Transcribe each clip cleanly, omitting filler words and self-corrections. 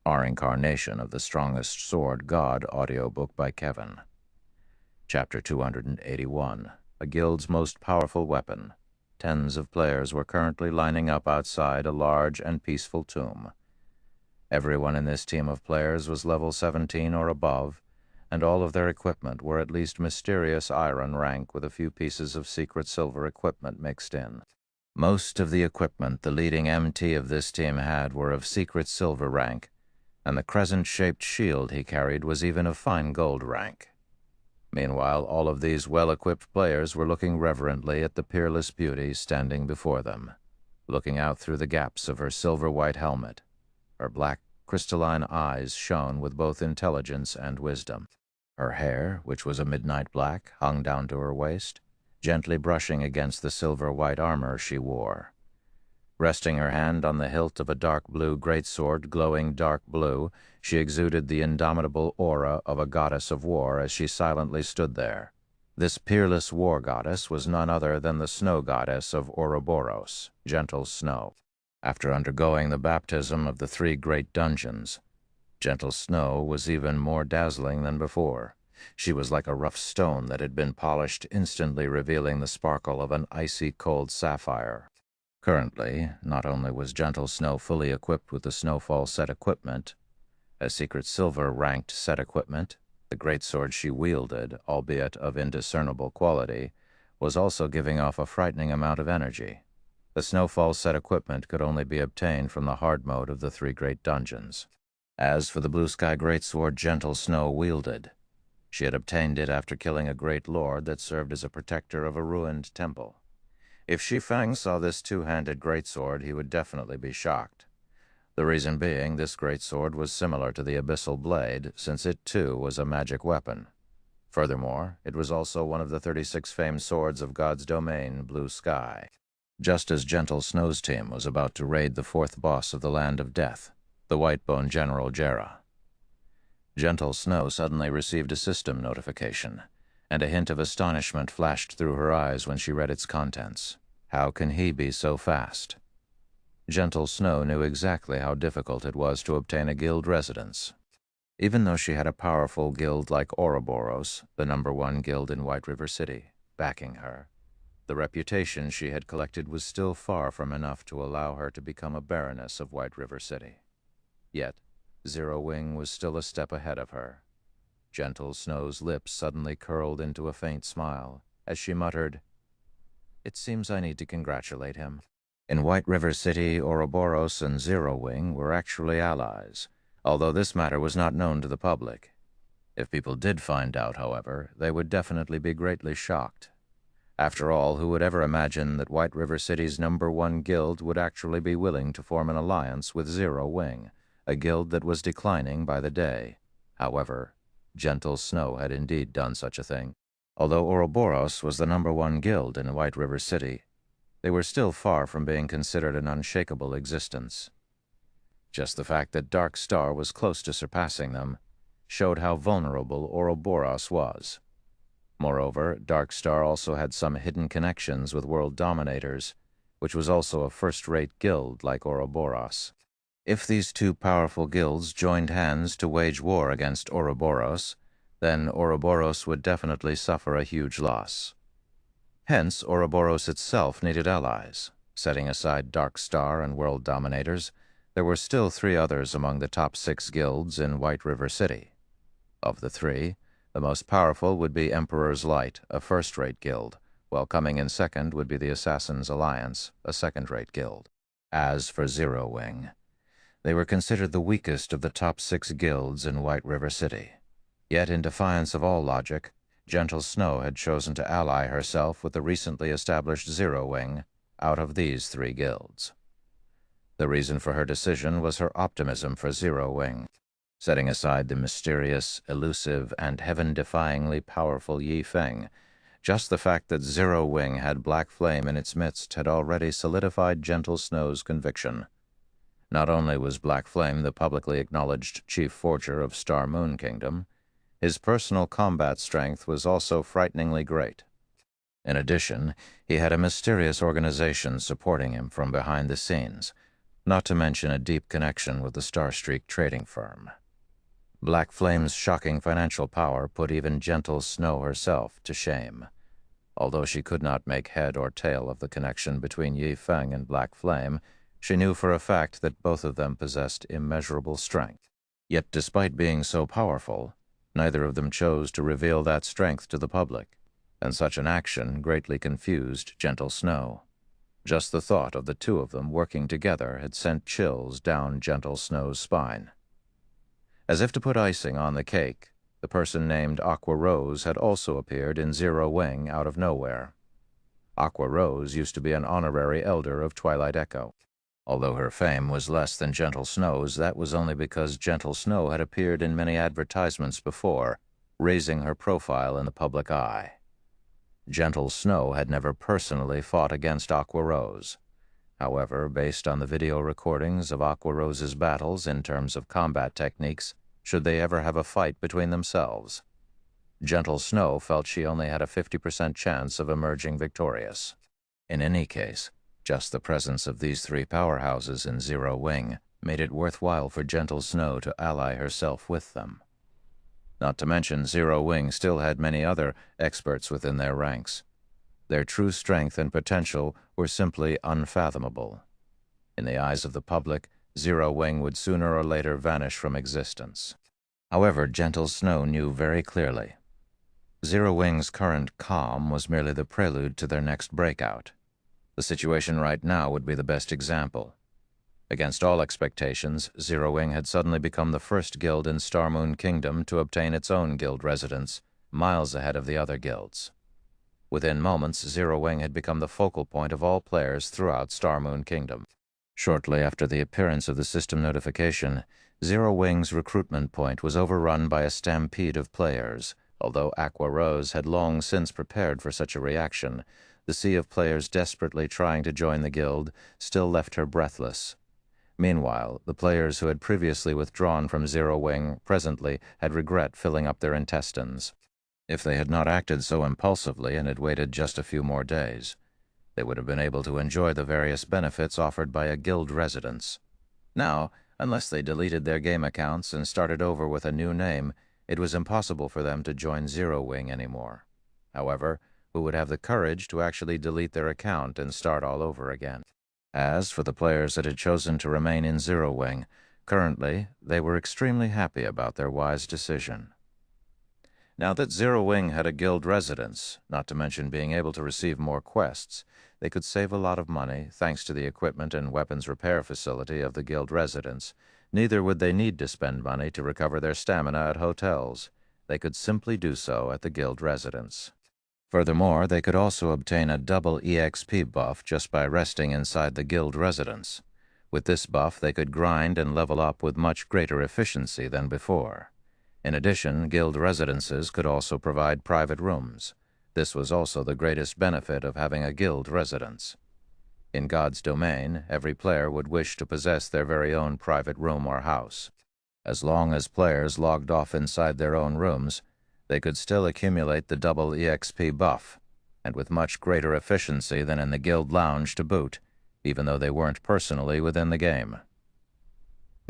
Reincarnation of the Strongest Sword God audiobook by Kevin. Chapter 281. A Guild's Most Powerful Weapon. Tens of players were currently lining up outside a large and peaceful tomb. Everyone in this team of players was level 17 or above, and all of their equipment were at least mysterious iron rank with a few pieces of secret silver equipment mixed in. Most of the equipment the leading MT of this team had were of secret silver rank, and the crescent-shaped shield he carried was even of fine gold rank. Meanwhile, all of these well-equipped players were looking reverently at the peerless beauty standing before them, looking out through the gaps of her silver-white helmet. Her black, crystalline eyes shone with both intelligence and wisdom. Her hair, which was a midnight black, hung down to her waist, gently brushing against the silver-white armor she wore. Resting her hand on the hilt of a dark blue greatsword glowing dark blue, she exuded the indomitable aura of a goddess of war as she silently stood there. This peerless war goddess was none other than the snow goddess of Ouroboros, gentle snow. After undergoing the baptism of the 3 great dungeons, gentle snow was even more dazzling than before. She was like a rough stone that had been polished, instantly revealing the sparkle of an icy cold sapphire. Currently, not only was Gentle Snow fully equipped with the Snowfall set equipment, a secret silver-ranked set equipment, the greatsword she wielded, albeit of indiscernible quality, was also giving off a frightening amount of energy. The Snowfall set equipment could only be obtained from the hard mode of the 3 great dungeons. As for the blue sky greatsword Gentle Snow wielded, she had obtained it after killing a great lord that served as a protector of a ruined temple. If Shi Feng saw this 2-handed greatsword, he would definitely be shocked. The reason being, this greatsword was similar to the Abyssal Blade, since it too was a magic weapon. Furthermore, it was also one of the 36 famed swords of God's domain, Blue Sky. Just as Gentle Snow's team was about to raid the 4th boss of the Land of Death, the Whitebone General Jera, Gentle Snow suddenly received a system notification, and a hint of astonishment flashed through her eyes when she read its contents. How can he be so fast? Gentle Snow knew exactly how difficult it was to obtain a guild residence. Even though she had a powerful guild like Ouroboros, the #1 guild in White River City, backing her, the reputation she had collected was still far from enough to allow her to become a baroness of White River City. Yet, Zero Wing was still a step ahead of her. Gentle Snow's lips suddenly curled into a faint smile as she muttered, "It seems I need to congratulate him." In White River City, Ouroboros and Zero Wing were actually allies, although this matter was not known to the public. If people did find out, however, they would definitely be greatly shocked. After all, who would ever imagine that White River City's #1 guild would actually be willing to form an alliance with Zero Wing, a guild that was declining by the day? However, Gentle Snow had indeed done such a thing. Although Ouroboros was the #1 guild in White River City, they were still far from being considered an unshakable existence. Just the fact that Dark Star was close to surpassing them showed how vulnerable Ouroboros was. Moreover, Dark Star also had some hidden connections with world dominators, which was also a first-rate guild like Ouroboros. If these 2 powerful guilds joined hands to wage war against Ouroboros, then Ouroboros would definitely suffer a huge loss. Hence, Ouroboros itself needed allies. Setting aside Dark Star and world dominators, there were still 3 others among the top 6 guilds in White River City. Of the 3, the most powerful would be Emperor's Light, a first-rate guild, while coming in second would be the Assassin's Alliance, a second-rate guild. As for Zero Wing, they were considered the weakest of the top 6 guilds in White River City. Yet, in defiance of all logic, Gentle Snow had chosen to ally herself with the recently established Zero Wing out of these 3 guilds. The reason for her decision was her optimism for Zero Wing. Setting aside the mysterious, elusive, and heaven-defyingly powerful Shi Feng, just the fact that Zero Wing had Black Flame in its midst had already solidified Gentle Snow's conviction. Not only was Black Flame the publicly acknowledged chief forger of Star Moon Kingdom, his personal combat strength was also frighteningly great. In addition, he had a mysterious organization supporting him from behind the scenes, not to mention a deep connection with the Starstreak trading firm. Black Flame's shocking financial power put even gentle Snow herself to shame. Although she could not make head or tail of the connection between Shi Feng and Black Flame, she knew for a fact that both of them possessed immeasurable strength. Yet despite being so powerful, neither of them chose to reveal that strength to the public, and such an action greatly confused gentle Snow. Just the thought of the two of them working together had sent chills down gentle Snow's spine. As if to put icing on the cake, the person named Aqua Rose had also appeared in Zero Wing out of nowhere. Aqua Rose used to be an honorary elder of Twilight Echo. Although her fame was less than Gentle Snow's, that was only because Gentle Snow had appeared in many advertisements before, raising her profile in the public eye. Gentle Snow had never personally fought against Aqua Rose. However, based on the video recordings of Aqua Rose's battles in terms of combat techniques, should they ever have a fight between themselves, Gentle Snow felt she only had a 50% chance of emerging victorious. In any case, just the presence of these three powerhouses in Zero Wing made it worthwhile for Gentle Snow to ally herself with them. Not to mention, Zero Wing still had many other experts within their ranks. Their true strength and potential were simply unfathomable. In the eyes of the public, Zero Wing would sooner or later vanish from existence. However, Gentle Snow knew very clearly. Zero Wing's current calm was merely the prelude to their next breakout. The situation right now would be the best example. Against all expectations, Zero Wing had suddenly become the first guild in Star Moon Kingdom to obtain its own guild residence, miles ahead of the other guilds. Within moments, Zero Wing had become the focal point of all players throughout Star Moon Kingdom. Shortly after the appearance of the system notification, Zero Wing's recruitment point was overrun by a stampede of players. Although Aqua Rose had long since prepared for such a reaction, the sea of players desperately trying to join the guild still left her breathless. Meanwhile, the players who had previously withdrawn from Zero Wing presently had regret filling up their intestines. If they had not acted so impulsively and had waited just a few more days, they would have been able to enjoy the various benefits offered by a guild residence. Now, unless they deleted their game accounts and started over with a new name, it was impossible for them to join Zero Wing anymore. However, who would have the courage to actually delete their account and start all over again? As for the players that had chosen to remain in Zero Wing, currently they were extremely happy about their wise decision. Now that Zero Wing had a guild residence, not to mention being able to receive more quests, they could save a lot of money thanks to the equipment and weapons repair facility of the guild residence. Neither would they need to spend money to recover their stamina at hotels. They could simply do so at the guild residence. Furthermore, they could also obtain a double EXP buff just by resting inside the guild residence. With this buff, they could grind and level up with much greater efficiency than before. In addition, guild residences could also provide private rooms. This was also the greatest benefit of having a guild residence. In God's domain, every player would wish to possess their very own private room or house. As long as players logged off inside their own rooms, they could still accumulate the double EXP buff, and with much greater efficiency than in the guild lounge to boot, even though they weren't personally within the game.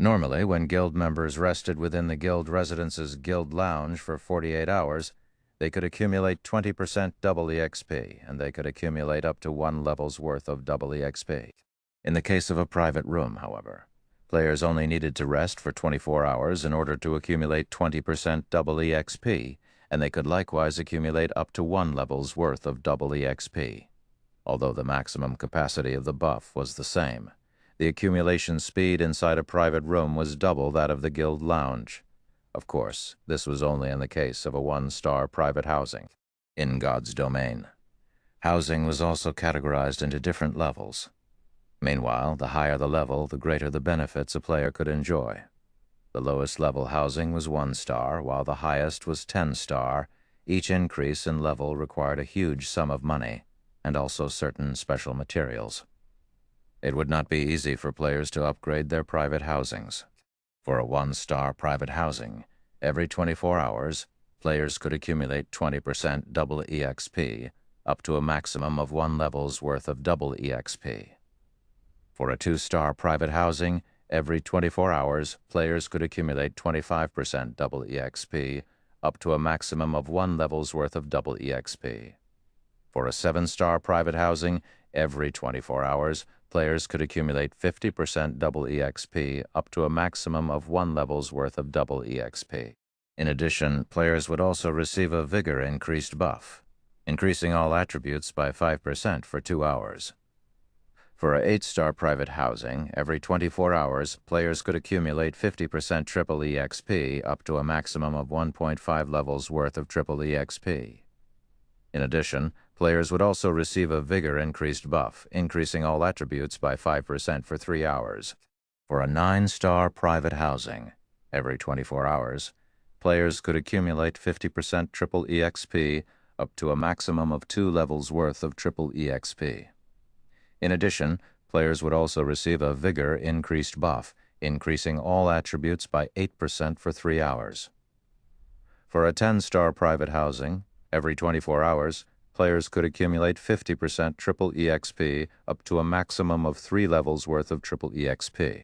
Normally, when guild members rested within the guild residence's guild lounge for 48 hours, they could accumulate 20% double EXP, and they could accumulate up to 1 level's worth of double EXP. In the case of a private room, however, players only needed to rest for 24 hours in order to accumulate 20% double EXP, and they could likewise accumulate up to 1 level's worth of double EXP. Although the maximum capacity of the buff was the same, the accumulation speed inside a private room was double that of the guild lounge. Of course, this was only in the case of a 1-star private housing. In God's domain, housing was also categorized into different levels. Meanwhile, the higher the level, the greater the benefits a player could enjoy. The lowest level housing was 1-star, while the highest was 10-star. Each increase in level required a huge sum of money, and also certain special materials. It would not be easy for players to upgrade their private housings. For a 1-star private housing, every 24 hours, players could accumulate 20% double EXP, up to a maximum of 1 level's worth of double EXP. For a 2-star private housing, every 24 hours, players could accumulate 25% double EXP, up to a maximum of 1 level's worth of double EXP. For a 7-star private housing, every 24 hours, players could accumulate 50% double EXP, up to a maximum of 1 level's worth of double EXP. In addition, players would also receive a Vigor increased buff, increasing all attributes by 5% for 2 hours. For a 8-star private housing, every 24 hours, players could accumulate 50% triple EXP, up to a maximum of 1.5 levels worth of triple EXP. In addition, players would also receive a Vigor increased buff, increasing all attributes by 5% for 3 hours. For a 9-star private housing, every 24 hours, players could accumulate 50% triple EXP, up to a maximum of 2 levels worth of triple EXP. In addition, players would also receive a Vigor increased buff, increasing all attributes by 8% for 3 hours. For a 10-star private housing, every 24 hours, players could accumulate 50% triple EXP, up to a maximum of 3 levels worth of triple EXP.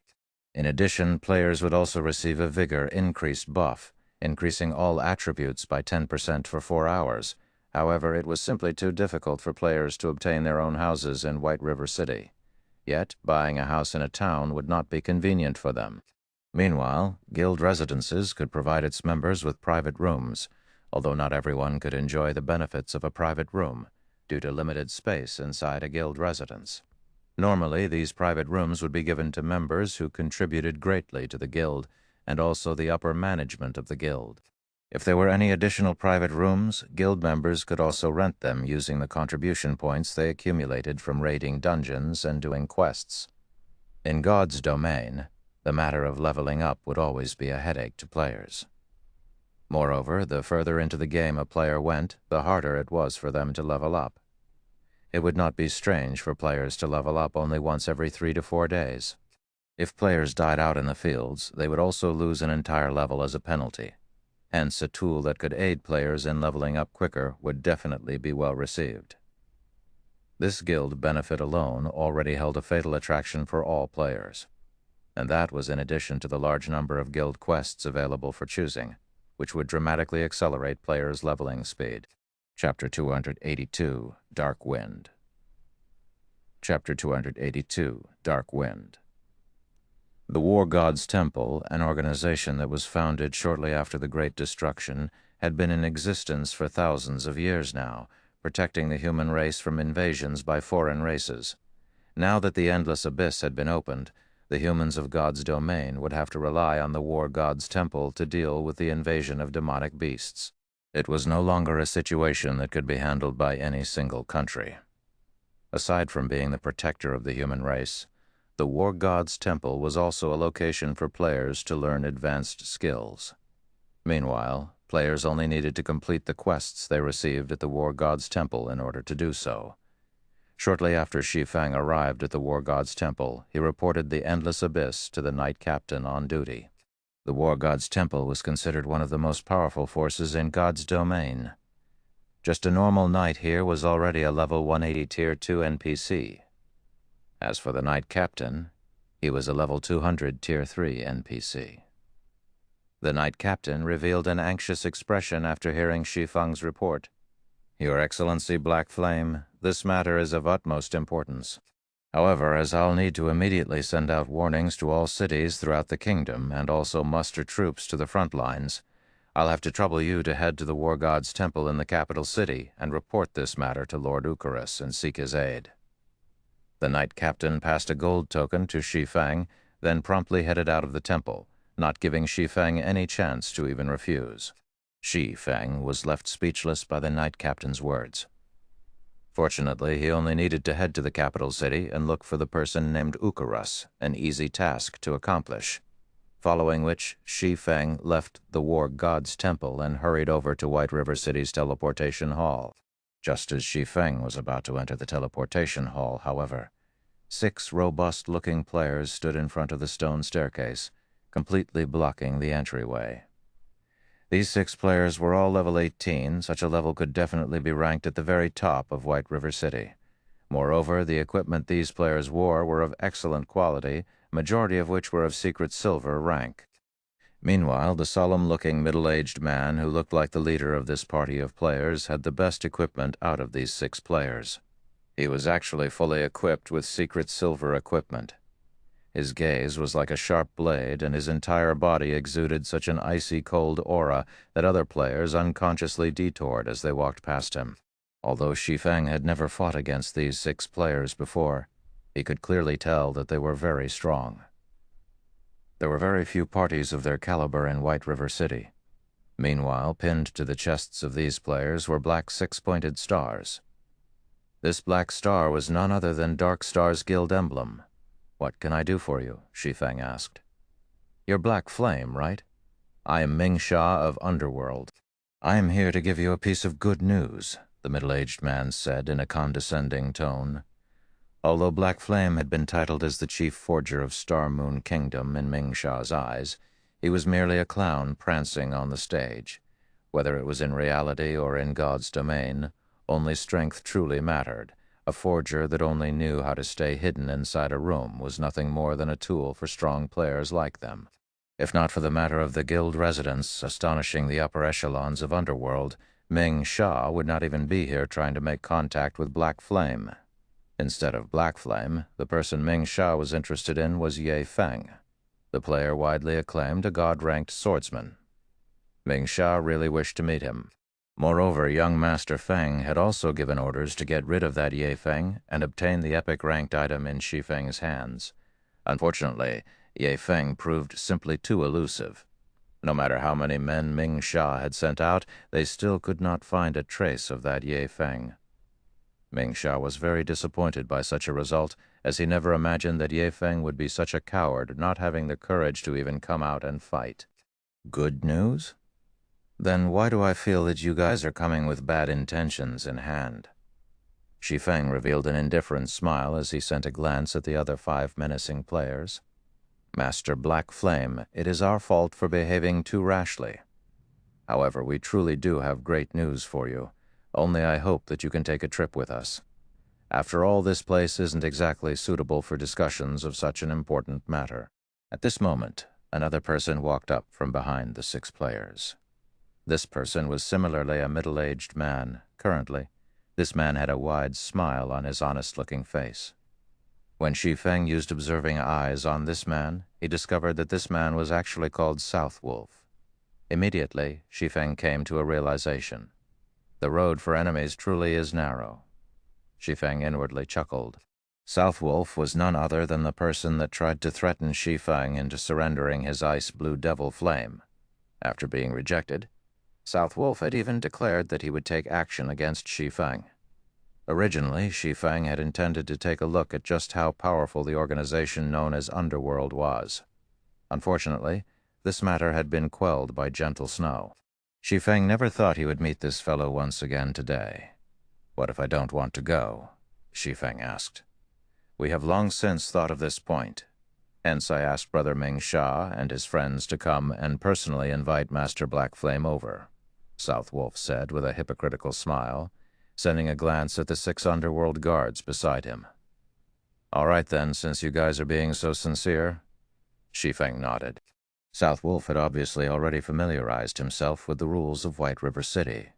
In addition, players would also receive a Vigor increased buff, increasing all attributes by 10% for 4 hours. However, it was simply too difficult for players to obtain their own houses in White River City. Yet, buying a house in a town would not be convenient for them. Meanwhile, guild residences could provide its members with private rooms, although not everyone could enjoy the benefits of a private room, due to limited space inside a guild residence. Normally, these private rooms would be given to members who contributed greatly to the guild, and also the upper management of the guild. If there were any additional private rooms, guild members could also rent them using the contribution points they accumulated from raiding dungeons and doing quests. In God's domain, the matter of leveling up would always be a headache to players. Moreover, the further into the game a player went, the harder it was for them to level up. It would not be strange for players to level up only once every 3 to 4 days. If players died out in the fields, they would also lose an entire level as a penalty. Hence, a tool that could aid players in leveling up quicker would definitely be well received. This guild benefit alone already held a fatal attraction for all players, and that was in addition to the large number of guild quests available for choosing, which would dramatically accelerate players' leveling speed. Chapter 282, Dark Wind. Chapter 282, Dark Wind. The War God's Temple, an organization that was founded shortly after the Great Destruction, had been in existence for thousands of years now, protecting the human race from invasions by foreign races. Now that the endless abyss had been opened, the humans of God's domain would have to rely on the War God's Temple to deal with the invasion of demonic beasts. It was no longer a situation that could be handled by any single country. Aside from being the protector of the human race, the War God's Temple was also a location for players to learn advanced skills. Meanwhile, players only needed to complete the quests they received at the War God's Temple in order to do so. Shortly after Shi Feng arrived at the War God's Temple, he reported the endless abyss to the Knight Captain on duty. The War God's Temple was considered one of the most powerful forces in God's domain. Just a normal knight here was already a level 180 Tier 2 NPC. As for the Knight Captain, he was a level 200 Tier 3 NPC. The Knight Captain revealed an anxious expression after hearing Shi Feng's report. "Your Excellency Black Flame, this matter is of utmost importance. However, as I'll need to immediately send out warnings to all cities throughout the kingdom and also muster troops to the front lines, I'll have to trouble you to head to the War God's Temple in the capital city and report this matter to Lord Ucarus and seek his aid." The Knight Captain passed a gold token to Shi Feng, then promptly headed out of the temple, not giving Shi Feng any chance to even refuse. Shi Feng was left speechless by the Knight Captain's words. Fortunately, he only needed to head to the capital city and look for the person named Ucarus, an easy task to accomplish. Following which, Shi Feng left the War God's Temple and hurried over to White River City's teleportation hall. Just as Shi Feng was about to enter the teleportation hall, however, 6 robust-looking players stood in front of the stone staircase, completely blocking the entryway. These 6 players were all level 18, such a level could definitely be ranked at the very top of White River City. Moreover, the equipment these players wore were of excellent quality, majority of which were of secret silver rank. Meanwhile, the solemn-looking middle-aged man who looked like the leader of this party of players had the best equipment out of these 6 players. He was actually fully equipped with secret silver equipment. His gaze was like a sharp blade, and his entire body exuded such an icy cold aura that other players unconsciously detoured as they walked past him. Although Shi Feng had never fought against these 6 players before, he could clearly tell that they were very strong. There were very few parties of their caliber in White River City. Meanwhile, pinned to the chests of these players were black 6-pointed stars. This black star was none other than Dark Star's guild emblem. "What can I do for you?" Shi Feng asked. "You're Black Flame, right? I am Ming Sha of Underworld. I am here to give you a piece of good news," the middle-aged man said in a condescending tone. Although Black Flame had been titled as the chief forger of Star Moon Kingdom in Ming Sha's eyes, he was merely a clown prancing on the stage. Whether it was in reality or in God's domain, only strength truly mattered. A forger that only knew how to stay hidden inside a room was nothing more than a tool for strong players like them. If not for the matter of the guild residents astonishing the upper echelons of Underworld, Ming Sha would not even be here trying to make contact with Black Flame. Instead of Black Flame, the person Ming Sha was interested in was Shi Feng, the player widely acclaimed a god-ranked swordsman. Ming Sha really wished to meet him. Moreover, young Master Feng had also given orders to get rid of that Shi Feng and obtain the epic-ranked item in Shi Feng's hands. Unfortunately, Shi Feng proved simply too elusive. No matter how many men Ming Sha had sent out, they still could not find a trace of that Shi Feng. Ming Sha was very disappointed by such a result, as he never imagined that Shi Feng would be such a coward, not having the courage to even come out and fight. "Good news? Then why do I feel that you guys are coming with bad intentions in hand?" Shi Feng revealed an indifferent smile as he sent a glance at the other 5 menacing players. "Master Black Flame, it is our fault for behaving too rashly. However, we truly do have great news for you. Only I hope that you can take a trip with us. After all, this place isn't exactly suitable for discussions of such an important matter." At this moment, another person walked up from behind the 6 players. This person was similarly a middle-aged man. Currently, this man had a wide smile on his honest-looking face. When Shi Feng used observing eyes on this man, he discovered that this man was actually called South Wolf. Immediately, Shi Feng came to a realization. The road for enemies truly is narrow. Shi Feng inwardly chuckled. South Wolf was none other than the person that tried to threaten Shi Feng into surrendering his ice-blue devil flame. After being rejected, South Wolf had even declared that he would take action against Shi Feng. Originally, Shi Feng had intended to take a look at just how powerful the organization known as Underworld was. Unfortunately, this matter had been quelled by gentle snow. Shi Feng never thought he would meet this fellow once again today. "What if I don't want to go?" Shi Feng asked. "We have long since thought of this point. Hence I asked Brother Ming Sha and his friends to come and personally invite Master Black Flame over," South Wolf said with a hypocritical smile, sending a glance at the 6 Underworld guards beside him. "All right then, since you guys are being so sincere." Shi Feng nodded. South Wolf had obviously already familiarized himself with the rules of White River City.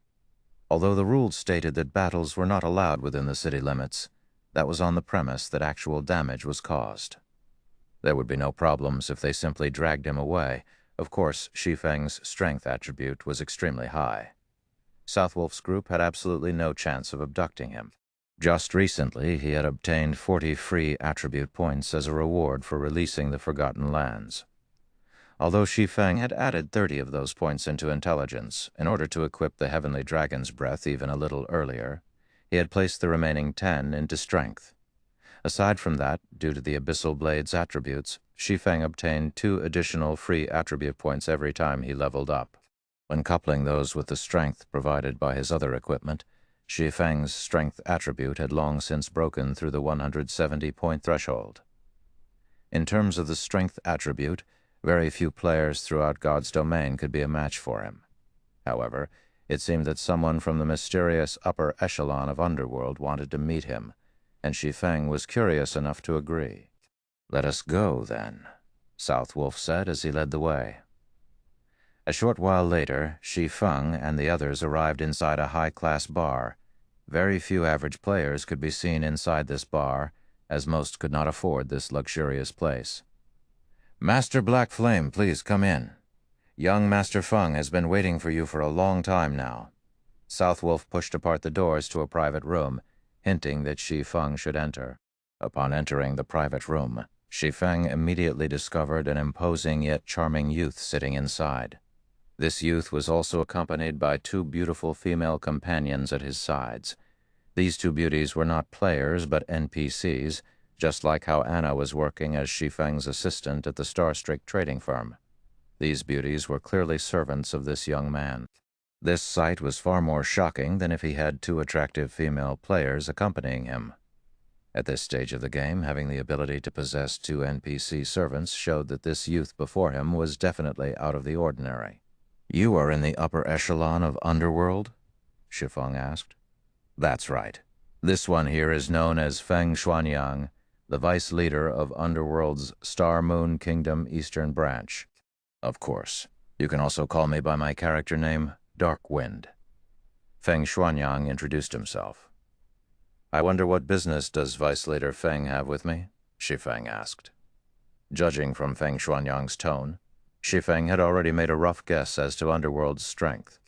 Although the rules stated that battles were not allowed within the city limits, that was on the premise that actual damage was caused. There would be no problems if they simply dragged him away. Of course, Shi Feng's strength attribute was extremely high. South Wolf's group had absolutely no chance of abducting him. Just recently, he had obtained 40 free attribute points as a reward for releasing the Forgotten Lands. Although Shi Feng had added 30 of those points into intelligence in order to equip the Heavenly Dragon's Breath even a little earlier, he had placed the remaining 10 into strength. Aside from that, due to the Abyssal Blade's attributes, Shi Feng obtained 2 additional free attribute points every time he leveled up. When coupling those with the strength provided by his other equipment, Shi Feng's strength attribute had long since broken through the 170-point threshold. In terms of the strength attribute, very few players throughout God's domain could be a match for him. However, it seemed that someone from the mysterious upper echelon of Underworld wanted to meet him, and Shi Feng was curious enough to agree. "Let us go, then," South Wolf said as he led the way. A short while later, Shi Feng and the others arrived inside a high-class bar. Very few average players could be seen inside this bar, as most could not afford this luxurious place. "Master Black Flame, please come in. Young Master Feng has been waiting for you for a long time now." South Wolf pushed apart the doors to a private room, hinting that Shi Feng should enter. Upon entering the private room, Shi Feng immediately discovered an imposing yet charming youth sitting inside. This youth was also accompanied by two beautiful female companions at his sides. These two beauties were not players but NPCs, just like how Anna was working as Shi Feng's assistant at the Starstreak trading firm. These beauties were clearly servants of this young man. This sight was far more shocking than if he had two attractive female players accompanying him. At this stage of the game, having the ability to possess two NPC servants showed that this youth before him was definitely out of the ordinary. "You are in the upper echelon of Underworld?" Shi Feng asked. "That's right. This one here is known as Feng Xuanyang, the vice leader of Underworld's Star Moon Kingdom Eastern Branch. Of course, you can also call me by my character name, Darkwind." Feng Xuanyang introduced himself. "I wonder what business does Vice Leader Feng have with me?" Shi Feng asked. Judging from Feng Xuanyang's tone, Shi Feng had already made a rough guess as to Underworld's strength.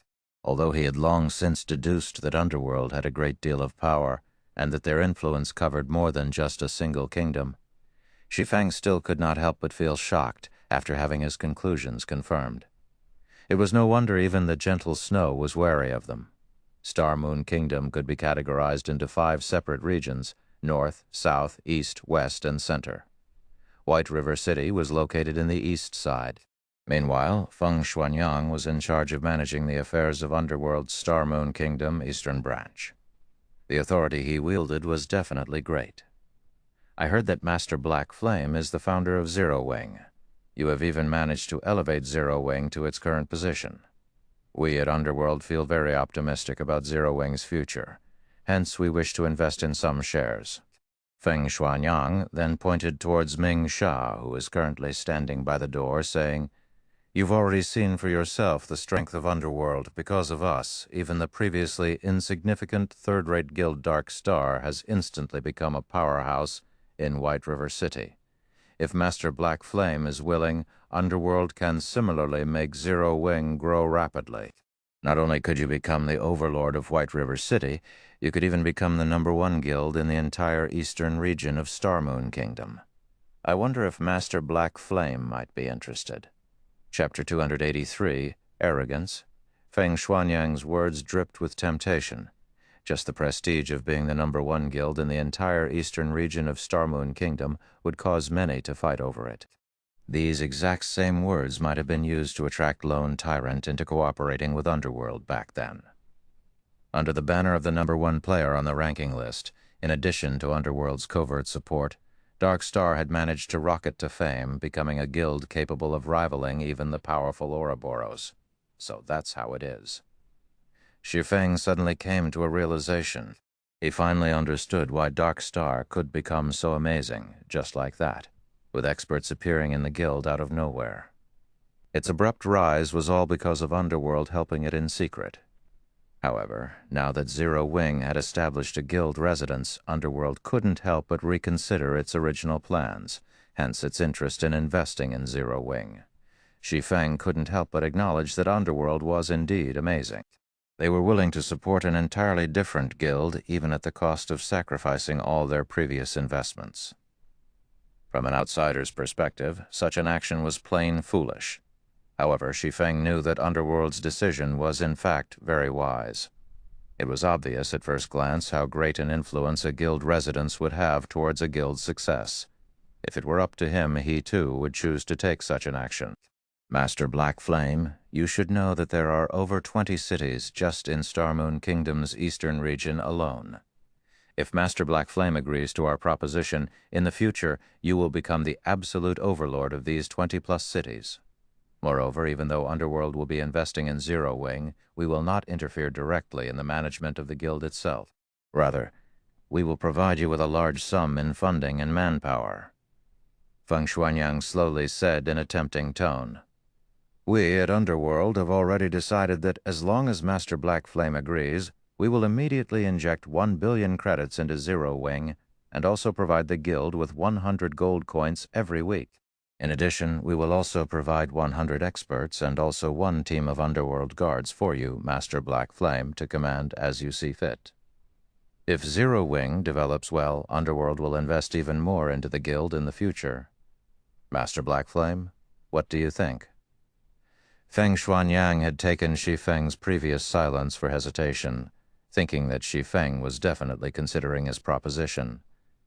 Although he had long since deduced that Underworld had a great deal of power and that their influence covered more than just a single kingdom, Shi Feng still could not help but feel shocked after having his conclusions confirmed. It was no wonder even the gentle Snow was wary of them. Star Moon Kingdom could be categorized into 5 separate regions: North, South, East, West, and Center. White River City was located in the east side. Meanwhile, Feng Xuanyang was in charge of managing the affairs of Underworld's Star Moon Kingdom Eastern Branch. The authority he wielded was definitely great. "I heard that Master Black Flame is the founder of Zero Wing. You have even managed to elevate Zero Wing to its current position. We at Underworld feel very optimistic about Zero Wing's future. Hence, we wish to invest in some shares." Feng Xuanyang then pointed towards Ming Sha, who is currently standing by the door, saying, "You've already seen for yourself the strength of Underworld. Because of us, even the previously insignificant third-rate guild Dark Star has instantly become a powerhouse in White River City. If Master Black Flame is willing, Underworld can similarly make Zero Wing grow rapidly. Not only could you become the overlord of White River City, you could even become the #1 guild in the entire eastern region of Star Moon Kingdom. I wonder if Master Black Flame might be interested." Chapter 283, Arrogance. Feng Xuanyang's words dripped with temptation. Just the prestige of being the #1 guild in the entire eastern region of Star Moon Kingdom would cause many to fight over it. These exact same words might have been used to attract Lone Tyrant into cooperating with Underworld back then. Under the banner of the #1 player on the ranking list, in addition to Underworld's covert support, Dark Star had managed to rocket to fame, becoming a guild capable of rivaling even the powerful Ouroboros. So that's how it is. Shi Feng suddenly came to a realization. He finally understood why Dark Star could become so amazing, just like that, with experts appearing in the guild out of nowhere. Its abrupt rise was all because of Underworld helping it in secret. However, now that Zero Wing had established a guild residence, Underworld couldn't help but reconsider its original plans, hence its interest in investing in Zero Wing. Shi Feng couldn't help but acknowledge that Underworld was indeed amazing. They were willing to support an entirely different guild, even at the cost of sacrificing all their previous investments. From an outsider's perspective, such an action was plain foolish. However, Shi Feng knew that Underworld's decision was in fact very wise. It was obvious at first glance how great an influence a guild residence would have towards a guild's success. If it were up to him, he too would choose to take such an action. "Master Black Flame, you should know that there are over 20 cities just in Star Moon Kingdom's eastern region alone. If Master Black Flame agrees to our proposition, in the future you will become the absolute overlord of these 20+ cities. Moreover, even though Underworld will be investing in Zero Wing, we will not interfere directly in the management of the guild itself. Rather, we will provide you with a large sum in funding and manpower. Feng Shuanyang slowly said in a tempting tone. We at Underworld have already decided that as long as Master Black Flame agrees, we will immediately inject 1 billion credits into Zero Wing and also provide the guild with 100 gold coins every week. In addition, we will also provide 100 experts and also 1 team of Underworld guards for you, Master Black Flame, to command as you see fit. If Zero Wing develops well, Underworld will invest even more into the guild in the future. Master Black Flame, what do you think? Feng Shuanyang had taken Shi Feng's previous silence for hesitation, thinking that Shi Feng was definitely considering his proposition.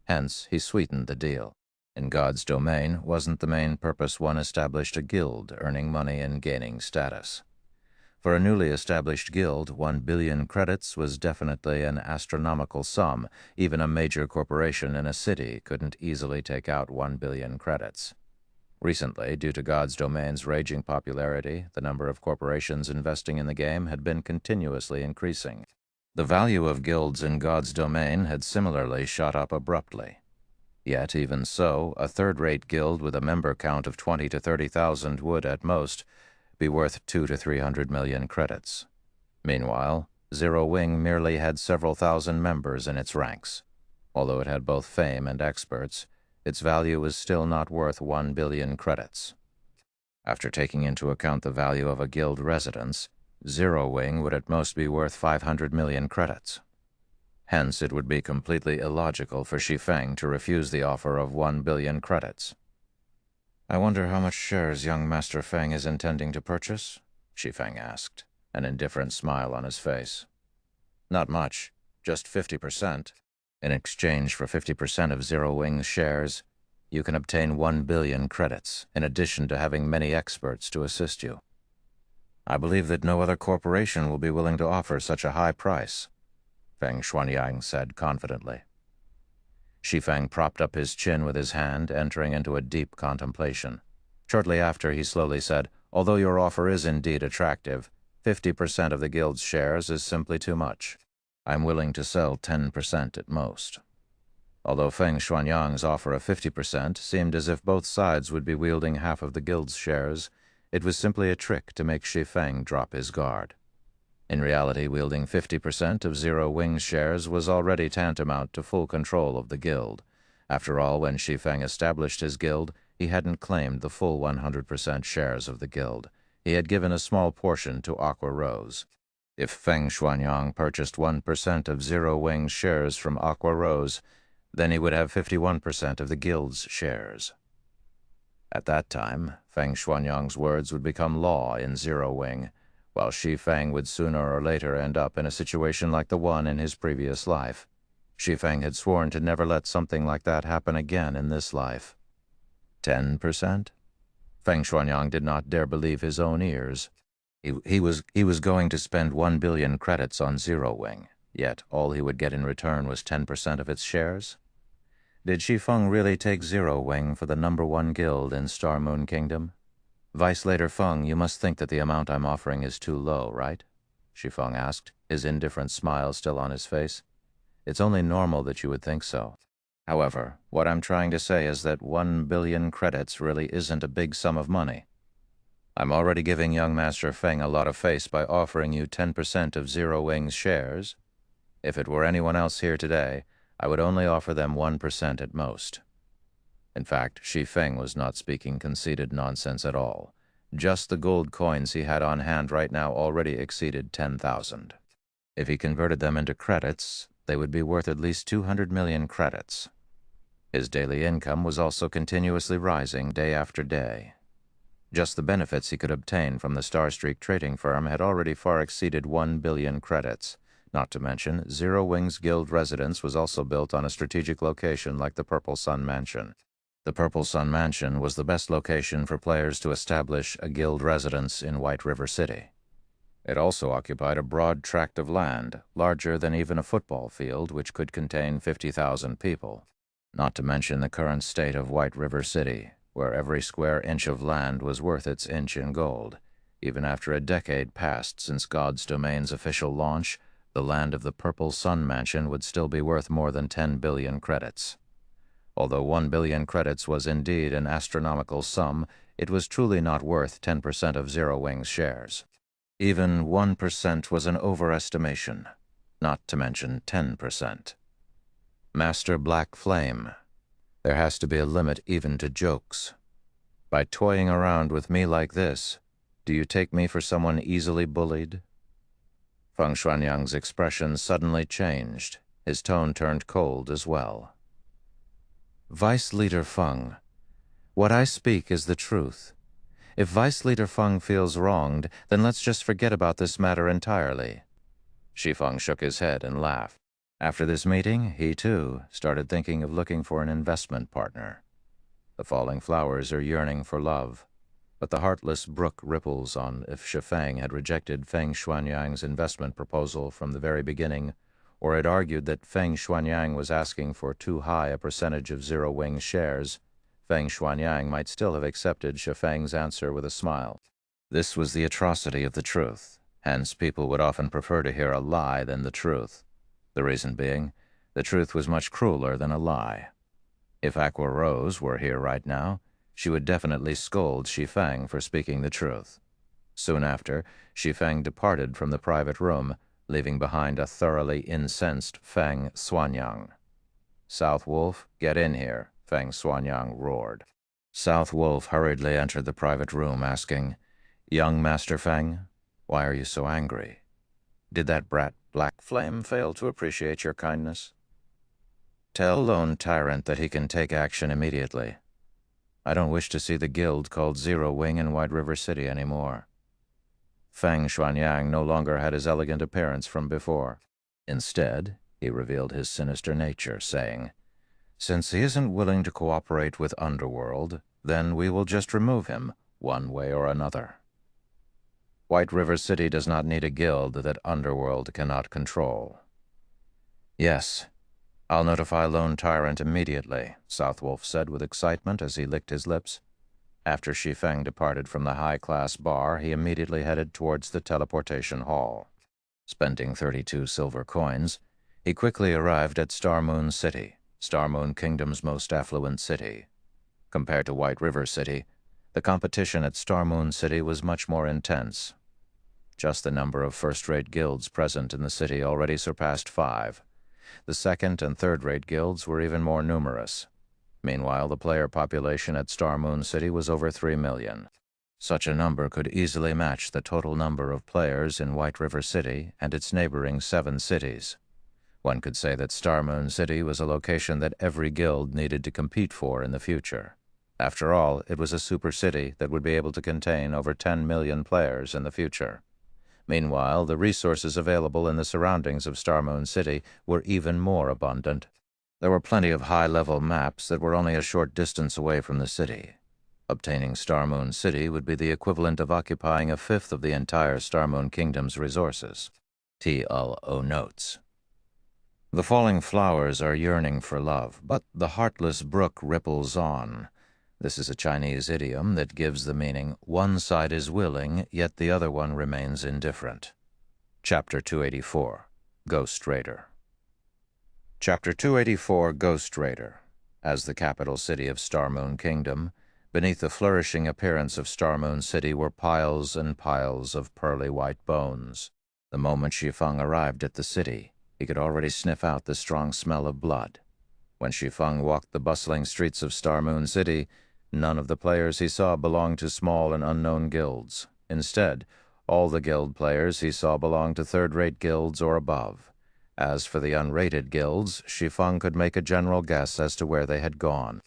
Hence, he sweetened the deal. In God's domain, wasn't the main purpose one established a guild, earning money and gaining status? For a newly established guild, 1 billion credits was definitely an astronomical sum. Even a major corporation in a city couldn't easily take out 1 billion credits. Recently, due to God's domain's raging popularity, the number of corporations investing in the game had been continuously increasing. The value of guilds in God's domain had similarly shot up abruptly. Yet, even so, a third-rate guild with a member count of 20 to 30,000 would, at most, be worth 200 to 300 million credits. Meanwhile, Zero Wing merely had several thousand members in its ranks. Although it had both fame and experts, its value was still not worth 1 billion credits. After taking into account the value of a guild residence, Zero Wing would at most be worth 500 million credits. Hence, it would be completely illogical for Shi Feng to refuse the offer of 1 billion credits. I wonder how much shares young Master Feng is intending to purchase? Shi Feng asked, an indifferent smile on his face. Not much, just 50%. In exchange for 50% of Zero Wing's shares, you can obtain 1 billion credits, in addition to having many experts to assist you. I believe that no other corporation will be willing to offer such a high price, Feng Shuanyang said confidently. Shi Feng propped up his chin with his hand, entering into a deep contemplation. Shortly after, he slowly said, although your offer is indeed attractive, 50% of the guild's shares is simply too much. I'm willing to sell 10% at most. Although Feng Shuanyang's offer of 50% seemed as if both sides would be wielding half of the guild's shares, it was simply a trick to make Shi Feng drop his guard. In reality, wielding 50% of Zero Wing's shares was already tantamount to full control of the guild. After all, when Shi Feng established his guild, he hadn't claimed the full 100% shares of the guild. He had given a small portion to Aqua Rose. If Feng Shuanyang purchased 1% of Zero Wing's shares from Aqua Rose, then he would have 51% of the guild's shares. At that time, Feng Shuanyang's words would become law in Zero Wing, while Shi Feng would sooner or later end up in a situation like the one in his previous life. Shi Feng had sworn to never let something like that happen again in this life. 10%? Feng Shuanyang did not dare believe his own ears. He was going to spend 1 billion credits on Zero Wing, yet all he would get in return was 10% of its shares? Did Shi Feng really take Zero Wing for the #1 guild in Star Moon Kingdom? Vice Later Feng, you must think that the amount I'm offering is too low, right? Shi Feng asked, his indifferent smile still on his face. It's only normal that you would think so. However, what I'm trying to say is that 1 billion credits really isn't a big sum of money. I'm already giving young Master Feng a lot of face by offering you 10% of Zero Wing's shares. If it were anyone else here today, I would only offer them 1% at most. In fact, Shi Feng was not speaking conceited nonsense at all. Just the gold coins he had on hand right now already exceeded 10,000. If he converted them into credits, they would be worth at least 200 million credits. His daily income was also continuously rising day after day. Just the benefits he could obtain from the Starstreak trading firm had already far exceeded 1 billion credits. Not to mention, Zero Wing's guild residence was also built on a strategic location like the Purple Sun Mansion. The Purple Sun Mansion was the best location for players to establish a guild residence in White River City. It also occupied a broad tract of land, larger than even a football field, which could contain 50,000 people. Not to mention the current state of White River City, where every square inch of land was worth its inch in gold. Even after a decade passed since God's Domain's official launch, the land of the Purple Sun Mansion would still be worth more than 10 billion credits. Although 1 billion credits was indeed an astronomical sum, it was truly not worth 10% of Zero Wing's shares. Even 1% was an overestimation, not to mention 10%. Master Black Flame, there has to be a limit even to jokes. By toying around with me like this, do you take me for someone easily bullied? Feng Xuanyang's expression suddenly changed. His tone turned cold as well. Vice Leader Feng, what I speak is the truth. If Vice Leader Feng feels wronged, then let's just forget about this matter entirely. Shi Feng shook his head and laughed. After this meeting, he too started thinking of looking for an investment partner. The falling flowers are yearning for love, but the heartless brook ripples on if Shi Feng had rejected Feng Xuanyang's investment proposal from the very beginning, or had argued that Feng Xuanyang was asking for too high a percentage of Zero Wing's shares, Feng Xuanyang might still have accepted Shi Feng's answer with a smile. This was the atrocity of the truth, hence people would often prefer to hear a lie than the truth. The reason being, the truth was much crueler than a lie. If Aqua Rose were here right now, she would definitely scold Shi Feng for speaking the truth. Soon after, Shi Feng departed from the private room, leaving behind a thoroughly incensed Feng Xuanyang. South Wolf, get in here, Feng Xuanyang roared. South Wolf hurriedly entered the private room, asking, Young Master Feng, why are you so angry? Did that brat Black Flame fail to appreciate your kindness? Tell Lone Tyrant that he can take action immediately. I don't wish to see the guild called Zero Wing in White River City anymore. Feng Xuanyang no longer had his elegant appearance from before. Instead, he revealed his sinister nature, saying, Since he isn't willing to cooperate with Underworld, then we will just remove him, one way or another. White River City does not need a guild that Underworld cannot control. Yes, I'll notify Lone Tyrant immediately, South Wolf said with excitement as he licked his lips. After Shi Feng departed from the high-class bar, he immediately headed towards the teleportation hall. Spending 32 silver coins, he quickly arrived at Star Moon City, Star Moon Kingdom's most affluent city. Compared to White River City, the competition at Star Moon City was much more intense. Just the number of first-rate guilds present in the city already surpassed 5. The second- and third-rate guilds were even more numerous. Meanwhile, the player population at Star Moon City was over 3 million. Such a number could easily match the total number of players in White River City and its neighboring 7 cities. One could say that Star Moon City was a location that every guild needed to compete for in the future. After all, it was a super city that would be able to contain over 10 million players in the future. Meanwhile, the resources available in the surroundings of Star Moon City were even more abundant. There were plenty of high-level maps that were only a short distance away from the city. Obtaining Star Moon City would be the equivalent of occupying a fifth of the entire Star Moon Kingdom's resources. TLO notes. The falling flowers are yearning for love, but the heartless brook ripples on. This is a Chinese idiom that gives the meaning, one side is willing, yet the other one remains indifferent. Chapter 284, Ghost Raider. Chapter 284, Ghost Raider. As the capital city of Star Moon Kingdom, beneath the flourishing appearance of Star Moon City were piles and piles of pearly white bones. The moment Shi Feng arrived at the city, he could already sniff out the strong smell of blood. When Shi Feng walked the bustling streets of Star Moon City, none of the players he saw belonged to small and unknown guilds. Instead, all the guild players he saw belonged to third-rate guilds or above. As for the unrated guilds, Shi Feng could make a general guess as to where they had gone.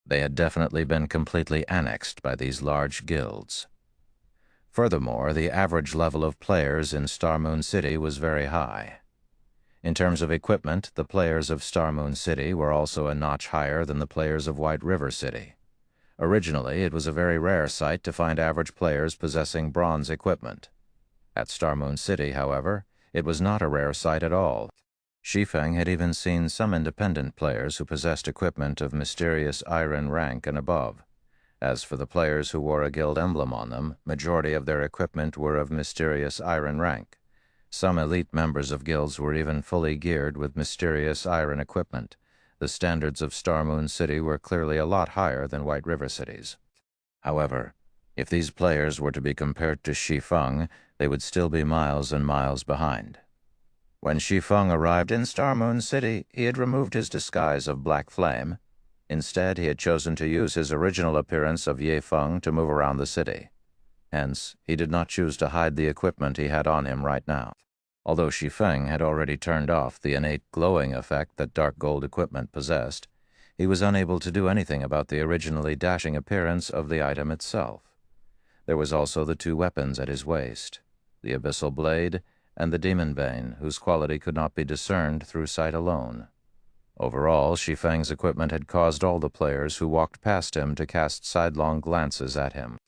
They had definitely been completely annexed by these large guilds. Furthermore, the average level of players in Star Moon City was very high. In terms of equipment, the players of Star Moon City were also a notch higher than the players of White River City. Originally, it was a very rare sight to find average players possessing bronze equipment. At Star Moon City, however, it was not a rare sight at all. Shi Feng had even seen some independent players who possessed equipment of mysterious iron rank and above. As for the players who wore a guild emblem on them, majority of their equipment were of mysterious iron rank. Some elite members of guilds were even fully geared with mysterious iron equipment. The standards of Star Moon City were clearly a lot higher than White River City's. However, if these players were to be compared to Shi Feng, they would still be miles and miles behind. When Shi Feng arrived in Star Moon City, he had removed his disguise of Black Flame. Instead, he had chosen to use his original appearance of Ye Feng to move around the city. Hence, he did not choose to hide the equipment he had on him right now. Although Shi Feng had already turned off the innate glowing effect that dark gold equipment possessed, he was unable to do anything about the originally dashing appearance of the item itself. There was also the two weapons at his waist, the Abyssal Blade and the Demon Bane, whose quality could not be discerned through sight alone. Overall, Shi Feng's equipment had caused all the players who walked past him to cast sidelong glances at him.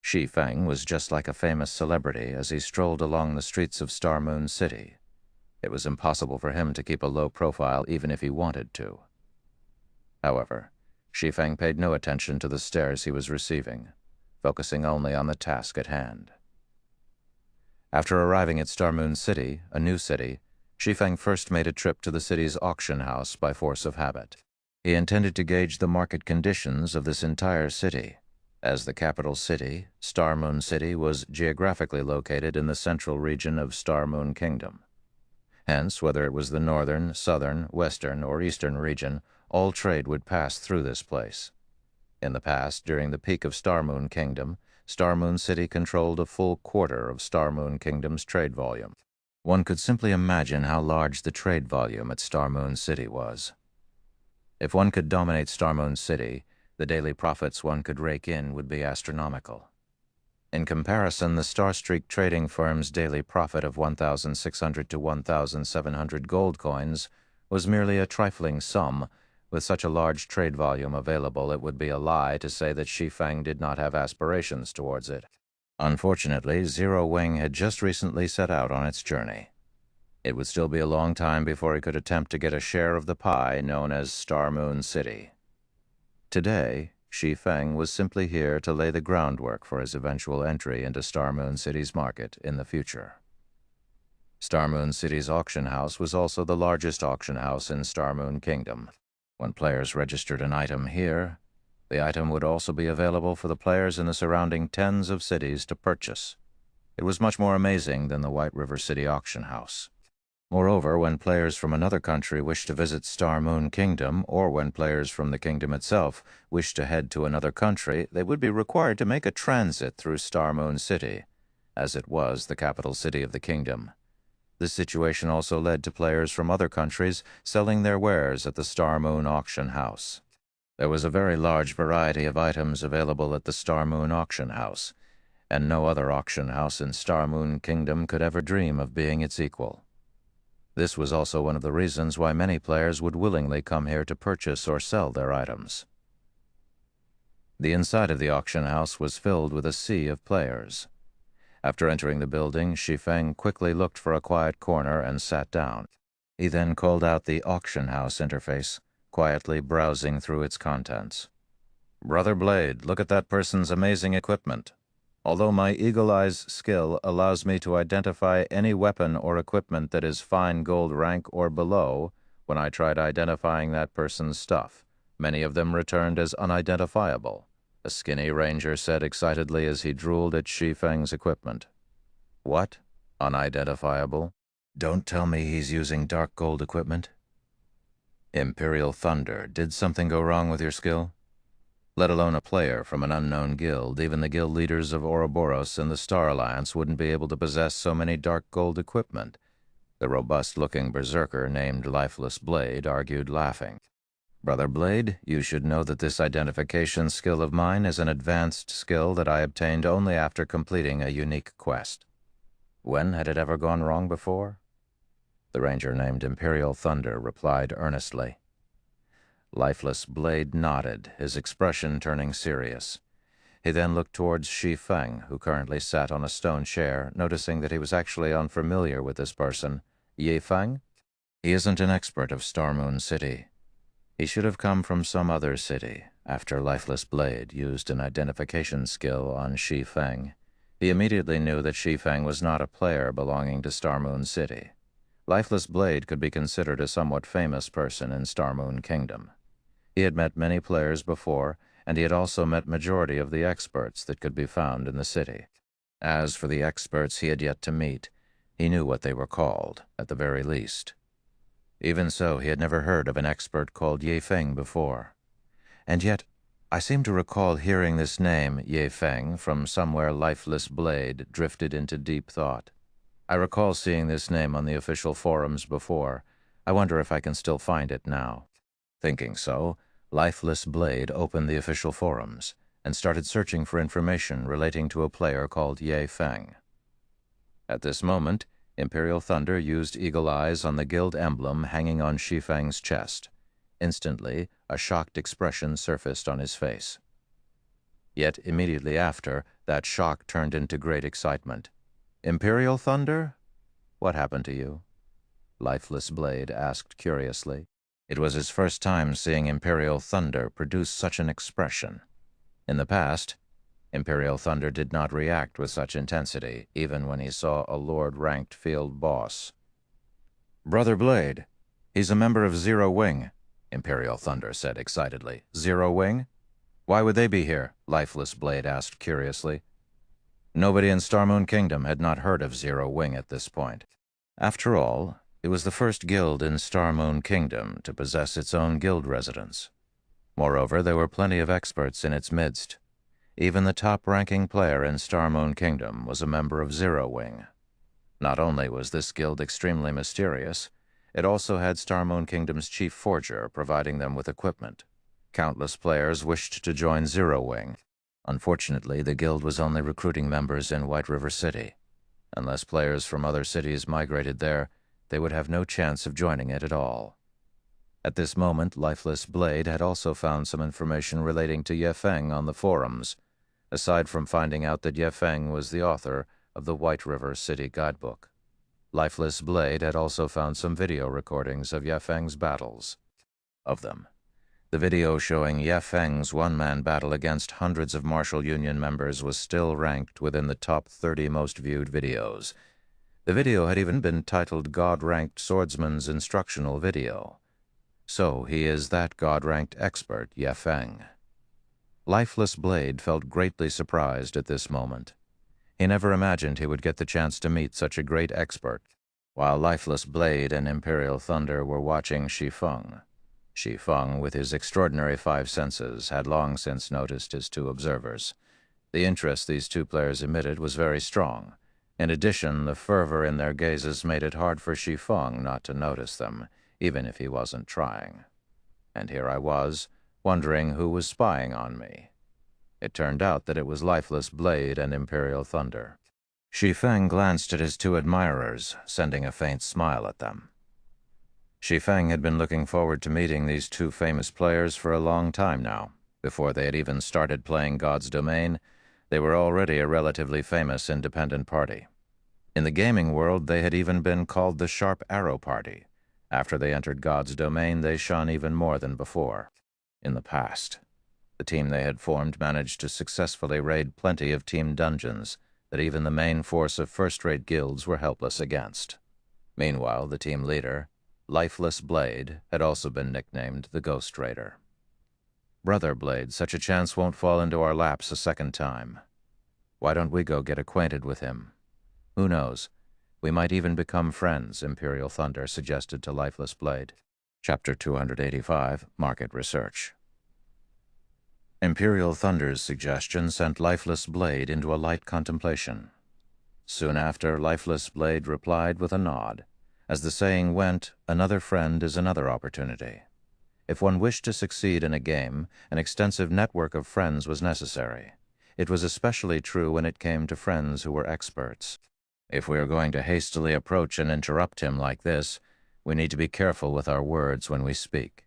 Shi Feng was just like a famous celebrity as he strolled along the streets of Star Moon City. It was impossible for him to keep a low profile even if he wanted to. However, Shi Feng paid no attention to the stares he was receiving, focusing only on the task at hand. After arriving at Star Moon City, a new city, Shi Feng first made a trip to the city's auction house by force of habit. He intended to gauge the market conditions of this entire city. As the capital city, Star Moon City was geographically located in the central region of Star Moon Kingdom. Hence, whether it was the northern, southern, western, or eastern region, all trade would pass through this place. In the past, during the peak of Star Moon Kingdom, Star Moon City controlled a full quarter of Star Moon Kingdom's trade volume. One could simply imagine how large the trade volume at Star Moon City was. If one could dominate Star Moon City, the daily profits one could rake in would be astronomical. In comparison, the Star Streak trading firm's daily profit of 1,600 to 1,700 gold coins was merely a trifling sum. With such a large trade volume available, it would be a lie to say that Shi Feng did not have aspirations towards it. Unfortunately, Zero Wing had just recently set out on its journey. It would still be a long time before he could attempt to get a share of the pie known as Star Moon City. Today, Shi Feng was simply here to lay the groundwork for his eventual entry into Star Moon City's market in the future. Star Moon City's auction house was also the largest auction house in Star Moon Kingdom. When players registered an item here, the item would also be available for the players in the surrounding tens of cities to purchase. It was much more amazing than the White River City auction house. Moreover, when players from another country wished to visit Star Moon Kingdom, or when players from the kingdom itself wished to head to another country, they would be required to make a transit through Star Moon City, as it was the capital city of the kingdom. This situation also led to players from other countries selling their wares at the Star Moon auction house. There was a very large variety of items available at the Star Moon auction house, and no other auction house in Star Moon Kingdom could ever dream of being its equal. This was also one of the reasons why many players would willingly come here to purchase or sell their items. The inside of the auction house was filled with a sea of players. After entering the building, Shi Feng quickly looked for a quiet corner and sat down. He then called out the auction house interface, quietly browsing through its contents. "Brother Blade, look at that person's amazing equipment. Although my Eagle Eye's skill allows me to identify any weapon or equipment that is fine gold rank or below, when I tried identifying that person's stuff, many of them returned as unidentifiable," a skinny ranger said excitedly as he drooled at Shi Feng's equipment. "What? Unidentifiable? Don't tell me he's using dark gold equipment." "Imperial Thunder, did something go wrong with your skill? Let alone a player from an unknown guild, even the guild leaders of Ouroboros and the Star Alliance wouldn't be able to possess so many dark gold equipment," the robust-looking berserker named Lifeless Blade argued, laughing. "Brother Blade, you should know that this identification skill of mine is an advanced skill that I obtained only after completing a unique quest. When had it ever gone wrong before?" The ranger named Imperial Thunder replied earnestly. Lifeless Blade nodded, his expression turning serious. He then looked towards Shi Feng, who currently sat on a stone chair, noticing that he was actually unfamiliar with this person. "Ye Feng? He isn't an expert of Star Moon City. He should have come from some other city." After Lifeless Blade used an identification skill on Shi Feng, He immediately knew that Shi Feng was not a player belonging to Star Moon City. Lifeless Blade could be considered a somewhat famous person in Star Moon Kingdom. He had met many players before, and he had also met majority of the experts that could be found in the city. As for the experts he had yet to meet, he knew what they were called, at the very least. Even so, he had never heard of an expert called Ye Feng before. And yet, I seem to recall hearing this name, Ye Feng, from somewhere Lifeless Blade drifted into deep thought. I recall seeing this name on the official forums before. I wonder if I can still find it now. Thinking so, Lifeless Blade opened the official forums and started searching for information relating to a player called Ye Feng. At this moment, Imperial Thunder used eagle eyes on the guild emblem hanging on Shi Feng's chest. Instantly, a shocked expression surfaced on his face. Yet immediately after, that shock turned into great excitement. "Imperial Thunder? What happened to you?" Lifeless Blade asked curiously. It was his first time seeing Imperial Thunder produce such an expression. In the past, Imperial Thunder did not react with such intensity, even when he saw a Lord-ranked field boss. "Brother Blade, he's a member of Zero Wing," Imperial Thunder said excitedly. "Zero Wing? Why would they be here?" Lifeless Blade asked curiously. Nobody in Star Moon Kingdom had not heard of Zero Wing at this point. After all, it was the first guild in Star Moon Kingdom to possess its own guild residence. Moreover, there were plenty of experts in its midst. Even the top-ranking player in Star Moon Kingdom was a member of Zero Wing. Not only was this guild extremely mysterious, it also had Star Moon Kingdom's chief forger providing them with equipment. Countless players wished to join Zero Wing. Unfortunately, the guild was only recruiting members in White River City. Unless players from other cities migrated there, they would have no chance of joining it at all. At this moment, Lifeless Blade had also found some information relating to Ye Feng on the forums, aside from finding out that Ye Feng was the author of the White River City Guidebook. Lifeless Blade had also found some video recordings of Ye Feng's battles. Of them, the video showing Ye Feng's one-man battle against hundreds of Martial Union members was still ranked within the top 30 most viewed videos. The video had even been titled God-Ranked Swordsman's Instructional Video. So he is that God-ranked expert, Ye Feng. Lifeless Blade felt greatly surprised at this moment. He never imagined he would get the chance to meet such a great expert. While Lifeless Blade and Imperial Thunder were watching Shi Feng, Shi Feng, with his extraordinary 5 senses, had long since noticed his two observers. The interest these two players emitted was very strong. In addition, the fervor in their gazes made it hard for Shi Feng not to notice them, even if he wasn't trying. And here I was, wondering who was spying on me. It turned out that it was Lifeless Blade and Imperial Thunder. Shi Feng glanced at his two admirers, sending a faint smile at them. Shi Feng had been looking forward to meeting these two famous players for a long time now. Before they had even started playing God's Domain, they were already a relatively famous independent party. In the gaming world, they had even been called the Sharp Arrow Party. After they entered God's Domain, they shone even more than before. In the past, the team they had formed managed to successfully raid plenty of team dungeons that even the main force of first-rate guilds were helpless against. Meanwhile, the team leader, Lifeless Blade, had also been nicknamed the Ghost Raider. "Brother Blade, such a chance won't fall into our laps a second time. Why don't we go get acquainted with him? Who knows? We might even become friends," Imperial Thunder suggested to Lifeless Blade. Chapter 285, Market Research. Imperial Thunder's suggestion sent Lifeless Blade into a light contemplation. Soon after, Lifeless Blade replied with a nod. As the saying went, another friend is another opportunity. If one wished to succeed in a game, an extensive network of friends was necessary. It was especially true when it came to friends who were experts. If we are going to hastily approach and interrupt him like this, we need to be careful with our words when we speak.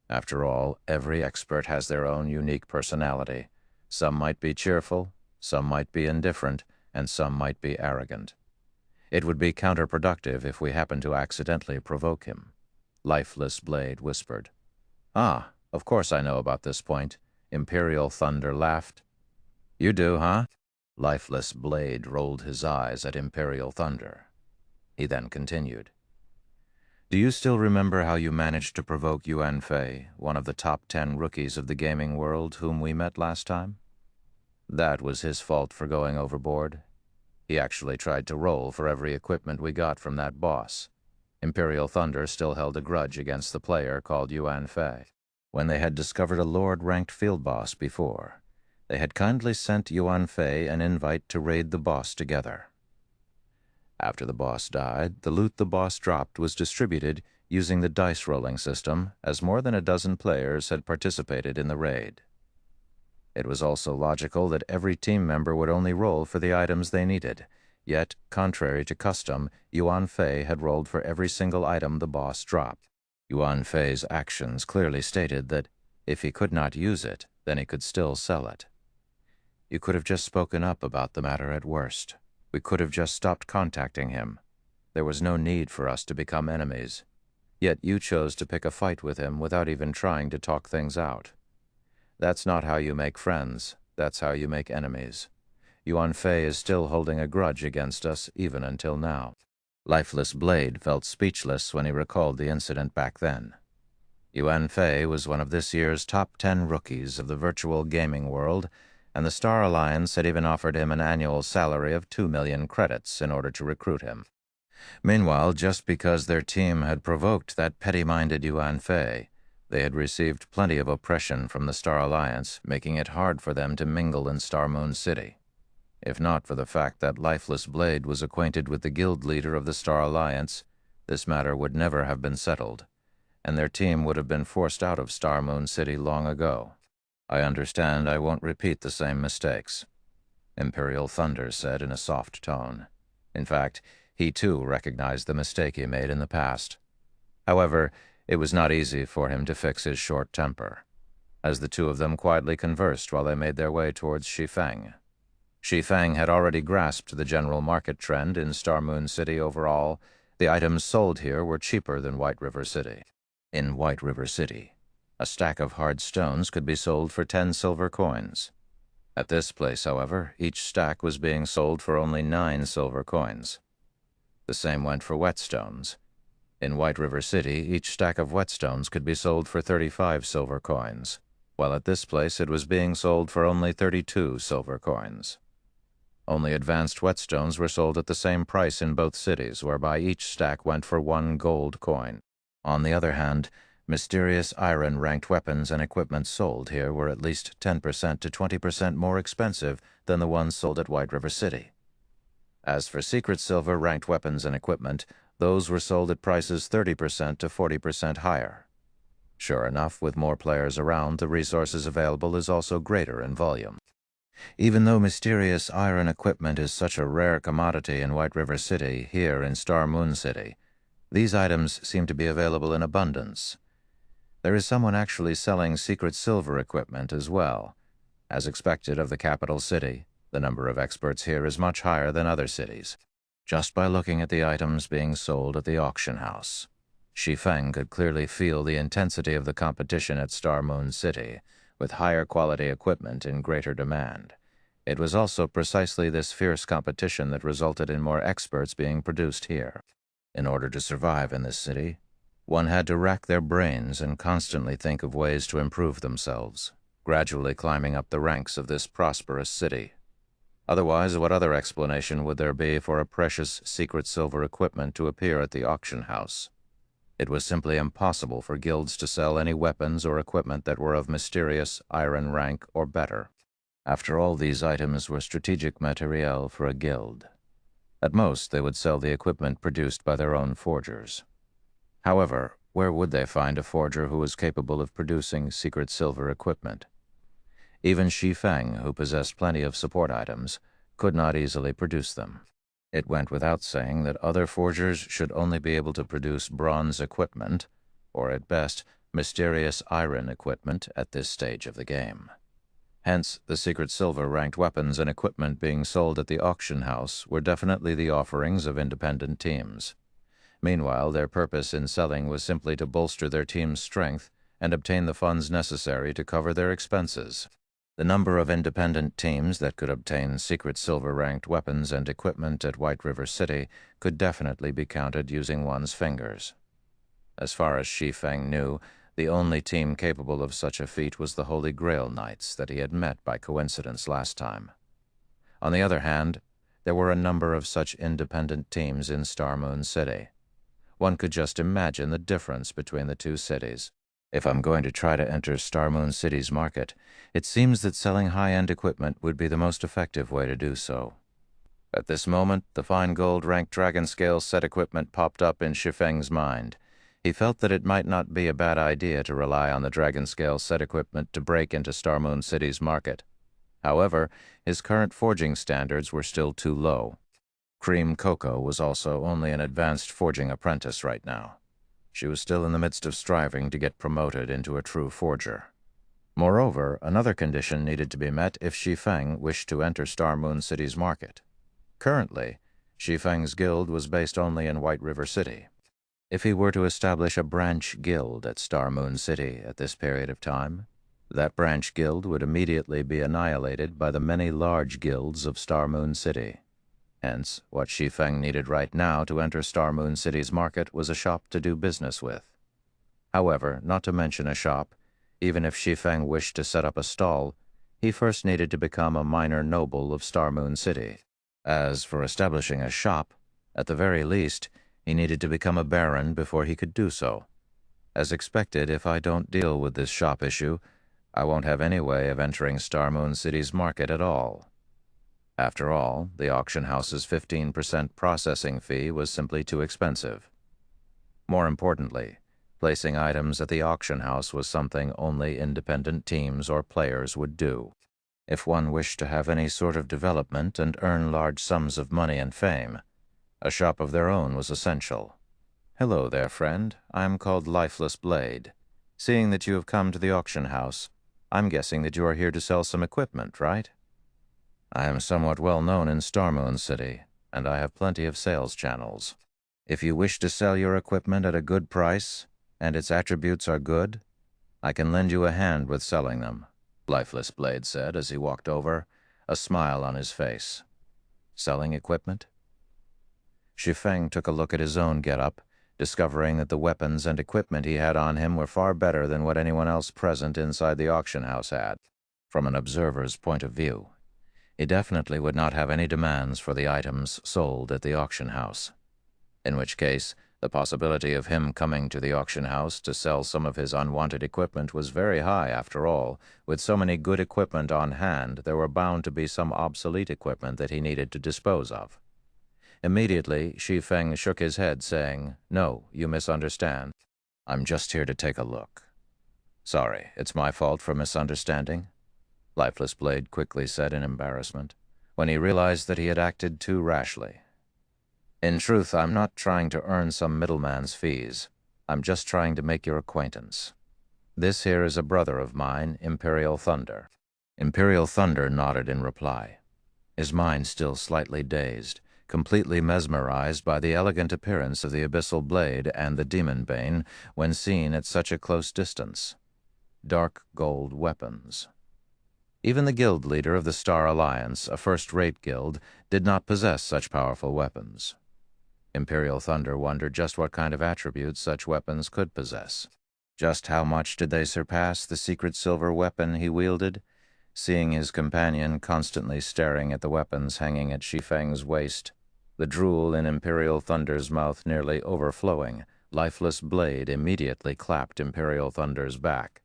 After all, every expert has their own unique personality. Some might be cheerful, some might be indifferent, and some might be arrogant. It would be counterproductive if we happened to accidentally provoke him. Lifeless Blade whispered. "Ah, of course I know about this point," Imperial Thunder laughed. "You do, huh? Lifeless Blade rolled his eyes at Imperial Thunder. He then continued. Do you still remember how you managed to provoke Yuan Fei, one of the top 10 rookies of the gaming world whom we met last time? That was his fault for going overboard. He actually tried to roll for every equipment we got from that boss. Imperial Thunder still held a grudge against the player called Yuan Fei. When they had discovered a Lord-ranked field boss before, they had kindly sent Yuan Fei an invite to raid the boss together. After the boss died, the loot the boss dropped was distributed using the dice rolling system, as more than a dozen players had participated in the raid. It was also logical that every team member would only roll for the items they needed, yet, contrary to custom, Yuan Fei had rolled for every single item the boss dropped. Yuan Fei's actions clearly stated that if he could not use it, then he could still sell it. You could have just spoken up about the matter at worst. We could have just stopped contacting him. There was no need for us to become enemies. Yet you chose to pick a fight with him without even trying to talk things out. That's not how you make friends. That's how you make enemies. Yuan Fei is still holding a grudge against us even until now. Lifeless Blade felt speechless when he recalled the incident back then. Yuan Fei was one of this year's top 10 rookies of the virtual gaming world, and the Star Alliance had even offered him an annual salary of 2 million credits in order to recruit him. Meanwhile, just because their team had provoked that petty-minded Yuan Fei, they had received plenty of oppression from the Star Alliance, making it hard for them to mingle in Star Moon City. If not for the fact that Lifeless Blade was acquainted with the guild leader of the Star Alliance, this matter would never have been settled, and their team would have been forced out of Star Moon City long ago. I understand I won't repeat the same mistakes, Imperial Thunder said in a soft tone. In fact, he too recognized the mistake he made in the past. However, it was not easy for him to fix his short temper, as the two of them quietly conversed while they made their way towards Shi Feng. Shi Feng had already grasped the general market trend in Star Moon City overall. The items sold here were cheaper than White River City. In White River City, a stack of hard stones could be sold for 10 silver coins. At this place, however, each stack was being sold for only 9 silver coins. The same went for whetstones. In White River City, each stack of whetstones could be sold for 35 silver coins, while at this place it was being sold for only 32 silver coins. Only advanced whetstones were sold at the same price in both cities, whereby each stack went for 1 gold coin. On the other hand, mysterious iron-ranked weapons and equipment sold here were at least 10% to 20% more expensive than the ones sold at White River City. As for secret silver-ranked weapons and equipment, those were sold at prices 30% to 40% higher. Sure enough, with more players around, the resources available is also greater in volume. Even though mysterious iron equipment is such a rare commodity in White River City, here in Star Moon City, these items seem to be available in abundance. There is someone actually selling secret silver equipment as well. As expected of the capital city, the number of experts here is much higher than other cities. Just by looking at the items being sold at the auction house, Shi Feng could clearly feel the intensity of the competition at Star Moon City, with higher quality equipment in greater demand. It was also precisely this fierce competition that resulted in more experts being produced here. In order to survive in this city, one had to rack their brains and constantly think of ways to improve themselves, gradually climbing up the ranks of this prosperous city. Otherwise, what other explanation would there be for a precious secret silver equipment to appear at the auction house? It was simply impossible for guilds to sell any weapons or equipment that were of mysterious iron rank or better. After all, these items were strategic materiel for a guild. At most, they would sell the equipment produced by their own forgers. However, where would they find a forger who was capable of producing secret silver equipment? Even Shi Feng, who possessed plenty of support items, could not easily produce them. It went without saying that other forgers should only be able to produce bronze equipment, or at best, mysterious iron equipment at this stage of the game. Hence, the secret silver-ranked weapons and equipment being sold at the auction house were definitely the offerings of independent teams. Meanwhile, their purpose in selling was simply to bolster their team's strength and obtain the funds necessary to cover their expenses. The number of independent teams that could obtain secret silver-ranked weapons and equipment at White River City could definitely be counted using one's fingers. As far as Shi Feng knew, the only team capable of such a feat was the Holy Grail Knights that he had met by coincidence last time. On the other hand, there were a number of such independent teams in Star Moon City. One could just imagine the difference between the two cities. If I'm going to try to enter Star Moon City's market, it seems that selling high-end equipment would be the most effective way to do so. At this moment, the fine gold-ranked dragon scale set equipment popped up in Shi Feng's mind. He felt that it might not be a bad idea to rely on the dragon scale set equipment to break into Star Moon City's market. However, his current forging standards were still too low. Cream Coco was also only an advanced forging apprentice right now. She was still in the midst of striving to get promoted into a true forger. Moreover, another condition needed to be met if Shi Feng wished to enter Star Moon City's market. Currently, Shi Feng's guild was based only in White River City. If he were to establish a branch guild at Star Moon City at this period of time, that branch guild would immediately be annihilated by the many large guilds of Star Moon City. Hence, what Shi Feng needed right now to enter Star Moon City's market was a shop to do business with. However, not to mention a shop, even if Shi Feng wished to set up a stall, he first needed to become a minor noble of Star Moon City. As for establishing a shop, at the very least, he needed to become a baron before he could do so. As expected, if I don't deal with this shop issue, I won't have any way of entering Star Moon City's market at all. After all, the auction house's 15% processing fee was simply too expensive. More importantly, placing items at the auction house was something only independent teams or players would do. If one wished to have any sort of development and earn large sums of money and fame, a shop of their own was essential. "Hello there, friend. I'm called Lifeless Blade. Seeing that you have come to the auction house, I'm guessing that you are here to sell some equipment, right? I am somewhat well known in Star Moon City, and I have plenty of sales channels. If you wish to sell your equipment at a good price, and its attributes are good, I can lend you a hand with selling them," Lifeless Blade said as he walked over, a smile on his face. Selling equipment? Shi Feng took a look at his own getup, discovering that the weapons and equipment he had on him were far better than what anyone else present inside the auction house had. From an observer's point of view, he definitely would not have any demands for the items sold at the auction house. In which case, the possibility of him coming to the auction house to sell some of his unwanted equipment was very high after all. With so many good equipment on hand, there were bound to be some obsolete equipment that he needed to dispose of. Immediately, Shi Feng shook his head, saying, "No, you misunderstand. I'm just here to take a look." "Sorry, it's my fault for misunderstanding," Lifeless Blade quickly said in embarrassment, when he realized that he had acted too rashly. "In truth, I'm not trying to earn some middleman's fees. I'm just trying to make your acquaintance. This here is a brother of mine, Imperial Thunder." Imperial Thunder nodded in reply, his mind still slightly dazed, completely mesmerized by the elegant appearance of the Abyssal Blade and the Demon Bane when seen at such a close distance. Dark gold weapons. Even the guild leader of the Star Alliance, a first-rate guild, did not possess such powerful weapons. Imperial Thunder wondered just what kind of attributes such weapons could possess. Just how much did they surpass the secret silver weapon he wielded? Seeing his companion constantly staring at the weapons hanging at Shi Feng's waist, the drool in Imperial Thunder's mouth nearly overflowing, Lifeless Blade immediately clapped Imperial Thunder's back.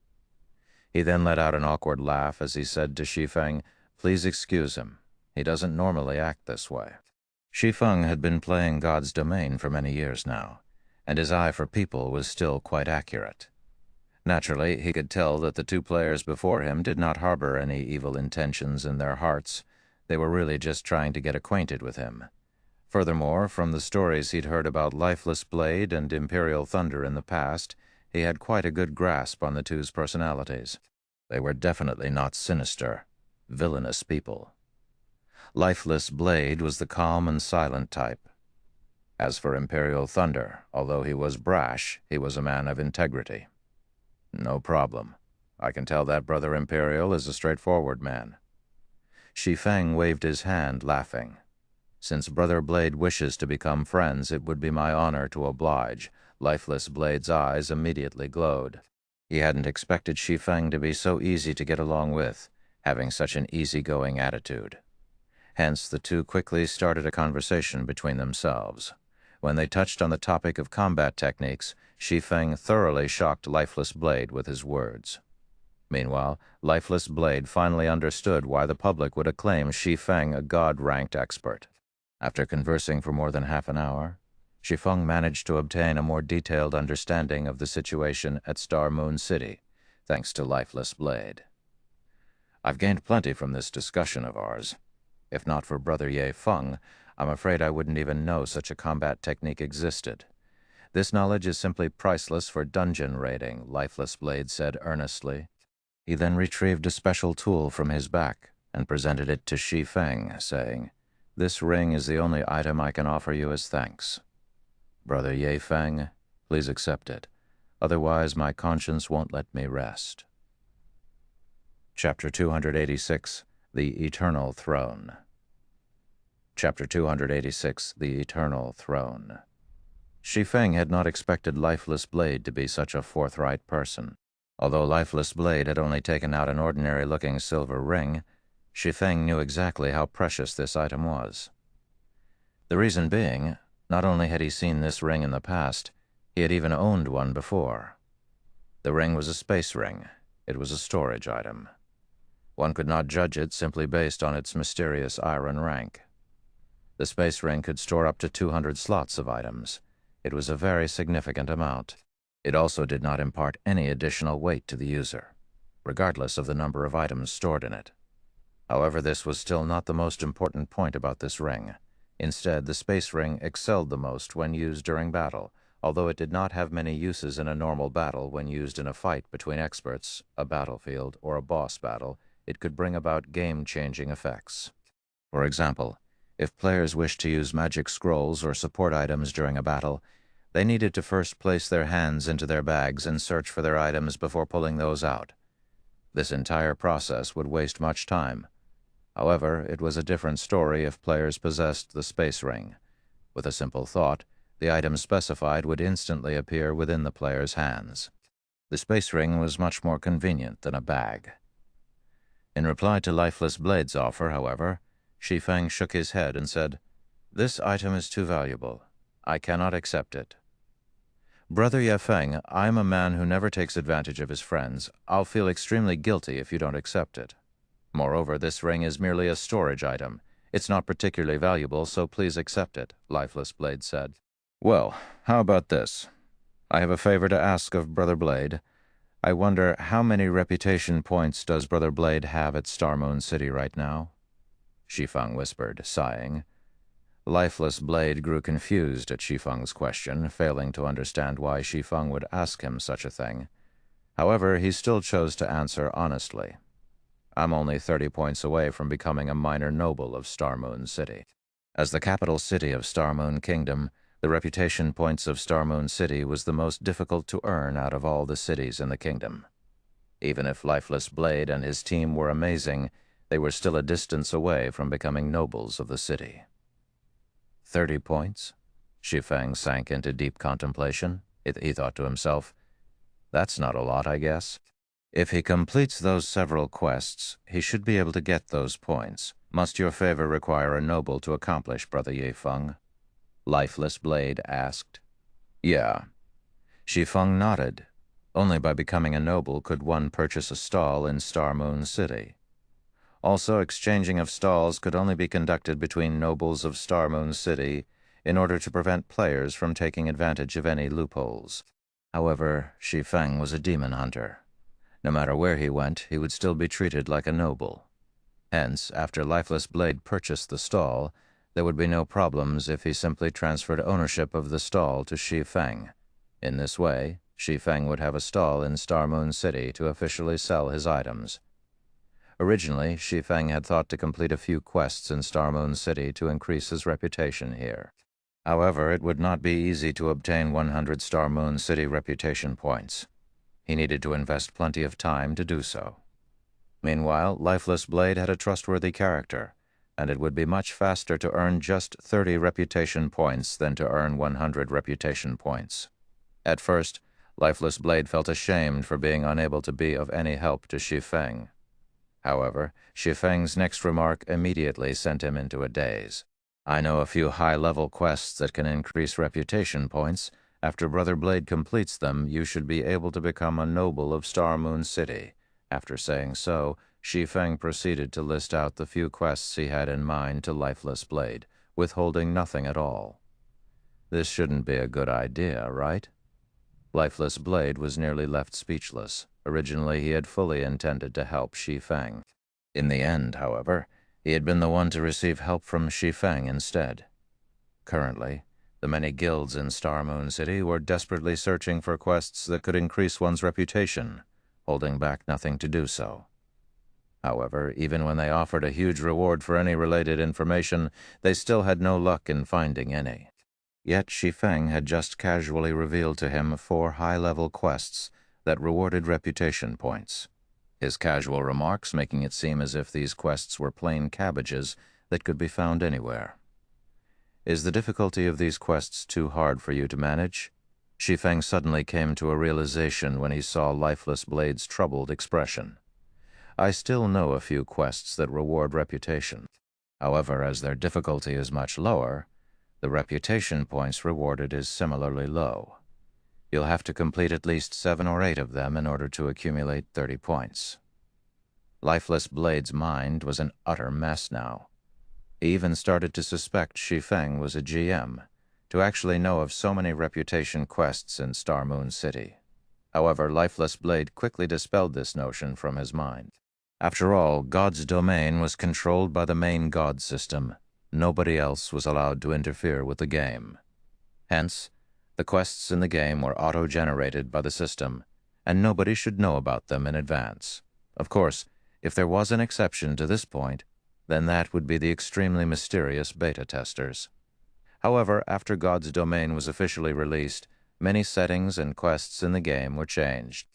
He then let out an awkward laugh as he said to Shi Feng, "Please excuse him. He doesn't normally act this way." Shi Feng had been playing God's Domain for many years now, and his eye for people was still quite accurate. Naturally, he could tell that the two players before him did not harbor any evil intentions in their hearts. They were really just trying to get acquainted with him. Furthermore, from the stories he'd heard about Lifeless Blade and Imperial Thunder in the past, he had quite a good grasp on the two's personalities. They were definitely not sinister, villainous people. Lifeless Blade was the calm and silent type. As for Imperial Thunder, although he was brash, he was a man of integrity. "No problem. I can tell that Brother Imperial is a straightforward man." Shi Feng waved his hand, laughing. "Since Brother Blade wishes to become friends, it would be my honor to oblige." Lifeless Blade's eyes immediately glowed. He hadn't expected Shi Feng to be so easy to get along with, having such an easygoing attitude. Hence, the two quickly started a conversation between themselves. When they touched on the topic of combat techniques, Shi Feng thoroughly shocked Lifeless Blade with his words. Meanwhile, Lifeless Blade finally understood why the public would acclaim Shi Feng a god-ranked expert. After conversing for more than half an hour, Shi Feng managed to obtain a more detailed understanding of the situation at Star Moon City, thanks to Lifeless Blade. "I've gained plenty from this discussion of ours. If not for Brother Ye Feng, I'm afraid I wouldn't even know such a combat technique existed. This knowledge is simply priceless for dungeon raiding," Lifeless Blade said earnestly. He then retrieved a special tool from his back and presented it to Shi Feng, saying, "This ring is the only item I can offer you as thanks. Brother Ye Feng, please accept it. Otherwise, my conscience won't let me rest." Chapter 286, The Eternal Throne. Chapter 286, The Eternal Throne. Shi Feng had not expected Lifeless Blade to be such a forthright person. Although Lifeless Blade had only taken out an ordinary-looking silver ring, Shi Feng knew exactly how precious this item was. The reason being, not only had he seen this ring in the past, he had even owned one before. The ring was a space ring. It was a storage item. One could not judge it simply based on its mysterious iron rank. The space ring could store up to 200 slots of items. It was a very significant amount. It also did not impart any additional weight to the user, regardless of the number of items stored in it. However, this was still not the most important point about this ring. Instead, the space ring excelled the most when used during battle, although it did not have many uses in a normal battle. When used in a fight between experts, a battlefield, or a boss battle, it could bring about game-changing effects. For example, if players wished to use magic scrolls or support items during a battle, they needed to first place their hands into their bags and search for their items before pulling those out. This entire process would waste much time. However, it was a different story if players possessed the space ring. With a simple thought, the item specified would instantly appear within the player's hands. The space ring was much more convenient than a bag. In reply to Lifeless Blade's offer, however, Shi Feng shook his head and said, "This item is too valuable. I cannot accept it." "Brother Ye Feng, I am a man who never takes advantage of his friends. I'll feel extremely guilty if you don't accept it. Moreover, this ring is merely a storage item. It's not particularly valuable, so please accept it," Lifeless Blade said. "Well, how about this? I have a favor to ask of Brother Blade. I wonder, how many reputation points does Brother Blade have at Star Moon City right now?" Shi Feng whispered, sighing. Lifeless Blade grew confused at Shi Feng's question, failing to understand why Shi Feng would ask him such a thing. However, he still chose to answer honestly. "I'm only 30 points away from becoming a minor noble of Star Moon City." As the capital city of Star Moon Kingdom, the reputation points of Star Moon City was the most difficult to earn out of all the cities in the kingdom. Even if Lifeless Blade and his team were amazing, they were still a distance away from becoming nobles of the city. 30 points? Shi Feng sank into deep contemplation. He thought to himself, "That's not a lot, I guess." If he completes those several quests, he should be able to get those points. "Must your favor require a noble to accomplish, Brother Ye Feng?" Lifeless Blade asked. "Yeah." Shi Feng nodded. Only by becoming a noble could one purchase a stall in Star Moon City. Also, exchanging of stalls could only be conducted between nobles of Star Moon City in order to prevent players from taking advantage of any loopholes. However, Shi Feng was a demon hunter. No matter where he went, he would still be treated like a noble. Hence, after Lifeless Blade purchased the stall, there would be no problems if he simply transferred ownership of the stall to Shi Feng. In this way, Shi Feng would have a stall in Star Moon City to officially sell his items. Originally, Shi Feng had thought to complete a few quests in Star Moon City to increase his reputation here. However, it would not be easy to obtain 100 Star Moon City reputation points. He needed to invest plenty of time to do so. Meanwhile, Lifeless Blade had a trustworthy character, and it would be much faster to earn just 30 reputation points than to earn 100 reputation points. At first, Lifeless Blade felt ashamed for being unable to be of any help to Shi Feng. However, Shi Feng's next remark immediately sent him into a daze. I know a few high-level quests that can increase reputation points. After Brother Blade completes them, you should be able to become a noble of Star Moon City. After saying so, Shi Feng proceeded to list out the few quests he had in mind to Lifeless Blade, withholding nothing at all. This shouldn't be a good idea, right? Lifeless Blade was nearly left speechless. Originally, he had fully intended to help Shi Feng. In the end, however, he had been the one to receive help from Shi Feng instead. Currently, the many guilds in Star Moon City were desperately searching for quests that could increase one's reputation, holding back nothing to do so. However, even when they offered a huge reward for any related information, they still had no luck in finding any. Yet Shi Feng had just casually revealed to him 4 high-level quests that rewarded reputation points, his casual remarks making it seem as if these quests were plain cabbages that could be found anywhere. Is the difficulty of these quests too hard for you to manage? Shi Feng suddenly came to a realization when he saw Lifeless Blade's troubled expression. I still know a few quests that reward reputation. However, as their difficulty is much lower, the reputation points rewarded is similarly low. You'll have to complete at least 7 or 8 of them in order to accumulate 30 points. Lifeless Blade's mind was an utter mess now. He even started to suspect Shi Feng was a GM, to actually know of so many reputation quests in Star Moon City. However, Lifeless Blade quickly dispelled this notion from his mind. After all, God's domain was controlled by the main God system. Nobody else was allowed to interfere with the game. Hence, the quests in the game were auto-generated by the system, and nobody should know about them in advance. Of course, if there was an exception to this point, then that would be the extremely mysterious beta testers. However, after God's domain was officially released, many settings and quests in the game were changed.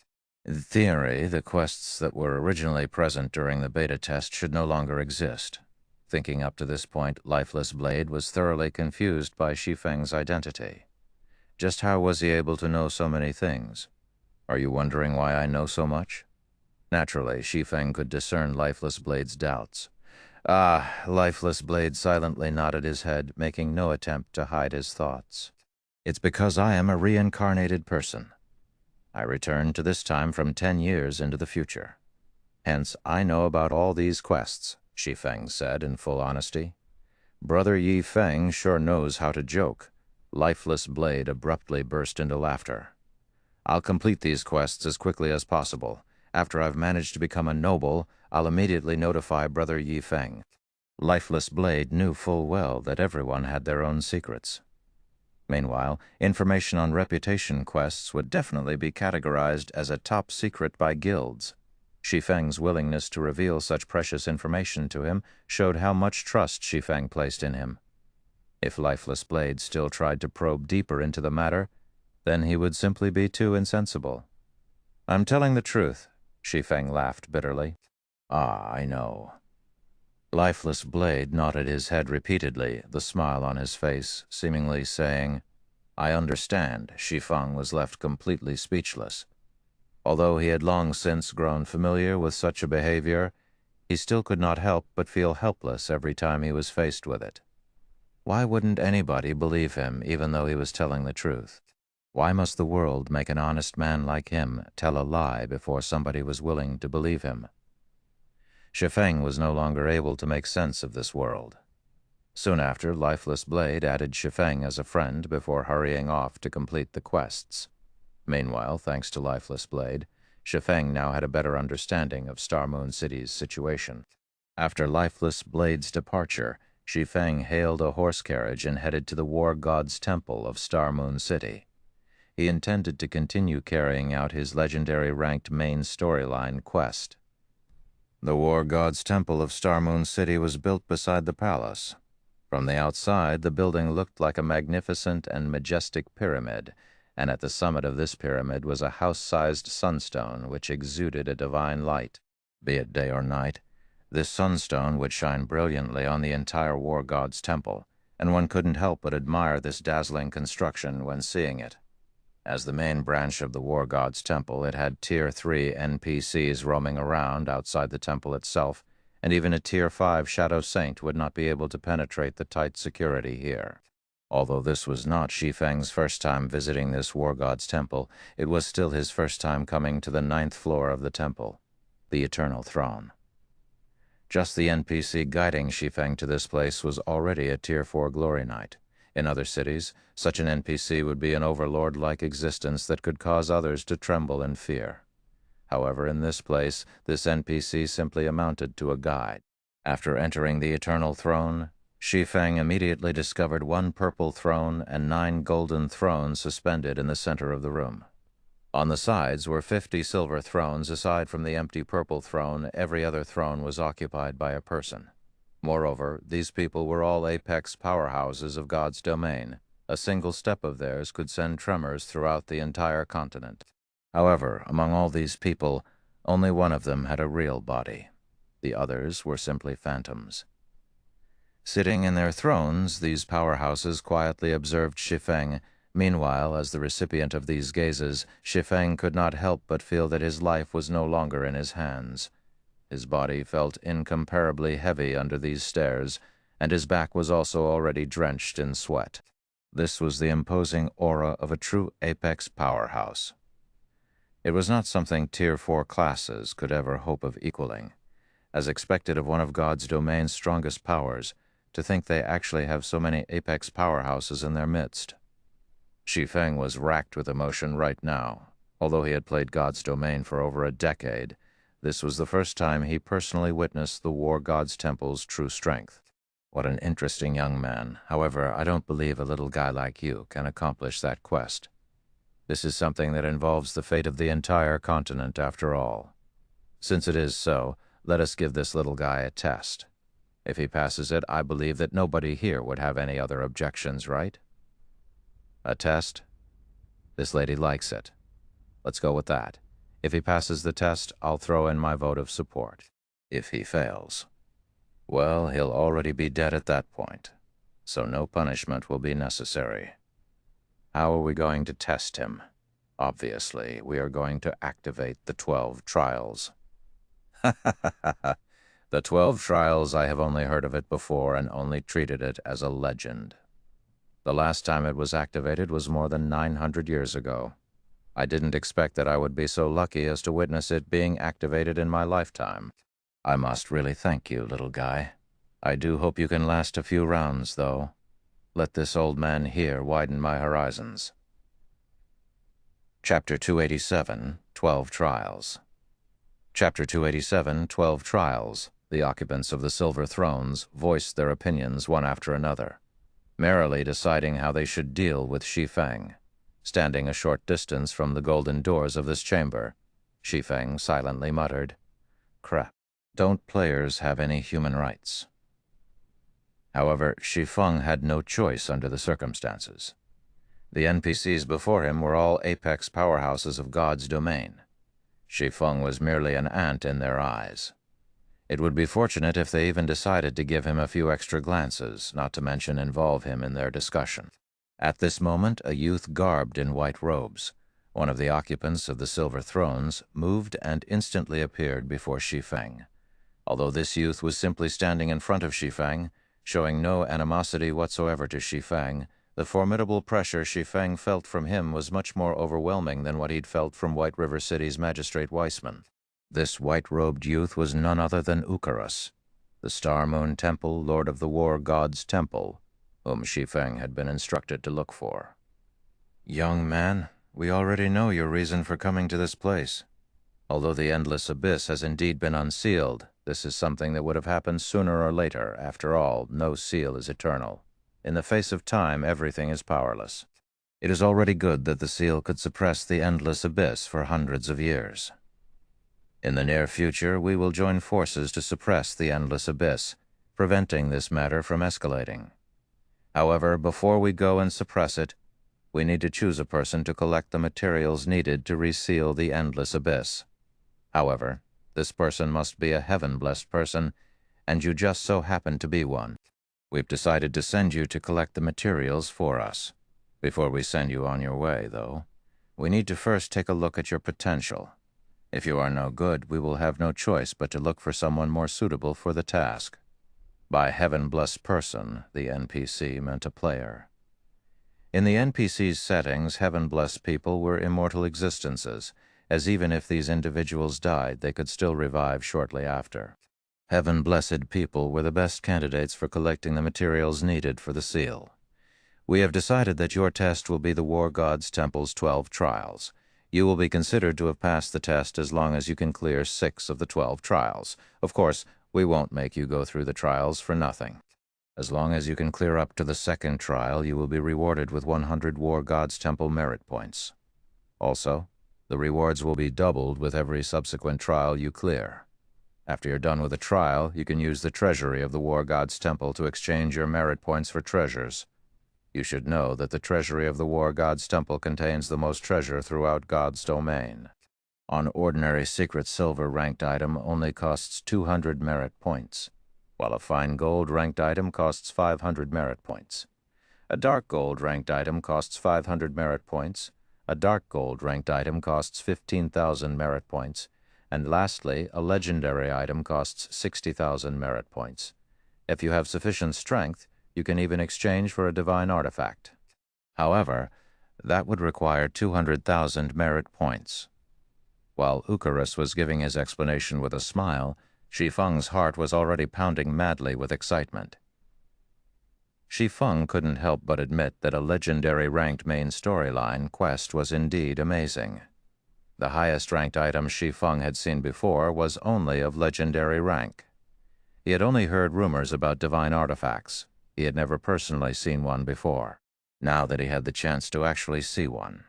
In theory, the quests that were originally present during the beta test should no longer exist. Thinking up to this point, Lifeless Blade was thoroughly confused by Shi Feng's identity. Just how was he able to know so many things? Are you wondering why I know so much? Naturally, Shi Feng could discern Lifeless Blade's doubts. Lifeless Blade silently nodded his head, making no attempt to hide his thoughts. It's because I am a reincarnated person. I returned to this time from 10 years into the future. Hence, I know about all these quests, Shi Feng said in full honesty. Brother Yi Feng sure knows how to joke. Lifeless Blade abruptly burst into laughter. I'll complete these quests as quickly as possible. After I've managed to become a noble, I'll immediately notify Brother Yi Feng. Lifeless Blade knew full well that everyone had their own secrets. Meanwhile, information on reputation quests would definitely be categorized as a top secret by guilds. Shi Feng's willingness to reveal such precious information to him showed how much trust Shi Feng placed in him. If Lifeless Blade still tried to probe deeper into the matter, then he would simply be too insensible. I'm telling the truth, Shi Feng laughed bitterly. I know. Lifeless Blade nodded his head repeatedly, the smile on his face seemingly saying, I understand. Shi Feng was left completely speechless. Although he had long since grown familiar with such a behavior, he still could not help but feel helpless every time he was faced with it. Why wouldn't anybody believe him, even though he was telling the truth? Why must the world make an honest man like him tell a lie before somebody was willing to believe him? Shi Feng was no longer able to make sense of this world. Soon after, Lifeless Blade added Shi Feng as a friend before hurrying off to complete the quests. Meanwhile, thanks to Lifeless Blade, Shi Feng now had a better understanding of Star Moon City's situation. After Lifeless Blade's departure, Shi Feng hailed a horse carriage and headed to the War God's Temple of Star Moon City. He intended to continue carrying out his legendary ranked main storyline quest. The War God's Temple of Star Moon City was built beside the palace. From the outside, the building looked like a magnificent and majestic pyramid, and at the summit of this pyramid was a house-sized sunstone which exuded a divine light. Be it day or night, this sunstone would shine brilliantly on the entire war god's temple, and one couldn't help but admire this dazzling construction when seeing it. As the main branch of the war god's temple, it had Tier 3 NPCs roaming around outside the temple itself, and even a Tier 5 Shadow Saint would not be able to penetrate the tight security here. Although this was not Shi Feng's first time visiting this war god's temple, it was still his first time coming to the 9th floor of the temple, the Eternal Throne. Just the NPC guiding Shi Feng to this place was already a Tier 4 Glory Knight. In other cities, such an NPC would be an overlord-like existence that could cause others to tremble in fear. However, in this place, this NPC simply amounted to a guide. After entering the Eternal Throne, Shi Feng immediately discovered 1 purple throne and 9 golden thrones suspended in the center of the room. On the sides were 50 silver thrones. Aside from the empty purple throne, every other throne was occupied by a person. Moreover, these people were all apex powerhouses of God's domain. A single step of theirs could send tremors throughout the entire continent. However, among all these people, only one of them had a real body. The others were simply phantoms. Sitting in their thrones, these powerhouses quietly observed Shi Feng. Meanwhile, as the recipient of these gazes, Shi Feng could not help but feel that his life was no longer in his hands. His body felt incomparably heavy under these stares, and his back was also already drenched in sweat. This was the imposing aura of a true apex powerhouse. It was not something Tier 4 classes could ever hope of equaling. As expected of one of God's domain's strongest powers, to think they actually have so many apex powerhouses in their midst. Shi Feng was racked with emotion right now. Although he had played God's domain for over a decade, this was the first time he personally witnessed the war god's temple's true strength. What an interesting young man. However, I don't believe a little guy like you can accomplish that quest. This is something that involves the fate of the entire continent, after all. Since it is so, let us give this little guy a test. If he passes it, I believe that nobody here would have any other objections, right? A test? This lady likes it. Let's go with that. If he passes the test, I'll throw in my vote of support. If he fails, well, he'll already be dead at that point, so no punishment will be necessary. How are we going to test him? Obviously, we are going to activate the 12 trials. The 12 trials, I have only heard of it before and only treated it as a legend. The last time it was activated was more than 900 years ago. I didn't expect that I would be so lucky as to witness it being activated in my lifetime. I must really thank you, little guy. I do hope you can last a few rounds, though. Let this old man here widen my horizons. Chapter 287, 12 Trials. Chapter 287, 12 Trials. The occupants of the silver thrones voiced their opinions one after another, merrily deciding how they should deal with Shi Feng. Standing a short distance from the golden doors of this chamber, Shi Feng silently muttered, "Crap. Don't players have any human rights?" However, Shi Feng had no choice under the circumstances. The NPCs before him were all apex powerhouses of God's domain. Shi Feng was merely an ant in their eyes. It would be fortunate if they even decided to give him a few extra glances, not to mention involve him in their discussion. At this moment, a youth garbed in white robes, one of the occupants of the silver thrones, moved and instantly appeared before Shi Feng. Although this youth was simply standing in front of Shi Feng, showing no animosity whatsoever to Shi Feng, the formidable pressure Shi Feng felt from him was much more overwhelming than what he'd felt from White River City's Magistrate Weissman. This white-robed youth was none other than Ucarus, the Star Moon Temple, Lord of the War God's Temple, whom Shi Feng had been instructed to look for. "Young man, we already know your reason for coming to this place. Although the endless abyss has indeed been unsealed, this is something that would have happened sooner or later. After all, no seal is eternal. In the face of time, everything is powerless. It is already good that the seal could suppress the endless abyss for hundreds of years. In the near future, we will join forces to suppress the endless abyss, preventing this matter from escalating. However, before we go and suppress it, We need to choose a person to collect the materials needed to reseal the endless abyss. However, this person must be a heaven-blessed person, and you just so happen to be one. We've decided to send you to collect the materials for us. Before we send you on your way, though, we need to first take a look at your potential. If you are no good, we will have no choice but to look for someone more suitable for the task. By heaven-blessed person, the NPC meant a player. In the NPC's settings, heaven-blessed people were immortal existences, as even if these individuals died, they could still revive shortly after. Heaven-blessed people were the best candidates for collecting the materials needed for the seal. We have decided that your test will be the War God's Temple's 12 trials. You will be considered to have passed the test as long as you can clear 6 of the 12 trials. Of course, we won't make you go through the trials for nothing. As long as you can clear up to the 2nd trial, you will be rewarded with 100 War God's Temple merit points. Also, the rewards will be doubled with every subsequent trial you clear. After you're done with a trial, you can use the treasury of the War God's Temple to exchange your merit points for treasures. You should know that the treasury of the War God's Temple contains the most treasure throughout God's domain. An ordinary secret silver ranked item only costs 200 merit points, while a fine gold ranked item costs 500 merit points. A dark gold ranked item costs 500 merit points, a dark gold ranked item costs 15,000 merit points, and lastly, a legendary item costs 60,000 merit points. If you have sufficient strength, you can even exchange for a divine artifact. However, that would require 200,000 merit points. While Icarus was giving his explanation with a smile, Shi Feng's heart was already pounding madly with excitement. Shi Feng couldn't help but admit that a legendary-ranked main storyline quest was indeed amazing. The highest-ranked item Shi Feng had seen before was only of legendary rank. He had only heard rumors about divine artifacts. He had never personally seen one before. Now that he had the chance to actually see one,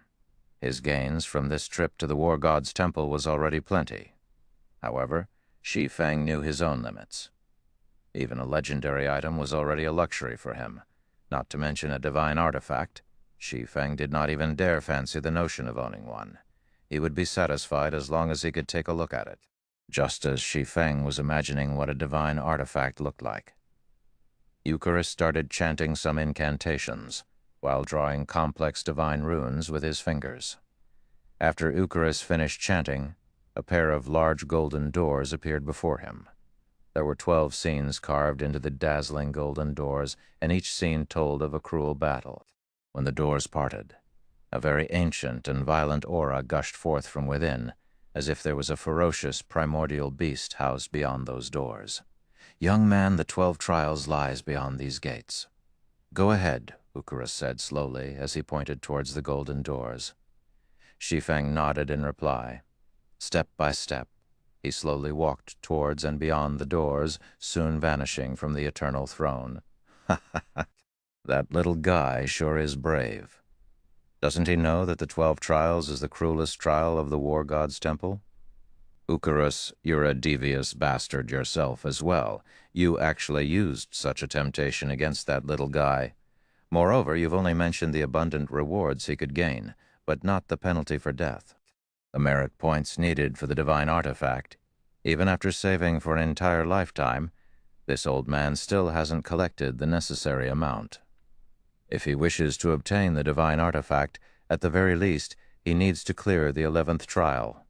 his gains from this trip to the War God's Temple was already plenty. However, Shi Feng knew his own limits. Even a legendary item was already a luxury for him, not to mention a divine artifact. Shi Feng did not even dare fancy the notion of owning one. He would be satisfied as long as he could take a look at it, just as Shi Feng was imagining what a divine artifact looked like. Icarus started chanting some incantations, while drawing complex divine runes with his fingers. After Icarus finished chanting, a pair of large golden doors appeared before him. There were 12 scenes carved into the dazzling golden doors, and each scene told of a cruel battle. When the doors parted, a very ancient and violent aura gushed forth from within, as if there was a ferocious primordial beast housed beyond those doors. "Young man, the 12 trials lies beyond these gates." "Go ahead," Icarus said slowly as he pointed towards the golden doors. Shi Feng nodded in reply. Step by step, he slowly walked towards and beyond the doors, soon vanishing from the eternal throne. "Ha ha ha! That little guy sure is brave. Doesn't he know that the 12 trials is the cruelest trial of the War God's Temple? Icarus, you're a devious bastard yourself as well. You actually used such a temptation against that little guy. Moreover, you've only mentioned the abundant rewards he could gain, but not the penalty for death. The merit points needed for the divine artifact. Even after saving for an entire lifetime, this old man still hasn't collected the necessary amount. If he wishes to obtain the divine artifact, at the very least, he needs to clear the 11th trial.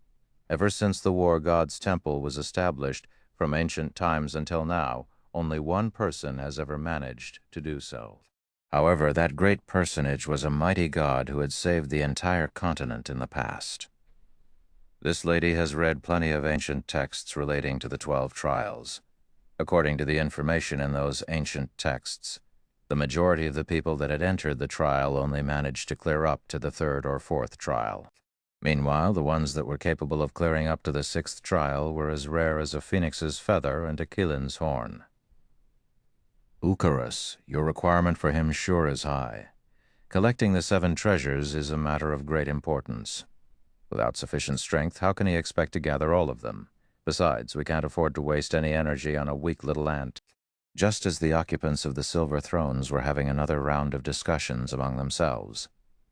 Ever since the War God's Temple was established, from ancient times until now, only one person has ever managed to do so. However, that great personage was a mighty god who had saved the entire continent in the past. This lady has read plenty of ancient texts relating to the 12 trials. According to the information in those ancient texts, the majority of the people that had entered the trial only managed to clear up to the 3rd or 4th trial. Meanwhile, the ones that were capable of clearing up to the 6th trial were as rare as a phoenix's feather and a killin's horn. Icarus, your requirement for him sure is high. Collecting the 7 treasures is a matter of great importance. Without sufficient strength, how can he expect to gather all of them? Besides, we can't afford to waste any energy on a weak little ant. Just as the occupants of the silver thrones were having another round of discussions among themselves,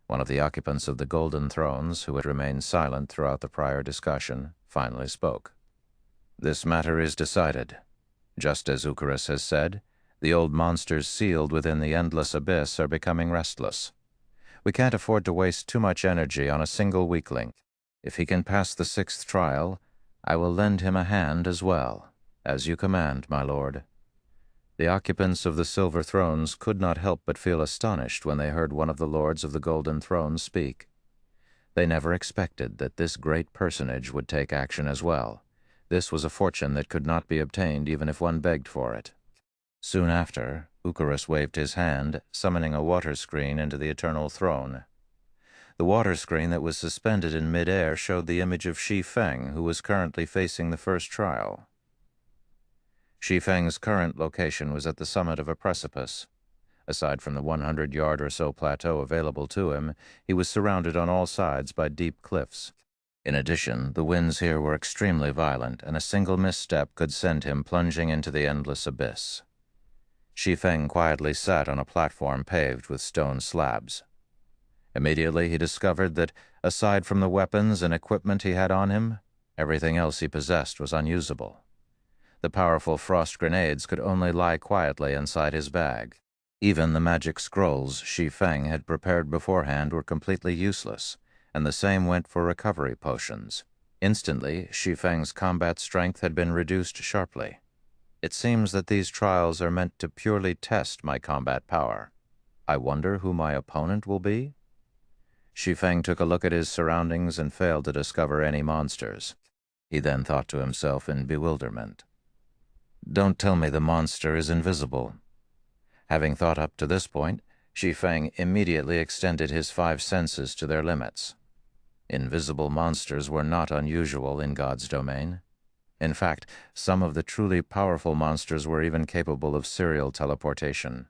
One of the occupants of the golden thrones, who had remained silent throughout the prior discussion, finally spoke. "This matter is decided. Just as Eucharis has said, the old monsters sealed within the endless abyss are becoming restless. We can't afford to waste too much energy on a single weakling. If he can pass the 6th trial, I will lend him a hand as well. As you command, my lord." The occupants of the silver thrones could not help but feel astonished when they heard one of the lords of the golden throne speak. They never expected that this great personage would take action as well. This was a fortune that could not be obtained even if one begged for it. Soon after, Eucharis waved his hand, summoning a water screen into the eternal throne. The water screen that was suspended in mid-air showed the image of Shi Feng, who was currently facing the first trial. Shi Feng's current location was at the summit of a precipice. Aside from the 100-yard or so plateau available to him, he was surrounded on all sides by deep cliffs. In addition, the winds here were extremely violent, and a single misstep could send him plunging into the endless abyss. Shi Feng quietly sat on a platform paved with stone slabs. Immediately he discovered that, aside from the weapons and equipment he had on him, everything else he possessed was unusable. The powerful frost grenades could only lie quietly inside his bag. Even the magic scrolls Shi Feng had prepared beforehand were completely useless, and the same went for recovery potions. Instantly, Shi Feng's combat strength had been reduced sharply. It seems that these trials are meant to purely test my combat power. I wonder who my opponent will be? Shi Feng took a look at his surroundings and failed to discover any monsters. He then thought to himself in bewilderment, "Don't tell me the monster is invisible." Having thought up to this point, Shi Feng immediately extended his 5 senses to their limits. Invisible monsters were not unusual in God's domain. In fact, some of the truly powerful monsters were even capable of serial teleportation.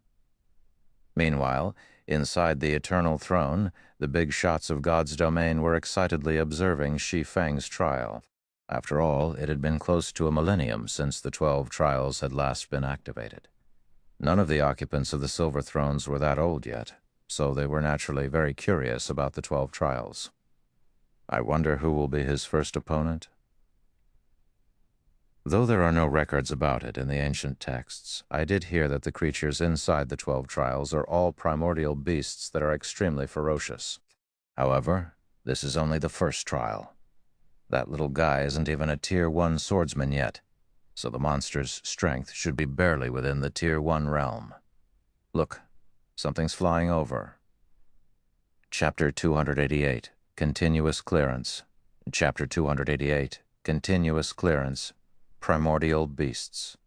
Meanwhile, inside the eternal throne, the big shots of God's domain were excitedly observing Shi Feng's trial. After all, it had been close to a millennium since the 12 trials had last been activated. None of the occupants of the silver thrones were that old yet, so they were naturally very curious about the 12 trials. I wonder who will be his first opponent? Though there are no records about it in the ancient texts, I did hear that the creatures inside the 12 trials are all primordial beasts that are extremely ferocious. However, this is only the first trial. That little guy isn't even a Tier 1 swordsman yet, so the monster's strength should be barely within the Tier 1 realm. Look, something's flying over. Chapter 288, Continuous Clearance. Chapter 288, Continuous Clearance. Primordial Beasts.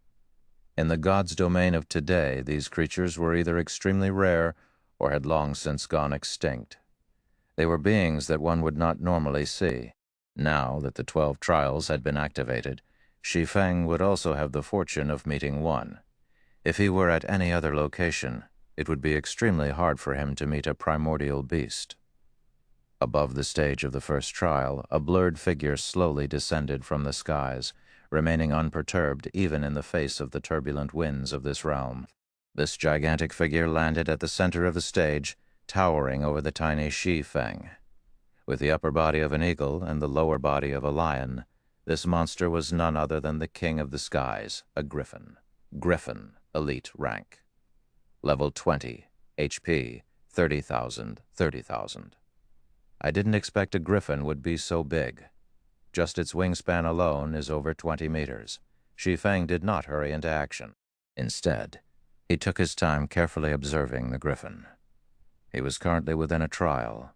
In the God's domain of today, these creatures were either extremely rare or had long since gone extinct. They were beings that one would not normally see. Now that the 12 trials had been activated, Shi Feng would also have the fortune of meeting one. If he were at any other location, it would be extremely hard for him to meet a primordial beast. Above the stage of the first trial, a blurred figure slowly descended from the skies, remaining unperturbed even in the face of the turbulent winds of this realm. This gigantic figure landed at the center of the stage, towering over the tiny Shi Feng. With the upper body of an eagle and the lower body of a lion, this monster was none other than the king of the skies, a griffin. Griffin, elite rank. Level 20, HP, 30,000, 30,000. I didn't expect a griffin would be so big. Just its wingspan alone is over 20 meters. Shi Feng did not hurry into action. Instead, he took his time carefully observing the griffin. He was currently within a trial.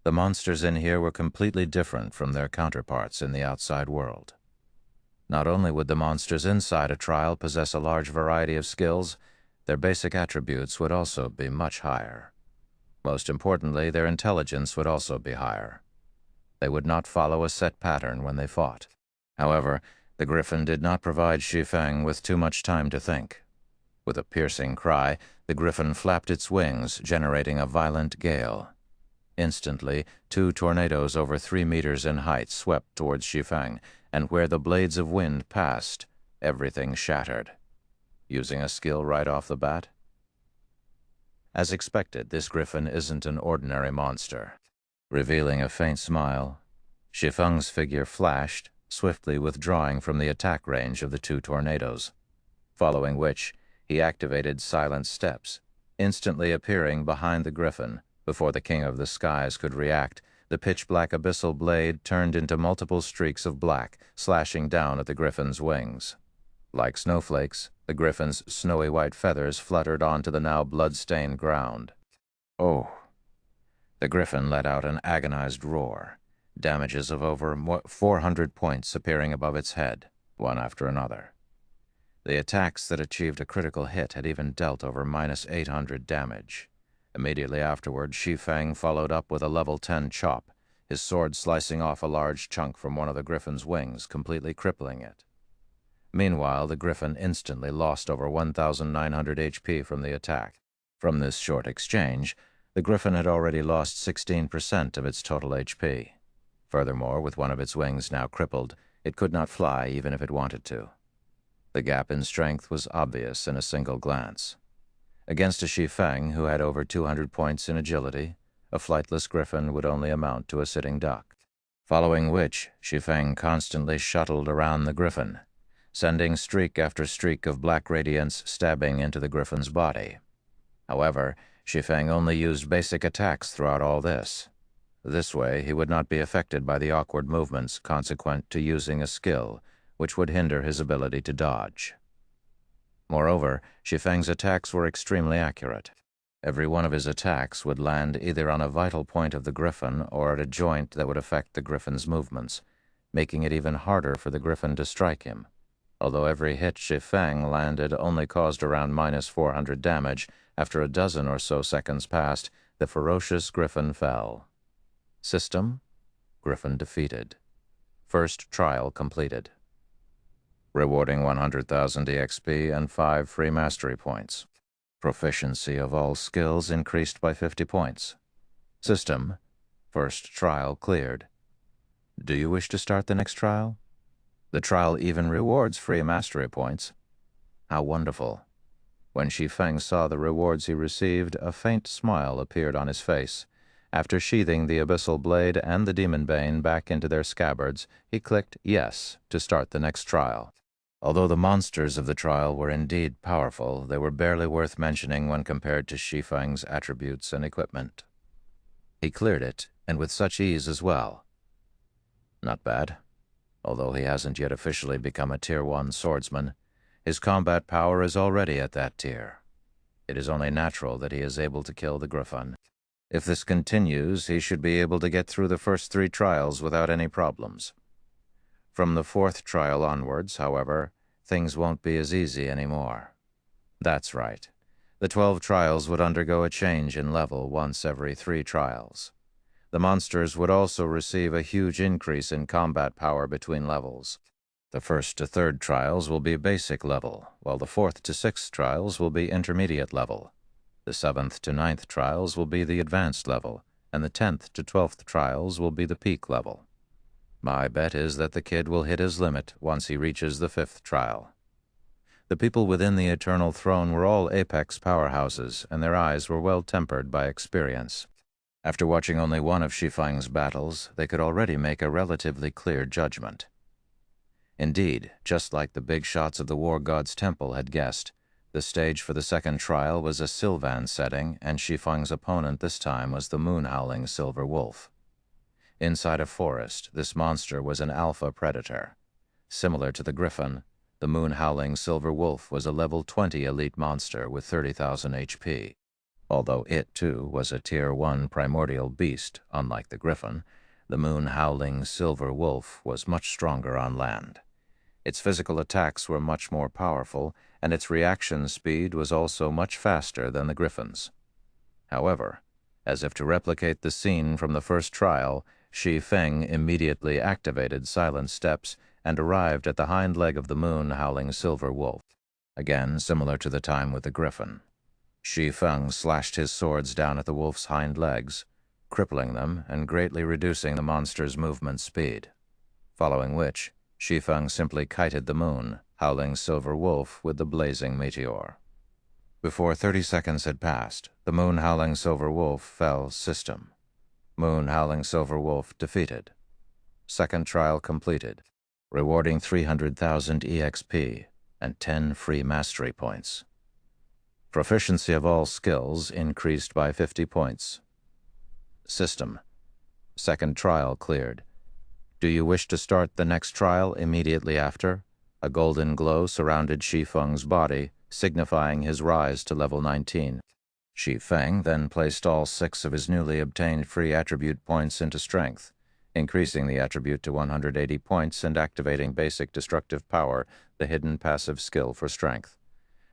The monsters in here were completely different from their counterparts in the outside world. Not only would the monsters inside a trial possess a large variety of skills, their basic attributes would also be much higher. Most importantly, their intelligence would also be higher. They would not follow a set pattern when they fought. However, the griffin did not provide Shi Feng with too much time to think. With a piercing cry, the griffin flapped its wings, generating a violent gale. Instantly, 2 tornadoes over 3 meters in height swept towards Shi Feng, and where the blades of wind passed, everything shattered. Using a skill right off the bat? As expected, this griffin isn't an ordinary monster. Revealing a faint smile, Shi Feng's figure flashed, swiftly withdrawing from the attack range of the two tornadoes, following which he activated silent steps, instantly appearing behind the griffin. Before the King of the Skies could react, the pitch-black abyssal blade turned into multiple streaks of black, slashing down at the griffin's wings. Like snowflakes, the griffin's snowy white feathers fluttered onto the now blood-stained ground. Oh! The griffin let out an agonized roar, damages of over 400 points appearing above its head, one after another. The attacks that achieved a critical hit had even dealt over -800 damage. Immediately afterward, Shi Feng followed up with a level 10 chop, his sword slicing off a large chunk from one of the griffin's wings, completely crippling it. Meanwhile, the griffin instantly lost over 1,900 HP from the attack. From this short exchange, the griffin had already lost 16% of its total HP. Furthermore, with one of its wings now crippled, it could not fly even if it wanted to. The gap in strength was obvious in a single glance. Against a Shi Feng who had over 200 points in agility, a flightless griffin would only amount to a sitting duck. Following which, Shi Feng constantly shuttled around the griffin, sending streak after streak of black radiance stabbing into the griffin's body. However, Shi Feng only used basic attacks throughout all this. This way, he would not be affected by the awkward movements consequent to using a skill which would hinder his ability to dodge. Moreover, Shi Feng's attacks were extremely accurate. Every one of his attacks would land either on a vital point of the griffin or at a joint that would affect the griffin's movements, making it even harder for the griffin to strike him. Although every hit Shi Feng landed only caused around -400 damage, after a dozen or so seconds passed, the ferocious griffin fell. System: Griffin defeated. First trial completed. Rewarding 100,000 EXP and 5 free mastery points. Proficiency of all skills increased by 50 points. System: First trial cleared. Do you wish to start the next trial? The trial even rewards free mastery points. How wonderful. When Shi Feng saw the rewards he received, a faint smile appeared on his face. After sheathing the abyssal blade and the demon bane back into their scabbards, he clicked yes to start the next trial. Although the monsters of the trial were indeed powerful, they were barely worth mentioning when compared to Shi Feng's attributes and equipment. He cleared it, and with such ease as well. Not bad. Although he hasn't yet officially become a Tier 1 swordsman, his combat power is already at that tier. It is only natural that he is able to kill the griffin. If this continues, he should be able to get through the first 3 trials without any problems. From the 4th trial onwards, however, things won't be as easy anymore. That's right. The 12 trials would undergo a change in level once every 3 trials. The monsters would also receive a huge increase in combat power between levels. The 1st to 3rd trials will be basic level, while the 4th to 6th trials will be intermediate level. The 7th to 9th trials will be the advanced level, and the 10th to 12th trials will be the peak level. My bet is that the kid will hit his limit once he reaches the 5th trial. The people within the Eternal Throne were all apex powerhouses, and their eyes were well tempered by experience. After watching only one of Shi Feng's battles, they could already make a relatively clear judgment. Indeed, just like the big shots of the War God's Temple had guessed, the stage for the 2nd trial was a Sylvan setting, and Shi Feng's opponent this time was the moon-howling silver wolf. Inside a forest, this monster was an alpha predator. Similar to the griffin, the moon-howling silver wolf was a level 20 elite monster with 30,000 HP. Although it, too, was a Tier 1 primordial beast, unlike the griffin, the moon-howling silver wolf was much stronger on land. Its physical attacks were much more powerful, and its reaction speed was also much faster than the griffin's. However, as if to replicate the scene from the 1st trial, Shi Feng immediately activated silent steps and arrived at the hind leg of the moon-howling silver wolf. Again, similar to the time with the griffin. Shi Feng slashed his swords down at the wolf's hind legs, crippling them and greatly reducing the monster's movement speed. Following which, Shi Feng simply kited the moon-howling silver wolf with the blazing meteor. Before 30 seconds had passed, The Moon-Howling Silver Wolf fell system. Moon-Howling Silver Wolf defeated. Second trial completed, rewarding 300,000 EXP and 10 free mastery points. Proficiency of all skills increased by 50 points. System. Second trial cleared. Do you wish to start the next trial immediately after? A golden glow surrounded Shi Feng's body, signifying his rise to level 19. Shi Feng then placed all 6 of his newly obtained free attribute points into strength, increasing the attribute to 180 points and activating basic destructive power, the hidden passive skill for strength.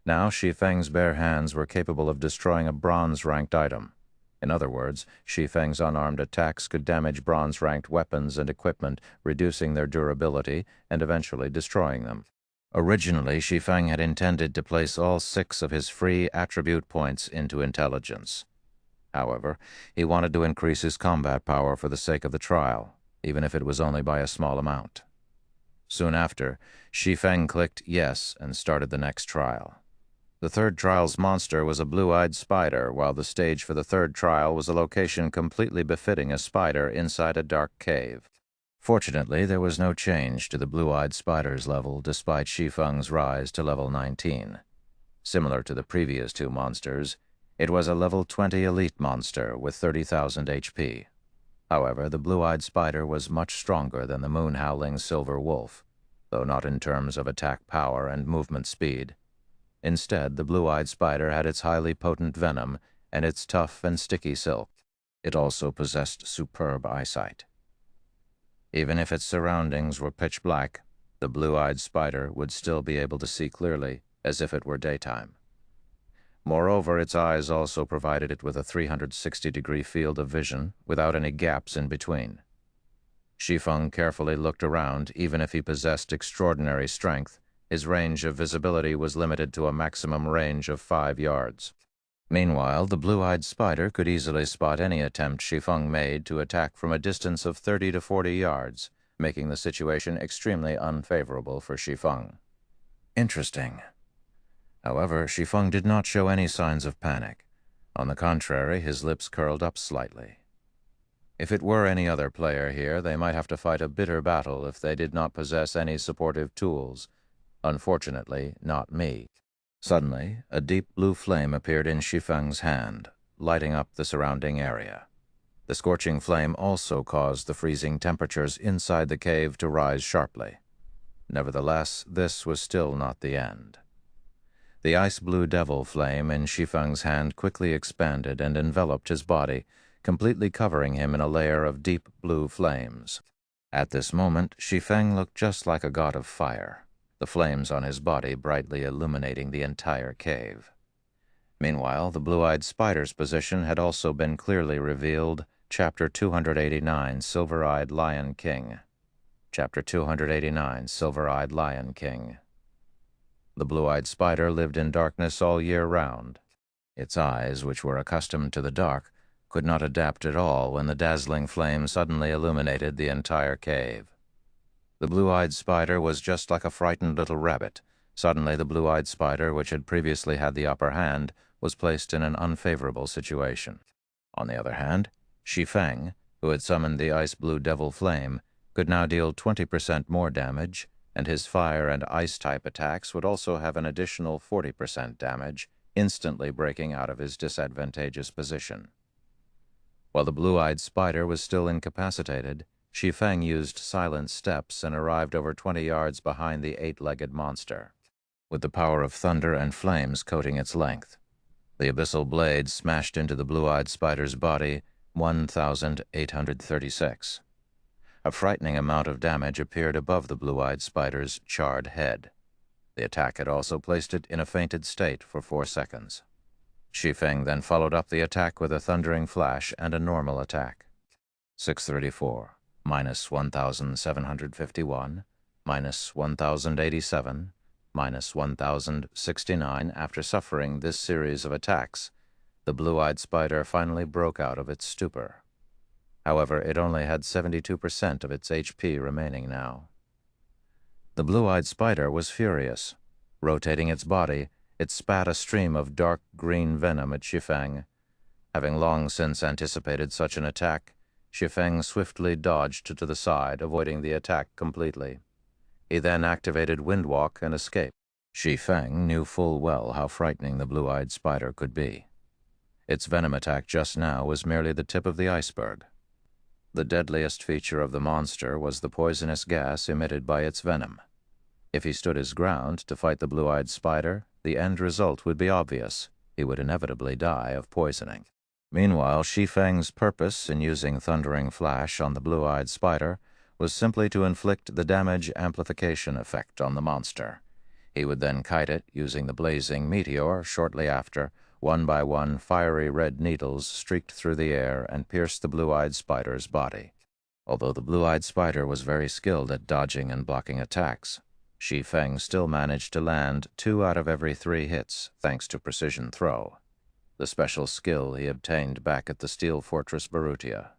Now Shi Feng's bare hands were capable of destroying a bronze-ranked item. In other words, Shi Feng's unarmed attacks could damage bronze-ranked weapons and equipment, reducing their durability and eventually destroying them. Originally, Shi Feng had intended to place all 6 of his free attribute points into intelligence. However, he wanted to increase his combat power for the sake of the trial, even if it was only by a small amount. Soon after, Shi Feng clicked yes and started the next trial. The third trial's monster was a blue-eyed spider, while the stage for the third trial was a location completely befitting a spider inside a dark cave. Fortunately, there was no change to the blue-eyed spider's level despite Shi Feng's rise to level 19. Similar to the previous 2 monsters, it was a level 20 elite monster with 30,000 HP. However, the blue-eyed spider was much stronger than the Moon-Howling Silver Wolf, though not in terms of attack power and movement speed. Instead, the blue-eyed spider had its highly potent venom and its tough and sticky silk. It also possessed superb eyesight. Even if its surroundings were pitch black, the blue-eyed spider would still be able to see clearly, as if it were daytime. Moreover, its eyes also provided it with a 360-degree field of vision, without any gaps in between. Shi Feng carefully looked around. Even if he possessed extraordinary strength, his range of visibility was limited to a maximum range of 5 yards. Meanwhile, the blue-eyed spider could easily spot any attempt Shi Feng made to attack from a distance of 30 to 40 yards, making the situation extremely unfavorable for Shi Feng. Interesting. However, Shi Feng did not show any signs of panic. On the contrary, his lips curled up slightly. If it were any other player here, they might have to fight a bitter battle if they did not possess any supportive tools. Unfortunately, not me. Suddenly, a deep blue flame appeared in Shi Feng's hand, lighting up the surrounding area. The scorching flame also caused the freezing temperatures inside the cave to rise sharply. Nevertheless, this was still not the end. The ice-blue devil flame in Shi Feng's hand quickly expanded and enveloped his body, completely covering him in a layer of deep blue flames. At this moment, Shi Feng looked just like a god of fire, the flames on his body brightly illuminating the entire cave. Meanwhile, the blue-eyed spider's position had also been clearly revealed. Chapter 289, Silver-Eyed Lion King. Chapter 289, Silver-Eyed Lion King. The blue-eyed spider lived in darkness all year round. Its eyes, which were accustomed to the dark, could not adapt at all when the dazzling flame suddenly illuminated the entire cave. The blue-eyed spider was just like a frightened little rabbit. Suddenly, the blue-eyed spider, which had previously had the upper hand, was placed in an unfavorable situation. On the other hand, Shi Feng, who had summoned the ice-blue devil flame, could now deal 20% more damage, and his fire and ice-type attacks would also have an additional 40% damage, instantly breaking out of his disadvantageous position. While the blue-eyed spider was still incapacitated, Shi Feng used silent steps and arrived over 20 yards behind the 8-legged monster, with the power of thunder and flames coating its length. The abyssal blade smashed into the blue-eyed spider's body 1,836. A frightening amount of damage appeared above the blue-eyed spider's charred head. The attack had also placed it in a fainted state for 4 seconds. Shi Feng then followed up the attack with a thundering flash and a normal attack. 634, minus 1,751, minus 1,087, minus 1,069. After suffering this series of attacks, the blue-eyed spider finally broke out of its stupor. However, it only had 72% of its HP remaining now. The blue-eyed spider was furious. Rotating its body, it spat a stream of dark green venom at Shi Feng, Having long since anticipated such an attack, Shi Feng swiftly dodged to the side, avoiding the attack completely. He then activated Windwalk and escaped. Shi Feng knew full well how frightening the blue-eyed spider could be. Its venom attack just now was merely the tip of the iceberg. The deadliest feature of the monster was the poisonous gas emitted by its venom. If he stood his ground to fight the blue-eyed spider, the end result would be obvious. He would inevitably die of poisoning. Meanwhile, Shi Feng's purpose in using Thundering Flash on the blue-eyed spider was simply to inflict the damage amplification effect on the monster. He would then kite it using the blazing meteor shortly after. One by one, fiery red needles streaked through the air and pierced the blue-eyed spider's body. Although the blue-eyed spider was very skilled at dodging and blocking attacks, Shi Feng still managed to land 2 out of every 3 hits thanks to precision throw, the special skill he obtained back at the Steel Fortress Barutia.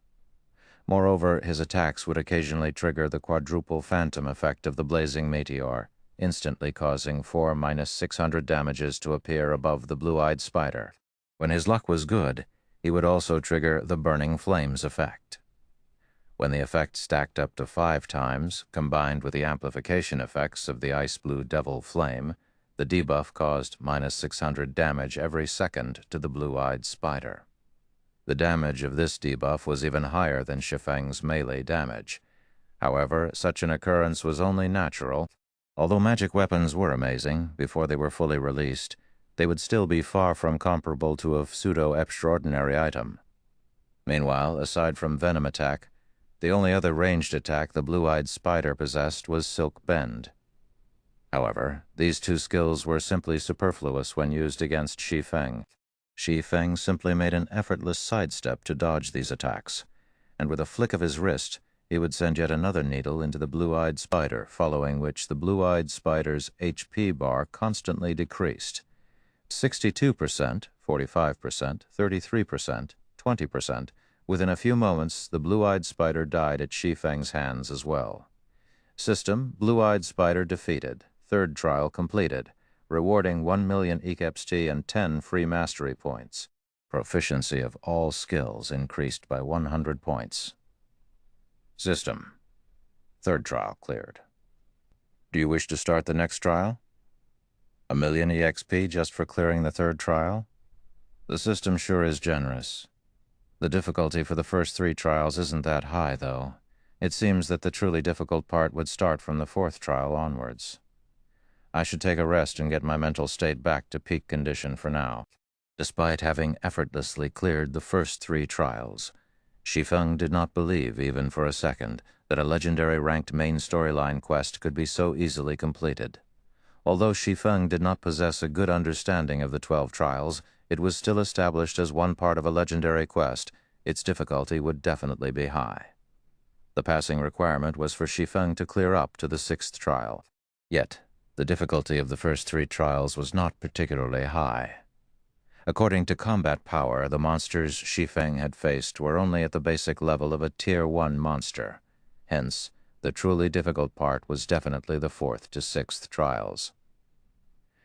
Moreover, his attacks would occasionally trigger the quadruple phantom effect of the blazing meteor, instantly causing 4-600 damages to appear above the blue-eyed spider. When his luck was good, he would also trigger the burning flames effect. When the effect stacked up to 5 times, combined with the amplification effects of the ice blue devil flame, the debuff caused -600 damage every second to the blue-eyed spider. The damage of this debuff was even higher than Shi Feng's melee damage. However, such an occurrence was only natural. Although magic weapons were amazing, before they were fully released, they would still be far from comparable to a pseudo-extraordinary item. Meanwhile, aside from Venom Attack, the only other ranged attack the blue-eyed spider possessed was Silk Bend. However, these 2 skills were simply superfluous when used against Shi Feng. Shi Feng simply made an effortless sidestep to dodge these attacks, and with a flick of his wrist, he would send yet another needle into the blue-eyed spider, following which the blue-eyed spider's HP bar constantly decreased. 62%, 45%, 33%, 20%. Within a few moments, the blue-eyed spider died at Shi Feng's hands as well. System: blue-eyed spider defeated. 3rd trial completed, rewarding 1 million EXP and 10 free mastery points. Proficiency of all skills increased by 100 points. System: 3rd trial cleared. Do you wish to start the next trial? 1 million EXP just for clearing the 3rd trial? The system sure is generous. The difficulty for the first 3 trials isn't that high, though. It seems that the truly difficult part would start from the 4th trial onwards. I should take a rest and get my mental state back to peak condition for now. Despite having effortlessly cleared the first 3 trials, Shi Feng did not believe, even for a second, that a legendary ranked main storyline quest could be so easily completed. Although Shi Feng did not possess a good understanding of the 12 trials, it was still established as one part of a legendary quest. Its difficulty would definitely be high. The passing requirement was for Shi Feng to clear up to the 6th trial. Yet, the difficulty of the first 3 trials was not particularly high. According to combat power, the monsters Shi Feng had faced were only at the basic level of a Tier 1 monster. Hence, the truly difficult part was definitely the 4th to 6th trials.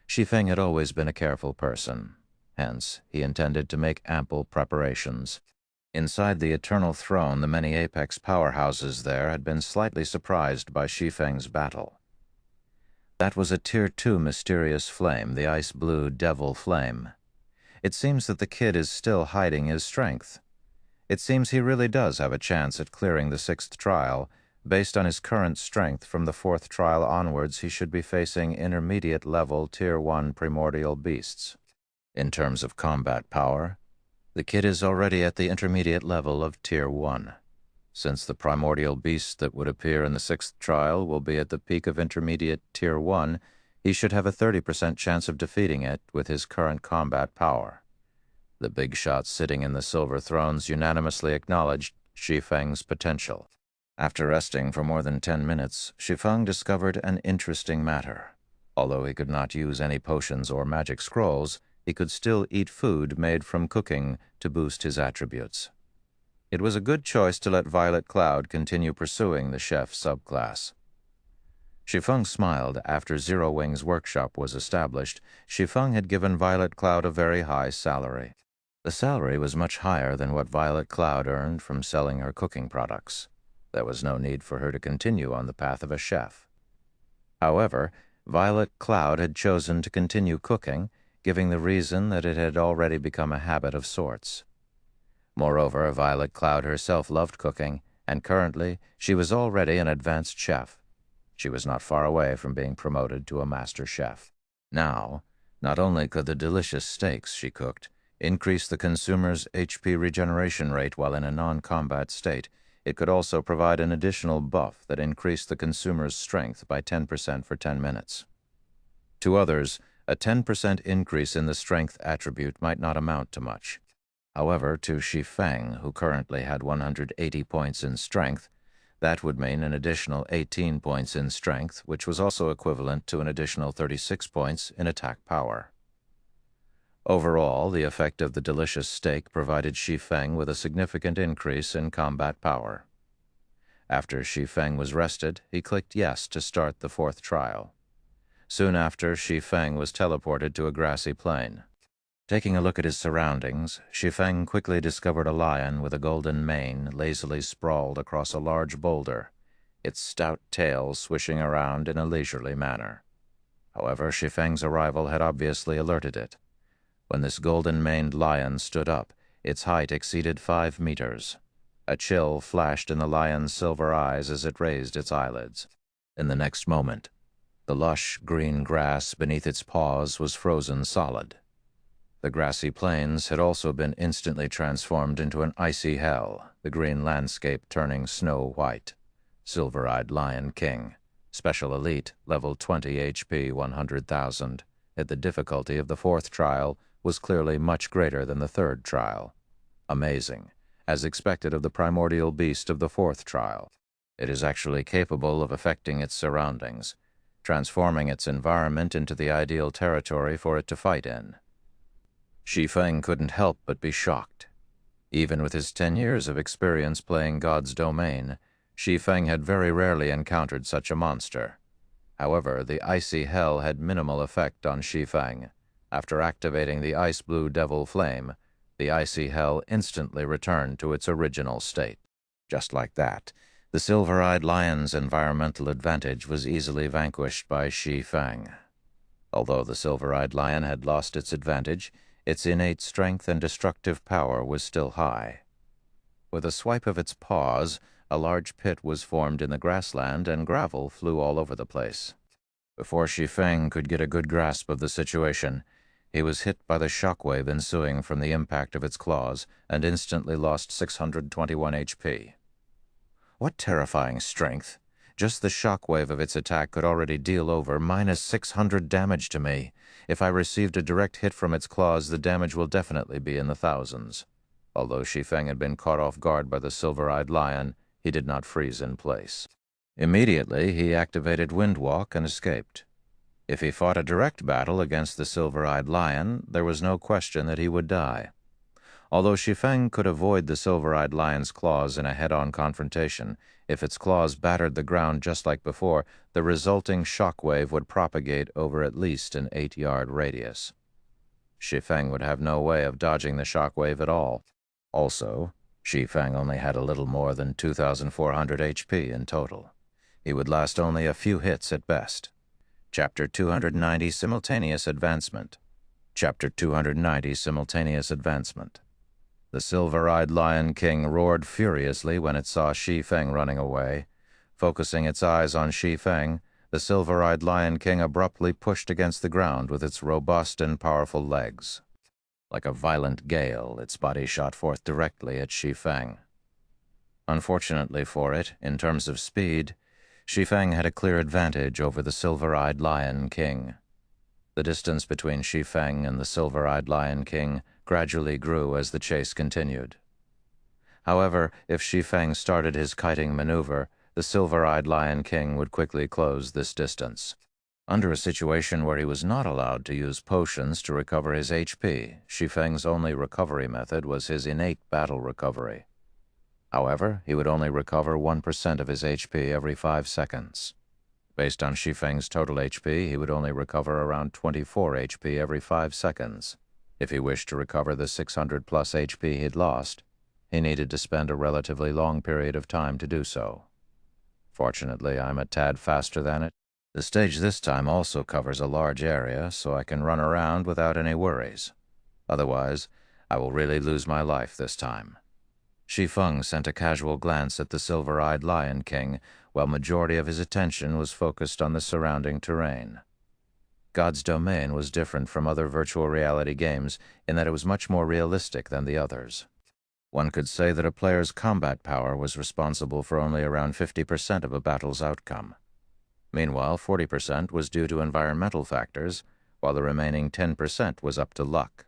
Shi Feng had always been a careful person. Hence, he intended to make ample preparations. Inside the Eternal Throne, the many Apex powerhouses there had been slightly surprised by Shi Feng's battle. That was a Tier 2 mysterious flame, the ice blue devil flame. It seems that the kid is still hiding his strength. It seems he really does have a chance at clearing the 6th trial. Based on his current strength, from the 4th trial onwards, he should be facing intermediate-level Tier 1 primordial beasts. In terms of combat power, the kid is already at the intermediate level of Tier 1. Since the primordial beast that would appear in the 6th trial will be at the peak of intermediate Tier 1, he should have a 30% chance of defeating it with his current combat power. The big shots sitting in the Silver Thrones unanimously acknowledged Shi Feng's potential. After resting for more than 10 minutes, Shi Feng discovered an interesting matter. Although he could not use any potions or magic scrolls, he could still eat food made from cooking to boost his attributes. It was a good choice to let Violet Cloud continue pursuing the chef subclass. Shi Feng smiled. After Zero Wing's workshop was established, Shi Feng had given Violet Cloud a very high salary. The salary was much higher than what Violet Cloud earned from selling her cooking products. There was no need for her to continue on the path of a chef. However, Violet Cloud had chosen to continue cooking, giving the reason that it had already become a habit of sorts. Moreover, Violet Cloud herself loved cooking, and currently she was already an advanced chef. She was not far away from being promoted to a master chef. Now, not only could the delicious steaks she cooked increase the consumer's HP regeneration rate while in a non-combat state, it could also provide an additional buff that increased the consumer's strength by 10% for 10 minutes. To others, a 10% increase in the strength attribute might not amount to much. However, to Shi Feng, who currently had 180 points in strength, that would mean an additional 18 points in strength, which was also equivalent to an additional 36 points in attack power. Overall, the effect of the delicious steak provided Shi Feng with a significant increase in combat power. After Shi Feng was rested, he clicked yes to start the fourth trial. Soon after, Shi Feng was teleported to a grassy plain. Taking a look at his surroundings, Shi Feng quickly discovered a lion with a golden mane lazily sprawled across a large boulder, its stout tail swishing around in a leisurely manner. However, Shi Feng's arrival had obviously alerted it. When this golden-maned lion stood up, its height exceeded 5 meters. A chill flashed in the lion's silver eyes as it raised its eyelids. In the next moment, the lush green grass beneath its paws was frozen solid. The grassy plains had also been instantly transformed into an icy hell, the green landscape turning snow-white. Silver-eyed Lion King, Special Elite, level 20 HP 100,000. At the difficulty of the fourth trial was clearly much greater than the third trial. Amazing, as expected of the primordial beast of the fourth trial. It is actually capable of affecting its surroundings, transforming its environment into the ideal territory for it to fight in. Shi Feng couldn't help but be shocked. Even with his 10 years of experience playing God's domain, Shi Feng had very rarely encountered such a monster. However, the icy hell had minimal effect on Shi Feng. After activating the ice blue devil flame, the icy hell instantly returned to its original state. Just like that, the silver-eyed lion's environmental advantage was easily vanquished by Shi Feng. Although the silver-eyed lion had lost its advantage, its innate strength and destructive power was still high. With a swipe of its paws, a large pit was formed in the grassland and gravel flew all over the place. Before Shi Feng could get a good grasp of the situation, he was hit by the shockwave ensuing from the impact of its claws and instantly lost 621 HP. What terrifying strength! Just the shockwave of its attack could already deal over -600 damage to me. If I received a direct hit from its claws, the damage will definitely be in the thousands. Although Shi Feng had been caught off guard by the silver-eyed lion, he did not freeze in place. Immediately, he activated Windwalk and escaped. If he fought a direct battle against the silver-eyed lion, there was no question that he would die. Although Shi Feng could avoid the silver-eyed lion's claws in a head-on confrontation, if its claws battered the ground just like before, the resulting shockwave would propagate over at least an 8-yard radius. Shi Feng would have no way of dodging the shockwave at all. Also, Shi Feng only had a little more than 2,400 HP in total. He would last only a few hits at best. Chapter 290 Simultaneous Advancement. Chapter 290 Simultaneous Advancement. The silver-eyed Lion King roared furiously when it saw Shi Feng running away. Focusing its eyes on Shi Feng, the silver-eyed Lion King abruptly pushed against the ground with its robust and powerful legs. Like a violent gale, its body shot forth directly at Shi Feng. Unfortunately for it, in terms of speed, Shi Feng had a clear advantage over the silver-eyed Lion King. The distance between Shi Feng and the silver-eyed Lion King gradually grew as the chase continued. However, if Shi Feng started his kiting maneuver, the silver-eyed Lion King would quickly close this distance. Under a situation where he was not allowed to use potions to recover his HP, Shi Feng's only recovery method was his innate battle recovery. However, he would only recover 1% of his HP every 5 seconds. Based on Shi Feng's total HP, he would only recover around 24 HP every 5 seconds. If he wished to recover the 600 plus HP he'd lost, he needed to spend a relatively long period of time to do so. Fortunately, I'm a tad faster than it. The stage this time also covers a large area, so I can run around without any worries. Otherwise, I will really lose my life this time. Shi Feng sent a casual glance at the silver-eyed Lion King, while majority of his attention was focused on the surrounding terrain. God's Domain was different from other virtual reality games in that it was much more realistic than the others. One could say that a player's combat power was responsible for only around 50% of a battle's outcome. Meanwhile, 40% was due to environmental factors, while the remaining 10% was up to luck.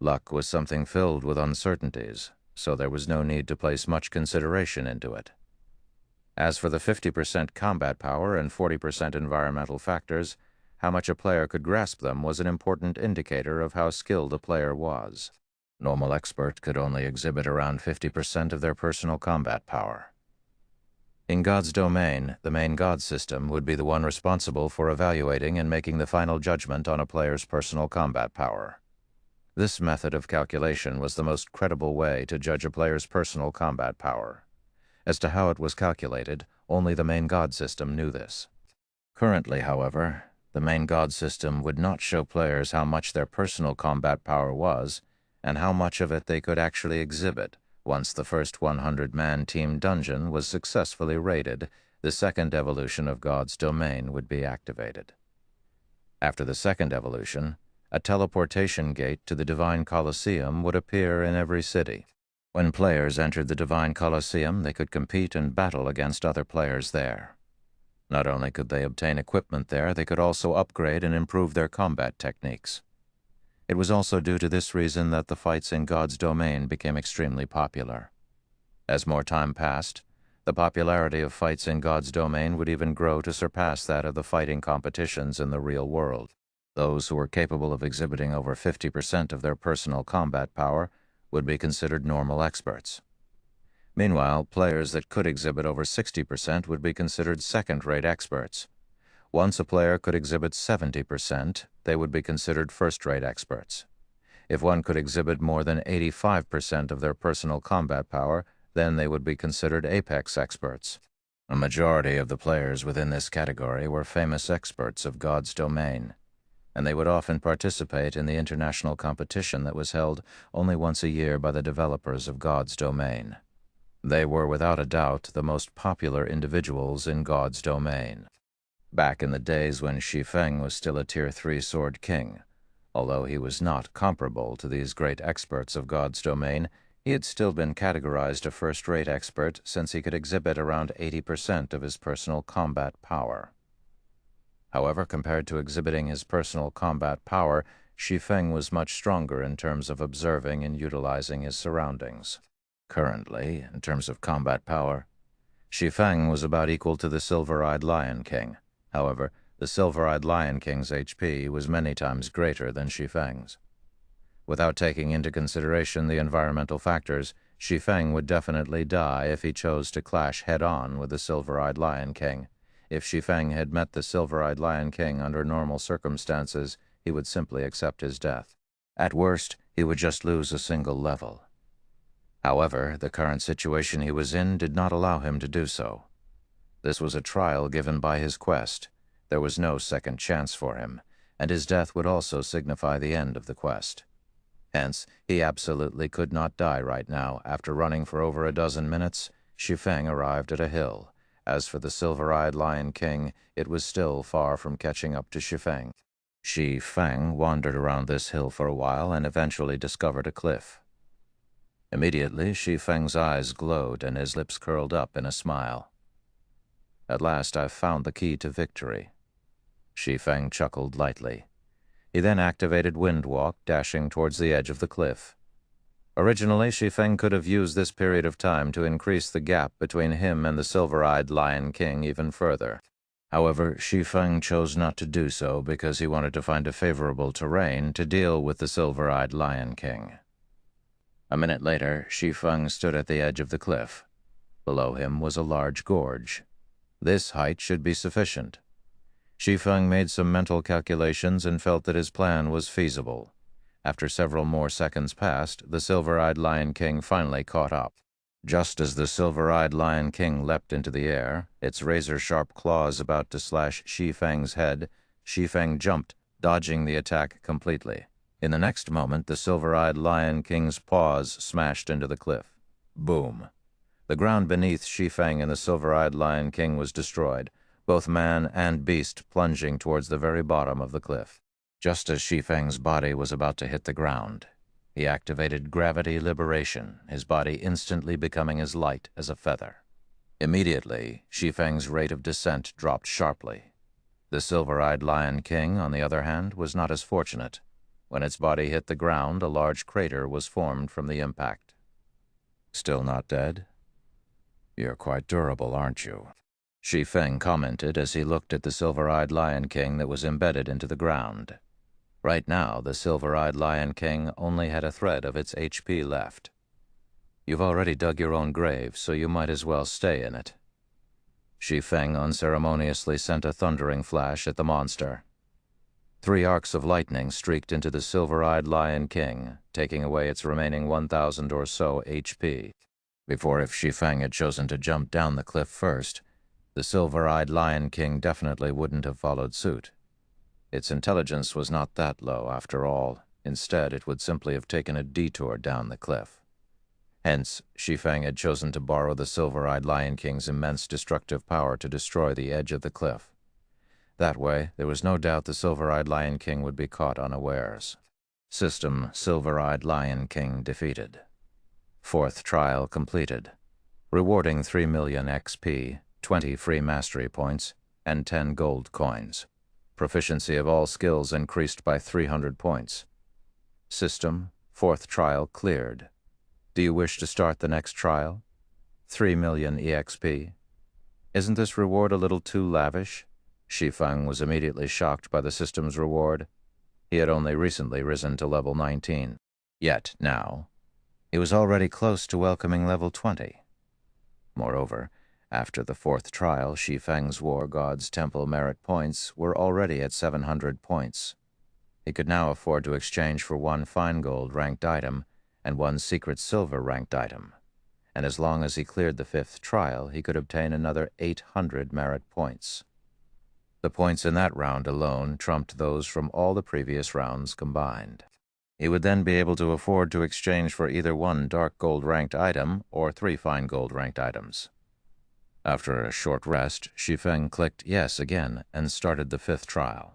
Luck was something filled with uncertainties, so there was no need to place much consideration into it. As for the 50% combat power and 40% environmental factors, how much a player could grasp them was an important indicator of how skilled a player was. Normal expert could only exhibit around 50% of their personal combat power. In God's Domain, the main God system would be the one responsible for evaluating and making the final judgment on a player's personal combat power. This method of calculation was the most credible way to judge a player's personal combat power. As to how it was calculated, only the main God system knew this. Currently, however, the main God system would not show players how much their personal combat power was and how much of it they could actually exhibit. Once the first 100-man team dungeon was successfully raided, the second evolution of God's Domain would be activated. After the second evolution, a teleportation gate to the Divine Colosseum would appear in every city. When players entered the Divine Colosseum, they could compete and battle against other players there. Not only could they obtain equipment there, they could also upgrade and improve their combat techniques. It was also due to this reason that the fights in God's Domain became extremely popular. As more time passed, the popularity of fights in God's Domain would even grow to surpass that of the fighting competitions in the real world. Those who were capable of exhibiting over 50% of their personal combat power would be considered normal experts. Meanwhile, players that could exhibit over 60% would be considered second-rate experts. Once a player could exhibit 70%, they would be considered first-rate experts. If one could exhibit more than 85% of their personal combat power, then they would be considered apex experts. A majority of the players within this category were famous experts of God's Domain, and they would often participate in the international competition that was held only once a year by the developers of God's Domain. They were without a doubt the most popular individuals in God's Domain. Back in the days when Shi Feng was still a Tier 3 Sword King, although he was not comparable to these great experts of God's Domain, he had still been categorized a first-rate expert since he could exhibit around 80% of his personal combat power. However, compared to exhibiting his personal combat power, Shi Feng was much stronger in terms of observing and utilizing his surroundings. Currently, in terms of combat power, Shi Feng was about equal to the Silver-Eyed Lion King. However, the Silver-Eyed Lion King's HP was many times greater than Shi Feng's. Without taking into consideration the environmental factors, Shi Feng would definitely die if he chose to clash head-on with the Silver-Eyed Lion King. If Shi Feng had met the Silver-Eyed Lion King under normal circumstances, he would simply accept his death. At worst, he would just lose a single level. However, the current situation he was in did not allow him to do so. This was a trial given by his quest. There was no second chance for him, and his death would also signify the end of the quest. Hence, he absolutely could not die right now. After running for over a dozen minutes, Shi Feng arrived at a hill. As for the Silver-Eyed Lion King, it was still far from catching up to Shi Feng. Shi Feng wandered around this hill for a while and eventually discovered a cliff. Immediately, Shi Feng's eyes glowed and his lips curled up in a smile. At last I've found the key to victory. Shi Feng chuckled lightly. He then activated Wind Walk, dashing towards the edge of the cliff. Originally, Shi Feng could have used this period of time to increase the gap between him and the Silver-Eyed Lion King even further. However, Shi Feng chose not to do so because he wanted to find a favorable terrain to deal with the Silver-Eyed Lion King. A minute later, Shi Feng stood at the edge of the cliff. Below him was a large gorge. This height should be sufficient. Shi Feng made some mental calculations and felt that his plan was feasible. After several more seconds passed, the silver-eyed Lion King finally caught up. Just as the silver-eyed Lion King leapt into the air, its razor-sharp claws about to slash Shi Feng's head, Shi Feng jumped, dodging the attack completely. In the next moment, the silver-eyed Lion King's paws smashed into the cliff. Boom! The ground beneath Shi Feng and the silver-eyed Lion King was destroyed, both man and beast plunging towards the very bottom of the cliff. Just as Shi Feng's body was about to hit the ground, he activated gravity liberation, his body instantly becoming as light as a feather. Immediately, Shi Feng's rate of descent dropped sharply. The silver-eyed Lion King, on the other hand, was not as fortunate. When its body hit the ground, a large crater was formed from the impact. "Still not dead? You're quite durable, aren't you?" Shi Feng commented as he looked at the silver-eyed Lion King that was embedded into the ground. Right now, the silver-eyed Lion King only had a thread of its HP left. "You've already dug your own grave, so you might as well stay in it." Shi Feng unceremoniously sent a thundering flash at the monster. 3 arcs of lightning streaked into the silver-eyed Lion King, taking away its remaining 1,000 or so HP. If Shi Feng had chosen to jump down the cliff first, the silver-eyed Lion King definitely wouldn't have followed suit. Its intelligence was not that low, after all. Instead, it would simply have taken a detour down the cliff. Hence, Shi Feng had chosen to borrow the silver-eyed Lion King's immense destructive power to destroy the edge of the cliff. That way, there was no doubt the silver-eyed Lion King would be caught unawares. System Silver-eyed Lion King defeated. 4th trial completed. Rewarding 3 million XP, 20 free mastery points, and 10 gold coins. Proficiency of all skills increased by 300 points. System 4th trial cleared. Do you wish to start the next trial? 3 million EXP. Isn't this reward a little too lavish? Shi Feng was immediately shocked by the system's reward. He had only recently risen to level 19. Yet now, he was already close to welcoming level 20. Moreover, after the 4th trial, Shi Feng's War God's Temple merit points were already at 700 points. He could now afford to exchange for 1 fine gold ranked item and 1 secret silver ranked item. And as long as he cleared the 5th trial, he could obtain another 800 merit points. The points in that round alone trumped those from all the previous rounds combined. He would then be able to afford to exchange for either 1 dark gold ranked item or 3 fine gold ranked items. After a short rest, Shi Feng clicked yes again and started the 5th trial.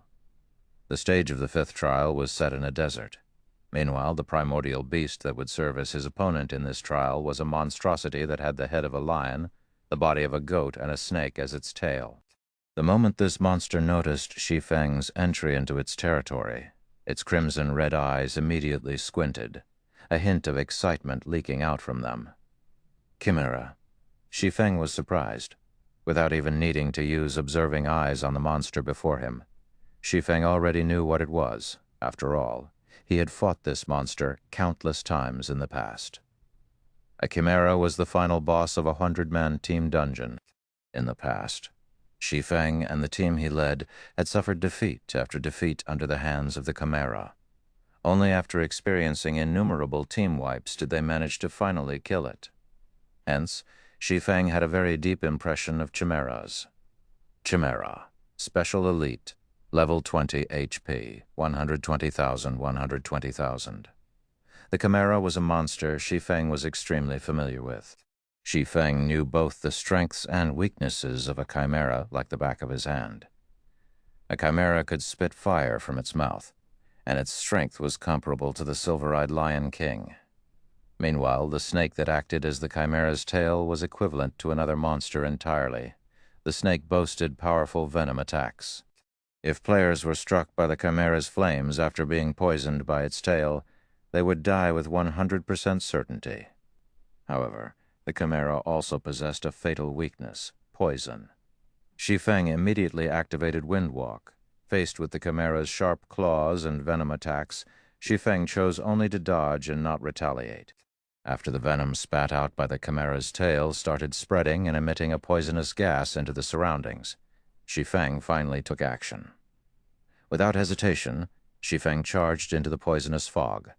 The stage of the 5th trial was set in a desert. Meanwhile, the primordial beast that would serve as his opponent in this trial was a monstrosity that had the head of a lion, the body of a goat, and a snake as its tail. The moment this monster noticed Shi Feng's entry into its territory, its crimson red eyes immediately squinted, a hint of excitement leaking out from them. Chimera. Shi Feng was surprised. Without even needing to use observing eyes on the monster before him, Shi Feng already knew what it was. After all, he had fought this monster countless times in the past. A chimera was the final boss of a 100-man team dungeon. In the past, Shi Feng and the team he led had suffered defeat after defeat under the hands of the chimera. Only after experiencing innumerable team wipes did they manage to finally kill it. Hence, Shi Feng had a very deep impression of chimeras. Chimera, Special Elite, Level 20 HP, 120,000, 120,000. The chimera was a monster Shi Feng was extremely familiar with. Shi Feng knew both the strengths and weaknesses of a chimera like the back of his hand. A chimera could spit fire from its mouth, and its strength was comparable to the silver-eyed Lion King. Meanwhile, the snake that acted as the chimera's tail was equivalent to another monster entirely. The snake boasted powerful venom attacks. If players were struck by the chimera's flames after being poisoned by its tail, they would die with 100% certainty. However, the chimera also possessed a fatal weakness, poison. Shi Feng immediately activated Windwalk. Faced with the chimera's sharp claws and venom attacks, Shi Feng chose only to dodge and not retaliate. After the venom spat out by the chimera's tail started spreading and emitting a poisonous gas into the surroundings, Shi Feng finally took action. Without hesitation, Shi Feng charged into the poisonous fog,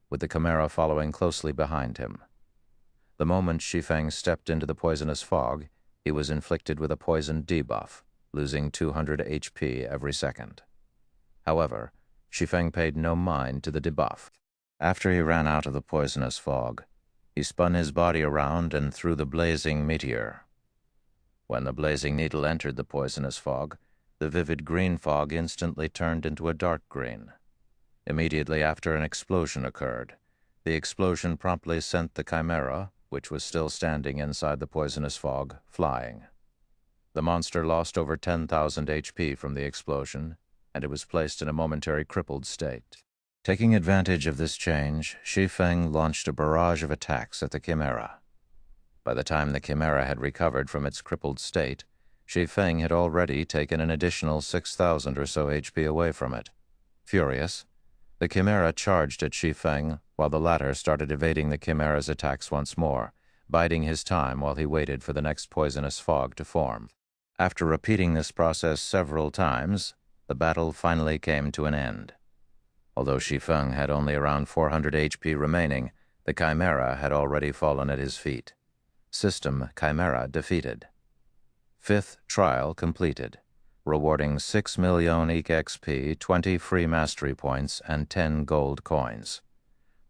with the Chimera following closely behind him. The moment Shi Feng stepped into the poisonous fog, he was inflicted with a poison debuff, losing 200 HP every second. However, Shi Feng paid no mind to the debuff. After he ran out of the poisonous fog, he spun his body around and threw the blazing meteor. When the blazing needle entered the poisonous fog, the vivid green fog instantly turned into a dark green. Immediately after an explosion occurred. The explosion promptly sent the Chimera, which was still standing inside the poisonous fog, flying. The monster lost over 10,000 HP from the explosion, and it was placed in a momentary crippled state. Taking advantage of this change, Shi Feng launched a barrage of attacks at the Chimera. By the time the Chimera had recovered from its crippled state, Shi Feng had already taken an additional 6,000 or so HP away from it. Furious, the Chimera charged at Shi Feng, while the latter started evading the Chimera's attacks once more, biding his time while he waited for the next poisonous fog to form. After repeating this process several times, the battle finally came to an end. Although Shi Feng had only around 400 HP remaining, the Chimera had already fallen at his feet. System Chimera defeated. Fifth trial completed, rewarding 6 million EXP, 20 free mastery points, and 10 gold coins.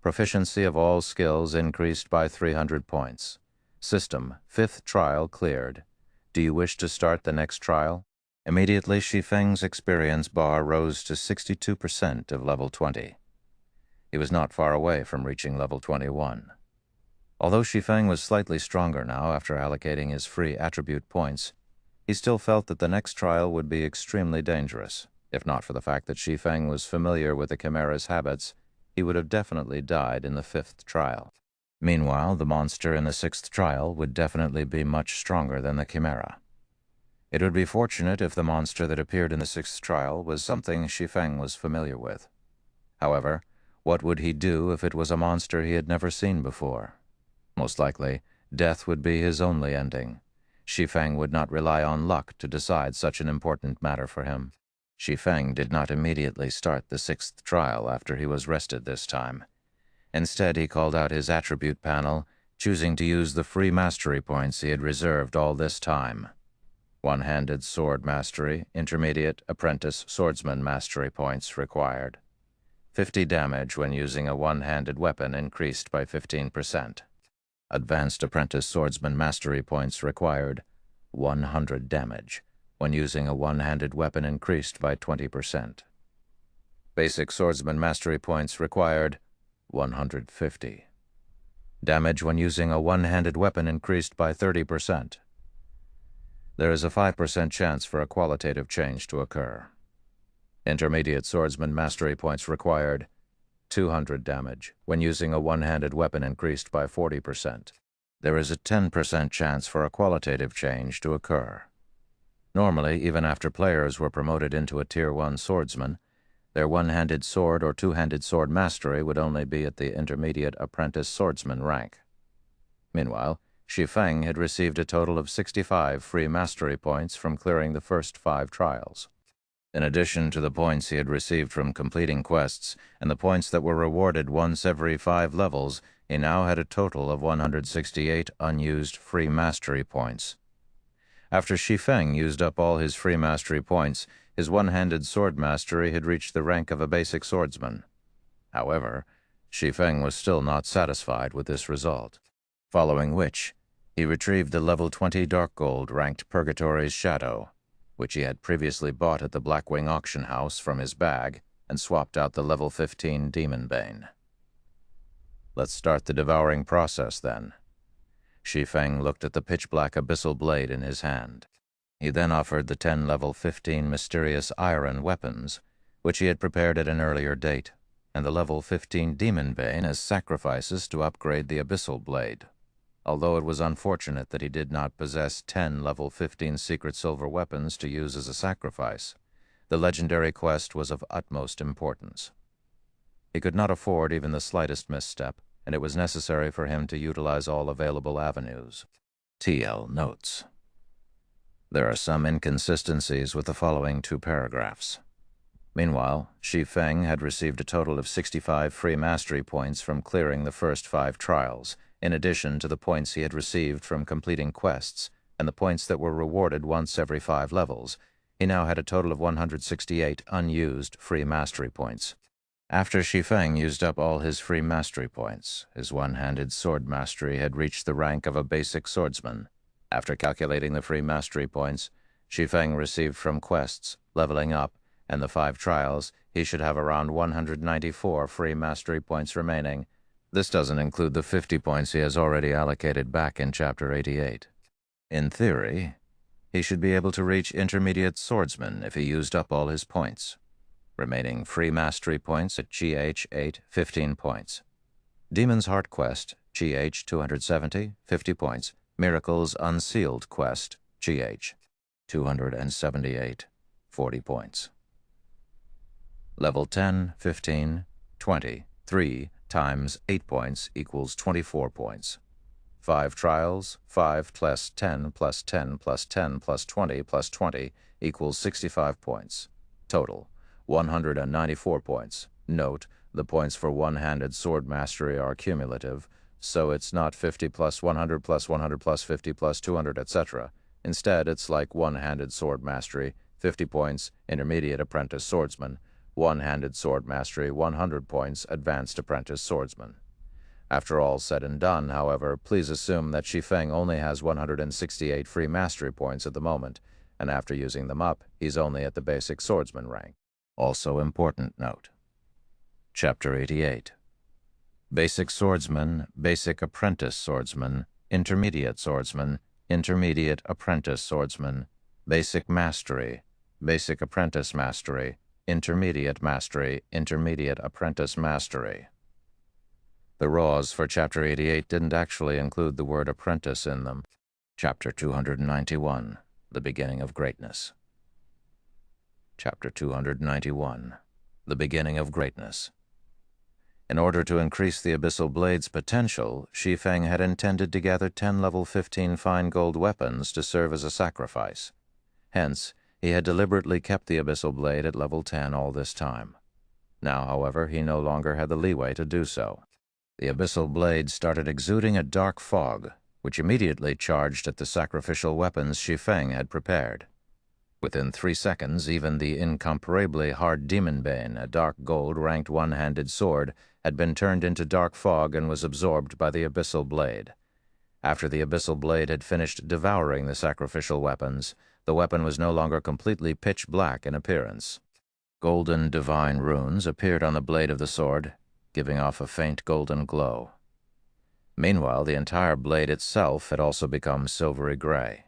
Proficiency of all skills increased by 300 points. System, fifth trial cleared. Do you wish to start the next trial? Immediately, Shi Feng's experience bar rose to 62% of level 20. He was not far away from reaching level 21. Although Shi Feng was slightly stronger now after allocating his free attribute points, he still felt that the next trial would be extremely dangerous. If not for the fact that Shi Feng was familiar with the Chimera's habits, he would have definitely died in the fifth trial. Meanwhile, the monster in the sixth trial would definitely be much stronger than the Chimera. It would be fortunate if the monster that appeared in the sixth trial was something Shi Feng was familiar with. However, what would he do if it was a monster he had never seen before? Most likely, death would be his only ending. Shi Feng would not rely on luck to decide such an important matter for him. Shi Feng did not immediately start the sixth trial after he was rested this time. Instead, he called out his attribute panel, choosing to use the free mastery points he had reserved all this time. One-handed sword mastery, intermediate, apprentice, swordsman mastery points required. 50 damage when using a one-handed weapon increased by 15%. Advanced apprentice swordsman mastery points required. 100 damage when using a one-handed weapon increased by 20%. Basic swordsman mastery points required. 150. Damage when using a one-handed weapon increased by 30%. There is a 5% chance for a qualitative change to occur. Intermediate swordsman mastery points required. 200 damage when using a one-handed weapon increased by 40%. There is a 10% chance for a qualitative change to occur. Normally, even after players were promoted into a Tier 1 swordsman, their one-handed sword or two-handed sword mastery would only be at the intermediate apprentice swordsman rank. Meanwhile, Shi Feng had received a total of 65 free mastery points from clearing the first 5 trials. In addition to the points he had received from completing quests and the points that were rewarded once every 5 levels, he now had a total of 168 unused free mastery points. After Shi Feng used up all his free mastery points, his one-handed sword mastery had reached the rank of a basic swordsman. However, Shi Feng was still not satisfied with this result, following which he retrieved the level 20 dark gold ranked Purgatory's Shadow, which he had previously bought at the Blackwing auction house, from his bag and swapped out the level 15 Demon Bane. Let's start the devouring process then. Shi Feng looked at the pitch-black abyssal blade in his hand. He then offered the 10 level 15 mysterious iron weapons, which he had prepared at an earlier date, and the level 15 Demon Bane as sacrifices to upgrade the abyssal blade. Although it was unfortunate that he did not possess 10 level 15 secret silver weapons to use as a sacrifice, the legendary quest was of utmost importance. He could not afford even the slightest misstep, and it was necessary for him to utilize all available avenues. TL notes. There are some inconsistencies with the following 2 paragraphs. Meanwhile, Shi Feng had received a total of 65 free mastery points from clearing the first 5 trials, in addition to the points he had received from completing quests and the points that were rewarded once every 5 levels. He now had a total of 168 unused free mastery points. After Shi Feng used up all his free mastery points, his one-handed sword mastery had reached the rank of a basic swordsman. After calculating the free mastery points Shi Feng received from quests, leveling up, and the 5 trials, he should have around 194 free mastery points remaining. This doesn't include the 50 points he has already allocated back in Chapter 88. In theory, he should be able to reach Intermediate Swordsman if he used up all his points. Remaining free mastery points at GH 8, 15 points. Demon's Heart Quest, GH 270, 50 points. Miracles Unsealed Quest, GH 278, 40 points. Level 10, 15, 20. 3 times 8 points equals 24 points. 5 trials, 5 plus 10 plus 10 plus 10 plus 20 plus 20 equals 65 points. Total, 194 points. Note, the points for one-handed sword mastery are cumulative, so it's not 50 plus 100 plus 100 plus 50 plus 200, etc. Instead, it's like one-handed sword mastery, 50 points, intermediate apprentice swordsman, one-handed sword mastery, 100 points, advanced apprentice swordsman. After all said and done, however, please assume that Shi Feng only has 168 free mastery points at the moment, and after using them up, he's only at the basic swordsman rank. Also important note. Chapter 88. Basic Swordsman, Basic Apprentice Swordsman, Intermediate Swordsman, Intermediate Apprentice Swordsman, Basic Mastery, Basic Apprentice Mastery, Intermediate Mastery, Intermediate Apprentice Mastery. The raws for Chapter 88 didn't actually include the word apprentice in them. Chapter 291, The Beginning of Greatness. Chapter 291, The Beginning of Greatness. In order to increase the Abyssal Blade's potential, Shi Feng had intended to gather 10 level 15 fine gold weapons to serve as a sacrifice. Hence, he had deliberately kept the Abyssal Blade at level 10 all this time. Now, however, he no longer had the leeway to do so. The Abyssal Blade started exuding a dark fog, which immediately charged at the sacrificial weapons Shi Feng had prepared. Within 3 seconds, even the incomparably hard Demon Bane, a dark gold ranked one-handed sword, had been turned into dark fog and was absorbed by the Abyssal Blade. After the Abyssal Blade had finished devouring the sacrificial weapons, the weapon was no longer completely pitch black in appearance. Golden divine runes appeared on the blade of the sword, giving off a faint golden glow. Meanwhile, the entire blade itself had also become silvery gray.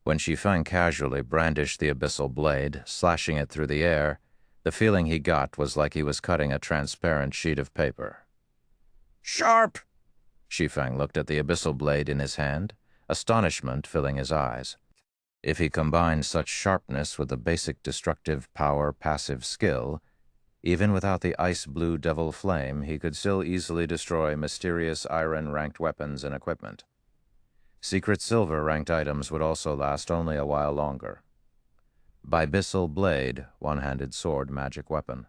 When Shi Feng casually brandished the Abyssal Blade, slashing it through the air, the feeling he got was like he was cutting a transparent sheet of paper. "Sharp!" Shi Feng looked at the Abyssal Blade in his hand, astonishment filling his eyes. If he combined such sharpness with the basic destructive power passive skill, even without the ice-blue devil flame, he could still easily destroy mysterious iron-ranked weapons and equipment. Secret silver-ranked items would also last only a while longer. Abyssal Blade, one-handed sword magic weapon.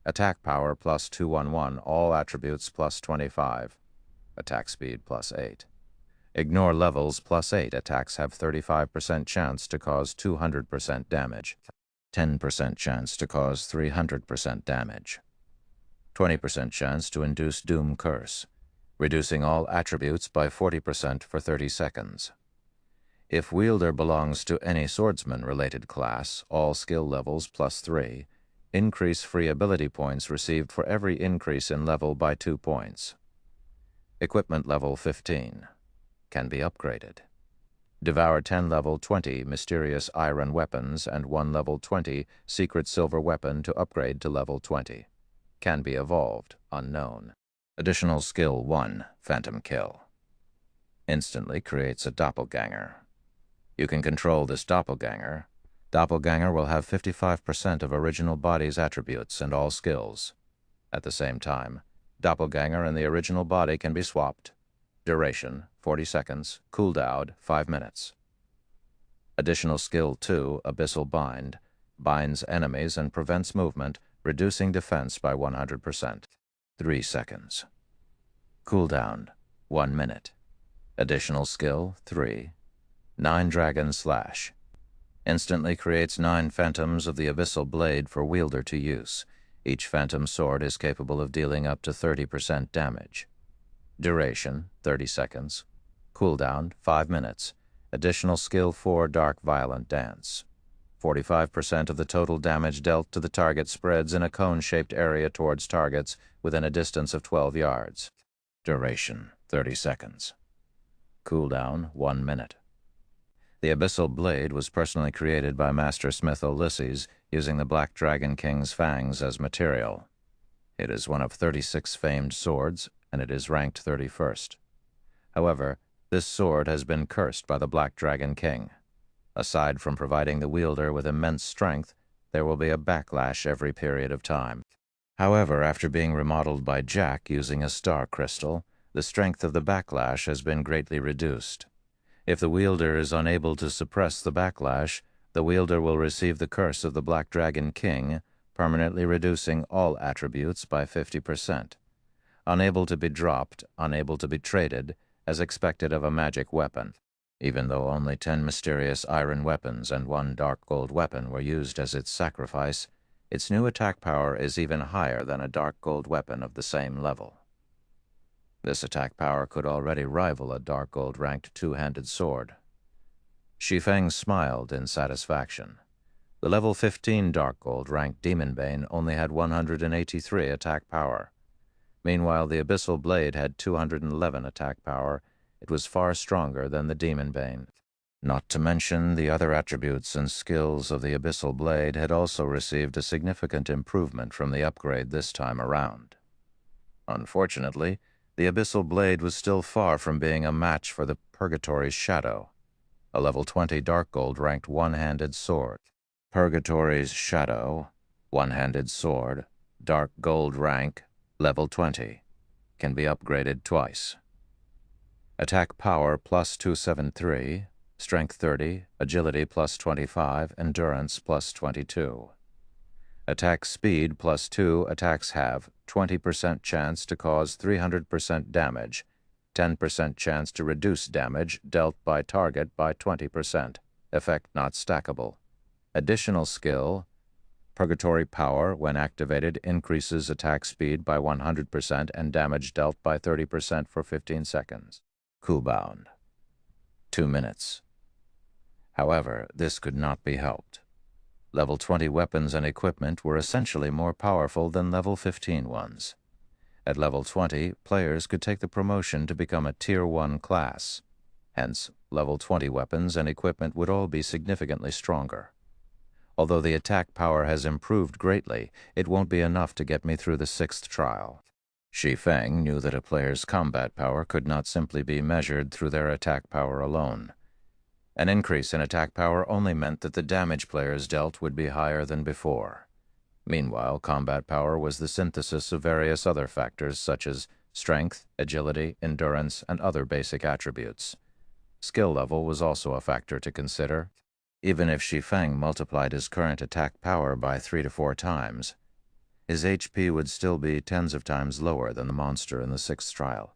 Attack power plus 211, all attributes plus 25. Attack speed plus 8. Ignore levels plus 8. Attacks have 35% chance to cause 200% damage. 10% chance to cause 300% damage. 20% chance to induce Doom Curse, reducing all attributes by 40% for 30 seconds. If wielder belongs to any swordsman-related class, all skill levels plus 3, increase free ability points received for every increase in level by 2 points. Equipment level 15. Can be upgraded. Devour 10 level 20 mysterious iron weapons and 1 level 20 secret silver weapon to upgrade to level 20. Can be evolved, unknown. Additional skill 1, Phantom Kill. Instantly creates a doppelganger. You can control this doppelganger. Doppelganger will have 55% of original body's attributes and all skills. At the same time, doppelganger and the original body can be swapped. Duration, 40 seconds. Cooldown, 5 minutes. Additional skill 2, Abyssal Bind. binds enemies and prevents movement, reducing defense by 100%. 3 seconds. Cooldown, 1 minute. Additional skill, 3. 9 Dragon Slash. Instantly creates 9 phantoms of the Abyssal Blade for wielder to use. Each phantom sword is capable of dealing up to 30% damage. Duration, 30 seconds. Cooldown, 5 minutes. Additional skill 4 Dark Violent Dance. 45% of the total damage dealt to the target spreads in a cone-shaped area towards targets within a distance of 12 yards. Duration, 30 seconds. Cooldown, 1 minute. The Abyssal Blade was personally created by Master Smith Ulysses using the Black Dragon King's fangs as material. It is one of 36 famed swords, and it is ranked 31st. However, this sword has been cursed by the Black Dragon King. Aside from providing the wielder with immense strength, there will be a backlash every period of time. However, after being remodeled by Jack using a star crystal, the strength of the backlash has been greatly reduced. If the wielder is unable to suppress the backlash, the wielder will receive the curse of the Black Dragon King, permanently reducing all attributes by 50%. Unable to be dropped, unable to be traded, as expected of a magic weapon. Even though only 10 mysterious iron weapons and 1 dark gold weapon were used as its sacrifice, its new attack power is even higher than a dark gold weapon of the same level. This attack power could already rival a dark gold ranked two-handed sword. Shi Feng smiled in satisfaction. The level 15 dark gold ranked Demon Bane only had 183 attack power. Meanwhile, the Abyssal Blade had 211 attack power. It was far stronger than the Demon Bane. Not to mention, the other attributes and skills of the Abyssal Blade had also received a significant improvement from the upgrade this time around. Unfortunately, the Abyssal Blade was still far from being a match for the Purgatory's Shadow, a level 20 dark gold ranked one-handed sword. Purgatory's Shadow, one-handed sword, dark gold rank, level 20, can be upgraded twice. Attack power plus 273, strength 30, agility plus 25, endurance plus 22. Attack speed plus 2 attacks have 20% chance to cause 300% damage, 10% chance to reduce damage dealt by target by 20%, effect not stackable. Additional skill, Purgatory Power, when activated, increases attack speed by 100% and damage dealt by 30% for 15 seconds. Cooldown, 2 minutes. However, this could not be helped. Level 20 weapons and equipment were essentially more powerful than level 15 ones. At level 20, players could take the promotion to become a Tier 1 class. Hence, level 20 weapons and equipment would all be significantly stronger. Although the attack power has improved greatly, it won't be enough to get me through the 6th trial. Shi Feng knew that a player's combat power could not simply be measured through their attack power alone. An increase in attack power only meant that the damage players dealt would be higher than before. Meanwhile, combat power was the synthesis of various other factors such as strength, agility, endurance, and other basic attributes. Skill level was also a factor to consider. Even if Shi Feng multiplied his current attack power by 3 to 4 times, his HP would still be tens of times lower than the monster in the 6th trial.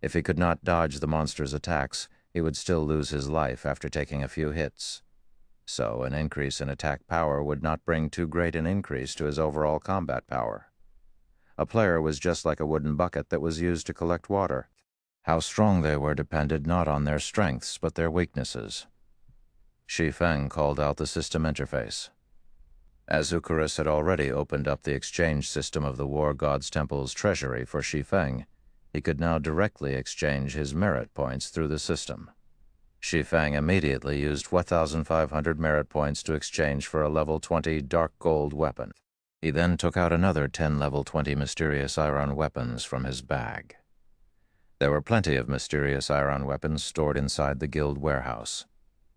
If he could not dodge the monster's attacks, he would still lose his life after taking a few hits. So an increase in attack power would not bring too great an increase to his overall combat power. A player was just like a wooden bucket that was used to collect water. How strong they were depended not on their strengths, but their weaknesses. Shi Feng called out the system interface. As Icarus had already opened up the exchange system of the War God's Temple's treasury for Shi Feng, he could now directly exchange his merit points through the system. Shi Feng immediately used 1,500 merit points to exchange for a level 20 dark gold weapon. He then took out another 10 level 20 mysterious iron weapons from his bag. There were plenty of mysterious iron weapons stored inside the guild warehouse.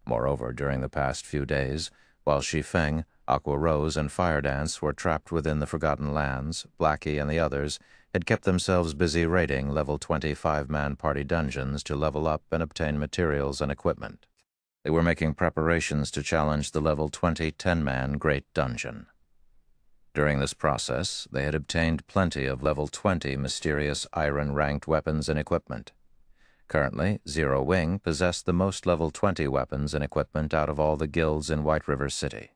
Moreover, during the past few days, while Shi Feng, Aqua Rose, and Fire Dance were trapped within the Forgotten Lands, Blackie and the others had kept themselves busy raiding level 25-man party dungeons to level up and obtain materials and equipment. They were making preparations to challenge the level 20 10-man Great Dungeon. During this process, they had obtained plenty of level 20 mysterious iron-ranked weapons and equipment. Currently, Zero Wing possessed the most level 20 weapons and equipment out of all the guilds in White River City.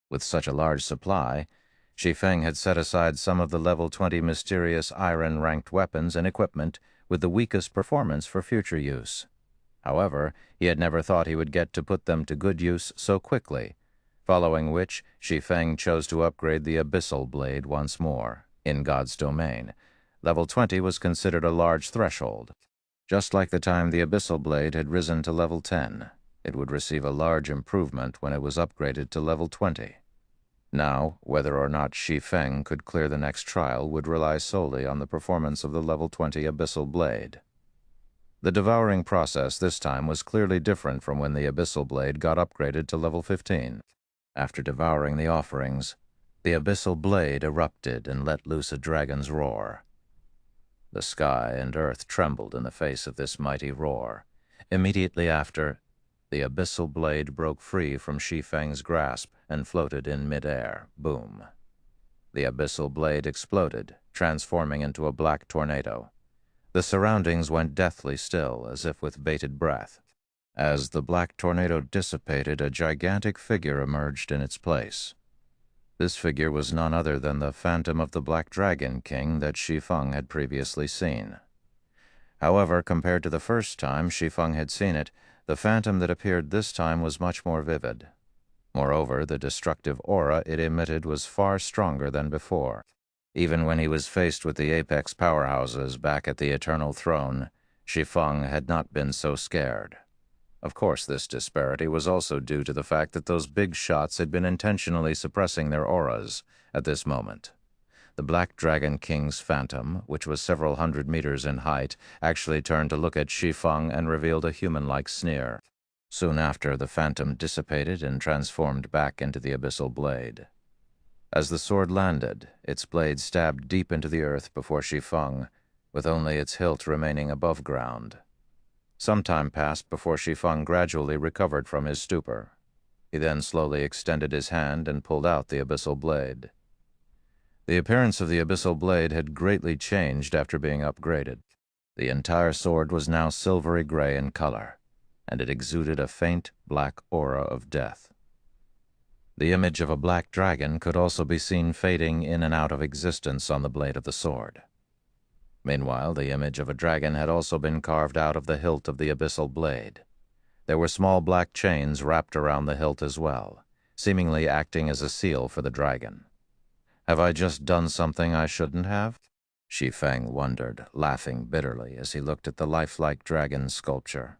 With such a large supply, Shi Feng had set aside some of the level 20 mysterious iron-ranked weapons and equipment with the weakest performance for future use. However, he had never thought he would get to put them to good use so quickly, following which Shi Feng chose to upgrade the Abyssal Blade once more, in God's domain. Level 20 was considered a large threshold. Just like the time the Abyssal Blade had risen to level 10, it would receive a large improvement when it was upgraded to level 20. Now, whether or not Shi Feng could clear the next trial would rely solely on the performance of the level 20 Abyssal Blade. The devouring process this time was clearly different from when the Abyssal Blade got upgraded to level 15. After devouring the offerings, the Abyssal Blade erupted and let loose a dragon's roar. The sky and earth trembled in the face of this mighty roar. Immediately after, the Abyssal Blade broke free from Shi Feng's grasp and floated in midair. Boom. The Abyssal Blade exploded, transforming into a black tornado. The surroundings went deathly still, as if with bated breath. As the black tornado dissipated, a gigantic figure emerged in its place. This figure was none other than the phantom of the Black Dragon King that Shi Feng had previously seen. However, compared to the first time Shi Feng had seen it, the phantom that appeared this time was much more vivid. Moreover, the destructive aura it emitted was far stronger than before. Even when he was faced with the apex powerhouses back at the Eternal Throne, Shi Feng had not been so scared. Of course, this disparity was also due to the fact that those big shots had been intentionally suppressing their auras at this moment. The Black Dragon King's phantom, which was several hundred meters in height, actually turned to look at Shi Feng and revealed a human-like sneer. Soon after, the phantom dissipated and transformed back into the Abyssal Blade. As the sword landed, its blade stabbed deep into the earth before Shi Feng, with only its hilt remaining above ground. Some time passed before Shi Feng gradually recovered from his stupor. He then slowly extended his hand and pulled out the Abyssal Blade. The appearance of the Abyssal Blade had greatly changed after being upgraded. The entire sword was now silvery gray in color, and it exuded a faint black aura of death. The image of a black dragon could also be seen fading in and out of existence on the blade of the sword. Meanwhile, the image of a dragon had also been carved out of the hilt of the Abyssal Blade. There were small black chains wrapped around the hilt as well, seemingly acting as a seal for the dragon. Have I just done something I shouldn't have? Shi Feng wondered, laughing bitterly as he looked at the lifelike dragon sculpture.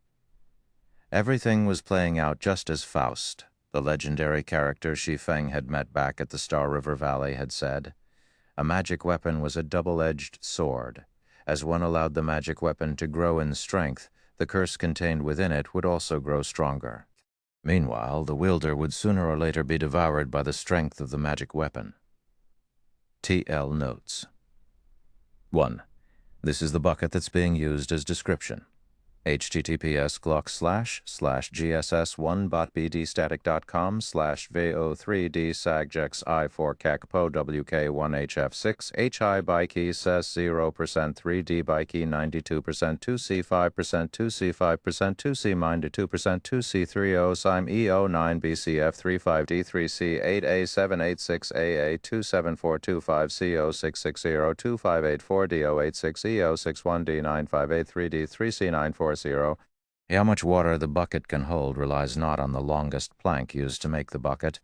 Everything was playing out just as Faust, the legendary character Shi Feng had met back at the Star River Valley, had said. A magic weapon was a double-edged sword. As one allowed the magic weapon to grow in strength, the curse contained within it would also grow stronger. Meanwhile, the wielder would sooner or later be devoured by the strength of the magic weapon. TL Notes 1. This is the bucket that's being used as description. https://vo3dstatic.com/vo3dsagjex-i4cacpo wk1hf6 hi bikey says 0% 3d bikey 92% 2c 5% 2c 5% 2c mind 2% 2c30 sim e09 bcf 35d3c 8a786 aa 27425 co660 2584 do86 eo61 d9583 d3c940. How much water the bucket can hold relies not on the longest plank used to make the bucket,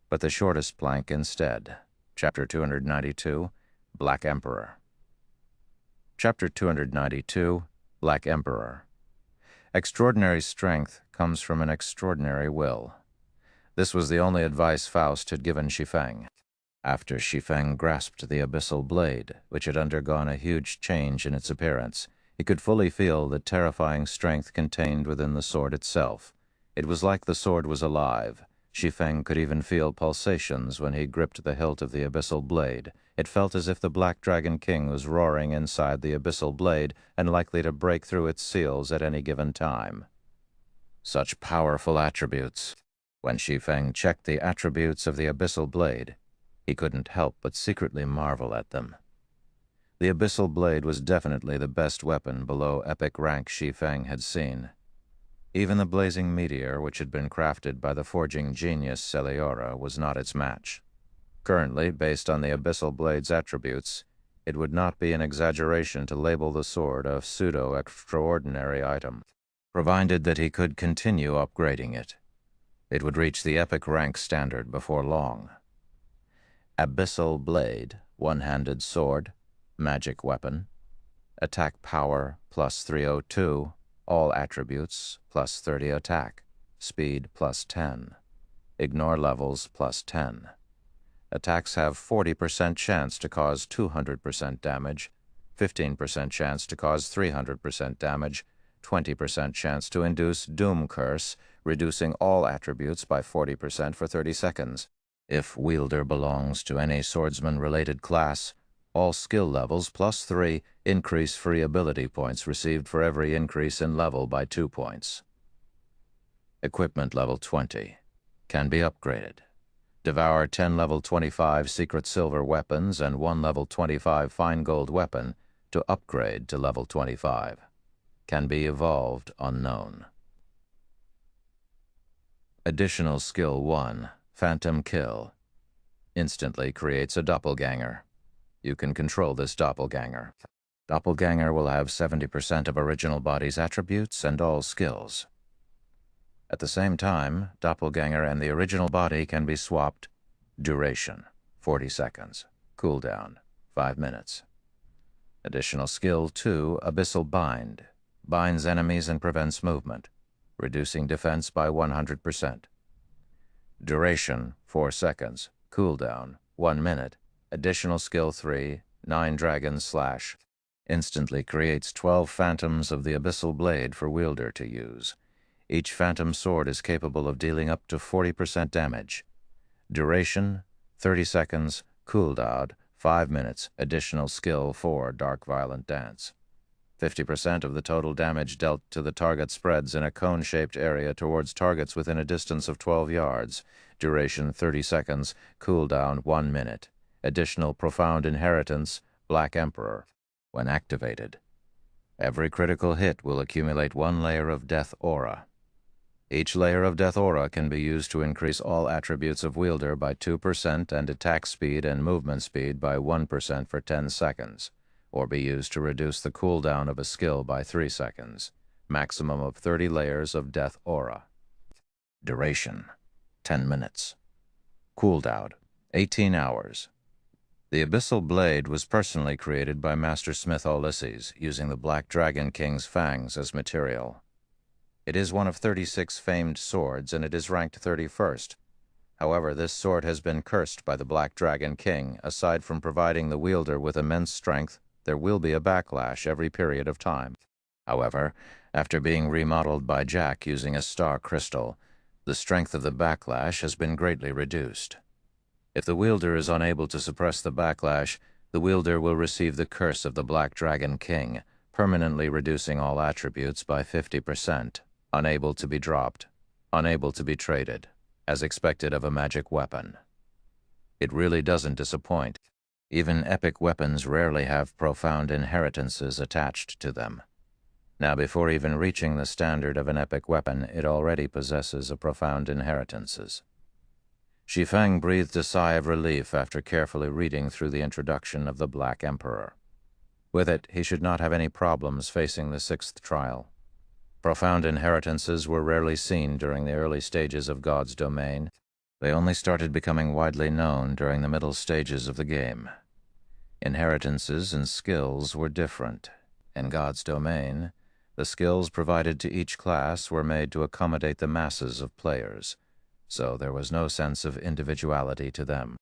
but the shortest plank instead. Chapter 292, Black Emperor. Chapter 292, Black Emperor. Extraordinary strength comes from an extraordinary will. This was the only advice Faust had given Shi Feng. After Shi Feng grasped the Abyssal Blade, which had undergone a huge change in its appearance, he could fully feel the terrifying strength contained within the sword itself. It was like the sword was alive. Shi Feng could even feel pulsations when he gripped the hilt of the Abyssal Blade. It felt as if the Black Dragon King was roaring inside the Abyssal Blade and likely to break through its seals at any given time. Such powerful attributes. When Shi Feng checked the attributes of the Abyssal Blade, he couldn't help but secretly marvel at them. The Abyssal Blade was definitely the best weapon below epic rank Shi Feng had seen. Even the blazing meteor, which had been crafted by the forging genius Celiora, was not its match. Currently, based on the Abyssal Blade's attributes, it would not be an exaggeration to label the sword a pseudo-extraordinary item, provided that he could continue upgrading it. It would reach the epic rank standard before long. Abyssal Blade, one-handed sword, magic weapon, attack power plus 302, all attributes plus 30 attack, speed plus 10, ignore levels plus 10. Attacks have 40% chance to cause 200% damage, 15% chance to cause 300% damage, 20% chance to induce Doom Curse, reducing all attributes by 40% for 30 seconds. If wielder belongs to any swordsman-related class, all skill levels plus 3 increase free ability points received for every increase in level by 2 points. Equipment level 20. Can be upgraded. Devour 10 level 25 secret silver weapons and 1 level 25 fine gold weapon to upgrade to level 25. Can be evolved unknown. Additional skill 1, Phantom Kill. Instantly creates a doppelganger. You can control this doppelganger. Doppelganger will have 70% of original body's attributes and all skills. At the same time, doppelganger and the original body can be swapped. Duration, 40 seconds. Cooldown, 5 minutes. Additional skill 2, Abyssal Bind. Binds enemies and prevents movement, reducing defense by 100%. Duration, 4 seconds. Cooldown, 1 minute. Additional skill 3, Nine Dragons Slash. Instantly creates 12 phantoms of the Abyssal Blade for wielder to use. Each phantom sword is capable of dealing up to 40% damage. Duration, 30 seconds. Cooldown, 5 minutes. Additional skill 4, Dark Violent Dance. 50% of the total damage dealt to the target spreads in a cone-shaped area towards targets within a distance of 12 yards. Duration 30 seconds. Cooldown 1 minute. Additional Profound Inheritance, Black Emperor. When activated, every critical hit will accumulate 1 layer of Death Aura. Each layer of Death Aura can be used to increase all attributes of wielder by 2% and attack speed and movement speed by 1% for 10 seconds, or be used to reduce the cooldown of a skill by 3 seconds. Maximum of 30 layers of Death Aura. Duration, 10 minutes. Cooldown, 18 hours. The Abyssal Blade was personally created by Master Smith Ulysses, using the Black Dragon King's fangs as material. It is one of 36 famed swords, and it is ranked 31st. However, this sword has been cursed by the Black Dragon King. Aside from providing the wielder with immense strength, there will be a backlash every period of time. However, after being remodeled by Jack using a star crystal, the strength of the backlash has been greatly reduced. If the wielder is unable to suppress the backlash, the wielder will receive the curse of the Black Dragon King, permanently reducing all attributes by 50%, unable to be dropped, unable to be traded, as expected of a magic weapon. It really doesn't disappoint. Even epic weapons rarely have profound inheritances attached to them. Now, before even reaching the standard of an epic weapon, it already possesses a profound inheritances. Shi Feng breathed a sigh of relief after carefully reading through the introduction of the Black Emperor. With it, he should not have any problems facing the 6th trial. Profound inheritances were rarely seen during the early stages of God's domain. They only started becoming widely known during the middle stages of the game. Inheritances and skills were different. In God's domain, the skills provided to each class were made to accommodate the masses of players, so there was no sense of individuality to them.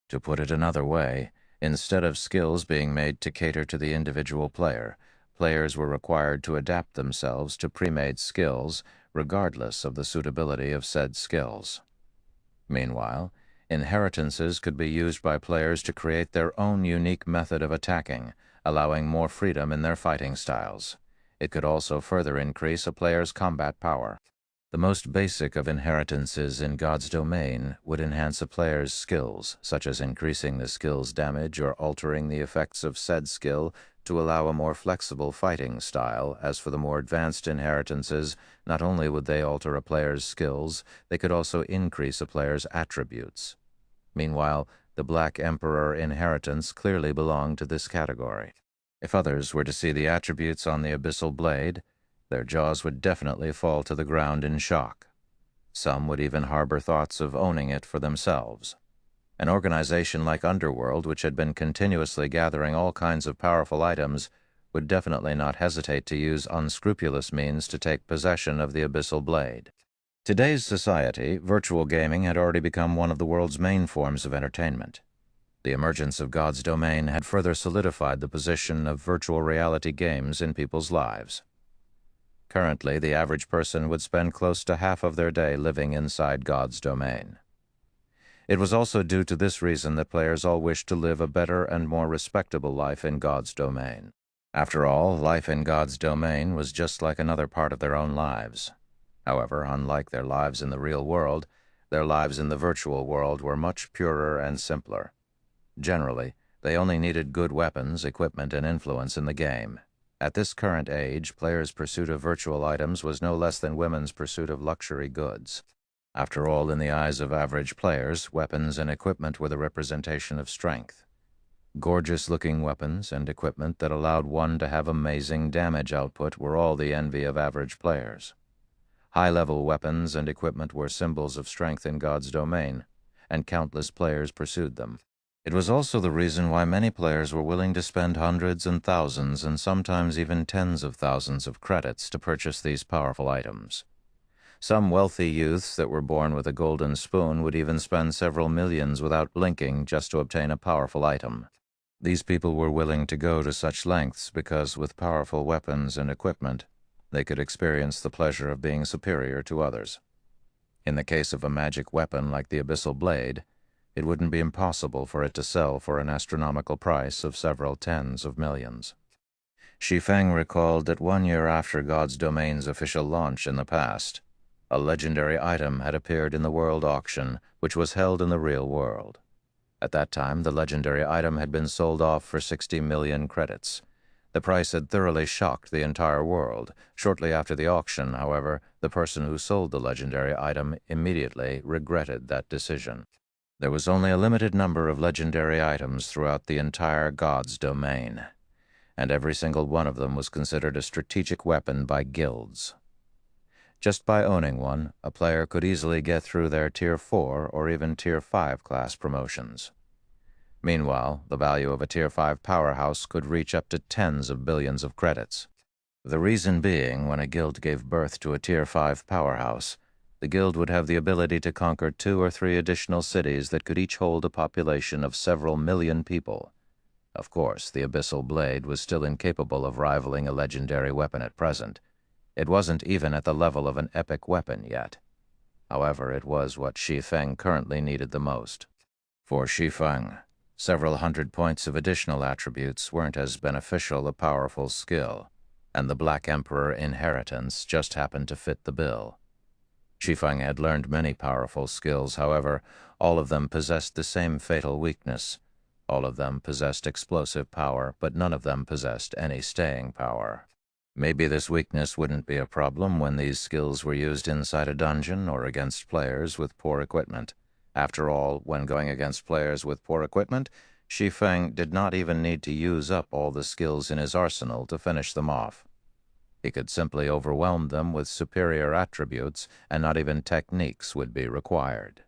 To put it another way, instead of skills being made to cater to the individual player, players were required to adapt themselves to pre-made skills, regardless of the suitability of said skills. Meanwhile, inheritances could be used by players to create their own unique method of attacking, allowing more freedom in their fighting styles. It could also further increase a player's combat power. The most basic of inheritances in God's domain would enhance a player's skills, such as increasing the skill's damage or altering the effects of said skill to allow a more flexible fighting style. As for the more advanced inheritances, not only would they alter a player's skills, they could also increase a player's attributes. Meanwhile, the Black Emperor inheritance clearly belonged to this category. If others were to see the attributes on the Abyssal Blade, their jaws would definitely fall to the ground in shock. Some would even harbor thoughts of owning it for themselves. An organization like Underworld, which had been continuously gathering all kinds of powerful items, would definitely not hesitate to use unscrupulous means to take possession of the Abyssal Blade. Today's society, virtual gaming had already become one of the world's main forms of entertainment. The emergence of God's domain had further solidified the position of virtual reality games in people's lives. Currently, the average person would spend close to half of their day living inside God's domain. It was also due to this reason that players all wished to live a better and more respectable life in God's domain. After all, life in God's domain was just like another part of their own lives. However, unlike their lives in the real world, their lives in the virtual world were much purer and simpler. Generally, they only needed good weapons, equipment, and influence in the game. At this current age, players' pursuit of virtual items was no less than women's pursuit of luxury goods. After all, in the eyes of average players, weapons and equipment were the representation of strength. Gorgeous-looking weapons and equipment that allowed one to have amazing damage output were all the envy of average players. High-level weapons and equipment were symbols of strength in God's domain, and countless players pursued them. It was also the reason why many players were willing to spend hundreds and thousands and sometimes even tens of thousands of credits to purchase these powerful items. Some wealthy youths that were born with a golden spoon would even spend several millions without blinking just to obtain a powerful item. These people were willing to go to such lengths because with powerful weapons and equipment, they could experience the pleasure of being superior to others. In the case of a magic weapon like the Abyssal Blade, it wouldn't be impossible for it to sell for an astronomical price of several tens of millions. Shi Feng recalled that 1 year after God's domain's official launch in the past, a legendary item had appeared in the world auction, which was held in the real world. At that time, the legendary item had been sold off for 60 million credits. The price had thoroughly shocked the entire world. Shortly after the auction, however, the person who sold the legendary item immediately regretted that decision. There was only a limited number of legendary items throughout the entire God's domain, and every single one of them was considered a strategic weapon by guilds. Just by owning one, a player could easily get through their Tier 4 or even Tier 5 class promotions. Meanwhile, the value of a Tier 5 powerhouse could reach up to tens of billions of credits. The reason being, when a guild gave birth to a Tier 5 powerhouse, the guild would have the ability to conquer 2 or 3 additional cities that could each hold a population of several million people. Of course, the Abyssal Blade was still incapable of rivaling a legendary weapon at present. It wasn't even at the level of an epic weapon yet. However, it was what Shi Feng currently needed the most. For Shi Feng, several hundred points of additional attributes weren't as beneficial a powerful skill, and the Black Emperor inheritance just happened to fit the bill. Shi Feng had learned many powerful skills, however, all of them possessed the same fatal weakness. All of them possessed explosive power, but none of them possessed any staying power. Maybe this weakness wouldn't be a problem when these skills were used inside a dungeon or against players with poor equipment. After all, when going against players with poor equipment, Shi Feng did not even need to use up all the skills in his arsenal to finish them off. He could simply overwhelm them with superior attributes, and not even techniques would be required.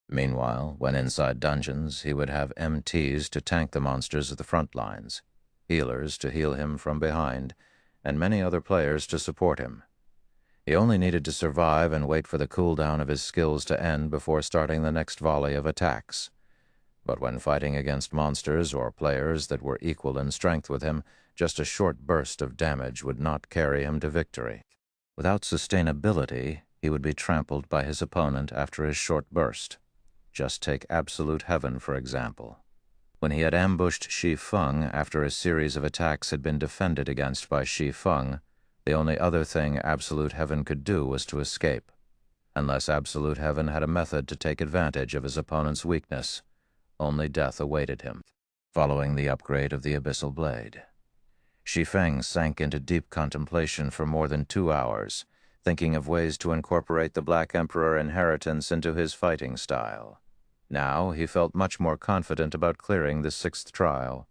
Meanwhile, when inside dungeons, he would have MTs to tank the monsters at the front lines, healers to heal him from behind, and many other players to support him. He only needed to survive and wait for the cooldown of his skills to end before starting the next volley of attacks. But when fighting against monsters or players that were equal in strength with him, just a short burst of damage would not carry him to victory. Without sustainability, he would be trampled by his opponent after his short burst. Just take Absolute Heaven, for example. When he had ambushed Shi Feng after a series of attacks had been defended against by Shi Feng, the only other thing Absolute Heaven could do was to escape. Unless absolute heaven had a method to take advantage of his opponent's weakness, only death awaited him. Following the upgrade of the abyssal blade, Shi Feng sank into deep contemplation for more than 2 hours, thinking of ways to incorporate the Black Emperor inheritance into his fighting style. Now he felt much more confident about clearing the 6th trial.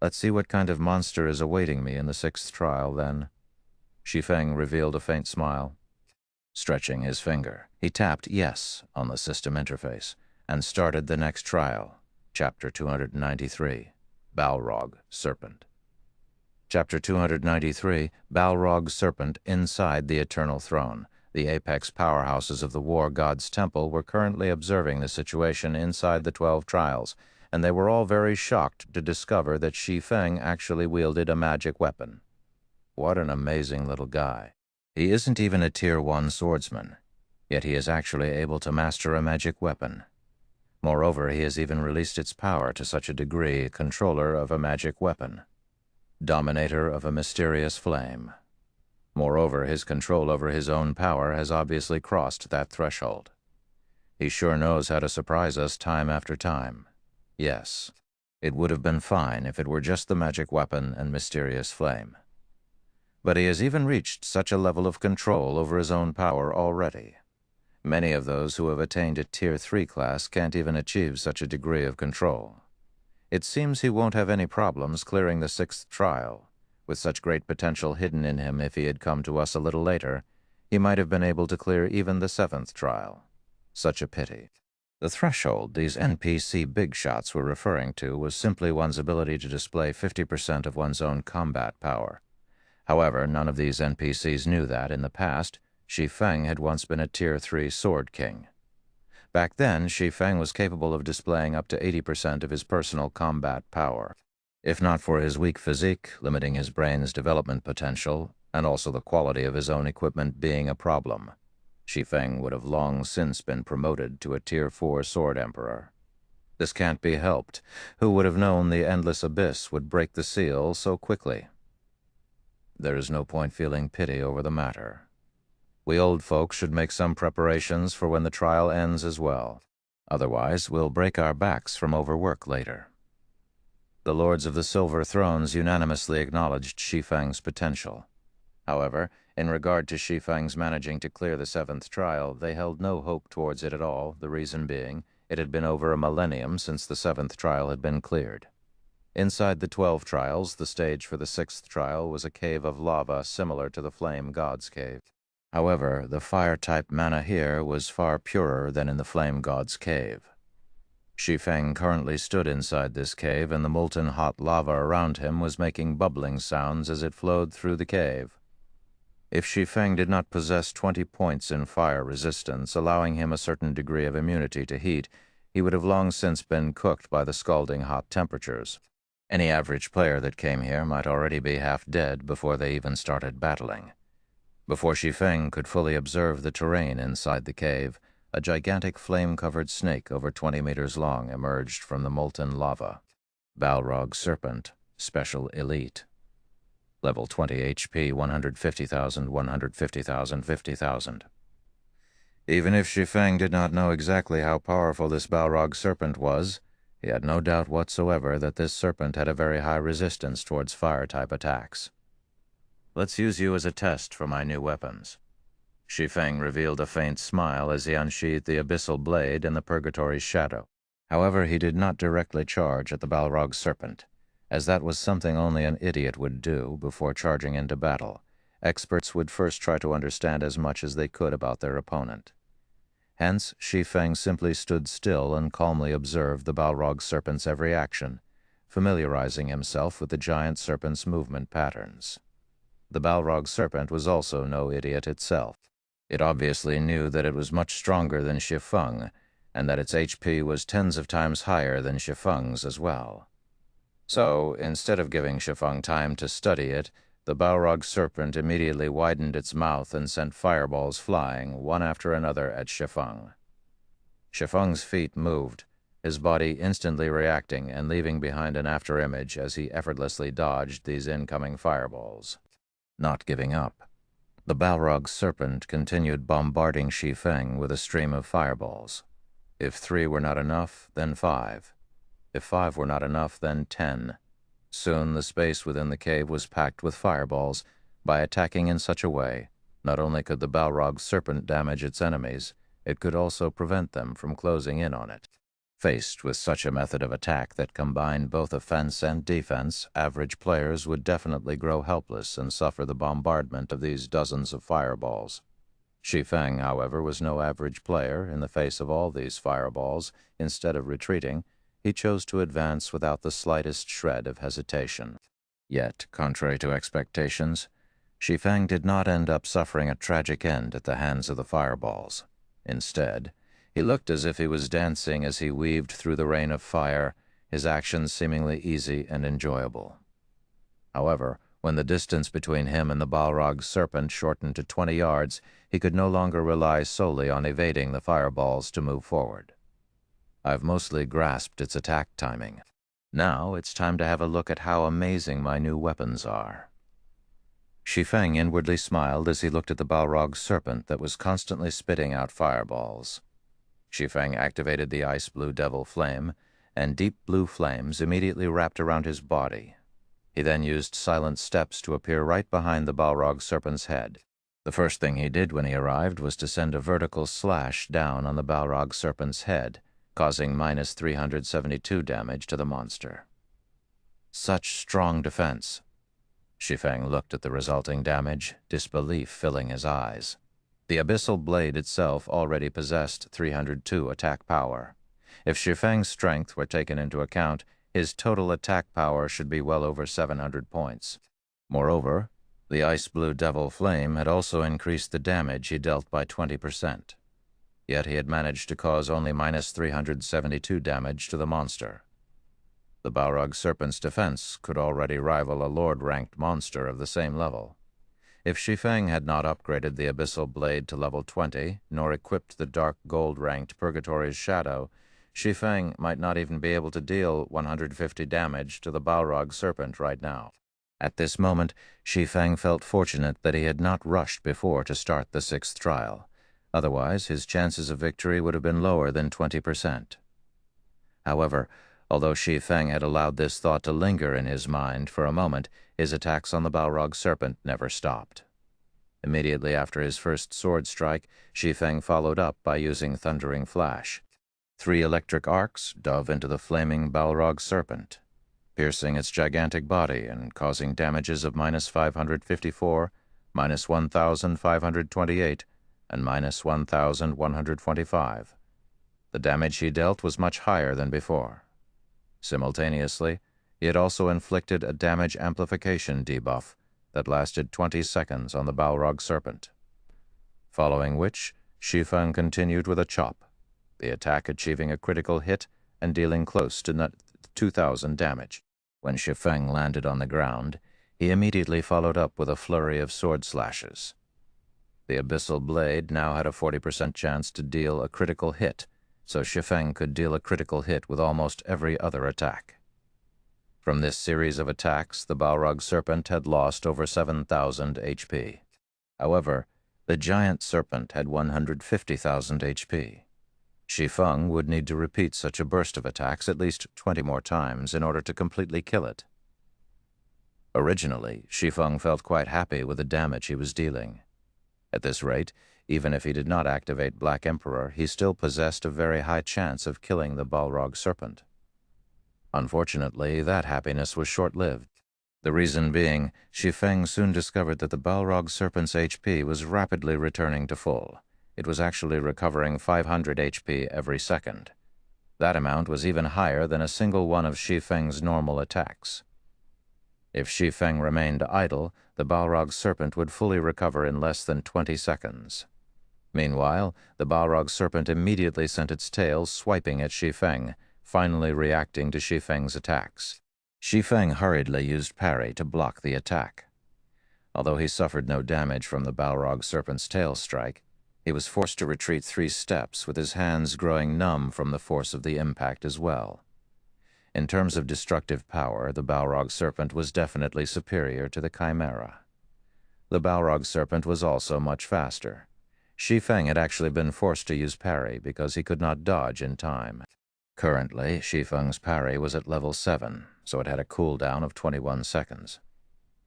Let's see what kind of monster is awaiting me in the 6th trial, then. Shi Feng revealed a faint smile. Stretching his finger, he tapped Yes on the system interface and started the next trial, Chapter 293, Balrog Serpent. Chapter 293, Balrog Serpent inside the Eternal Throne. The apex powerhouses of the War God's Temple were currently observing the situation inside the 12 trials, and they were all very shocked to discover that Shi Feng actually wielded a magic weapon. What an amazing little guy. He isn't even a Tier 1 swordsman, yet he is actually able to master a magic weapon. Moreover, he has even released its power to such a degree, controller of a magic weapon. Dominator of a mysterious flame. Moreover, his control over his own power has obviously crossed that threshold. He sure knows how to surprise us time after time. Yes, it would have been fine if it were just the magic weapon and mysterious flame. But he has even reached such a level of control over his own power already. Many of those who have attained a Tier 3 class can't even achieve such a degree of control. It seems he won't have any problems clearing the 6th trial. With such great potential hidden in him, if he had come to us a little later, he might have been able to clear even the 7th trial. Such a pity. The threshold these NPC big shots were referring to was simply one's ability to display 50% of one's own combat power. However, none of these NPCs knew that, in the past, Shi Feng had once been a Tier 3 Sword King. Back then, Shi Feng was capable of displaying up to 80% of his personal combat power. If not for his weak physique, limiting his brain's development potential, and also the quality of his own equipment being a problem, Shi Feng would have long since been promoted to a Tier 4 Sword Emperor. This can't be helped. Who would have known the endless abyss would break the seal so quickly? There is no point feeling pity over the matter. We old folks should make some preparations for when the trial ends as well. Otherwise, we'll break our backs from overwork later. The Lords of the Silver Thrones unanimously acknowledged Shi Feng's potential. However, in regard to Shi Feng's managing to clear the 7th trial, they held no hope towards it at all, the reason being, it had been over a millennium since the 7th trial had been cleared. Inside the 12 trials, the stage for the 6th trial was a cave of lava similar to the Flame God's Cave. However, the fire-type mana here was far purer than in the Flame God's Cave. Shi Feng currently stood inside this cave, and the molten hot lava around him was making bubbling sounds as it flowed through the cave. If Shi Feng did not possess 20 points in fire resistance, allowing him a certain degree of immunity to heat, he would have long since been cooked by the scalding hot temperatures. Any average player that came here might already be half dead before they even started battling. Before Shi Feng could fully observe the terrain inside the cave, a gigantic flame-covered snake over 20 meters long emerged from the molten lava. Balrog Serpent, Special Elite. Level 20 HP, 150,000, 150,000, 50,000. Even if Shi Feng did not know exactly how powerful this Balrog Serpent was, he had no doubt whatsoever that this serpent had a very high resistance towards fire-type attacks. Let's use you as a test for my new weapons. Shi Feng revealed a faint smile as he unsheathed the abyssal blade in the Purgatory's shadow. However, he did not directly charge at the Balrog Serpent, as that was something only an idiot would do before charging into battle. Experts would first try to understand as much as they could about their opponent. Hence, Shi Feng simply stood still and calmly observed the Balrog Serpent's every action, familiarizing himself with the giant serpent's movement patterns. The Balrog Serpent was also no idiot itself. It obviously knew that it was much stronger than Shi Feng, and that its HP was tens of times higher than Shi Feng's as well. So, instead of giving Shi Feng time to study it, the Balrog Serpent immediately widened its mouth and sent fireballs flying, one after another, at Shi Feng. Shi Feng's feet moved, his body instantly reacting and leaving behind an afterimage as he effortlessly dodged these incoming fireballs. Not giving up. The Balrog serpent continued bombarding Shi Feng with a stream of fireballs. If 3 were not enough, then 5. If 5 were not enough, then 10. Soon the space within the cave was packed with fireballs. By attacking in such a way, not only could the Balrog serpent damage its enemies, it could also prevent them from closing in on it. Faced with such a method of attack that combined both offense and defense, average players would definitely grow helpless and suffer the bombardment of these dozens of fireballs. Shi Feng, however, was no average player. In the face of all these fireballs, instead of retreating, he chose to advance without the slightest shred of hesitation. Yet, contrary to expectations, Shi Feng did not end up suffering a tragic end at the hands of the fireballs. Instead, he looked as if he was dancing as he weaved through the rain of fire, his actions seemingly easy and enjoyable. However, when the distance between him and the Balrog serpent shortened to 20 yards, he could no longer rely solely on evading the fireballs to move forward. I've mostly grasped its attack timing. Now it's time to have a look at how amazing my new weapons are. Shi Feng inwardly smiled as he looked at the Balrog serpent that was constantly spitting out fireballs. Shi Feng activated the ice blue devil flame, and deep blue flames immediately wrapped around his body. He then used silent steps to appear right behind the Balrog serpent's head. The first thing he did when he arrived was to send a vertical slash down on the Balrog serpent's head, causing minus 372 damage to the monster. Such strong defense. Shi Feng looked at the resulting damage, disbelief filling his eyes. The abyssal blade itself already possessed 302 attack power. If Shi Feng's strength were taken into account, his total attack power should be well over 700 points. Moreover, the ice blue devil flame had also increased the damage he dealt by 20%. Yet he had managed to cause only minus 372 damage to the monster. The Balrog serpent's defense could already rival a lord-ranked monster of the same level. If Shi Feng had not upgraded the abyssal blade to level 20, nor equipped the dark gold-ranked Purgatory's Shadow, Shi Feng might not even be able to deal 150 damage to the Balrog serpent right now. At this moment, Shi Feng felt fortunate that he had not rushed before to start the 6th trial. Otherwise, his chances of victory would have been lower than 20%. However, although Shi Feng had allowed this thought to linger in his mind for a moment, his attacks on the Balrog serpent never stopped. Immediately after his first sword strike, Shi Feng followed up by using Thundering Flash. 3 electric arcs dove into the flaming Balrog serpent, piercing its gigantic body and causing damages of minus 554, minus 1,528, and minus 1,125. The damage he dealt was much higher than before. Simultaneously, he had also inflicted a damage amplification debuff that lasted 20 seconds on the Balrog serpent. Following which, Shi Feng continued with a chop, the attack achieving a critical hit and dealing close to 2,000 damage. When Shi Feng landed on the ground, he immediately followed up with a flurry of sword slashes. The abyssal blade now had a 40% chance to deal a critical hit, so Shi Feng could deal a critical hit with almost every other attack. From this series of attacks, the Balrog serpent had lost over 7,000 HP. However, the giant serpent had 150,000 HP. Shi Feng would need to repeat such a burst of attacks at least 20 more times in order to completely kill it. Originally, Shi Feng felt quite happy with the damage he was dealing. At this rate, even if he did not activate Black Emperor, he still possessed a very high chance of killing the Balrog serpent. Unfortunately, that happiness was short-lived. The reason being, Shi Feng soon discovered that the Balrog serpent's HP was rapidly returning to full. It was actually recovering 500 HP every second. That amount was even higher than a single one of Shi Feng's normal attacks. If Shi Feng remained idle, the Balrog serpent would fully recover in less than 20 seconds. Meanwhile, the Balrog serpent immediately sent its tail swiping at Shi Feng, finally reacting to Shi Feng's attacks. Shi Feng hurriedly used parry to block the attack. Although he suffered no damage from the Balrog serpent's tail strike, he was forced to retreat 3 steps with his hands growing numb from the force of the impact as well. In terms of destructive power, the Balrog serpent was definitely superior to the Chimera. The Balrog serpent was also much faster. Shi Feng had actually been forced to use parry because he could not dodge in time. Currently, Shi Feng's parry was at level 7, so it had a cooldown of 21 seconds.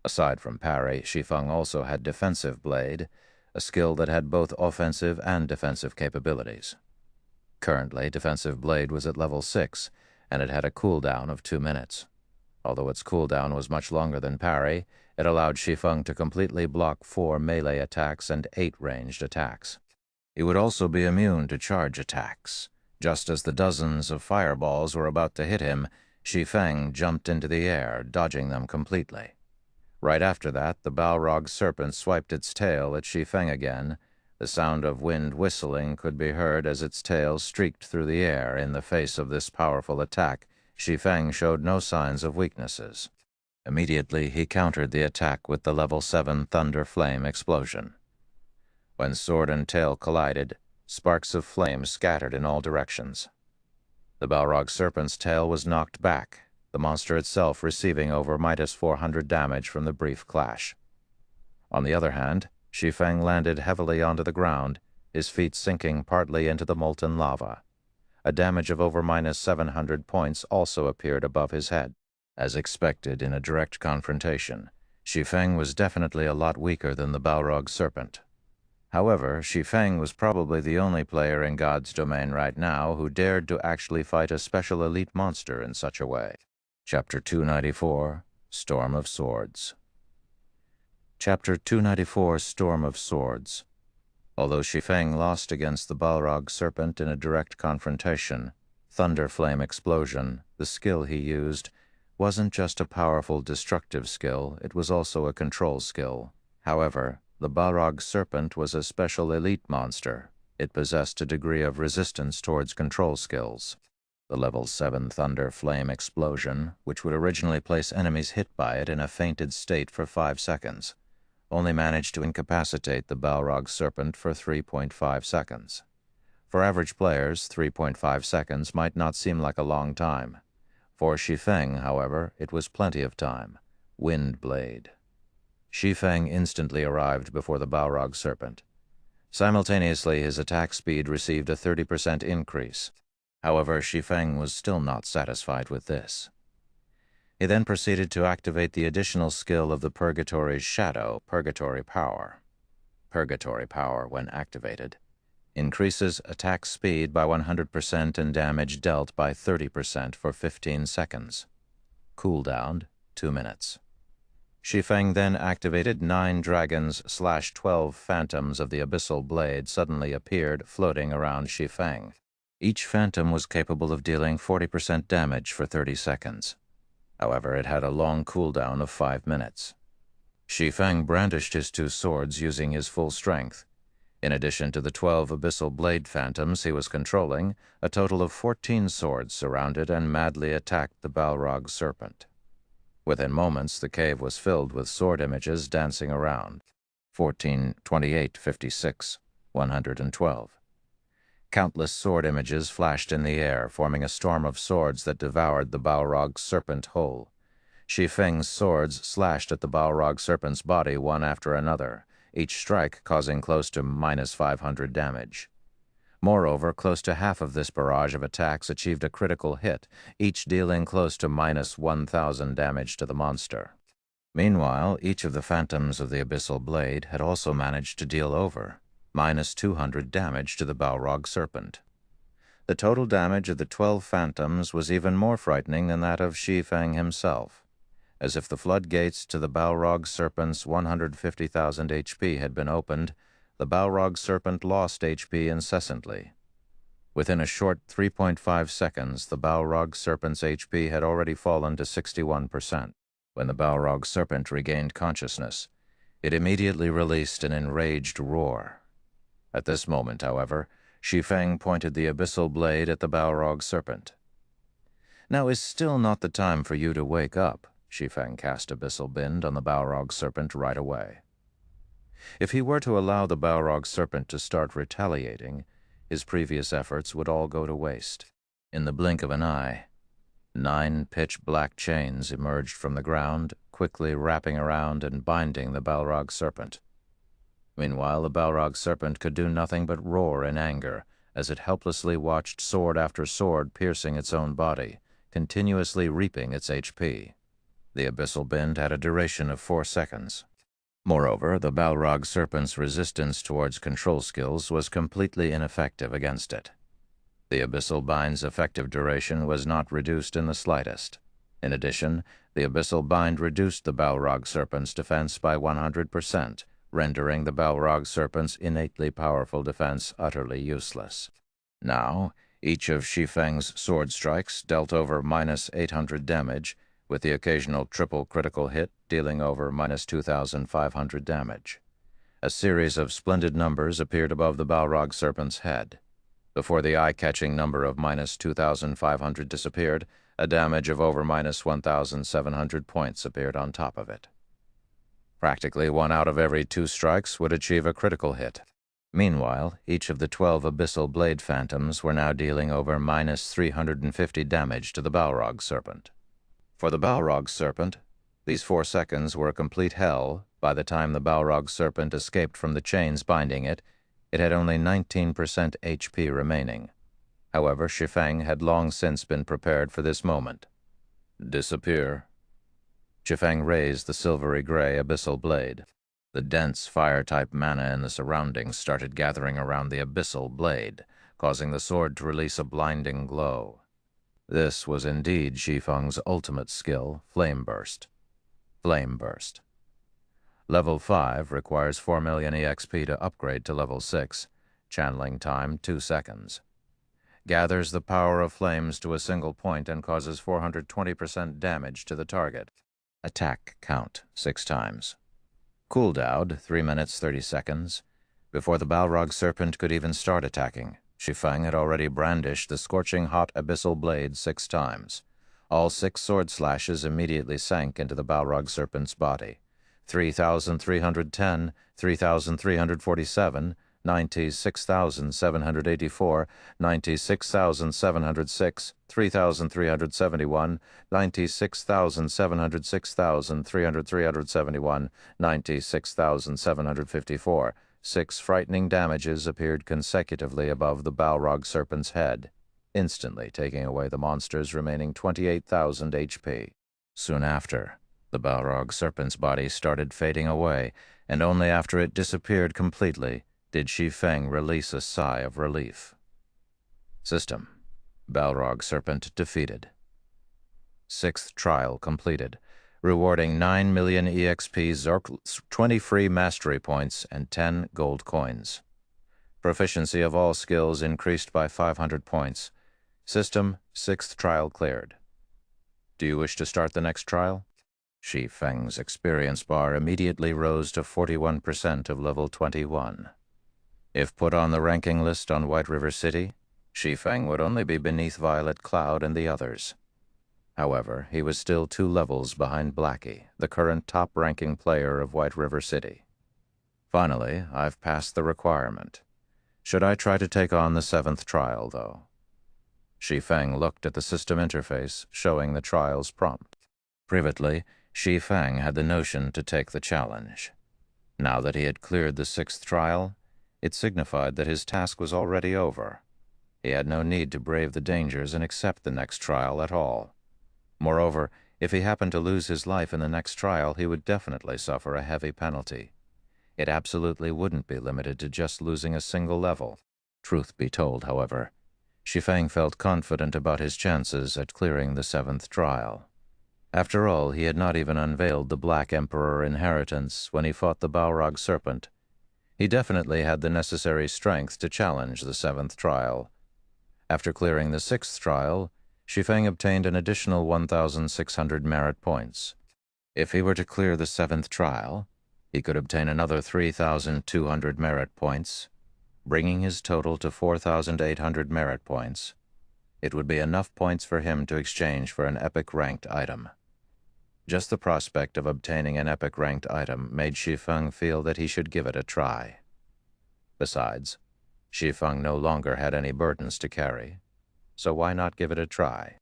Aside from parry, Shi Feng also had Defensive Blade, a skill that had both offensive and defensive capabilities. Currently, Defensive Blade was at level 6, and it had a cooldown of 2 minutes. Although its cooldown was much longer than parry, it allowed Shi Feng to completely block 4 melee attacks and 8 ranged attacks. He would also be immune to charge attacks. Just as the dozens of fireballs were about to hit him, Shi Feng jumped into the air, dodging them completely. Right after that, the Balrog serpent swiped its tail at Shi Feng again. The sound of wind whistling could be heard as its tail streaked through the air. In the face of this powerful attack, Shi Feng showed no signs of weaknesses. Immediately, he countered the attack with the level 7 Thunder Flame explosion. When sword and tail collided, sparks of flame scattered in all directions. The Balrog serpent's tail was knocked back, the monster itself receiving over -400 damage from the brief clash. On the other hand, Shi Feng landed heavily onto the ground, his feet sinking partly into the molten lava. A damage of over -700 points also appeared above his head. As expected in a direct confrontation, Shi Feng was definitely a lot weaker than the Balrog serpent. However, Shi Feng was probably the only player in God's domain right now who dared to actually fight a special elite monster in such a way. Chapter 294, Storm of Swords. Chapter 294, Storm of Swords. Although Shi Feng lost against the Balrog serpent in a direct confrontation, Thunder Flame Explosion, the skill he used, wasn't just a powerful destructive skill, it was also a control skill. However, the Balrog serpent was a special elite monster. It possessed a degree of resistance towards control skills. The level 7 Thunder Flame Explosion, which would originally place enemies hit by it in a fainted state for 5 seconds, only managed to incapacitate the Balrog serpent for 3.5 seconds. For average players, 3.5 seconds might not seem like a long time. For Shi Feng, however, it was plenty of time. Wind Blade. Shi Feng instantly arrived before the Balrog serpent. Simultaneously, his attack speed received a 30% increase. However, Shi Feng was still not satisfied with this. He then proceeded to activate the additional skill of the Purgatory's shadow, Purgatory Power. Purgatory Power, when activated, increases attack speed by 100% and damage dealt by 30% for 15 seconds. Cooldown, 2 minutes. Shi Feng then activated 9 dragons/12 phantoms of the Abyssal Blade suddenly appeared floating around Shi Feng. Each phantom was capable of dealing 40% damage for 30 seconds. However, it had a long cooldown of 5 minutes. Shi Feng brandished his 2 swords using his full strength. In addition to the 12 Abyssal Blade phantoms he was controlling, a total of 14 swords surrounded and madly attacked the Balrog serpent. Within moments, the cave was filled with sword images dancing around. 14, 28, 56, 112. Countless sword images flashed in the air, forming a storm of swords that devoured the Balrog serpent whole. Shi Feng's swords slashed at the Balrog serpent's body one after another, each strike causing close to -500 damage. Moreover, close to half of this barrage of attacks achieved a critical hit, each dealing close to -1000 damage to the monster. Meanwhile, each of the phantoms of the Abyssal Blade had also managed to deal over -200 damage to the Balrog serpent. The total damage of the 12 phantoms was even more frightening than that of Shi Feng himself. As if the floodgates to the Balrog serpent's 150,000 HP had been opened, the Balrog serpent lost HP incessantly. Within a short 3.5 seconds, the Balrog serpent's HP had already fallen to 61%. When the Balrog serpent regained consciousness, it immediately released an enraged roar. At this moment, however, Shi Feng pointed the Abyssal Blade at the Balrog serpent. "Now is still not the time for you to wake up." Shi Feng cast Abyssal Bind on the Balrog serpent right away. If he were to allow the Balrog serpent to start retaliating, his previous efforts would all go to waste. In the blink of an eye, 9 pitch-black chains emerged from the ground, quickly wrapping around and binding the Balrog serpent. Meanwhile, the Balrog serpent could do nothing but roar in anger as it helplessly watched sword after sword piercing its own body, continuously reaping its HP. The abyssal bind had a duration of 4 seconds. Moreover, the Balrog serpent's resistance towards control skills was completely ineffective against it. The abyssal bind's effective duration was not reduced in the slightest. In addition, the abyssal bind reduced the Balrog serpent's defense by 100%, rendering the Balrog serpent's innately powerful defense utterly useless. Now, each of Shi Feng's sword strikes dealt over -800 damage, with the occasional triple critical hit dealing over -2,500 damage. A series of splendid numbers appeared above the Balrog serpent's head. Before the eye-catching number of -2,500 disappeared, a damage of over -1,700 points appeared on top of it. Practically 1 out of every 2 strikes would achieve a critical hit. Meanwhile, each of the 12 abyssal blade phantoms were now dealing over -350 damage to the Balrog serpent. For the Balrog serpent, these 4 seconds were a complete hell. By the time the Balrog serpent escaped from the chains binding it, it had only 19% HP remaining. However, Shi Feng had long since been prepared for this moment. Disappear. Shi Feng raised the silvery gray abyssal blade. The dense fire-type mana in the surroundings started gathering around the abyssal blade, causing the sword to release a blinding glow. This was indeed Shi Feng's ultimate skill, Flame Burst. Flame Burst. Level 5 requires 4 million EXP to upgrade to level 6, channeling time 2 seconds. Gathers the power of flames to a single point and causes 420% damage to the target. Attack count 6 times. Cooldown 3 minutes 30 seconds. Before the Balrog serpent could even start attacking, Shi Feng had already brandished the scorching hot abyssal blade 6 times. All 6 sword slashes immediately sank into the Balrog serpent's body. 3,310, 3,347, 96,784, 96,706, 3,371, 96,706,371, 96,754. 6 frightening damages appeared consecutively above the Balrog serpent's head, instantly taking away the monster's remaining 28,000 HP. Soon after, the Balrog serpent's body started fading away, and only after it disappeared completely did Shi Feng release a sigh of relief. System: Balrog serpent defeated. 6th trial completed, rewarding 9 million EXP, 20 free mastery points, and 10 gold coins. Proficiency of all skills increased by 500 points. System: 6th trial cleared. Do you wish to start the next trial? Shi Feng's experience bar immediately rose to 41% of level 21. If put on the ranking list on White River City, Shi Feng would only be beneath Violet Cloud and the others. However, he was still 2 levels behind Blackie, the current top-ranking player of White River City. Finally, I've passed the requirement. Should I try to take on the 7th trial, though? Shi Feng looked at the system interface, showing the trial's prompt. Privately, Shi Feng had the notion to take the challenge. Now that he had cleared the 6th trial, it signified that his task was already over. He had no need to brave the dangers and accept the next trial at all. Moreover, if he happened to lose his life in the next trial, he would definitely suffer a heavy penalty. It absolutely wouldn't be limited to just losing a single level. Truth be told, however, Shi Feng felt confident about his chances at clearing the 7th trial. After all, he had not even unveiled the Black Emperor inheritance when he fought the Balrog serpent. He definitely had the necessary strength to challenge the 7th trial. After clearing the 6th trial, Shi Feng obtained an additional 1,600 merit points. If he were to clear the 7th trial, he could obtain another 3,200 merit points, bringing his total to 4,800 merit points. It would be enough points for him to exchange for an epic-ranked item. Just the prospect of obtaining an epic-ranked item made Shi Feng feel that he should give it a try. Besides, Shi Feng no longer had any burdens to carry, so why not give it a try?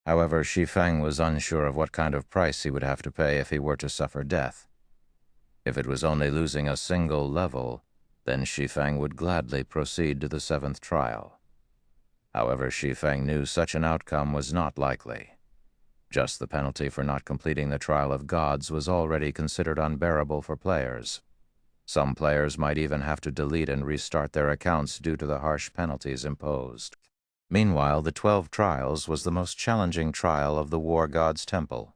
However, Shi Feng was unsure of what kind of price he would have to pay if he were to suffer death. If it was only losing a single level, then Shi Feng would gladly proceed to the 7th trial. However, Shi Feng knew such an outcome was not likely. Just the penalty for not completing the Trial of Gods was already considered unbearable for players. Some players might even have to delete and restart their accounts due to the harsh penalties imposed. Meanwhile, the 12 Trials was the most challenging trial of the War God's Temple.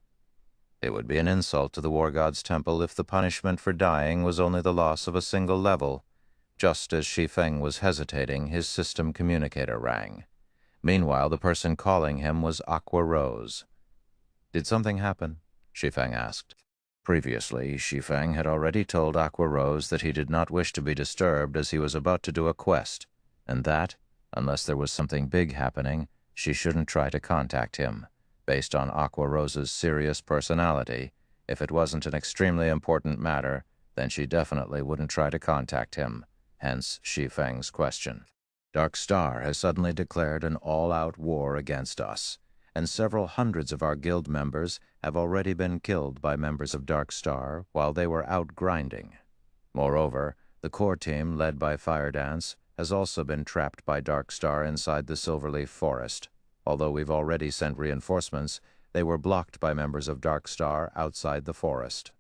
It would be an insult to the War God's Temple if the punishment for dying was only the loss of a single level. Just as Shi Feng was hesitating, his system communicator rang. Meanwhile, the person calling him was Aqua Rose. "Did something happen?" Shi Feng asked. Previously, Shi Feng had already told Aqua Rose that he did not wish to be disturbed as he was about to do a quest, and that, unless there was something big happening, she shouldn't try to contact him. Based on Aqua Rose's serious personality, if it wasn't an extremely important matter, then she definitely wouldn't try to contact him, hence Shi Feng's question. "Dark Star has suddenly declared an all-out war against us, and several hundreds of our guild members have already been killed by members of Dark Star while they were out grinding. Moreover, the core team, led by Fire Dance, has also been trapped by Dark Star inside the Silverleaf Forest. Although we've already sent reinforcements, they were blocked by members of Dark Star outside the forest.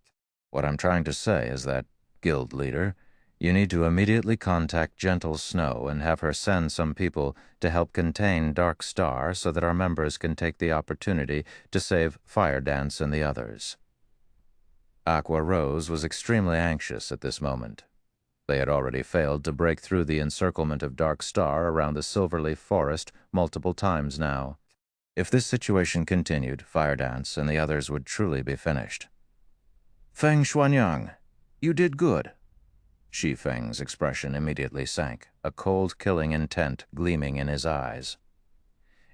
What I'm trying to say is that, guild leader, you need to immediately contact Gentle Snow and have her send some people to help contain Dark Star so that our members can take the opportunity to save Fire Dance and the others." Aqua Rose was extremely anxious at this moment. They had already failed to break through the encirclement of Dark Star around the Silverleaf Forest multiple times now. If this situation continued, Fire Dance and the others would truly be finished. "Feng Xuanyang, you did good." Shi Feng's expression immediately sank, a cold killing intent gleaming in his eyes.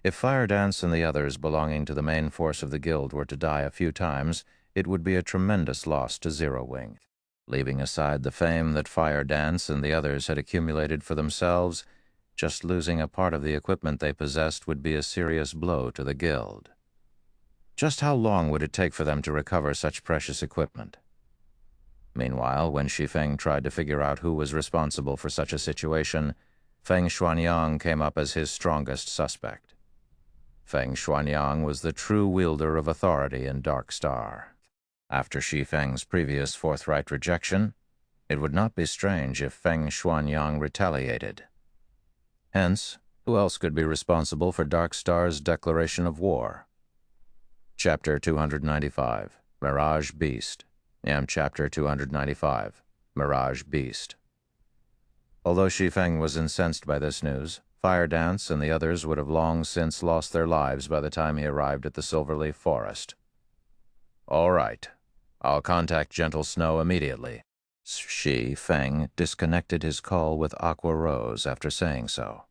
If Fire Dance and the others belonging to the main force of the guild were to die a few times, it would be a tremendous loss to Zero Wing. Leaving aside the fame that Fire Dance and the others had accumulated for themselves, just losing a part of the equipment they possessed would be a serious blow to the guild. Just how long would it take for them to recover such precious equipment? Meanwhile, when Shi Feng tried to figure out who was responsible for such a situation, Feng Xuanyang came up as his strongest suspect. Feng Xuanyang was the true wielder of authority in Dark Star. After Shi Feng's previous forthright rejection, it would not be strange if Feng Xuanyang retaliated. Hence, who else could be responsible for Dark Star's declaration of war? Chapter 295, Mirage Beast. Chapter 295, Mirage Beast. Although Shi Feng was incensed by this news, Fire Dance and the others would have long since lost their lives by the time he arrived at the Silverleaf Forest. "All right. I'll contact Gentle Snow immediately." Shi Feng disconnected his call with Aqua Rose after saying so.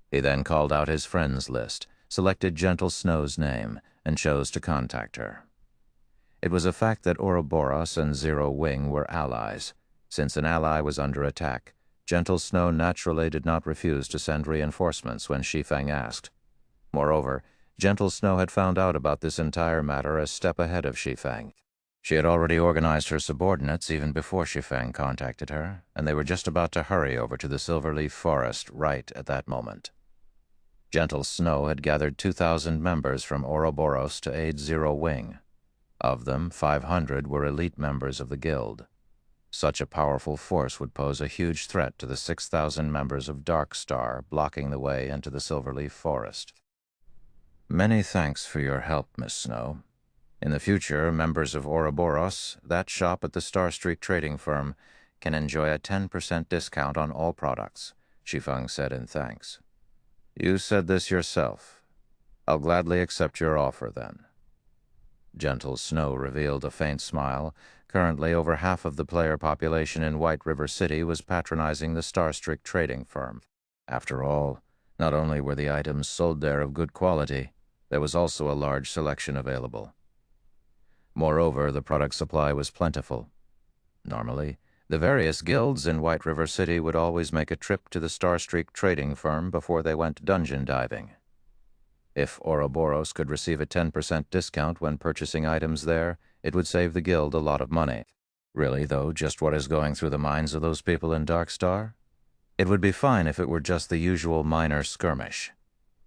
He then called out his friends list, selected Gentle Snow's name, and chose to contact her. It was a fact that Ouroboros and Zero Wing were allies. Since an ally was under attack, Gentle Snow naturally did not refuse to send reinforcements when Shi Feng asked. Moreover, Gentle Snow had found out about this entire matter a step ahead of Shi Feng. She had already organized her subordinates even before Shi Feng contacted her, and they were just about to hurry over to the Silverleaf Forest right at that moment. Gentle Snow had gathered 2,000 members from Ouroboros to aid Zero Wing. Of them, 500 were elite members of the guild. Such a powerful force would pose a huge threat to the 6,000 members of Dark Star blocking the way into the Silverleaf Forest. "Many thanks for your help, Miss Snow. In the future, members of Ouroboros, that shop at the Star Streak trading firm, can enjoy a 10% discount on all products," Shi Feng said in thanks. "You said this yourself. I'll gladly accept your offer, then." Gentle Snow revealed a faint smile. Currently, over half of the player population in White River City was patronizing the Star Streak trading firm. After all, not only were the items sold there of good quality, there was also a large selection available. Moreover, the product supply was plentiful. Normally, the various guilds in White River City would always make a trip to the Star Streak trading firm before they went dungeon diving. If Ouroboros could receive a 10% discount when purchasing items there, it would save the guild a lot of money. Really, though, just what is going through the minds of those people in Dark Star? It would be fine if it were just the usual minor skirmish.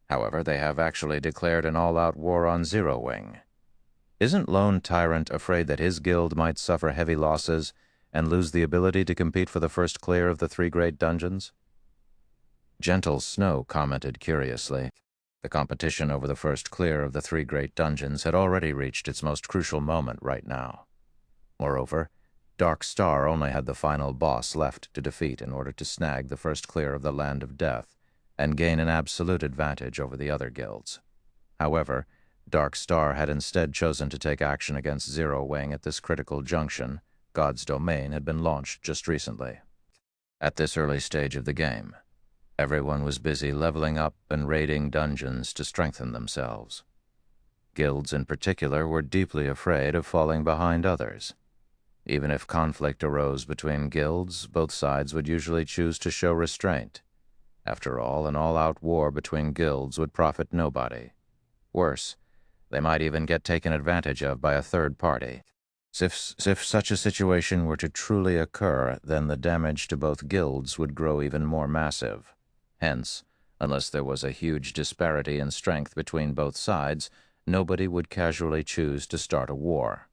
However, they have actually declared an all-out war on Zero Wing. Isn't Lone Tyrant afraid that his guild might suffer heavy losses and lose the ability to compete for the first clear of the 3 great dungeons? Gentle Snow commented curiously. The competition over the first clear of the 3 great dungeons had already reached its most crucial moment right now. Moreover, Dark Star only had the final boss left to defeat in order to snag the first clear of the Land of Death and gain an absolute advantage over the other guilds. However, Dark Star had instead chosen to take action against Zero Wing at this critical junction. God's Domain had been launched just recently. At this early stage of the game, everyone was busy leveling up and raiding dungeons to strengthen themselves. Guilds in particular were deeply afraid of falling behind others. Even if conflict arose between guilds, both sides would usually choose to show restraint. After all, an all-out war between guilds would profit nobody. Worse, they might even get taken advantage of by a third party. If such a situation were to truly occur, then the damage to both guilds would grow even more massive. Hence, unless there was a huge disparity in strength between both sides, nobody would casually choose to start a war.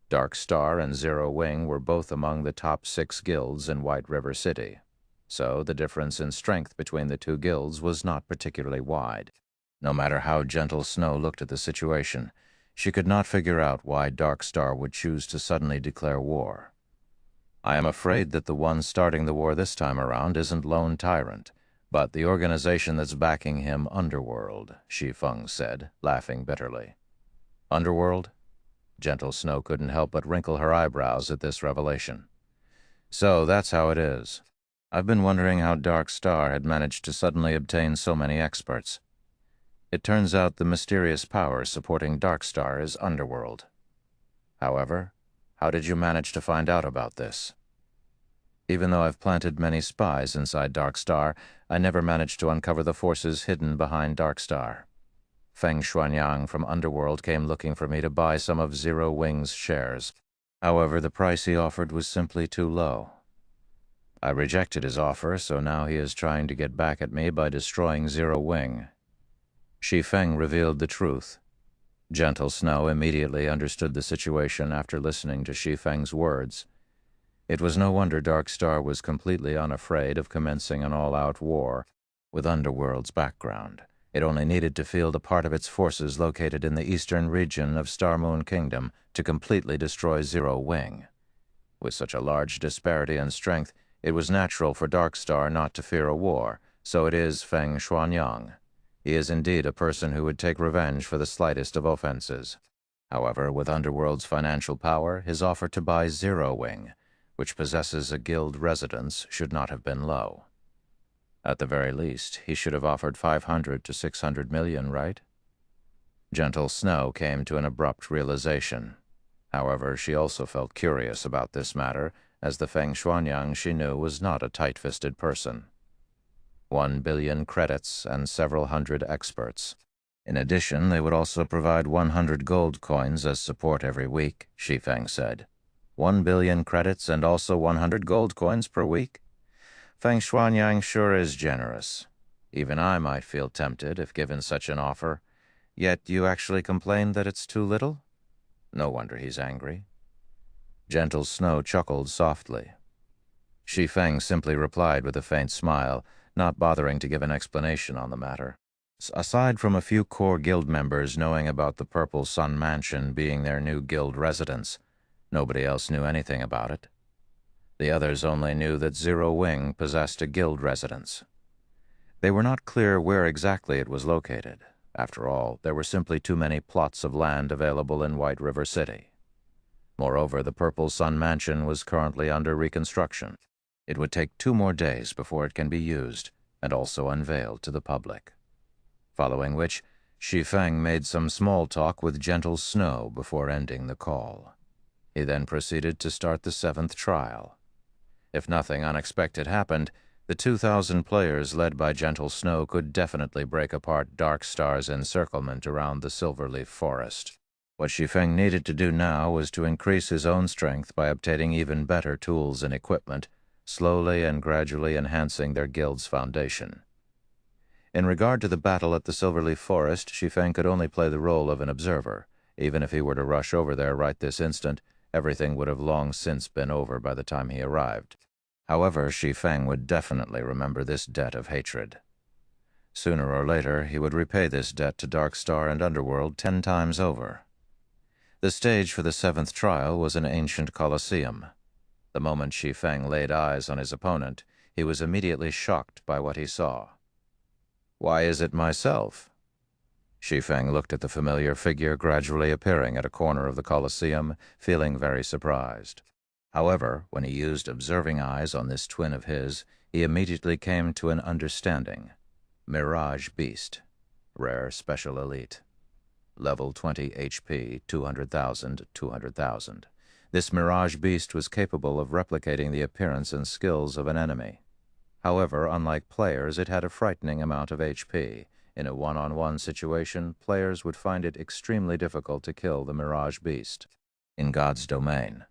Dark Star and Zero Wing were both among the top 6 guilds in White River City, so the difference in strength between the 2 guilds was not particularly wide. No matter how Gentle Snow looked at the situation, she could not figure out why Dark Star would choose to suddenly declare war. I am afraid that the one starting the war this time around isn't Lone Tyrant, but the organization that's backing him, Underworld, Shi Feng said, laughing bitterly. Underworld? Gentle Snow couldn't help but wrinkle her eyebrows at this revelation. So that's how it is. I've been wondering how Dark Star had managed to suddenly obtain so many experts. It turns out the mysterious power supporting Dark Star is Underworld. However, how did you manage to find out about this? Even though I've planted many spies inside Dark Star, I never managed to uncover the forces hidden behind Dark Star. Feng Xuanyang from Underworld came looking for me to buy some of Zero Wing's shares. However, the price he offered was simply too low. I rejected his offer, so now he is trying to get back at me by destroying Zero Wing. Shi Feng revealed the truth. Gentle Snow immediately understood the situation after listening to Shi Feng's words. It was no wonder Dark Star was completely unafraid of commencing an all-out war with Underworld's background. It only needed to field a part of its forces located in the eastern region of Star Moon Kingdom to completely destroy Zero Wing. With such a large disparity in strength, it was natural for Dark Star not to fear a war, so it is Feng Xuanyang. He is indeed a person who would take revenge for the slightest of offenses. However, with Underworld's financial power, his offer to buy Zero Wing, which possesses a guild residence, should not have been low. At the very least, he should have offered 500 to 600 million, right? Gentle Snow came to an abrupt realization. However, she also felt curious about this matter, as the Feng Xuanyang she knew was not a tight-fisted person. 1 billion credits and several hundred experts. In addition, they would also provide 100 gold coins as support every week, Shi Feng said. 1 billion credits and also 100 gold coins per week? Feng Xuanyang sure is generous. Even I might feel tempted if given such an offer. Yet you actually complain that it's too little? No wonder he's angry. Gentle Snow chuckled softly. Shi Feng simply replied with a faint smile, not bothering to give an explanation on the matter. Aside from a few core guild members knowing about the Purple Sun Mansion being their new guild residence, nobody else knew anything about it. The others only knew that Zero Wing possessed a guild residence. They were not clear where exactly it was located. After all, there were simply too many plots of land available in White River City. Moreover, the Purple Sun Mansion was currently under reconstruction. It would take 2 more days before it can be used and also unveiled to the public. Following which, Shi Feng made some small talk with Gentle Snow before ending the call. He then proceeded to start the 7th trial. If nothing unexpected happened, The 2,000 players led by Gentle Snow could definitely break apart Dark Star's encirclement around the Silverleaf Forest. What Shi Feng needed to do now was to increase his own strength by obtaining even better tools and equipment, slowly and gradually enhancing their guild's foundation. In regard to the battle at the Silverleaf Forest, Shi Feng could only play the role of an observer. Even if he were to rush over there right this instant, everything would have long since been over by the time he arrived. However, Shi Feng would definitely remember this debt of hatred. Sooner or later, he would repay this debt to Dark Star and Underworld 10 times over. The stage for the 7th trial was an ancient coliseum. The moment Shi Feng laid eyes on his opponent, he was immediately shocked by what he saw. "Why is it myself?" Shi Feng looked at the familiar figure gradually appearing at a corner of the coliseum, feeling very surprised. However, when he used observing eyes on this twin of his, he immediately came to an understanding. Mirage Beast. Rare Special Elite. Level 20 HP, 200,000, 200,000. This Mirage Beast was capable of replicating the appearance and skills of an enemy. However, unlike players, it had a frightening amount of HP. In a one-on-one situation, players would find it extremely difficult to kill the Mirage Beast. In God's domain,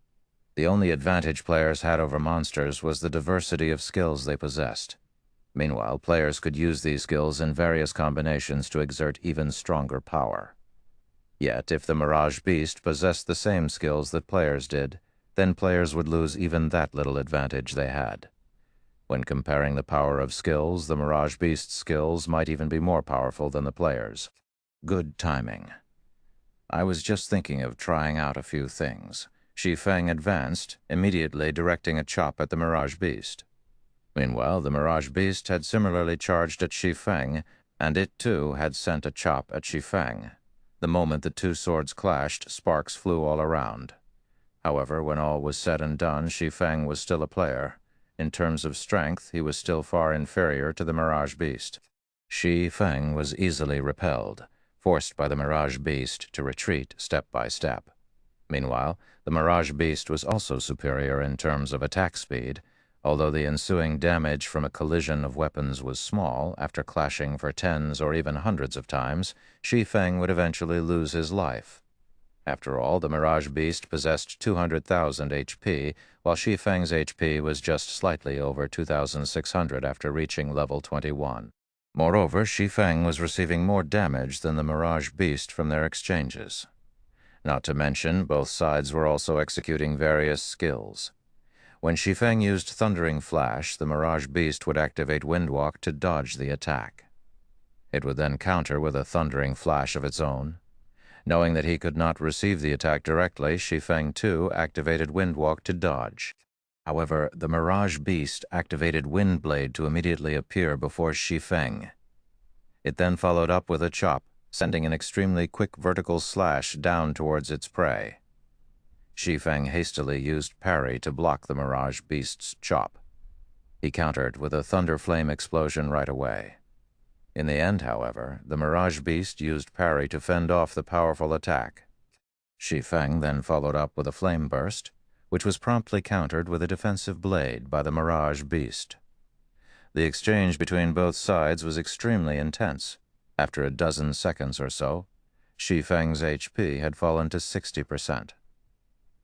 the only advantage players had over monsters was the diversity of skills they possessed. Meanwhile, players could use these skills in various combinations to exert even stronger power. Yet, if the Mirage Beast possessed the same skills that players did, then players would lose even that little advantage they had. When comparing the power of skills, the Mirage Beast's skills might even be more powerful than the players'. Good timing. I was just thinking of trying out a few things. Shi Feng advanced, immediately directing a chop at the Mirage Beast. Meanwhile, the Mirage Beast had similarly charged at Shi Feng, and it too had sent a chop at Shi Feng. The moment the two swords clashed, sparks flew all around. However, when all was said and done, Shi Feng was still a player. In terms of strength, he was still far inferior to the Mirage Beast. Shi Feng was easily repelled, forced by the Mirage Beast to retreat step by step. Meanwhile, the Mirage Beast was also superior in terms of attack speed, although the ensuing damage from a collision of weapons was small. After clashing for tens or even hundreds of times, Shi Feng would eventually lose his life. After all, the Mirage Beast possessed 200,000 HP, while Shi Feng's HP was just slightly over 2,600 after reaching level 21. Moreover, Shi Feng was receiving more damage than the Mirage Beast from their exchanges. Not to mention, both sides were also executing various skills. When Shi Feng used Thundering Flash, the Mirage Beast would activate Windwalk to dodge the attack. It would then counter with a Thundering Flash of its own. Knowing that he could not receive the attack directly, Shi Feng too activated Windwalk to dodge. However, the Mirage Beast activated Windblade to immediately appear before Shi Feng. It then followed up with a chop, sending an extremely quick vertical slash down towards its prey. Shi Feng hastily used parry to block the Mirage Beast's chop. He countered with a Thunder Flame explosion right away. In the end, however, the Mirage Beast used parry to fend off the powerful attack. Shi Feng then followed up with a Flame Burst, which was promptly countered with a defensive blade by the Mirage Beast. The exchange between both sides was extremely intense. After a dozen seconds or so, Shi Feng's HP had fallen to 60%.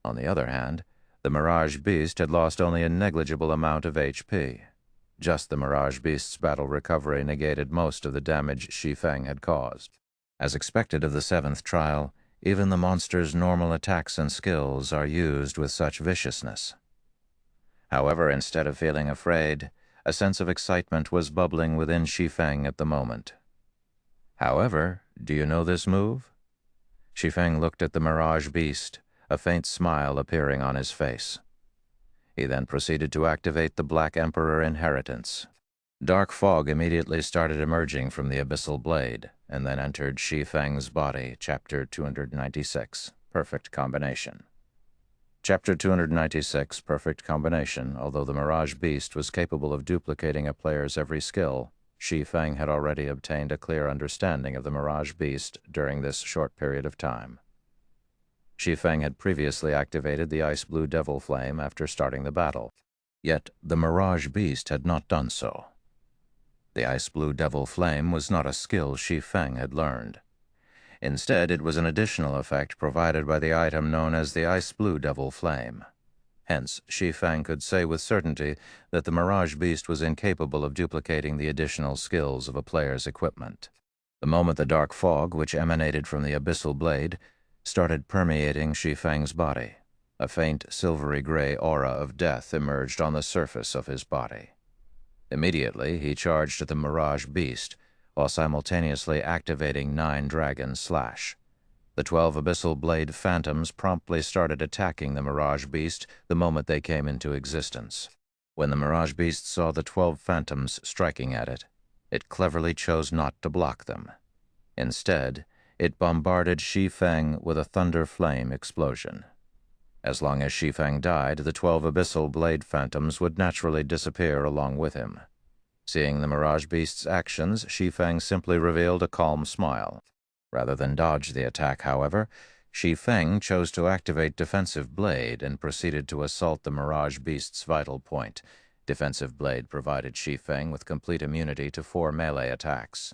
On the other hand, the Mirage Beast had lost only a negligible amount of HP. Just the Mirage Beast's battle recovery negated most of the damage Shi Feng had caused. As expected of the 7th trial, even the monster's normal attacks and skills are used with such viciousness. However, instead of feeling afraid, a sense of excitement was bubbling within Shi Feng at the moment. However, do you know this move? Shi Feng looked at the Mirage Beast, a faint smile appearing on his face. He then proceeded to activate the Black Emperor Inheritance. Dark fog immediately started emerging from the abyssal blade, and then entered Shi Feng's body. Chapter 296, Perfect Combination. Chapter 296, Perfect Combination. Although the Mirage Beast was capable of duplicating a player's every skill, Shi Feng had already obtained a clear understanding of the Mirage Beast during this short period of time. Shi Feng had previously activated the Ice Blue Devil Flame after starting the battle. Yet the Mirage Beast had not done so. The ice-blue devil flame was not a skill Shi Feng had learned. Instead, it was an additional effect provided by the item known as the ice-blue devil flame. Hence, Shi Feng could say with certainty that the Mirage Beast was incapable of duplicating the additional skills of a player's equipment. The moment the dark fog, which emanated from the abyssal blade, started permeating Shi Feng's body, a faint silvery gray aura of death emerged on the surface of his body. Immediately, he charged at the Mirage Beast, while simultaneously activating 9 Dragon Slash. The 12 abyssal blade phantoms promptly started attacking the Mirage Beast the moment they came into existence. When the Mirage Beast saw the 12 phantoms striking at it, it cleverly chose not to block them. Instead, it bombarded Shi Feng with a thunder flame explosion. As long as Shi Feng died, the 12 abyssal blade phantoms would naturally disappear along with him. Seeing the Mirage Beast's actions, Shi Feng simply revealed a calm smile. Rather than dodge the attack, however, Shi Feng chose to activate Defensive Blade and proceeded to assault the Mirage Beast's vital point. Defensive Blade provided Shi Feng with complete immunity to 4 melee attacks.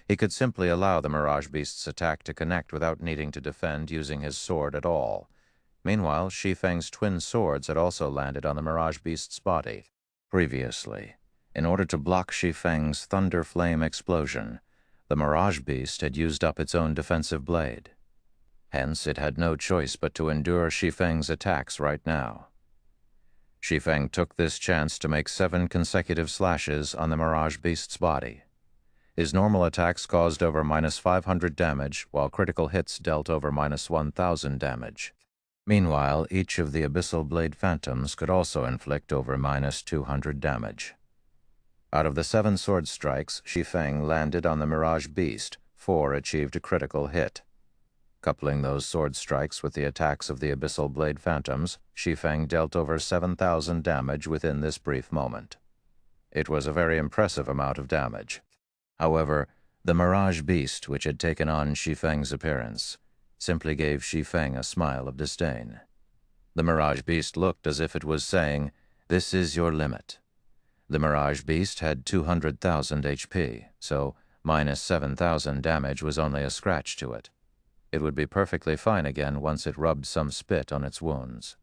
He could simply allow the Mirage Beast's attack to connect without needing to defend using his sword at all. Meanwhile, Shi Feng's twin swords had also landed on the Mirage Beast's body. Previously, in order to block Shi Feng's thunder flame explosion, the Mirage Beast had used up its own defensive blade. Hence, it had no choice but to endure Shi Feng's attacks right now. Shi Feng took this chance to make 7 consecutive slashes on the Mirage Beast's body. His normal attacks caused over -500 damage, while critical hits dealt over -1,000 damage. Meanwhile, each of the abyssal blade phantoms could also inflict over -200 damage. Out of the 7 sword strikes Shi Feng landed on the Mirage Beast, 4 achieved a critical hit. Coupling those sword strikes with the attacks of the abyssal blade phantoms, Shi Feng dealt over 7,000 damage within this brief moment. It was a very impressive amount of damage. However, the Mirage Beast, which had taken on Shi Feng's appearance, simply gave Shi Feng a smile of disdain. The Mirage Beast looked as if it was saying, "This is your limit." The Mirage Beast had 200,000 HP, so -7,000 damage was only a scratch to it. It would be perfectly fine again once it rubbed some spit on its wounds.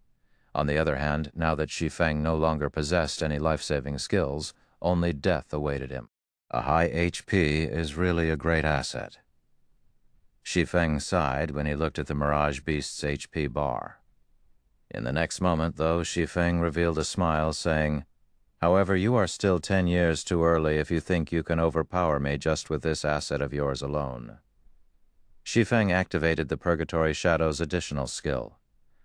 On the other hand, now that Shi Feng no longer possessed any life-saving skills, only death awaited him. A high HP is really a great asset. Shi Feng sighed when he looked at the Mirage Beast's HP bar. In the next moment, though, Shi Feng revealed a smile, saying, "However, you are still 10 years too early if you think you can overpower me just with this asset of yours alone." Shi Feng activated the Purgatory Shadow's additional skill,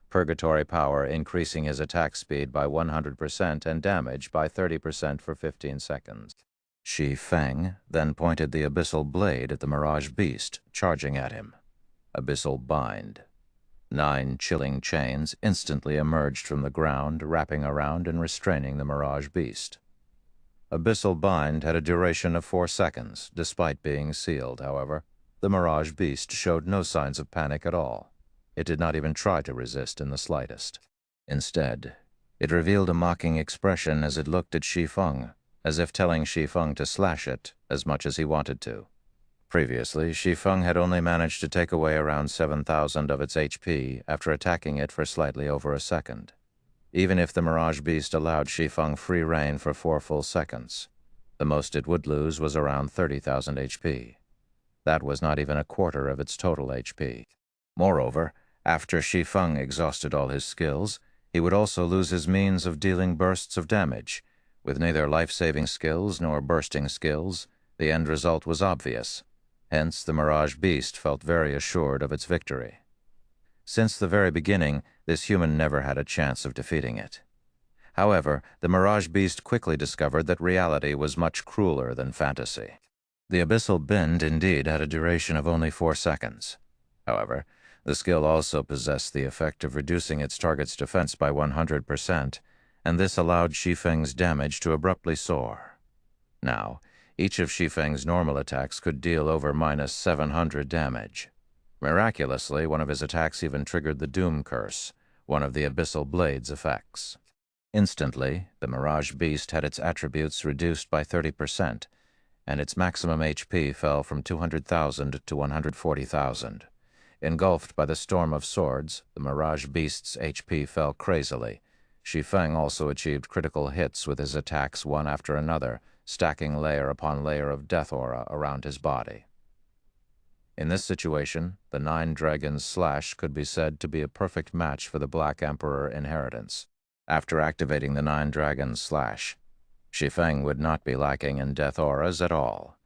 Purgatory Power, increasing his attack speed by 100% and damage by 30% for 15 seconds. Shi Feng then pointed the Abyssal Blade at the Mirage Beast, charging at him. Abyssal Bind. 9 chilling chains instantly emerged from the ground, wrapping around and restraining the Mirage Beast. Abyssal Bind had a duration of 4 seconds. Despite being sealed, however, the Mirage Beast showed no signs of panic at all. It did not even try to resist in the slightest. Instead, it revealed a mocking expression as it looked at Shi Feng, as if telling Shi Feng to slash it as much as he wanted to. Previously, Shi Feng had only managed to take away around 7,000 of its HP after attacking it for slightly over a second. Even if the Mirage Beast allowed Shi Feng free rein for 4 full seconds, the most it would lose was around 30,000 HP. That was not even a quarter of its total HP. Moreover, after Shi Feng exhausted all his skills, he would also lose his means of dealing bursts of damage. With neither life-saving skills nor bursting skills, the end result was obvious. Hence, the Mirage Beast felt very assured of its victory. Since the very beginning, this human never had a chance of defeating it. However, the Mirage Beast quickly discovered that reality was much crueler than fantasy. The Abyssal Bind indeed had a duration of only 4 seconds. However, the skill also possessed the effect of reducing its target's defense by 100%, and this allowed Shi Feng's damage to abruptly soar. Now, each of Shi Feng's normal attacks could deal over -700 damage. Miraculously, one of his attacks even triggered the Doom Curse, one of the Abyssal Blade's effects. Instantly, the Mirage Beast had its attributes reduced by 30%, and its maximum HP fell from 200,000 to 140,000. Engulfed by the storm of swords, the Mirage Beast's HP fell crazily. Shi Feng also achieved critical hits with his attacks one after another, stacking layer upon layer of death aura around his body. In this situation, the Nine Dragons Slash could be said to be a perfect match for the Black Emperor inheritance. After activating the Nine Dragons Slash, Shi Feng would not be lacking in death auras at all.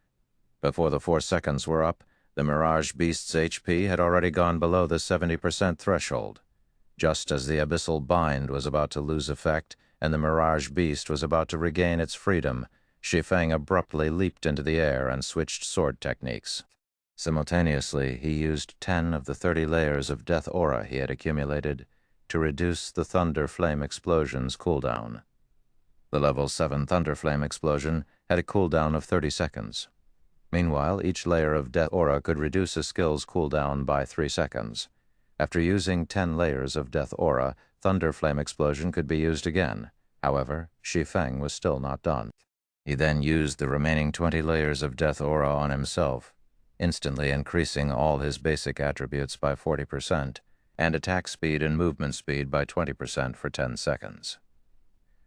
Before the 4 seconds were up, the Mirage Beast's HP had already gone below the 70% threshold. Just as the Abyssal Bind was about to lose effect and the Mirage Beast was about to regain its freedom, Shi Feng abruptly leaped into the air and switched sword techniques. Simultaneously, he used 10 of the 30 layers of death aura he had accumulated to reduce the Thunder Flame Explosion's cooldown. The level 7 Thunder Flame Explosion had a cooldown of 30 seconds. Meanwhile, each layer of death aura could reduce a skill's cooldown by 3 seconds. After using 10 layers of death aura, Thunder Flame Explosion could be used again. However, Shi Feng was still not done. He then used the remaining 20 layers of death aura on himself, instantly increasing all his basic attributes by 40%, and attack speed and movement speed by 20% for 10 seconds.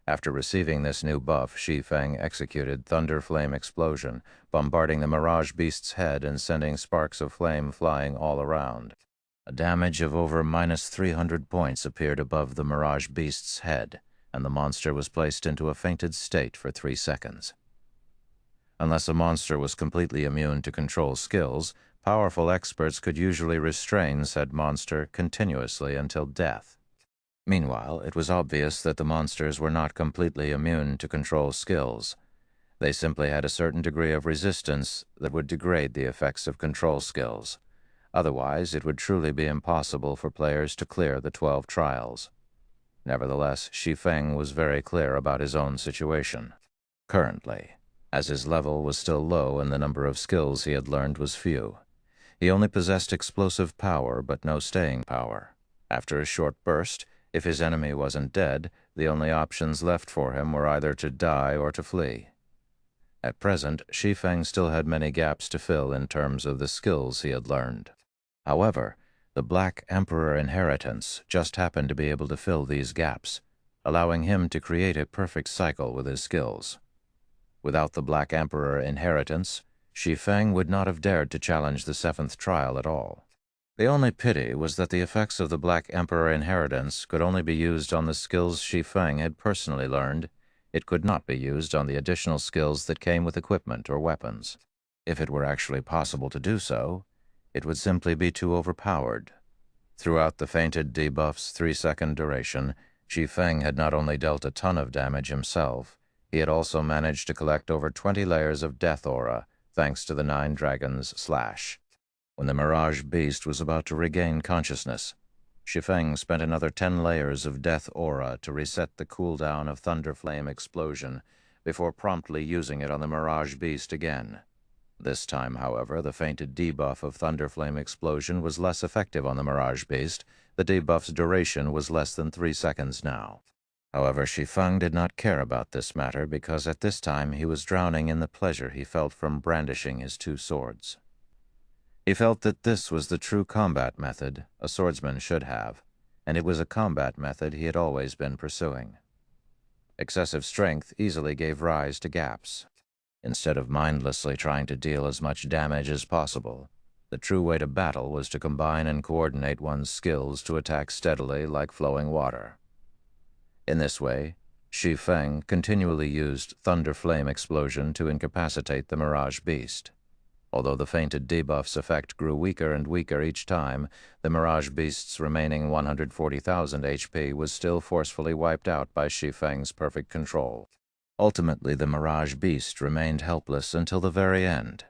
After receiving this new buff, Shi Feng executed Thunder Flame Explosion, bombarding the Mirage Beast's head and sending sparks of flame flying all around. A damage of over -300 points appeared above the Mirage Beast's head, and the monster was placed into a fainted state for 3 seconds. Unless a monster was completely immune to control skills, powerful experts could usually restrain said monster continuously until death. Meanwhile, it was obvious that the monsters were not completely immune to control skills. They simply had a certain degree of resistance that would degrade the effects of control skills. Otherwise, it would truly be impossible for players to clear the 12 trials. Nevertheless, Shi Feng was very clear about his own situation. Currently, as his level was still low and the number of skills he had learned was few, he only possessed explosive power but no staying power. After a short burst, if his enemy wasn't dead, the only options left for him were either to die or to flee. At present, Shi Feng still had many gaps to fill in terms of the skills he had learned. However, the Black Emperor inheritance just happened to be able to fill these gaps, allowing him to create a perfect cycle with his skills. Without the Black Emperor inheritance, Shi Feng would not have dared to challenge the 7th trial at all. The only pity was that the effects of the Black Emperor inheritance could only be used on the skills Shi Feng had personally learned. It could not be used on the additional skills that came with equipment or weapons. If it were actually possible to do so, it would simply be too overpowered. Throughout the fainted debuff's 3-second duration, Shi Feng had not only dealt a ton of damage himself, he had also managed to collect over 20 layers of death aura, thanks to the Nine Dragons Slash. When the Mirage Beast was about to regain consciousness, Shi Feng spent another 10 layers of death aura to reset the cooldown of Thunder Flame Explosion before promptly using it on the Mirage Beast again. This time, however, the fainted debuff of Thunder Flame Explosion was less effective on the Mirage Beast. The debuff's duration was less than 3 seconds now. However, Shi Feng did not care about this matter because at this time he was drowning in the pleasure he felt from brandishing his 2 swords. He felt that this was the true combat method a swordsman should have, and it was a combat method he had always been pursuing. Excessive strength easily gave rise to gaps. Instead of mindlessly trying to deal as much damage as possible, the true way to battle was to combine and coordinate one's skills to attack steadily like flowing water. In this way, Shi Feng continually used Thunder Flame Explosion to incapacitate the Mirage Beast. Although the fainted debuff's effect grew weaker and weaker each time, the Mirage Beast's remaining 140,000 HP was still forcefully wiped out by Shi Feng's perfect control. Ultimately, the Mirage Beast remained helpless until the very end.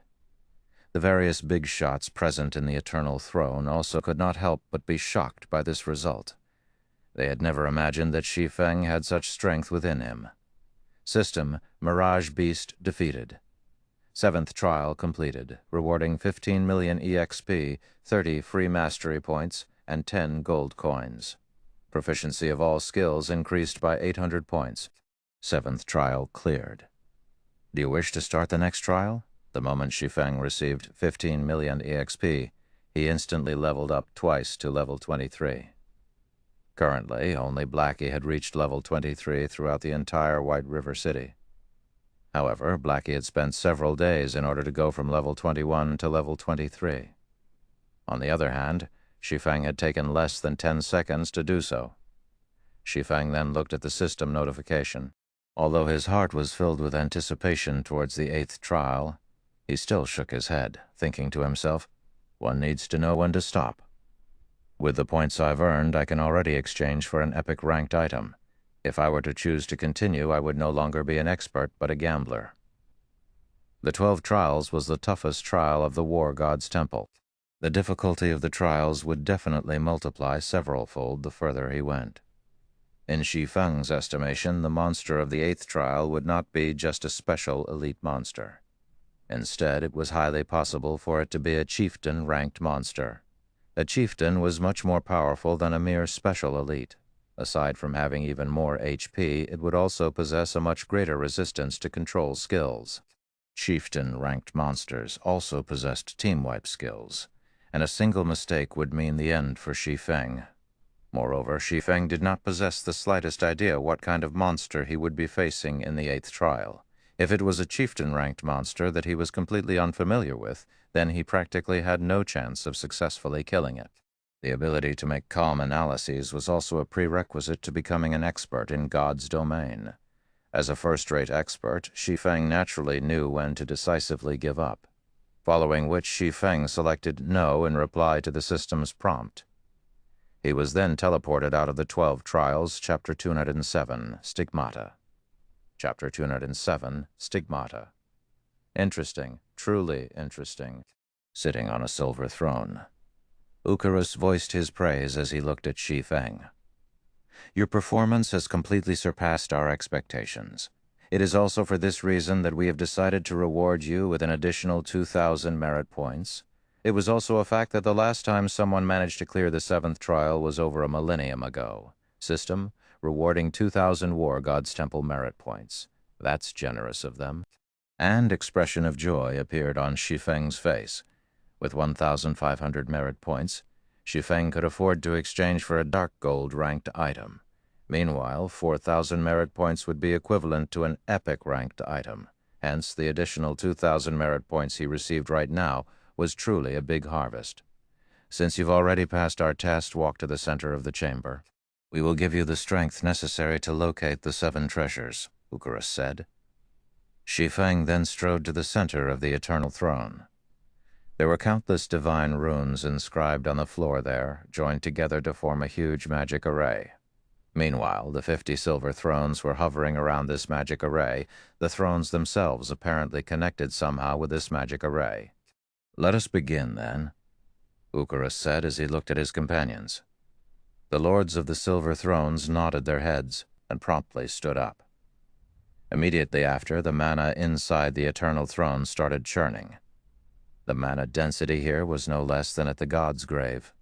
The various big shots present in the Eternal Throne also could not help but be shocked by this result. They had never imagined that Shi Feng had such strength within him. System: Mirage Beast defeated. 7th trial completed, rewarding 15 million EXP, 30 free mastery points, and 10 gold coins. Proficiency of all skills increased by 800 points. 7th trial cleared. Do you wish to start the next trial? The moment Shi Feng received 15 million EXP, he instantly leveled up twice to level 23. Currently, only Blackie had reached level 23 throughout the entire White River City. However, Blackie had spent several days in order to go from level 21 to level 23. On the other hand, Shi Feng had taken less than 10 seconds to do so. Shi Feng then looked at the system notification. Although his heart was filled with anticipation towards the 8th trial, he still shook his head, thinking to himself, one needs to know when to stop. With the points I've earned, I can already exchange for an epic ranked item. If I were to choose to continue, I would no longer be an expert, but a gambler. The 12 trials was the toughest trial of the War God's Temple. The difficulty of the trials would definitely multiply several-fold the further he went. In Shi Feng's estimation, the monster of the 8th trial would not be just a special elite monster. Instead, it was highly possible for it to be a chieftain-ranked monster. A chieftain was much more powerful than a mere special elite. Aside from having even more HP, it would also possess a much greater resistance to control skills. Chieftain-ranked monsters also possessed team-wipe skills, and a single mistake would mean the end for Shi Feng. Moreover, Shi Feng did not possess the slightest idea what kind of monster he would be facing in the 8th trial. If it was a chieftain-ranked monster that he was completely unfamiliar with, then he practically had no chance of successfully killing it. The ability to make calm analyses was also a prerequisite to becoming an expert in God's domain. As a first-rate expert, Shi Feng naturally knew when to decisively give up, following which Shi Feng selected No in reply to the system's prompt. He was then teleported out of the 12 trials, Chapter 207, Stigmata. Chapter 207, Stigmata. Interesting, truly interesting. Sitting on a silver throne, Eucharis voiced his praise as he looked at Shi Feng. Your performance has completely surpassed our expectations. It is also for this reason that we have decided to reward you with an additional 2,000 merit points. It was also a fact that the last time someone managed to clear the 7th trial was over a millennium ago. System, rewarding 2,000 War God's Temple merit points. That's generous of them. And expression of joy appeared on Shi Feng's face. With 1,500 merit points, Shi Feng could afford to exchange for a dark gold ranked item. Meanwhile, 4,000 merit points would be equivalent to an epic ranked item. Hence, the additional 2,000 merit points he received right now was truly a big harvest. Since you've already passed our test, walk to the center of the chamber. We will give you the strength necessary to locate the 7 treasures, Eucharis said. Shi Feng then strode to the center of the Eternal Throne. There were countless divine runes inscribed on the floor there, joined together to form a huge magic array. Meanwhile, the 50 silver thrones were hovering around this magic array, the thrones themselves apparently connected somehow with this magic array. Let us begin, then, Eucharis said as he looked at his companions. The lords of the silver thrones nodded their heads and promptly stood up. Immediately after, the mana inside the Eternal Throne started churning. The mana density here was no less than at the god's grave.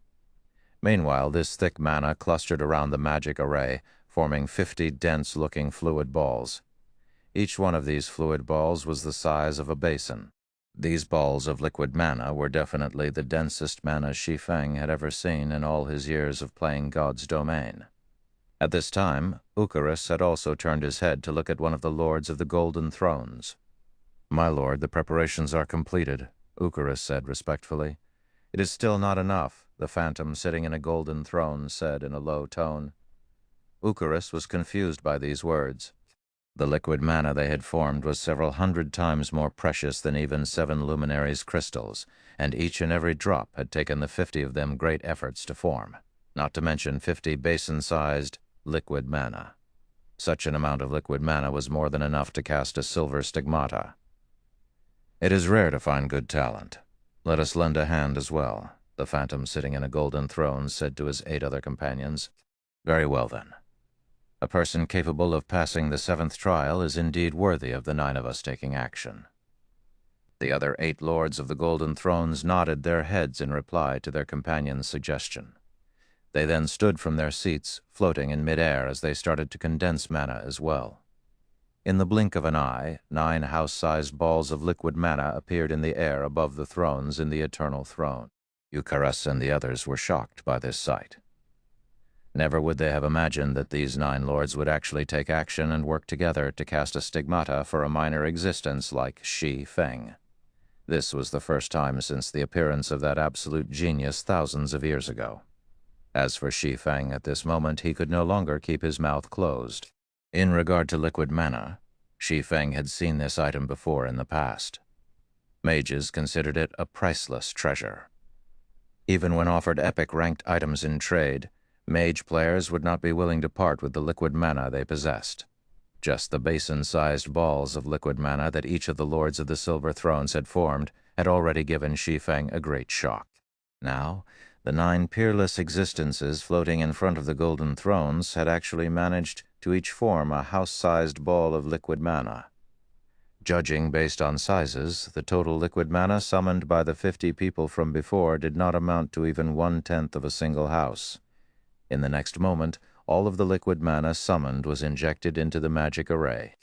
Meanwhile, this thick mana clustered around the magic array, forming 50 dense-looking fluid balls. Each one of these fluid balls was the size of a basin. These balls of liquid mana were definitely the densest mana Shi Feng had ever seen in all his years of playing God's domain. At this time, Eucharis had also turned his head to look at one of the lords of the Golden Thrones. My lord, the preparations are completed, Eucharis said respectfully. It is still not enough, the phantom sitting in a golden throne said in a low tone. Eucharis was confused by these words. The liquid mana they had formed was several hundred times more precious than even 7 luminaries' crystals, and each and every drop had taken the 50 of them great efforts to form, not to mention 50 basin-sized liquid mana. Such an amount of liquid mana was more than enough to cast a silver stigmata. It is rare to find good talent. Let us lend a hand as well, the phantom sitting in a golden throne said to his 8 other companions. Very well, then. A person capable of passing the 7th trial is indeed worthy of the 9 of us taking action. The other 8 lords of the Golden Thrones nodded their heads in reply to their companion's suggestion. They then stood from their seats, floating in midair as they started to condense mana as well. In the blink of an eye, 9 house-sized balls of liquid mana appeared in the air above the thrones in the Eternal Throne. Eucharis and the others were shocked by this sight. Never would they have imagined that these 9 lords would actually take action and work together to cast a stigmata for a minor existence like Shi Feng. This was the first time since the appearance of that absolute genius thousands of years ago. As for Shi Feng, at this moment he could no longer keep his mouth closed. In regard to liquid mana, Shi Feng had seen this item before in the past. Mages considered it a priceless treasure. Even when offered epic ranked items in trade, mage players would not be willing to part with the liquid mana they possessed. Just the basin-sized balls of liquid mana that each of the lords of the Silver Thrones had formed had already given Shi Feng a great shock. Now, the 9 peerless existences floating in front of the Golden Thrones had actually managed to each form a house-sized ball of liquid mana. Judging based on sizes, the total liquid mana summoned by the 50 people from before did not amount to even 1/10 of a single house. In the next moment, all of the liquid mana summoned was injected into the magic array.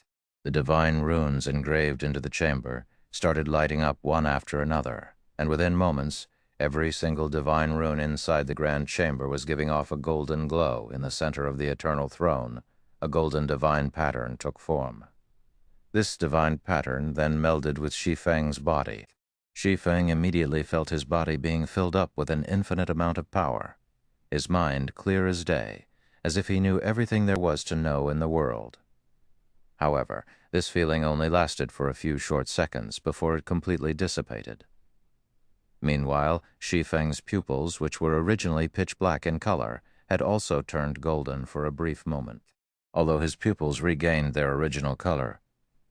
The divine runes engraved into the chamber started lighting up one after another, and within moments, every single divine rune inside the grand chamber was giving off a golden glow. In the center of the Eternal Throne, a golden divine pattern took form. This divine pattern then melded with Shi Feng's body. Shi Feng immediately felt his body being filled up with an infinite amount of power, his mind clear as day, as if he knew everything there was to know in the world. However, this feeling only lasted for a few short seconds before it completely dissipated. Meanwhile, Shi Feng's pupils, which were originally pitch black in color, had also turned golden for a brief moment. Although his pupils regained their original color,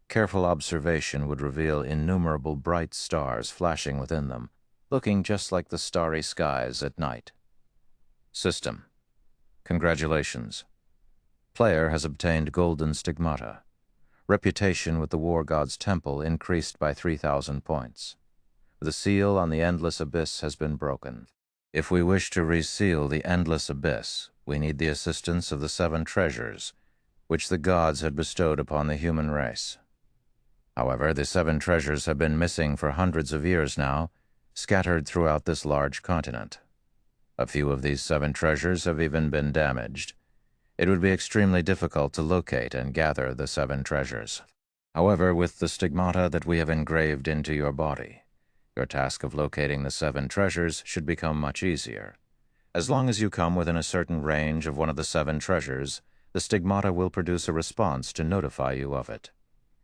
careful observation would reveal innumerable bright stars flashing within them, looking just like the starry skies at night. System. Congratulations. Player has obtained golden stigmata. Reputation with the War God's Temple increased by 3,000 points. The seal on the Endless Abyss has been broken. If we wish to reseal the Endless Abyss, we need the assistance of the 7 treasures, which the gods had bestowed upon the human race. However, the 7 treasures have been missing for hundreds of years now, scattered throughout this large continent. A few of these 7 treasures have even been damaged. It would be extremely difficult to locate and gather the 7 treasures. However, with the stigmata that we have engraved into your body, your task of locating the 7 treasures should become much easier. As long as you come within a certain range of one of the 7 treasures, the stigmata will produce a response to notify you of it.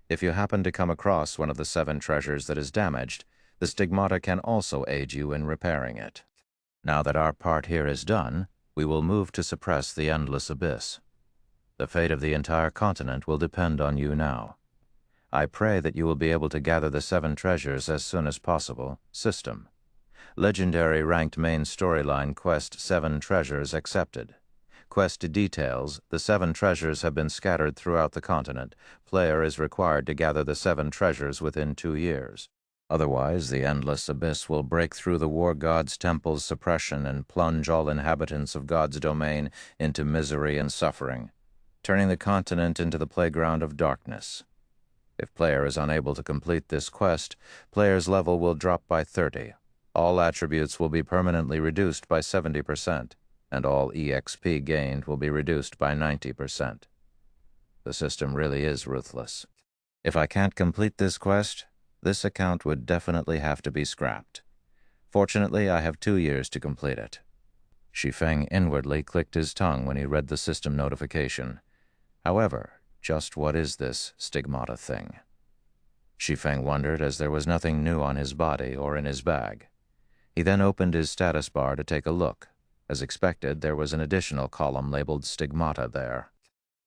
If you happen to come across one of the 7 treasures that is damaged, the stigmata can also aid you in repairing it. Now that our part here is done, we will move to suppress the Endless Abyss. The fate of the entire continent will depend on you now. I pray that you will be able to gather the 7 treasures as soon as possible. System. Legendary ranked main storyline quest 7 treasures accepted. Quest details: the 7 treasures have been scattered throughout the continent. Player is required to gather the 7 treasures within 2 years. Otherwise, the Endless Abyss will break through the War God's Temple's suppression and plunge all inhabitants of God's domain into misery and suffering, turning the continent into the playground of darkness. If player is unable to complete this quest, player's level will drop by 30. All attributes will be permanently reduced by 70%, and all EXP gained will be reduced by 90%. The system really is ruthless. If I can't complete this quest, this account would definitely have to be scrapped. Fortunately, I have 2 years to complete it. Shi Feng inwardly clicked his tongue when he read the system notification. However, just what is this stigmata thing? Shi Feng wondered, as there was nothing new on his body or in his bag. He then opened his status bar to take a look. As expected, there was an additional column labeled Stigmata there.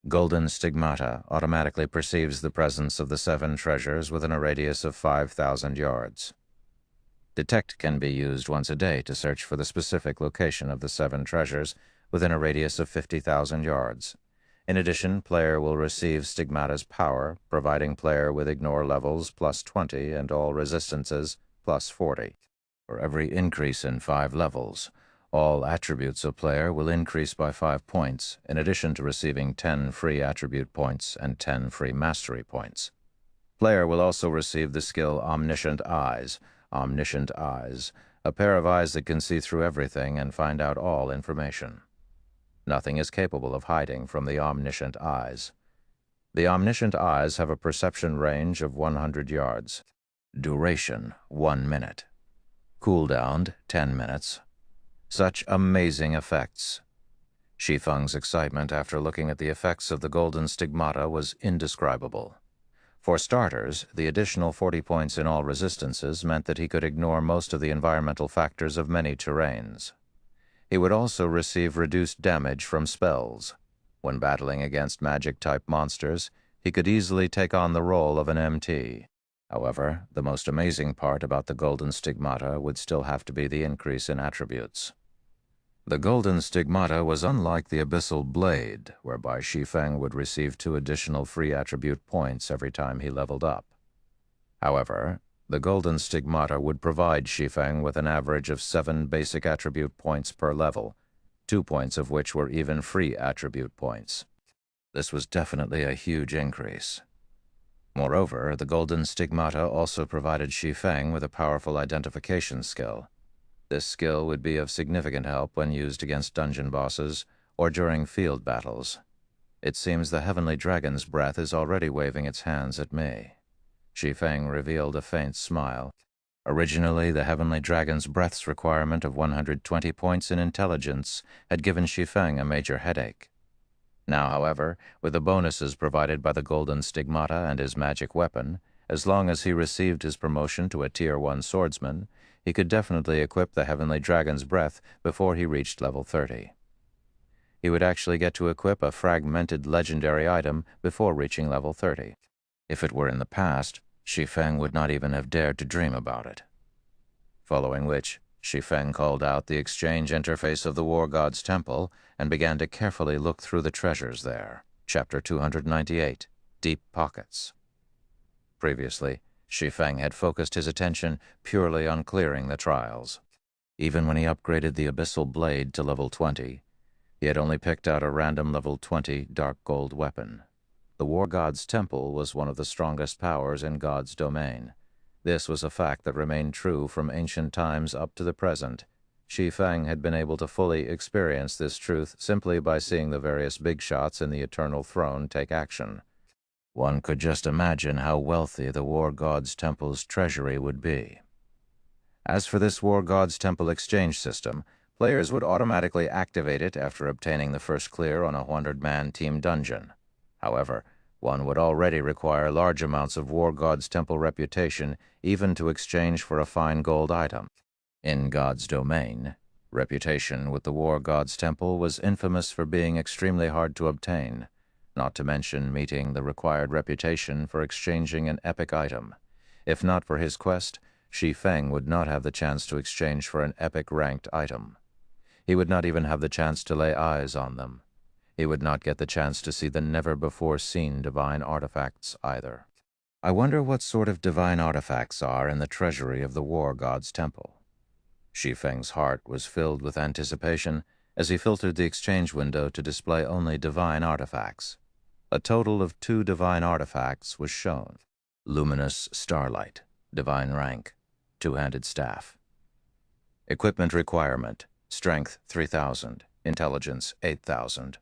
Golden Stigmata automatically perceives the presence of the 7 treasures within a radius of 5,000 yards. Detect can be used once a day to search for the specific location of the 7 treasures within a radius of 50,000 yards. In addition, player will receive Stigmata's power, providing player with ignore levels +20 and all resistances +40. For every increase in 5 levels, All attributes of player will increase by 5 points, in addition to receiving 10 free attribute points and 10 free mastery points. Player will also receive the skill Omniscient Eyes. Omniscient Eyes, a pair of eyes that can see through everything and find out all information. Nothing is capable of hiding from the Omniscient Eyes. The Omniscient Eyes have a perception range of 100 yards. Duration, 1 minute. Cooldown, 10 minutes. Such amazing effects. Shi Feng's excitement after looking at the effects of the golden stigmata was indescribable. For starters, the additional 40 points in all resistances meant that he could ignore most of the environmental factors of many terrains. He would also receive reduced damage from spells. When battling against magic-type monsters, he could easily take on the role of an MT. However, the most amazing part about the golden stigmata would still have to be the increase in attributes. The golden stigmata was unlike the abyssal blade, whereby Shi Feng would receive 2 additional free attribute points every time he leveled up. However, the golden stigmata would provide Shi Feng with an average of 7 basic attribute points per level, 2 points of which were even free attribute points. This was definitely a huge increase. Moreover, the golden stigmata also provided Shi Feng with a powerful identification skill. This skill would be of significant help when used against dungeon bosses or during field battles. It seems the heavenly dragon's breath is already waving its hands at me. Shi Feng revealed a faint smile. Originally, the heavenly dragon's breath's requirement of 120 points in intelligence had given Shi Feng a major headache. Now, however, with the bonuses provided by the golden stigmata and his magic weapon, as long as he received his promotion to a Tier 1 swordsman, he could definitely equip the heavenly dragon's breath before he reached level 30. He would actually get to equip a fragmented legendary item before reaching level 30. If it were in the past, Shi Feng would not even have dared to dream about it. Following which, Shi Feng called out the exchange interface of the War God's Temple and began to carefully look through the treasures there. Chapter 298, Deep Pockets. Previously, Shi Feng had focused his attention purely on clearing the trials. Even when he upgraded the abyssal blade to level 20, he had only picked out a random level 20 dark gold weapon. The War God's Temple was one of the strongest powers in God's domain. This was a fact that remained true from ancient times up to the present. Shi Feng had been able to fully experience this truth simply by seeing the various big shots in the Eternal Throne take action. One could just imagine how wealthy the War God's Temple's treasury would be. As for this War God's Temple exchange system, players would automatically activate it after obtaining the first clear on a 100-man team dungeon. However, one would already require large amounts of War God's Temple reputation even to exchange for a fine gold item. In God's domain, reputation with the War God's Temple was infamous for being extremely hard to obtain, not to mention meeting the required reputation for exchanging an epic item. If not for his quest, Shi Feng would not have the chance to exchange for an epic-ranked item. He would not even have the chance to lay eyes on them. He would not get the chance to see the never-before-seen divine artifacts either. I wonder what sort of divine artifacts are in the treasury of the War God's Temple. Shi Feng's heart was filled with anticipation as he filtered the exchange window to display only divine artifacts. A total of 2 divine artifacts was shown. Luminous Starlight, divine rank, 2-handed staff. Equipment requirement, strength 3,000, intelligence 8,000.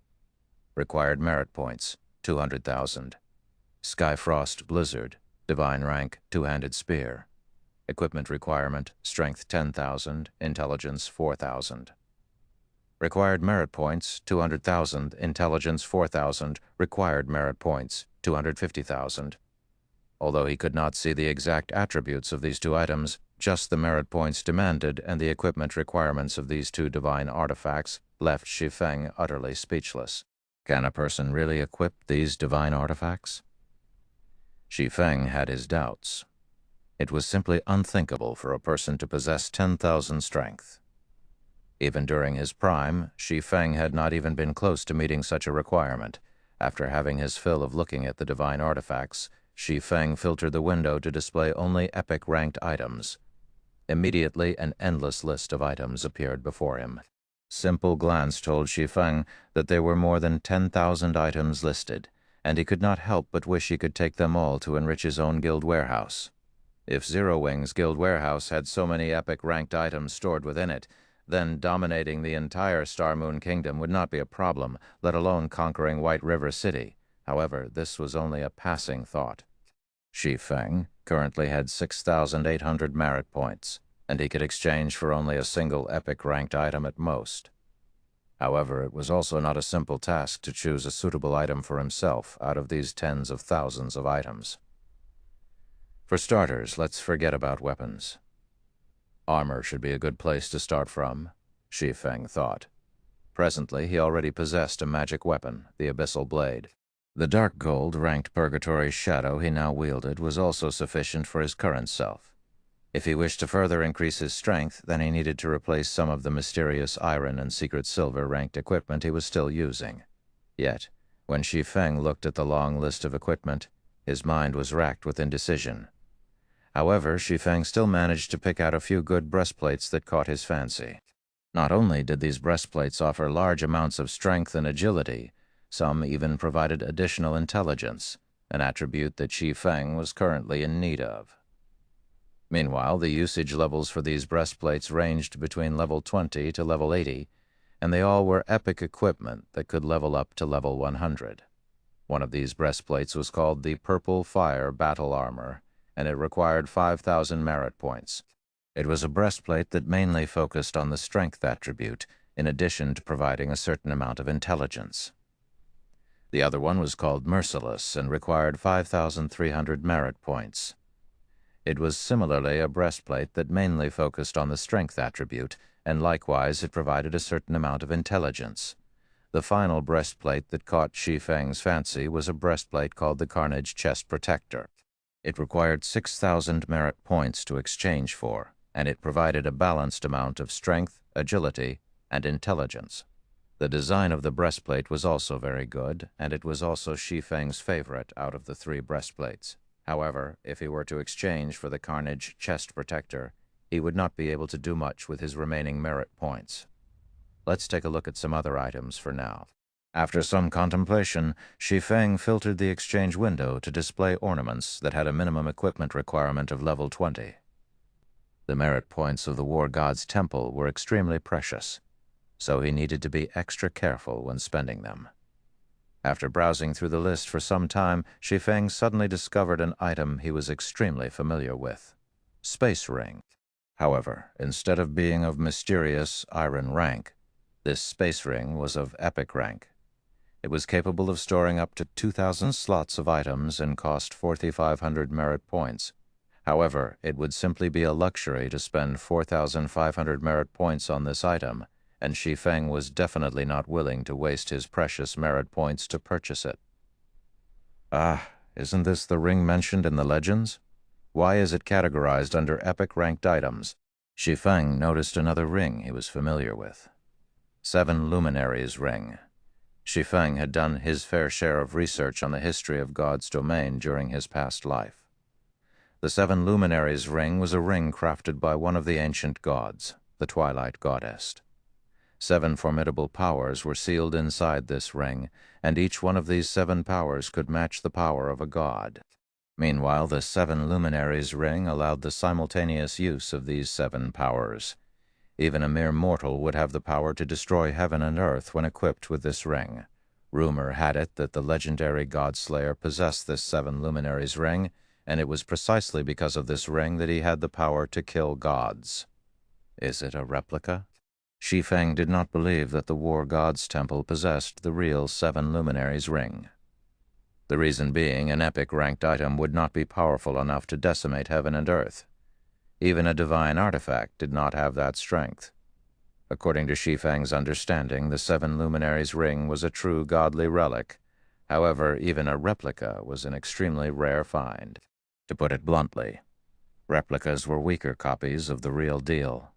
Required merit points, 200,000. Skyfrost Blizzard, divine rank, 2-handed spear. Equipment requirement, strength 10,000, intelligence 4,000. Required merit points, 200,000, intelligence 4,000, required merit points, 250,000. Although he could not see the exact attributes of these 2 items, just the merit points demanded and the equipment requirements of these 2 divine artifacts left Shi Feng utterly speechless. Can a person really equip these divine artifacts? Shi Feng had his doubts. It was simply unthinkable for a person to possess 10,000 strength. Even during his prime, Shi Feng had not even been close to meeting such a requirement. After having his fill of looking at the divine artifacts, Shi Feng filtered the window to display only epic-ranked items. Immediately, an endless list of items appeared before him. Simple glance told Shi Feng that there were more than 10,000 items listed, and he could not help but wish he could take them all to enrich his own guild warehouse. If Zero Wing's guild warehouse had so many epic ranked items stored within it, then dominating the entire Star Moon Kingdom would not be a problem, let alone conquering White River City. However, this was only a passing thought. Shi Feng currently had 6,800 merit points, and he could exchange for only a single epic ranked item at most. However, it was also not a simple task to choose a suitable item for himself out of these tens of thousands of items. For starters, let's forget about weapons. Armor should be a good place to start from, Shi Feng thought. Presently, he already possessed a magic weapon, the Abyssal Blade. The dark gold ranked Purgatory Shadow he now wielded was also sufficient for his current self. If he wished to further increase his strength, then he needed to replace some of the mysterious iron and secret silver ranked equipment he was still using. Yet, when Shi Feng looked at the long list of equipment, his mind was racked with indecision. However, Shi Feng still managed to pick out a few good breastplates that caught his fancy. Not only did these breastplates offer large amounts of strength and agility, some even provided additional intelligence, an attribute that Shi Feng was currently in need of. Meanwhile, the usage levels for these breastplates ranged between level 20 to level 80, and they all were epic equipment that could level up to level 100. One of these breastplates was called the Purple Fire Battle Armor, and it required 5,000 merit points. It was a breastplate that mainly focused on the strength attribute, in addition to providing a certain amount of intelligence. The other one was called Merciless and required 5,300 merit points. It was similarly a breastplate that mainly focused on the strength attribute, and likewise it provided a certain amount of intelligence. The final breastplate that caught Shi Feng's fancy was a breastplate called the Carnage Chest Protector. It required 6,000 merit points to exchange for, and it provided a balanced amount of strength, agility, and intelligence. The design of the breastplate was also very good, and it was also Shi Feng's favorite out of the three breastplates. However, if he were to exchange for the Carnage Chest Protector, he would not be able to do much with his remaining merit points. Let's take a look at some other items for now. After some contemplation, Shi Feng filtered the exchange window to display ornaments that had a minimum equipment requirement of level 20. The merit points of the War God's Temple were extremely precious, so he needed to be extra careful when spending them. After browsing through the list for some time, Shi Feng suddenly discovered an item he was extremely familiar with: Space Ring. However, instead of being of mysterious iron rank, this space ring was of epic rank. It was capable of storing up to 2,000 slots of items and cost 4,500 merit points. However, it would simply be a luxury to spend 4,500 merit points on this item, and Shi Feng was definitely not willing to waste his precious merit points to purchase it. Ah, isn't this the ring mentioned in the legends? Why is it categorized under epic ranked items? Shi Feng noticed another ring he was familiar with. 7 Luminaries Ring. Shi Feng had done his fair share of research on the history of God's domain during his past life. The 7 Luminaries Ring was a ring crafted by one of the ancient gods, the Twilight Goddess. 7 formidable powers were sealed inside this ring, and each one of these 7 powers could match the power of a god. Meanwhile, the 7 Luminaries Ring allowed the simultaneous use of these 7 powers. Even a mere mortal would have the power to destroy heaven and earth when equipped with this ring. Rumor had it that the legendary God-Slayer possessed this 7 Luminaries Ring, and it was precisely because of this ring that he had the power to kill gods. Is it a replica? Shi Feng did not believe that the War God's Temple possessed the real 7 Luminaries Ring. The reason being, an epic ranked item would not be powerful enough to decimate heaven and earth. Even a divine artifact did not have that strength. According to Shi Feng's understanding, the 7 Luminaries Ring was a true godly relic. However, even a replica was an extremely rare find. To put it bluntly, replicas were weaker copies of the real deal.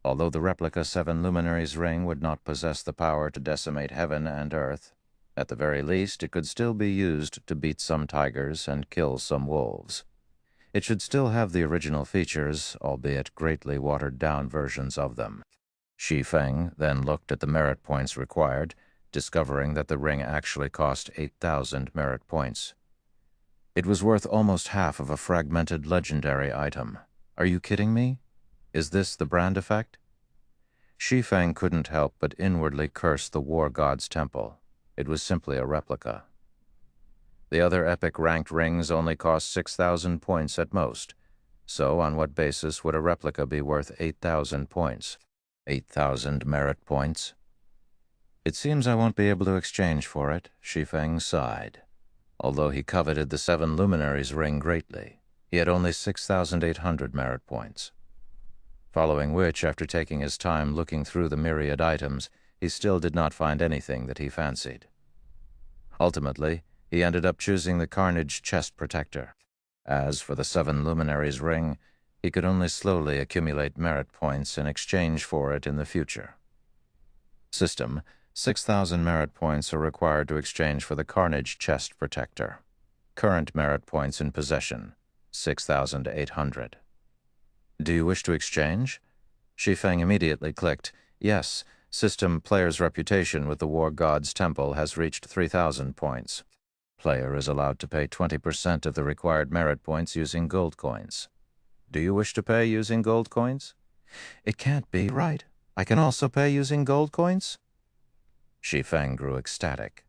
Although the replica 7 Luminaries Ring would not possess the power to decimate heaven and earth, at the very least it could still be used to beat some tigers and kill some wolves. It should still have the original features, albeit greatly watered-down versions of them. Shi Feng then looked at the merit points required, discovering that the ring actually cost 8,000 merit points. It was worth almost half of a fragmented legendary item. Are you kidding me? Is this the brand effect? Shi Feng couldn't help but inwardly curse the war god's temple. It was simply a replica. The other epic ranked rings only cost 6,000 points at most, so on what basis would a replica be worth 8,000 points? 8,000 merit points? It seems I won't be able to exchange for it, Shi Feng sighed. Although he coveted the 7 luminaries ring greatly, he had only 6,800 merit points. Following which, after taking his time looking through the myriad items, he still did not find anything that he fancied. Ultimately, he ended up choosing the Carnage chest protector. As for the 7 luminaries ring, he could only slowly accumulate merit points in exchange for it in the future. System: 6,000 merit points are required to exchange for the Carnage chest protector. Current merit points in possession: 6,800. Do you wish to exchange? Shi Feng immediately clicked, yes. System: player's reputation with the war god's temple has reached 3,000 points. Player is allowed to pay 20% of the required merit points using gold coins. Do you wish to pay using gold coins? It can't be right. I can also pay using gold coins? Shi Feng grew ecstatic.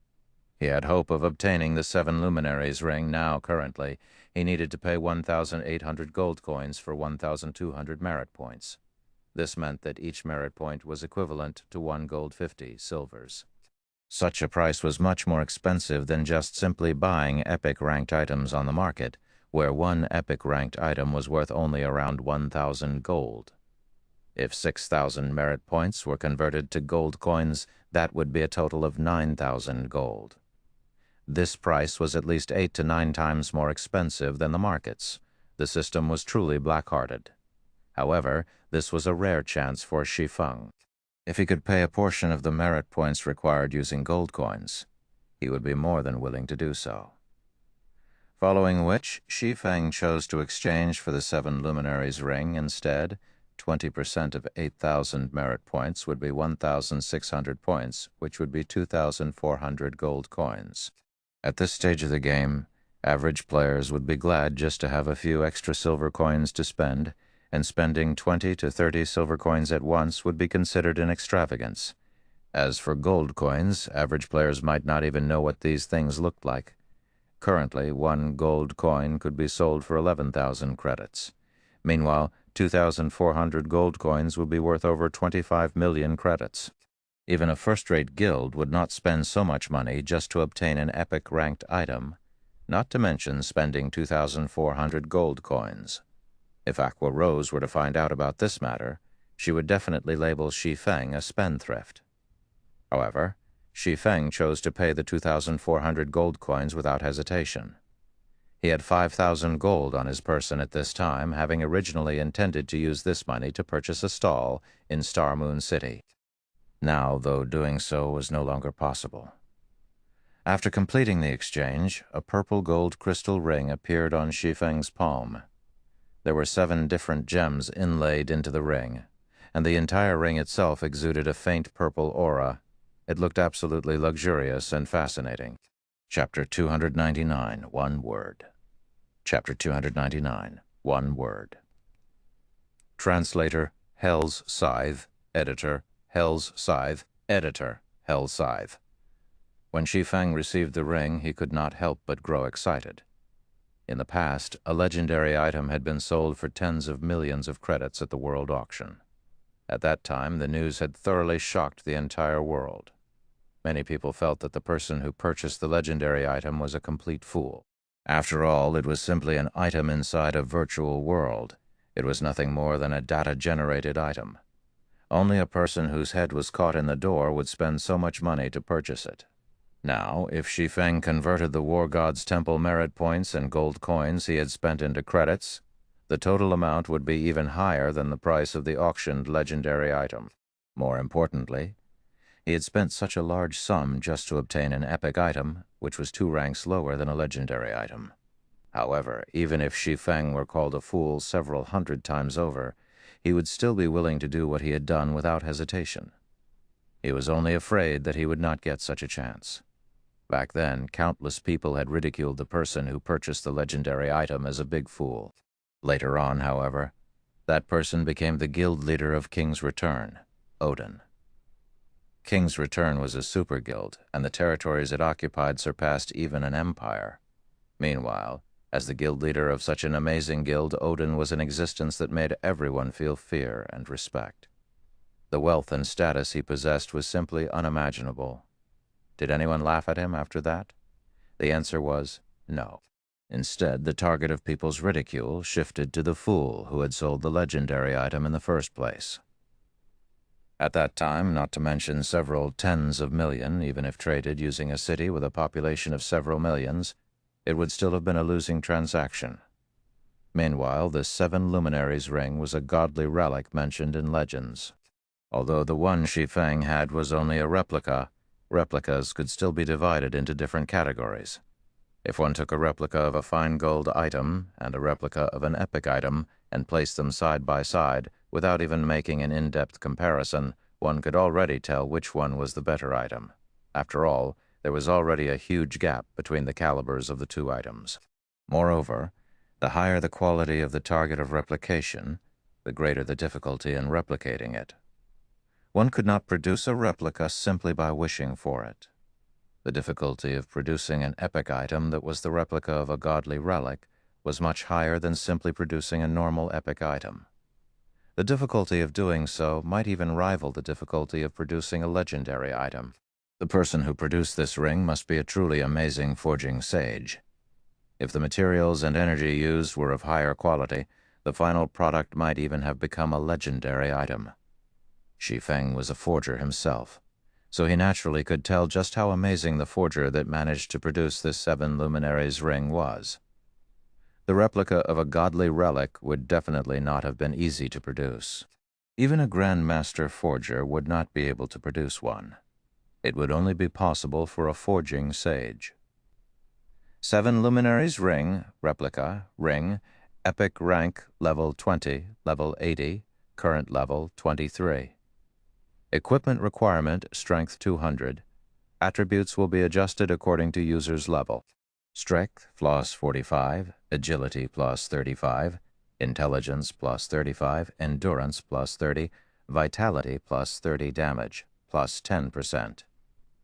He had hope of obtaining the 7 luminaries ring. Now, currently, he needed to pay 1,800 gold coins for 1,200 merit points. This meant that each merit point was equivalent to 1 gold 50 silvers. Such a price was much more expensive than just simply buying epic-ranked items on the market, where one epic-ranked item was worth only around 1,000 gold. If 6,000 merit points were converted to gold coins, that would be a total of 9,000 gold. This price was at least 8 to 9 times more expensive than the markets. The system was truly black-hearted. However, this was a rare chance for Shi Feng. If he could pay a portion of the merit points required using gold coins, he would be more than willing to do so. Following which, Shi Feng chose to exchange for the 7 luminaries ring instead. 20% of 8,000 merit points would be 1,600 points, which would be 2,400 gold coins. At this stage of the game, average players would be glad just to have a few extra silver coins to spend, and spending 20 to 30 silver coins at once would be considered an extravagance. As for gold coins, average players might not even know what these things looked like. Currently, 1 gold coin could be sold for 11,000 credits. Meanwhile, 2,400 gold coins would be worth over 25 million credits. Even a first-rate guild would not spend so much money just to obtain an epic-ranked item, not to mention spending 2,400 gold coins. If Aqua Rose were to find out about this matter, she would definitely label Shi Feng a spendthrift. However, Shi Feng chose to pay the 2,400 gold coins without hesitation. He had 5,000 gold on his person at this time, having originally intended to use this money to purchase a stall in Star Moon City. Now, though, doing so was no longer possible. After completing the exchange, a purple gold crystal ring appeared on Shi Feng's palm. There were 7 different gems inlaid into the ring, and the entire ring itself exuded a faint purple aura. It looked absolutely luxurious and fascinating. Chapter 299, one word. Chapter 299, one word. Translator, Hell's Scythe. Editor, Hell's Scythe. Editor, Hell's Scythe. When Shi Feng received the ring, he could not help but grow excited. In the past, a legendary item had been sold for tens of millions of credits at the world auction. At that time, the news had thoroughly shocked the entire world. Many people felt that the person who purchased the legendary item was a complete fool. After all, it was simply an item inside a virtual world. It was nothing more than a data-generated item. Only a person whose head was caught in the door would spend so much money to purchase it. Now, if Shi Feng converted the war god's temple merit points and gold coins he had spent into credits, the total amount would be even higher than the price of the auctioned legendary item. More importantly, he had spent such a large sum just to obtain an epic item, which was 2 ranks lower than a legendary item. However, even if Shi Feng were called a fool several hundred times over, he would still be willing to do what he had done without hesitation. He was only afraid that he would not get such a chance. Back then, countless people had ridiculed the person who purchased the legendary item as a big fool. Later on, however, that person became the guild leader of King's Return, Odin. King's Return was a super guild, and the territories it occupied surpassed even an empire. Meanwhile, as the guild leader of such an amazing guild, Odin was an existence that made everyone feel fear and respect. The wealth and status he possessed was simply unimaginable. Did anyone laugh at him after that? The answer was no. Instead, the target of people's ridicule shifted to the fool who had sold the legendary item in the first place. At that time, not to mention several tens of million, even if traded using a city with a population of several millions, it would still have been a losing transaction. Meanwhile, the 7 Luminaries ring was a godly relic mentioned in legends. Although the one Shi Feng had was only a replica, replicas could still be divided into different categories. If one took a replica of a fine gold item and a replica of an epic item and placed them side by side, without even making an in-depth comparison, one could already tell which one was the better item. After all, there was already a huge gap between the calibers of the two items. Moreover, the higher the quality of the target of replication, the greater the difficulty in replicating it. One could not produce a replica simply by wishing for it. The difficulty of producing an epic item that was the replica of a godly relic was much higher than simply producing a normal epic item. The difficulty of doing so might even rival the difficulty of producing a legendary item. The person who produced this ring must be a truly amazing forging sage. If the materials and energy used were of higher quality, the final product might even have become a legendary item. Shi Feng was a forger himself, so he naturally could tell just how amazing the forger that managed to produce this 7 Luminaries ring was. The replica of a godly relic would definitely not have been easy to produce. Even a grandmaster forger would not be able to produce one. It would only be possible for a forging sage. 7 Luminaries ring, replica, ring, epic rank, level 20, level 80, current level 23. Equipment requirement, strength 200. Attributes will be adjusted according to user's level. Strength, plus 45, agility, plus 35, intelligence, plus 35, endurance, plus 30, vitality, plus 30 damage, plus 10%.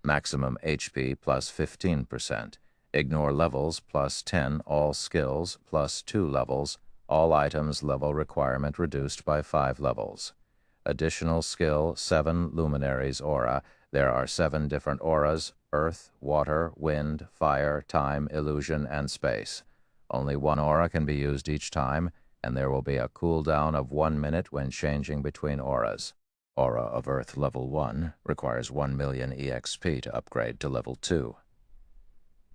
Maximum HP, plus 15%. Ignore levels, plus 10, all skills, plus 2 levels, all items level requirement reduced by 5 levels. Additional skill, 7 Luminaries aura. There are 7 different auras: earth, water, wind, fire, time, illusion, and space. Only one aura can be used each time, and there will be a cooldown of 1 minute when changing between auras. Aura of Earth level 1 requires 1 million EXP to upgrade to level 2.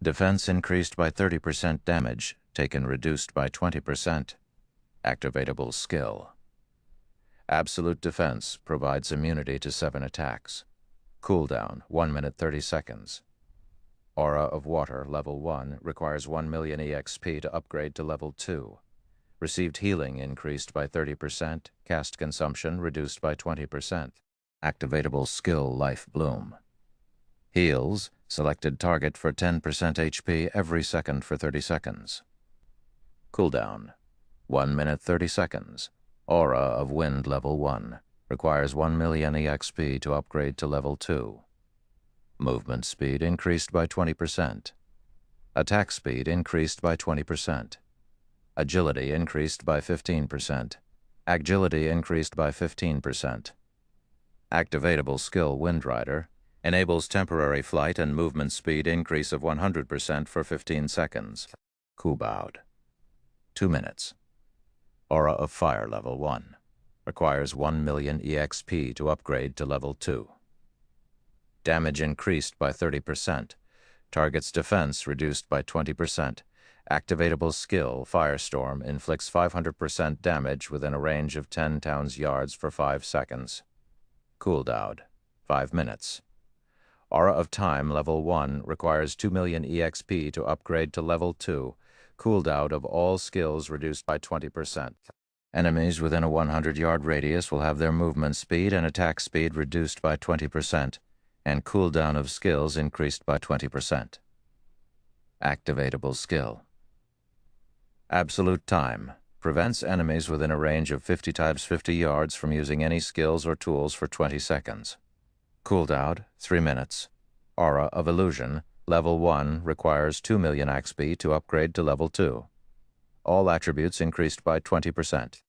Defense increased by 30%, damage taken reduced by 20%. Activatable skill. Absolute defense provides immunity to 7 attacks. Cooldown, 1 minute 30 seconds. Aura of Water, level 1, requires 1 million EXP to upgrade to level 2. Received healing increased by 30%, cast consumption reduced by 20%. Activatable skill, Life Bloom. Heals, selected target for 10% HP every second for 30 seconds. Cooldown, 1 minute 30 seconds. Aura of Wind level 1 requires 1 million EXP to upgrade to level 2. Movement speed increased by 20%. Attack speed increased by 20%. Agility increased by 15%. Agility increased by 15%. Activatable skill, Windrider, enables temporary flight and movement speed increase of 100% for 15 seconds. Kubowed, 2 minutes. Aura of Fire level 1 requires 1 million EXP to upgrade to level 2. Damage increased by 30%. Target's defense reduced by 20%. Activatable skill, Firestorm, inflicts 500% damage within a range of 10 town's yards for 5 seconds. Cooldown, 5 minutes. Aura of Time level 1 requires 2 million EXP to upgrade to level 2. Cooldown of all skills reduced by 20%. Enemies within a 100-yard radius will have their movement speed and attack speed reduced by 20%, and cooldown of skills increased by 20%. Activatable skill. Absolute time. Prevents enemies within a range of 50 times 50 yards from using any skills or tools for 20 seconds. Cooldown, 3 minutes. Aura of Illusion, Level 1, requires 2 million XP to upgrade to Level 2. All attributes increased by 20%.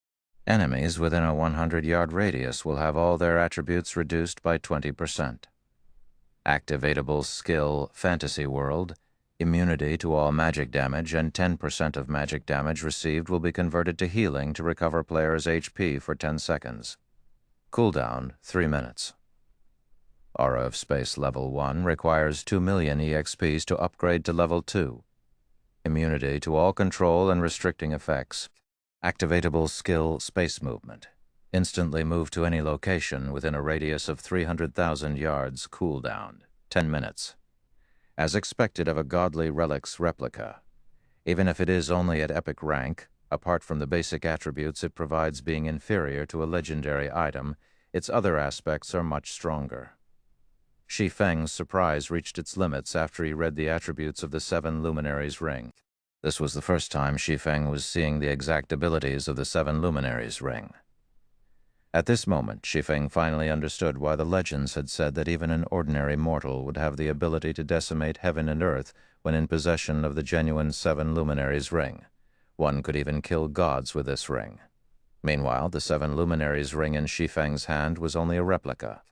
Enemies within a 100-yard radius will have all their attributes reduced by 20%. Activatable skill, Fantasy World. Immunity to all magic damage, and 10% of magic damage received will be converted to healing to recover player's HP for 10 seconds. Cooldown, 3 minutes. Aura of Space Level 1 requires 2 million EXPs to upgrade to Level 2. Immunity to all control and restricting effects. Activatable skill, Space Movement. Instantly move to any location within a radius of 300,000 yards. Cooldown, 10 minutes. As expected of a godly relic's replica. Even if it is only at epic rank, apart from the basic attributes it provides being inferior to a legendary item, its other aspects are much stronger. Shi Feng's surprise reached its limits after he read the attributes of the 7 Luminaries' ring. This was the first time Shi Feng was seeing the exact abilities of the 7 Luminaries' ring. At this moment, Shi Feng finally understood why the legends had said that even an ordinary mortal would have the ability to decimate heaven and earth when in possession of the genuine 7 Luminaries' ring. One could even kill gods with this ring. Meanwhile, the 7 Luminaries' ring in Shi Feng's hand was only a replica.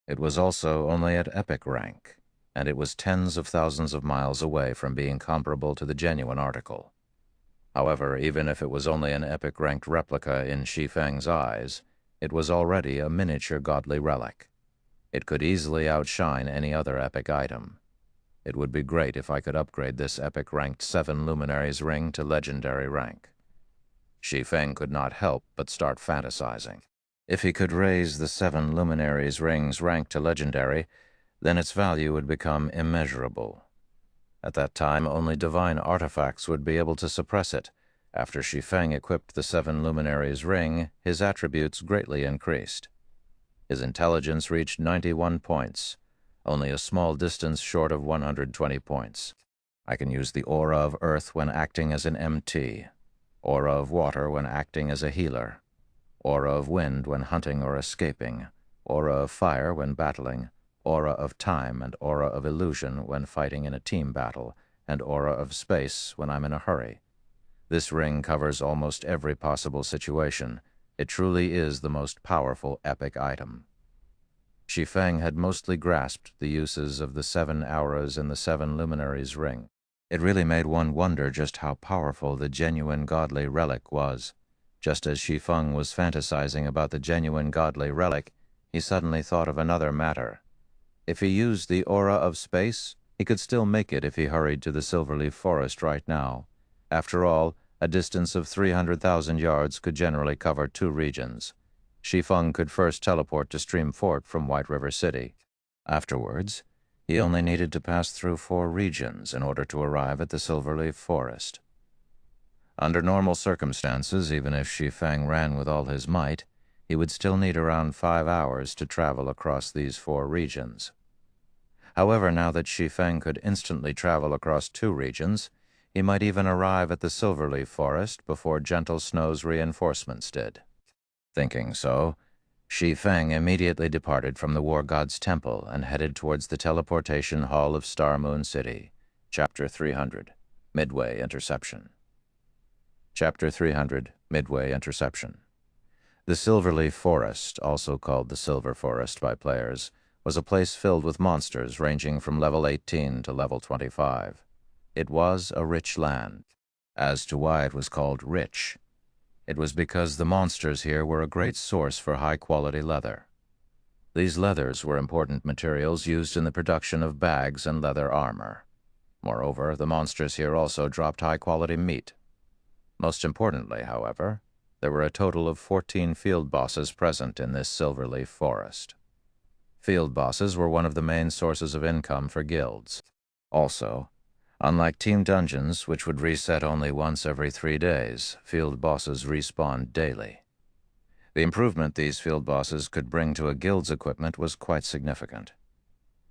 It was also only at epic rank, and it was tens of thousands of miles away from being comparable to the genuine article. However, even if it was only an epic-ranked replica in Shi Feng's eyes, it was already a miniature godly relic. It could easily outshine any other epic item. It would be great if I could upgrade this epic-ranked 7 Luminaries' ring to legendary rank. Shi Feng could not help but start fantasizing. If he could raise the 7 Luminaries' ring's rank to legendary, then its value would become immeasurable. At that time, only divine artifacts would be able to suppress it. After Shi Feng equipped the 7 Luminaries' ring, his attributes greatly increased. His intelligence reached 91 points, only a small distance short of 120 points. I can use the aura of earth when acting as an MT, aura of water when acting as a healer, aura of wind when hunting or escaping, aura of fire when battling, aura of time and aura of illusion when fighting in a team battle, and aura of space when I'm in a hurry. This ring covers almost every possible situation. It truly is the most powerful epic item. Shi Feng had mostly grasped the uses of the 7 auras in the 7 Luminaries' ring. It really made one wonder just how powerful the genuine godly relic was. Just as Shi Feng was fantasizing about the genuine godly relic, he suddenly thought of another matter. If he used the aura of space, he could still make it if he hurried to the Silverleaf Forest right now. After all, a distance of 300,000 yards could generally cover 2 regions. Shi Feng could first teleport to Stream Fort from White River City. Afterwards, he only needed to pass through 4 regions in order to arrive at the Silverleaf Forest. Under normal circumstances, even if Shi Feng ran with all his might, he would still need around 5 hours to travel across these 4 regions. However, now that Shi Feng could instantly travel across 2 regions, he might even arrive at the Silverleaf Forest before Gentle Snow's reinforcements did. Thinking so, Shi Feng immediately departed from the War God's Temple and headed towards the teleportation hall of Star Moon City. Chapter 300, Midway Interception. Chapter 300, Midway Interception. The Silverleaf Forest, also called the Silver Forest by players, was a place filled with monsters ranging from level 18 to level 25. It was a rich land. As to why it was called rich, it was because the monsters here were a great source for high-quality leather. These leathers were important materials used in the production of bags and leather armor. Moreover, the monsters here also dropped high-quality meat. Most importantly, however, there were a total of 14 field bosses present in this Silverleaf Forest. Field bosses were one of the main sources of income for guilds. Also, unlike team dungeons, which would reset only once every 3 days, field bosses respawned daily. The improvement these field bosses could bring to a guild's equipment was quite significant.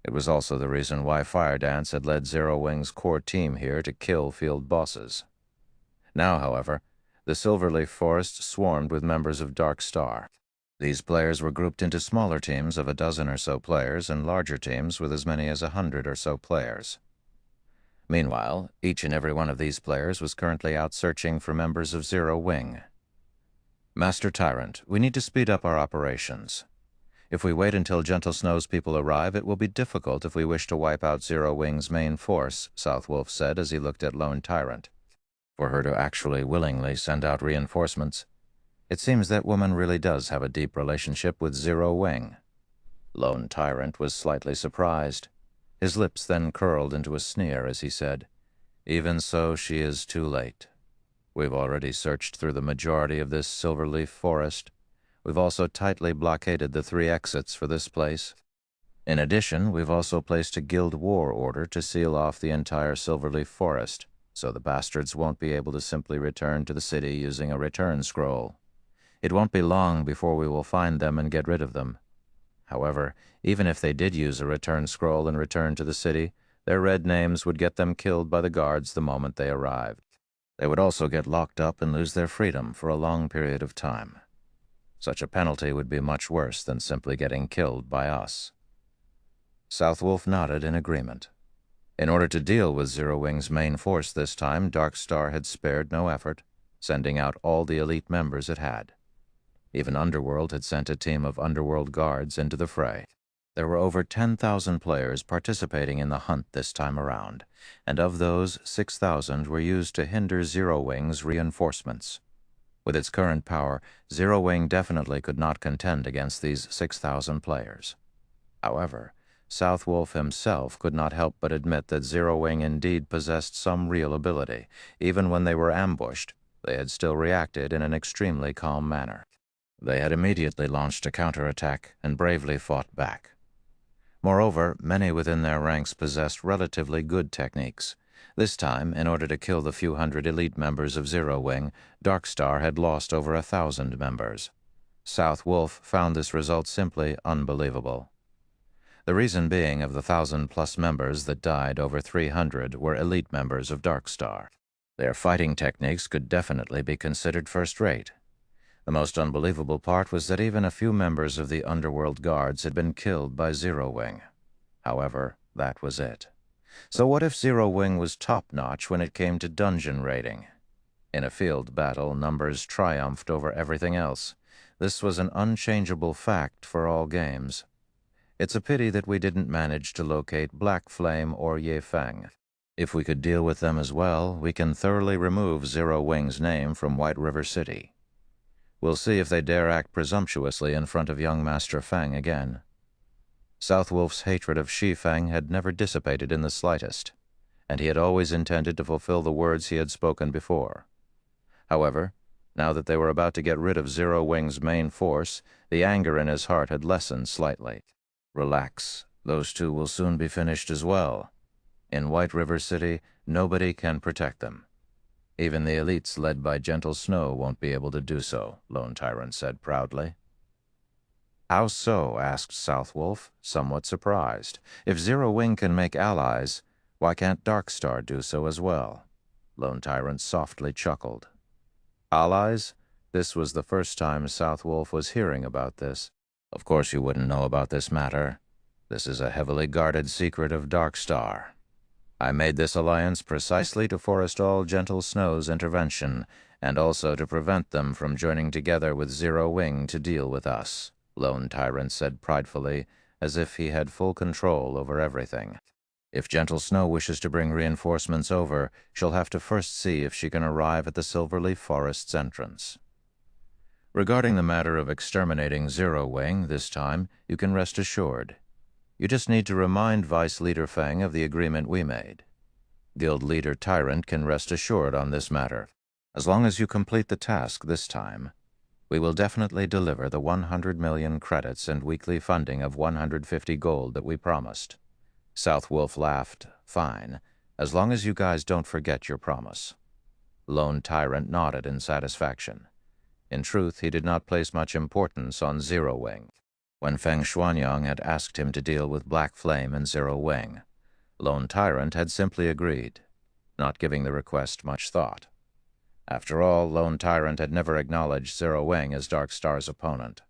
It was also the reason why Fire Dance had led Zero Wing's core team here to kill field bosses. Now, however, the Silverleaf Forest swarmed with members of Dark Star. These players were grouped into smaller teams of a dozen or so players and larger teams with as many as 100 or so players. Meanwhile, each and every one of these players was currently out searching for members of Zero Wing. Master Tyrant, we need to speed up our operations. If we wait until Gentle Snow's people arrive, it will be difficult if we wish to wipe out Zero Wing's main force, Southwolf said as he looked at Lone Tyrant. For her to actually willingly send out reinforcements, it seems that woman really does have a deep relationship with Zero Wing. Lone Tyrant was slightly surprised. His lips then curled into a sneer as he said, "Even so, she is too late. We've already searched through the majority of this Silverleaf Forest. We've also tightly blockaded the 3 exits for this place. In addition, we've also placed a guild war order to seal off the entire Silverleaf Forest, so the bastards won't be able to simply return to the city using a return scroll. It won't be long before we will find them and get rid of them. However, even if they did use a return scroll and return to the city, their red names would get them killed by the guards the moment they arrived. They would also get locked up and lose their freedom for a long period of time. Such a penalty would be much worse than simply getting killed by us." Southwolf nodded in agreement. In order to deal with Zero Wing's main force this time, Dark Star had spared no effort, sending out all the elite members it had. Even Underworld had sent a team of Underworld guards into the fray. There were over 10,000 players participating in the hunt this time around, and of those, 6,000 were used to hinder Zero Wing's reinforcements. With its current power, Zero Wing definitely could not contend against these 6,000 players. However, Southwolf himself could not help but admit that Zero Wing indeed possessed some real ability. Even when they were ambushed, they had still reacted in an extremely calm manner. They had immediately launched a counterattack and bravely fought back. Moreover, many within their ranks possessed relatively good techniques. This time, in order to kill the few hundred elite members of Zero Wing, Dark Star had lost over 1,000 members. Southwolf found this result simply unbelievable. The reason being, of the 1,000+ members that died, over 300 were elite members of Dark Star. Their fighting techniques could definitely be considered first-rate. The most unbelievable part was that even a few members of the Underworld Guards had been killed by Zero Wing. However, that was it. So what if Zero Wing was top-notch when it came to dungeon raiding? In a field battle, numbers triumphed over everything else. This was an unchangeable fact for all games. It's a pity that we didn't manage to locate Black Flame or Shi Feng. If we could deal with them as well, we can thoroughly remove Zero Wing's name from White River City. We'll see if they dare act presumptuously in front of young Master Feng again. Southwolf's hatred of Shi Feng had never dissipated in the slightest, and he had always intended to fulfill the words he had spoken before. However, now that they were about to get rid of Zero Wing's main force, the anger in his heart had lessened slightly. Relax, those two will soon be finished as well. In White River City, nobody can protect them. Even the elites led by Gentle Snow won't be able to do so, Lone Tyrant said proudly. How so? Asked Southwolf, somewhat surprised. If Zero Wing can make allies, why can't Dark Star do so as well? Lone Tyrant softly chuckled. Allies? This was the first time Southwolf was hearing about this. Of course you wouldn't know about this matter. This is a heavily guarded secret of Dark Star. I made this alliance precisely to forestall Gentle Snow's intervention, and also to prevent them from joining together with Zero Wing to deal with us, Lone Tyrant said pridefully, as if he had full control over everything. If Gentle Snow wishes to bring reinforcements over, she'll have to first see if she can arrive at the Silverleaf Forest's entrance. Regarding the matter of exterminating Zero Wing this time, you can rest assured. You just need to remind Vice Leader Feng of the agreement we made. Guild Leader Tyrant can rest assured on this matter. As long as you complete the task this time, we will definitely deliver the 100 million credits and weekly funding of 150 gold that we promised. Southwolf laughed. Fine, as long as you guys don't forget your promise. Lone Tyrant nodded in satisfaction. In truth, he did not place much importance on Zero Wing. When Feng Shuanyang had asked him to deal with Black Flame and Zero Wing, Lone Tyrant had simply agreed, not giving the request much thought. After all, Lone Tyrant had never acknowledged Zero Wing as Dark Star's opponent.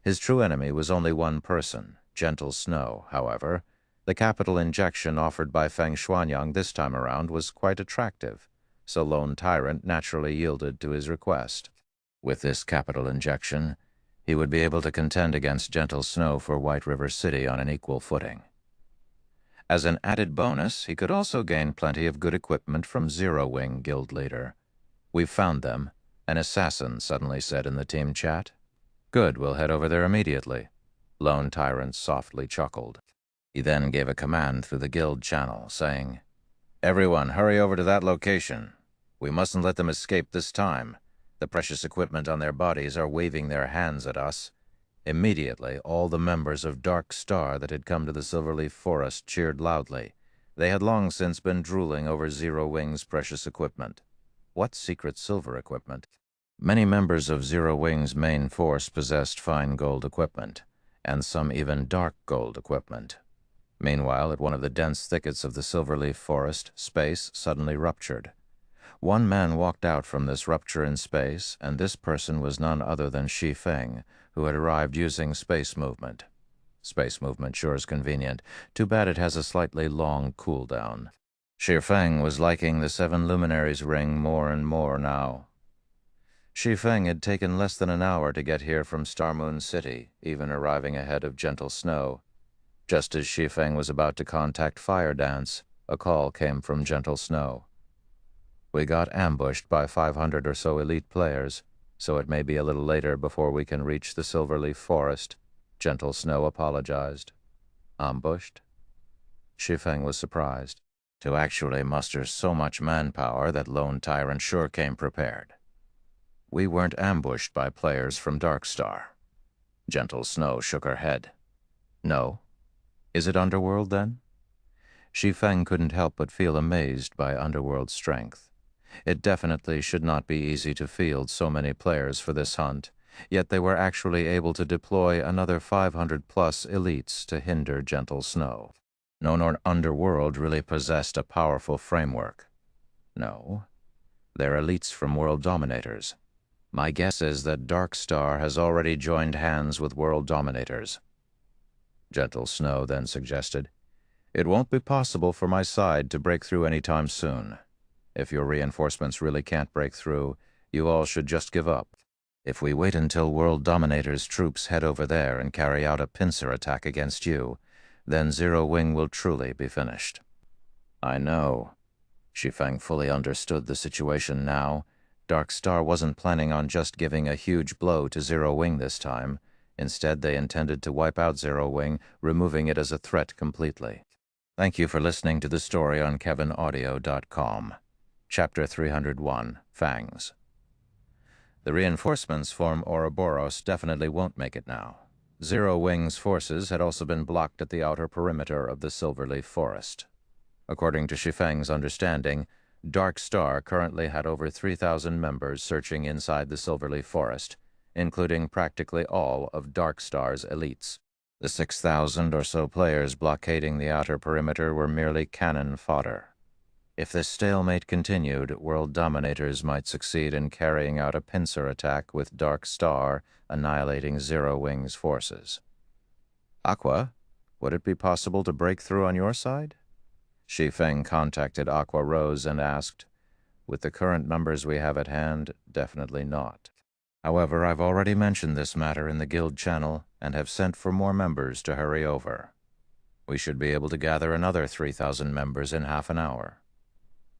His true enemy was only one person, Gentle Snow. However, the capital injection offered by Feng Shuanyang this time around was quite attractive, so Lone Tyrant naturally yielded to his request. With this capital injection, he would be able to contend against Gentle Snow for White River City on an equal footing. As an added bonus, he could also gain plenty of good equipment from Zero Wing guild leader. "We've found them," an assassin suddenly said in the team chat. "Good, we'll head over there immediately." Lone Tyrant softly chuckled. He then gave a command through the guild channel, saying, "Everyone, hurry over to that location. We mustn't let them escape this time. The precious equipment on their bodies are waving their hands at us." Immediately, all the members of Dark Star that had come to the Silverleaf Forest cheered loudly. They had long since been drooling over Zero Wing's precious equipment. What secret silver equipment? Many members of Zero Wing's main force possessed fine gold equipment, and some even dark gold equipment. Meanwhile, at one of the dense thickets of the Silverleaf Forest, space suddenly ruptured. One man walked out from this rupture in space, and this person was none other than Shi Feng, who had arrived using space movement. Space movement sure is convenient. Too bad it has a slightly long cooldown. Shi Feng was liking the Seven Luminaries ring more and more now. Shi Feng had taken less than an hour to get here from Starmoon City, even arriving ahead of Gentle Snow. Just as Shi Feng was about to contact Fire Dance, a call came from Gentle Snow. "We got ambushed by 500 or so elite players, so it may be a little later before we can reach the Silverleaf Forest," Gentle Snow apologized. Ambushed? Shi Feng was surprised. To actually muster so much manpower, that Lone Tyrant sure came prepared. "We weren't ambushed by players from Dark Star." Gentle Snow shook her head. "No? Is it Underworld, then?" Shi Feng couldn't help but feel amazed by Underworld's strength. It definitely should not be easy to field so many players for this hunt, yet they were actually able to deploy another 500-plus elites to hinder Gentle Snow. No, Underworld really possessed a powerful framework. No, they're elites from World Dominators. My guess is that Dark Star has already joined hands with World Dominators. Gentle Snow then suggested, "It won't be possible for my side to break through any time soon. If your reinforcements really can't break through, you all should just give up. If we wait until World Dominator's troops head over there and carry out a pincer attack against you, then Zero Wing will truly be finished." "I know." Shi Feng fully understood the situation now. Dark Star wasn't planning on just giving a huge blow to Zero Wing this time. Instead, they intended to wipe out Zero Wing, removing it as a threat completely. Thank you for listening to the story on KevinAudio.com. Chapter 301, Fangs. The reinforcements from Ouroboros definitely won't make it now. Zero Wing's forces had also been blocked at the outer perimeter of the Silverleaf Forest. According to Shi Feng's understanding, Dark Star currently had over 3,000 members searching inside the Silverleaf Forest, including practically all of Dark Star's elites. The 6,000 or so players blockading the outer perimeter were merely cannon fodder. If this stalemate continued, World Dominators might succeed in carrying out a pincer attack with Dark Star annihilating Zero Wing's forces. "Aqua, would it be possible to break through on your side?" Shi Feng contacted Aqua Rose and asked, "With the current numbers we have at hand, definitely not. However, I've already mentioned this matter in the guild channel and have sent for more members to hurry over. We should be able to gather another 3,000 members in half an hour.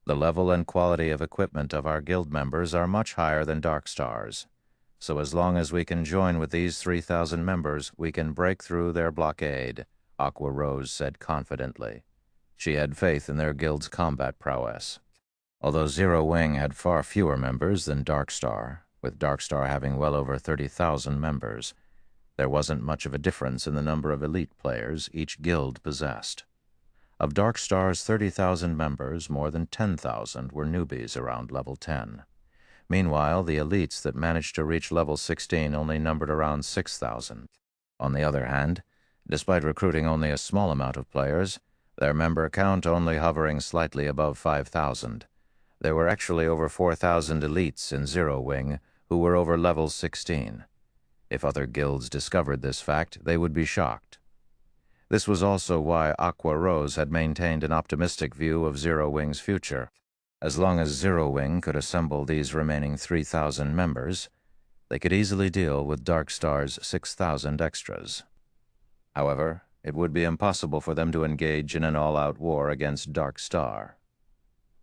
The level and quality of equipment of our guild members are much higher than Dark Star's, so as long as we can join with these 3,000 members, we can break through their blockade," Aqua Rose said confidently. She had faith in their guild's combat prowess. Although Zero Wing had far fewer members than Dark Star, with Dark Star having well over 30,000 members, there wasn't much of a difference in the number of elite players each guild possessed. Of Dark Star's 30,000 members, more than 10,000 were newbies around level 10. Meanwhile, the elites that managed to reach level 16 only numbered around 6,000. On the other hand, despite recruiting only a small amount of players, their member count only hovering slightly above 5,000, there were actually over 4,000 elites in Zero Wing who were over level 16. If other guilds discovered this fact, they would be shocked. This was also why Aqua Rose had maintained an optimistic view of Zero Wing's future. As long as Zero Wing could assemble these remaining 3,000 members, they could easily deal with Dark Star's 6,000 extras. However, it would be impossible for them to engage in an all-out war against Dark Star.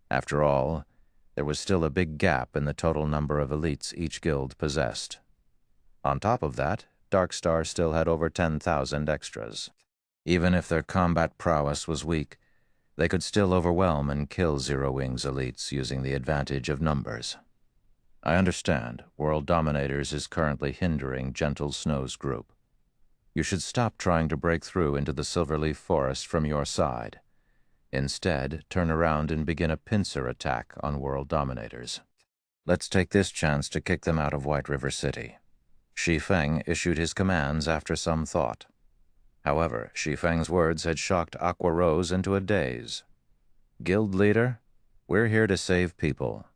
After all, there was still a big gap in the total number of elites each guild possessed. On top of that, Dark Star still had over 10,000 extras. Even if their combat prowess was weak, they could still overwhelm and kill Zero Wing's elites using the advantage of numbers. I understand World Dominators is currently hindering Gentle Snow's group. You should stop trying to break through into the Silverleaf Forest from your side. Instead, turn around and begin a pincer attack on World Dominators. Let's take this chance to kick them out of White River City. Shi Feng issued his commands after some thought. However, Shi Feng's words had shocked Aqua Rose into a daze. Guild leader, we're here to save people.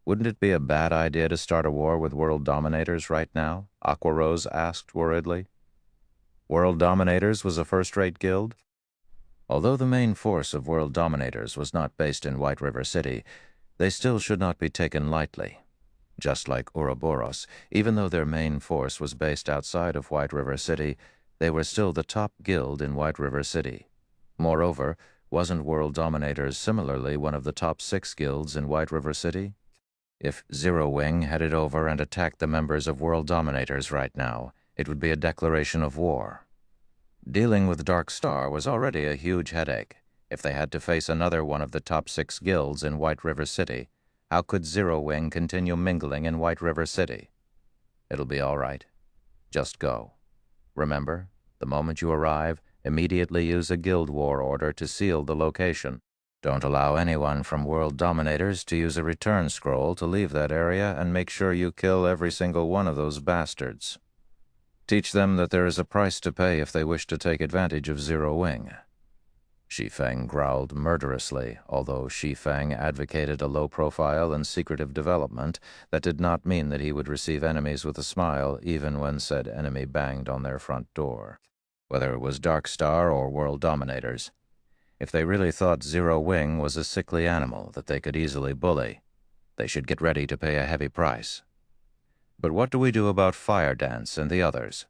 Wouldn't it be a bad idea to start a war with World Dominators right now? Aqua Rose asked worriedly. World Dominators was a first-rate guild? Although the main force of World Dominators was not based in White River City, they still should not be taken lightly. Just like Ouroboros, even though their main force was based outside of White River City, they were still the top guild in White River City. Moreover, wasn't World Dominators similarly one of the top 6 guilds in White River City? If Zero Wing headed over and attacked the members of World Dominators right now, it would be a declaration of war. Dealing with Dark Star was already a huge headache. If they had to face another one of the top 6 guilds in White River City, how could Zero Wing continue mingling in White River City? It'll be all right. Just go. Remember, the moment you arrive, immediately use a guild war order to seal the location. Don't allow anyone from World Dominators to use a return scroll to leave that area, and make sure you kill every single one of those bastards. Teach them that there is a price to pay if they wish to take advantage of Zero Wing. Shi Feng growled murderously. Although Shi Feng advocated a low profile and secretive development, that did not mean that he would receive enemies with a smile even when said enemy banged on their front door. Whether it was Dark Star or World Dominators, if they really thought Zero Wing was a sickly animal that they could easily bully, they should get ready to pay a heavy price. But what do we do about Fire Dance and the others?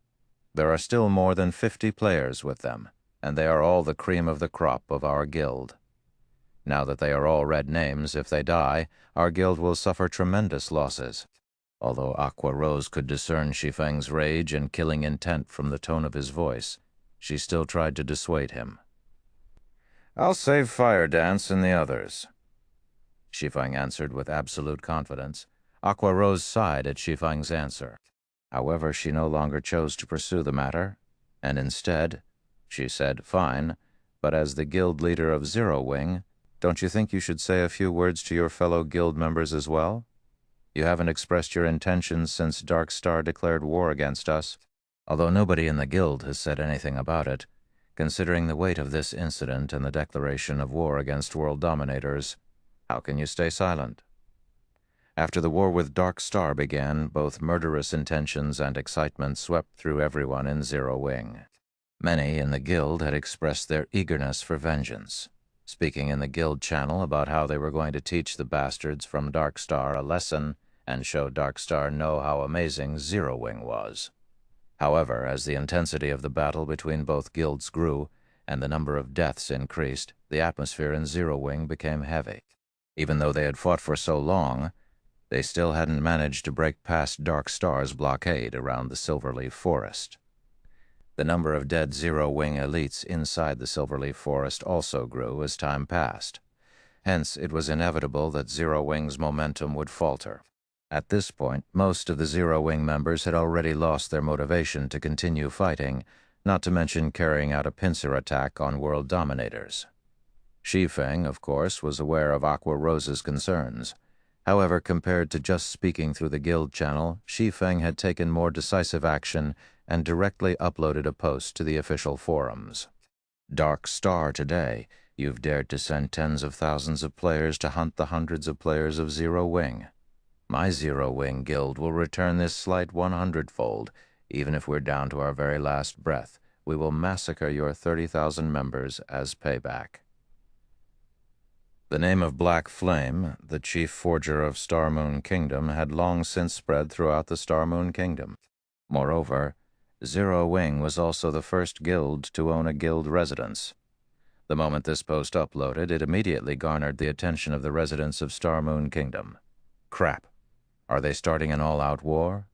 There are still more than 50 players with them, and they are all the cream of the crop of our guild. Now that they are all red names, if they die, our guild will suffer tremendous losses. Although Aqua Rose could discern Shi Feng's rage and killing intent from the tone of his voice, she still tried to dissuade him. I'll save Fire Dance and the others, Shi Feng answered with absolute confidence. Aqua Rose sighed at Shi Feng's answer. However, she no longer chose to pursue the matter, and instead, she said, fine, but as the guild leader of Zero Wing, don't you think you should say a few words to your fellow guild members as well? You haven't expressed your intentions since Dark Star declared war against us. Although nobody in the guild has said anything about it, considering the weight of this incident and the declaration of war against World Dominators, how can you stay silent? After the war with Dark Star began, both murderous intentions and excitement swept through everyone in Zero Wing. Many in the guild had expressed their eagerness for vengeance, speaking in the guild channel about how they were going to teach the bastards from Dark Star a lesson and show Dark Star know how amazing Zero Wing was. However, as the intensity of the battle between both guilds grew and the number of deaths increased, the atmosphere in Zero Wing became heavy. Even though they had fought for so long, they still hadn't managed to break past Dark Star's blockade around the Silverleaf Forest. The number of dead Zero Wing elites inside the Silverleaf Forest also grew as time passed. Hence, it was inevitable that Zero Wing's momentum would falter. At this point, most of the Zero Wing members had already lost their motivation to continue fighting, not to mention carrying out a pincer attack on World Dominators. Shi Feng, of course, was aware of Aqua Rose's concerns. However, compared to just speaking through the guild channel, Shi Feng had taken more decisive action and directly uploaded a post to the official forums. Dark Star today, you've dared to send tens of thousands of players to hunt the hundreds of players of Zero Wing. My Zero Wing guild will return this slight 100-fold, even if we're down to our very last breath. We will massacre your 30,000 members as payback. The name of Black Flame, the chief forger of Star Moon Kingdom, had long since spread throughout the Star Moon Kingdom. Moreover, Zero Wing was also the first guild to own a guild residence. The moment this post uploaded, it immediately garnered the attention of the residents of Star Moon Kingdom. Crap. Are they starting an all-out war?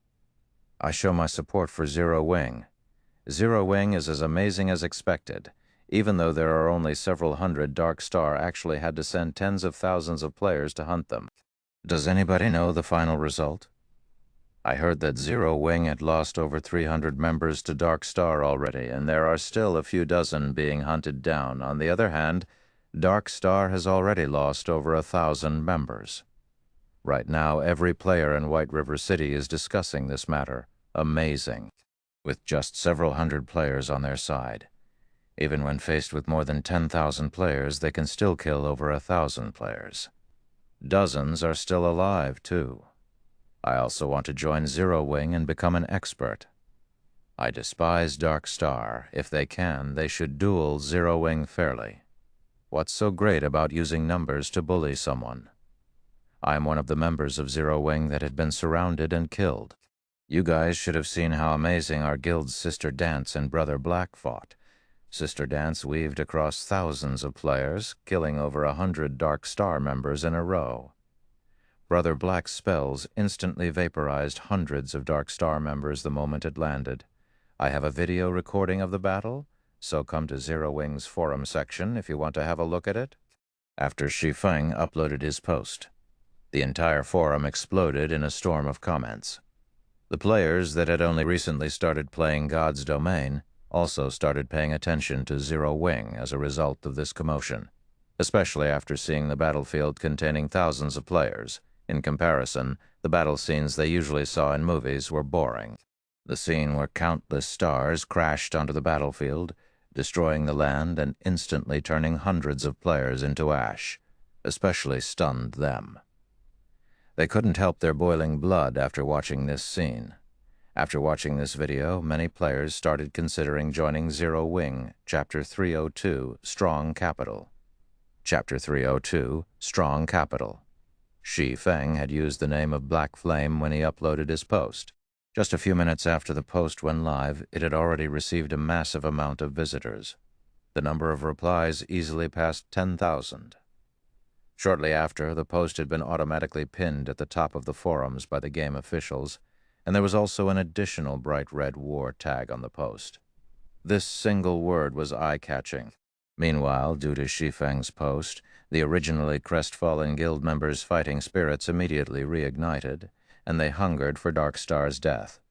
I show my support for Zero Wing. Zero Wing is as amazing as expected. Even though there are only several hundred, Dark Star actually had to send tens of thousands of players to hunt them. Does anybody know the final result? I heard that Zero Wing had lost over 300 members to Dark Star already, and there are still a few dozen being hunted down. On the other hand, Dark Star has already lost over 1,000 members. Right now, every player in White River City is discussing this matter. Amazing. With just several hundred players on their side. Even when faced with more than 10,000 players, they can still kill over 1,000 players. Dozens are still alive, too. I also want to join Zero Wing and become an expert. I despise Dark Star. If they can, they should duel Zero Wing fairly. What's so great about using numbers to bully someone? I am one of the members of Zero Wing that had been surrounded and killed. You guys should have seen how amazing our guild's Sister Dance and Brother Black fought. Sister Dance weaved across thousands of players, killing over 100 Dark Star members in a row. Brother Black's spells instantly vaporized hundreds of Dark Star members the moment it landed. I have a video recording of the battle, so come to Zero Wing's forum section if you want to have a look at it. After Shi Feng uploaded his post, the entire forum exploded in a storm of comments. The players that had only recently started playing God's Domain also started paying attention to Zero Wing as a result of this commotion, especially after seeing the battlefield containing thousands of players. In comparison, the battle scenes they usually saw in movies were boring. The scene where countless stars crashed onto the battlefield, destroying the land and instantly turning hundreds of players into ash, especially stunned them. They couldn't help their boiling blood after watching this scene. After watching this video, many players started considering joining Zero Wing, Chapter 302, Strong Capital. Chapter 302, Strong Capital. Shi Feng had used the name of Black Flame when he uploaded his post. Just a few minutes after the post went live, it had already received a massive amount of visitors. The number of replies easily passed 10,000. Shortly after, the post had been automatically pinned at the top of the forums by the game officials, and there was also an additional bright red war tag on the post. This single word was eye-catching. Meanwhile, due to Shi Feng's post, the originally crestfallen guild members' fighting spirits immediately reignited, and they hungered for Dark Star's death.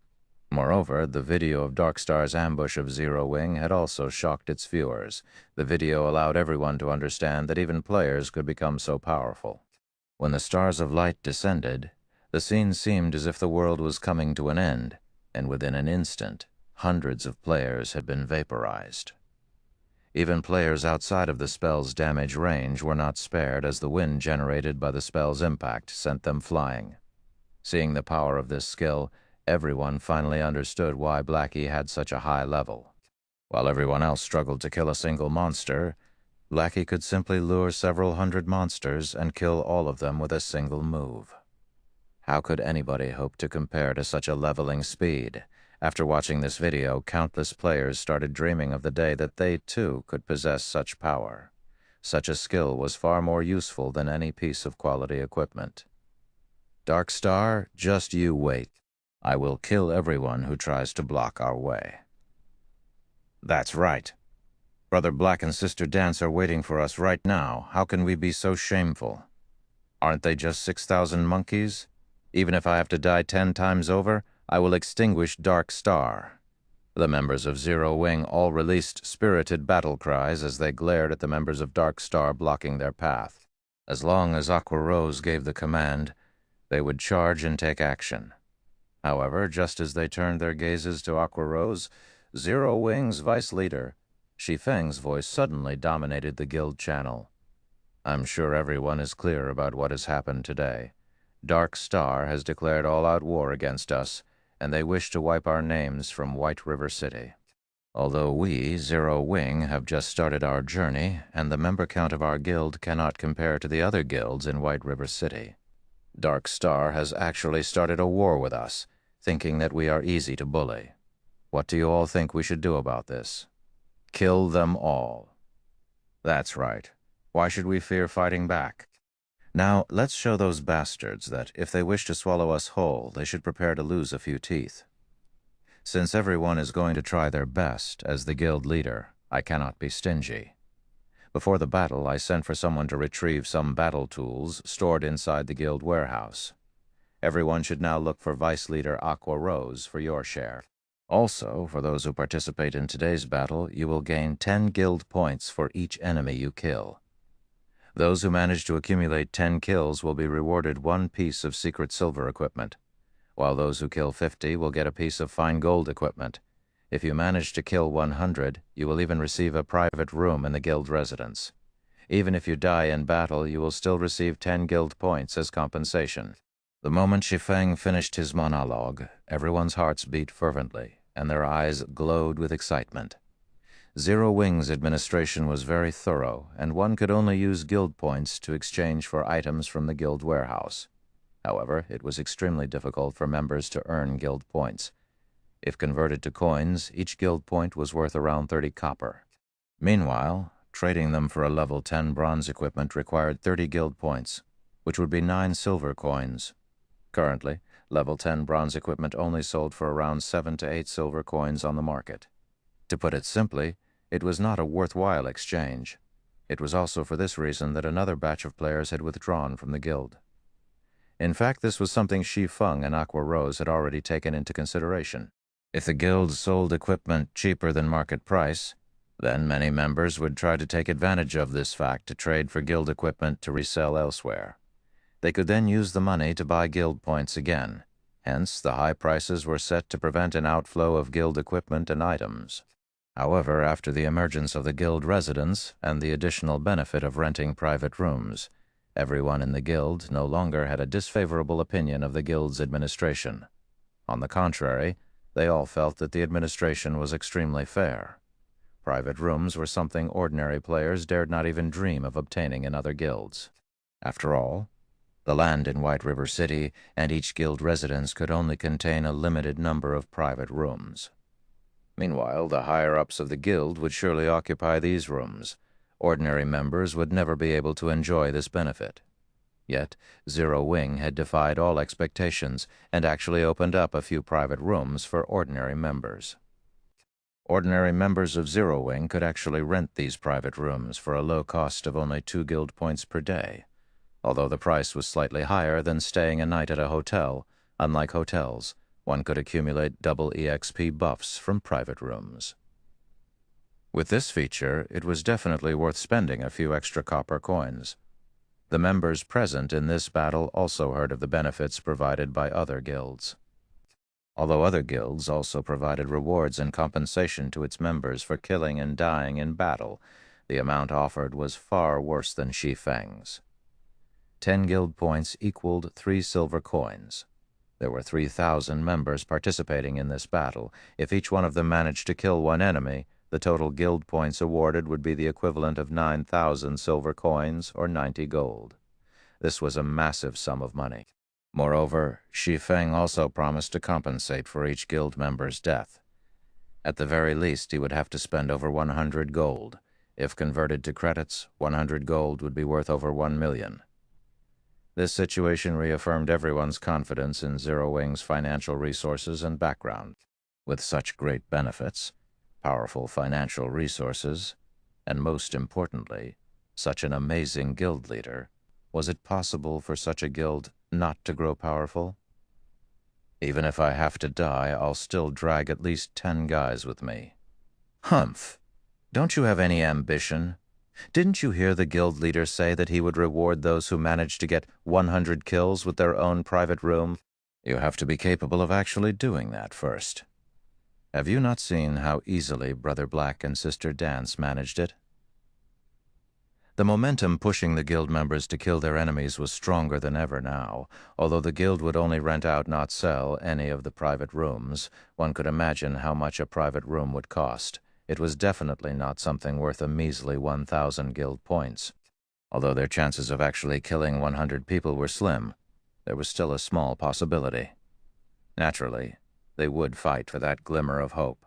Moreover, the video of Dark Star's ambush of Zero Wing had also shocked its viewers. The video allowed everyone to understand that even players could become so powerful. When the stars of light descended, the scene seemed as if the world was coming to an end, and within an instant, hundreds of players had been vaporized. Even players outside of the spell's damage range were not spared, as the wind generated by the spell's impact sent them flying. Seeing the power of this skill, everyone finally understood why Blackie had such a high level. While everyone else struggled to kill a single monster, Blackie could simply lure several hundred monsters and kill all of them with a single move. How could anybody hope to compare to such a leveling speed? After watching this video, countless players started dreaming of the day that they, too, could possess such power. Such a skill was far more useful than any piece of quality equipment. Dark Star, just you wait. I will kill everyone who tries to block our way. That's right. Brother Black and Sister Dance are waiting for us right now. How can we be so shameful? Aren't they just 6,000 monkeys? Even if I have to die 10 times over, I will extinguish Dark Star. The members of Zero Wing all released spirited battle cries as they glared at the members of Dark Star blocking their path. As long as Aqua Rose gave the command, They would charge and take action. However, just as they turned their gazes to Aqua Rose, Zero Wing's vice leader, Shi Feng's voice suddenly dominated the guild channel. I'm sure everyone is clear about what has happened today. Dark Star has declared all-out war against us, and they wish to wipe our names from White River City. Although we, Zero Wing, have just started our journey, and the member count of our guild cannot compare to the other guilds in White River City, Dark Star has actually started a war with us, thinking that we are easy to bully. What do you all think we should do about this? Kill them all. That's right. Why should we fear fighting back? Now, let's show those bastards that if they wish to swallow us whole, they should prepare to lose a few teeth. Since everyone is going to try their best, as the guild leader, I cannot be stingy. Before the battle, I sent for someone to retrieve some battle tools stored inside the guild warehouse. Everyone should now look for Vice Leader Aqua Rose for your share. Also, for those who participate in today's battle, you will gain 10 guild points for each enemy you kill. Those who manage to accumulate 10 kills will be rewarded 1 piece of secret silver equipment, while those who kill 50 will get a piece of fine gold equipment. If you manage to kill 100, you will even receive a private room in the guild residence. Even if you die in battle, you will still receive 10 guild points as compensation. The moment Shi Feng finished his monologue, everyone's hearts beat fervently, and their eyes glowed with excitement. Zero Wing's administration was very thorough, and one could only use guild points to exchange for items from the guild warehouse. However, it was extremely difficult for members to earn guild points. If converted to coins, each guild point was worth around 30 copper. Meanwhile, trading them for a level 10 bronze equipment required 30 guild points, which would be 9 silver coins. Currently, level 10 bronze equipment only sold for around 7 to 8 silver coins on the market. To put it simply, it was not a worthwhile exchange. It was also for this reason that another batch of players had withdrawn from the guild. In fact, this was something Shi Feng and Aqua Rose had already taken into consideration. If the guild sold equipment cheaper than market price, then many members would try to take advantage of this fact to trade for guild equipment to resell elsewhere. They could then use the money to buy guild points again. Hence, the high prices were set to prevent an outflow of guild equipment and items. However, after the emergence of the guild residence and the additional benefit of renting private rooms, everyone in the guild no longer had a disfavorable opinion of the guild's administration. On the contrary, they all felt that the administration was extremely fair. Private rooms were something ordinary players dared not even dream of obtaining in other guilds. After all, the land in White River City and each guild residence could only contain a limited number of private rooms. Meanwhile, the higher-ups of the guild would surely occupy these rooms. Ordinary members would never be able to enjoy this benefit. Yet, Zero Wing had defied all expectations and actually opened up a few private rooms for ordinary members. Ordinary members of Zero Wing could actually rent these private rooms for a low cost of only 2 guild points per day. Although the price was slightly higher than staying a night at a hotel, unlike hotels, one could accumulate double EXP buffs from private rooms. With this feature, it was definitely worth spending a few extra copper coins. The members present in this battle also heard of the benefits provided by other guilds. Although other guilds also provided rewards and compensation to its members for killing and dying in battle, the amount offered was far worse than Shi Feng's. 10 guild points equaled 3 silver coins. There were 3,000 members participating in this battle. If each one of them managed to kill one enemy, the total guild points awarded would be the equivalent of 9,000 silver coins or 90 gold. This was a massive sum of money. Moreover, Shi Feng also promised to compensate for each guild member's death. At the very least, he would have to spend over 100 gold. If converted to credits, 100 gold would be worth over 1 million. This situation reaffirmed everyone's confidence in Zero Wing's financial resources and background. With such great benefits, powerful financial resources, and most importantly, such an amazing guild leader, was it possible for such a guild not to grow powerful? Even if I have to die, I'll still drag at least 10 guys with me. Humph! Don't you have any ambition? Didn't you hear the guild leader say that he would reward those who managed to get 100 kills with their own private room? You have to be capable of actually doing that first. Have you not seen how easily Brother Black and Sister Dance managed it? The momentum pushing the guild members to kill their enemies was stronger than ever now. Although the guild would only rent out, not sell, any of the private rooms, one could imagine how much a private room would cost. It was definitely not something worth a measly 1,000 guild points. Although their chances of actually killing 100 people were slim, there was still a small possibility. Naturally, they would fight for that glimmer of hope.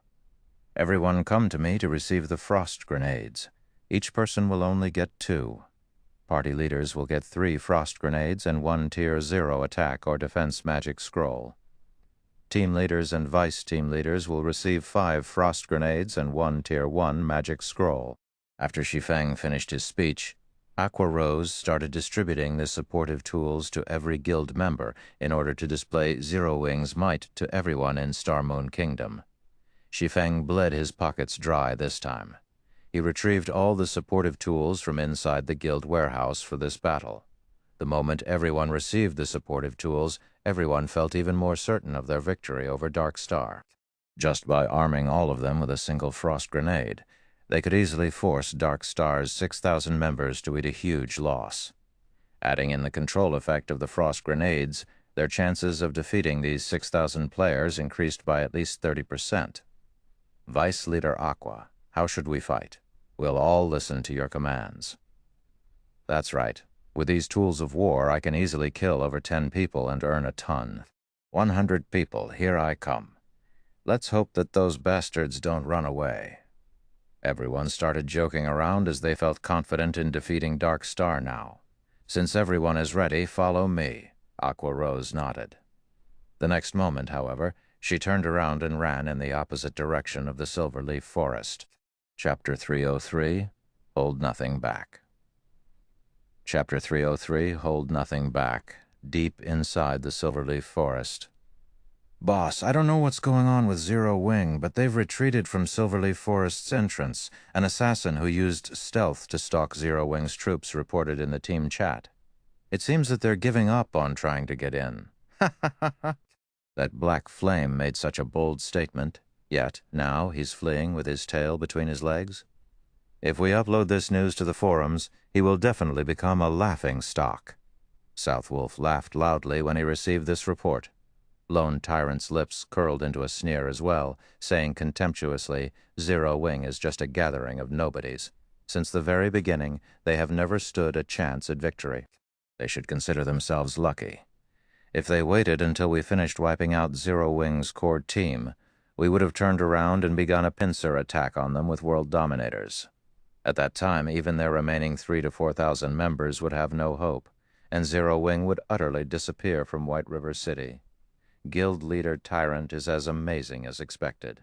Everyone come to me to receive the frost grenades. Each person will only get 2. Party leaders will get 3 frost grenades and 1 Tier 0 attack or defense magic scroll. Team leaders and vice team leaders will receive 5 frost grenades and 1 Tier 1 magic scroll. After Shi Feng finished his speech, Aqua Rose started distributing the supportive tools to every guild member in order to display Zero Wing's might to everyone in Star Moon Kingdom. Shi Feng bled his pockets dry this time. He retrieved all the supportive tools from inside the guild warehouse for this battle. The moment everyone received the supportive tools, everyone felt even more certain of their victory over Dark Star. Just by arming all of them with a single frost grenade, they could easily force Dark Star's 6,000 members to eat a huge loss. Adding in the control effect of the frost grenades, their chances of defeating these 6,000 players increased by at least 30%. Vice Leader Aqua, how should we fight? We'll all listen to your commands. That's right. With these tools of war, I can easily kill over 10 people and earn a ton. 100 people, here I come. Let's hope that those bastards don't run away. Everyone started joking around as they felt confident in defeating Dark Star now. Since everyone is ready, follow me. Aqua Rose nodded. The next moment, however, she turned around and ran in the opposite direction of the Silverleaf Forest. Chapter 303, Hold Nothing Back. Chapter 303, Hold Nothing Back, deep inside the Silverleaf Forest. Boss, I don't know what's going on with Zero Wing, but they've retreated from Silverleaf Forest's entrance. An assassin who used stealth to stalk Zero Wing's troops reported in the team chat. It seems that they're giving up on trying to get in. Ha ha ha ha. That black flame made such a bold statement. Yet, now he's fleeing with his tail between his legs. If we upload this news to the forums, he will definitely become a laughing stock. Southwolf laughed loudly when he received this report. Lone Tyrant's lips curled into a sneer as well, saying contemptuously, Zero Wing is just a gathering of nobodies. Since the very beginning, they have never stood a chance at victory. They should consider themselves lucky. If they waited until we finished wiping out Zero Wing's core team, we would have turned around and begun a pincer attack on them with world dominators. At that time, even their remaining 3,000 to 4,000 members would have no hope, and Zero Wing would utterly disappear from White River City. Guild leader Tyrant is as amazing as expected.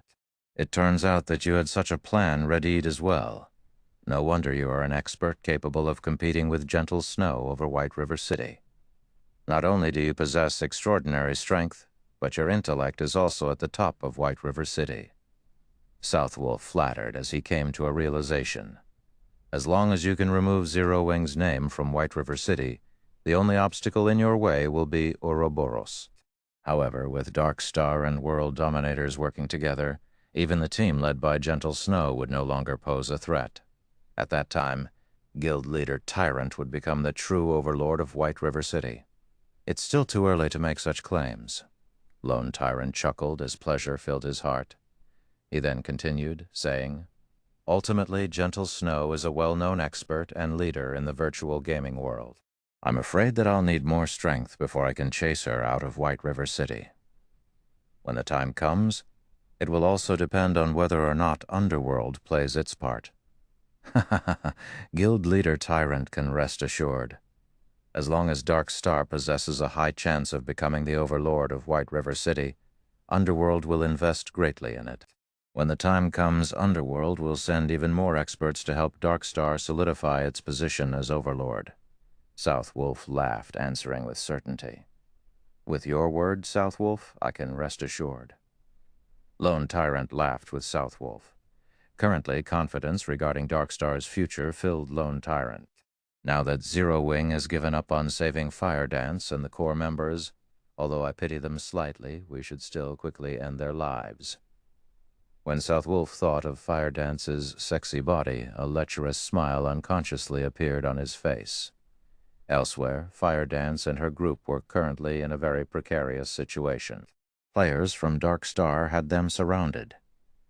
It turns out that you had such a plan readied as well. No wonder you are an expert capable of competing with Gentle Snow over White River City. Not only do you possess extraordinary strength, but your intellect is also at the top of White River City. Southwolf flattered as he came to a realization. As long as you can remove Zero Wing's name from White River City, the only obstacle in your way will be Ouroboros. However, with Dark Star and World Dominators working together, even the team led by Gentle Snow would no longer pose a threat. At that time, Guild leader Tyrant would become the true overlord of White River City. It's still too early to make such claims. Lone Tyrant chuckled as pleasure filled his heart. He then continued, saying, Ultimately, Gentle Snow is a well-known expert and leader in the virtual gaming world. I'm afraid that I'll need more strength before I can chase her out of White River City. When the time comes, it will also depend on whether or not Underworld plays its part. Guild leader Tyrant can rest assured. As long as Dark Star possesses a high chance of becoming the overlord of White River City, Underworld will invest greatly in it. When the time comes, Underworld will send even more experts to help Dark Star solidify its position as overlord. Southwolf laughed, answering with certainty. With your word, Southwolf, I can rest assured. Lone Tyrant laughed with Southwolf. Currently, confidence regarding Darkstar's future filled Lone Tyrant. Now that Zero Wing has given up on saving Fire Dance and the core members, although I pity them slightly, we should still quickly end their lives. When South Wolf thought of Fire Dance's sexy body, a lecherous smile unconsciously appeared on his face. Elsewhere, Fire Dance and her group were currently in a very precarious situation. Players from Darkstar had them surrounded,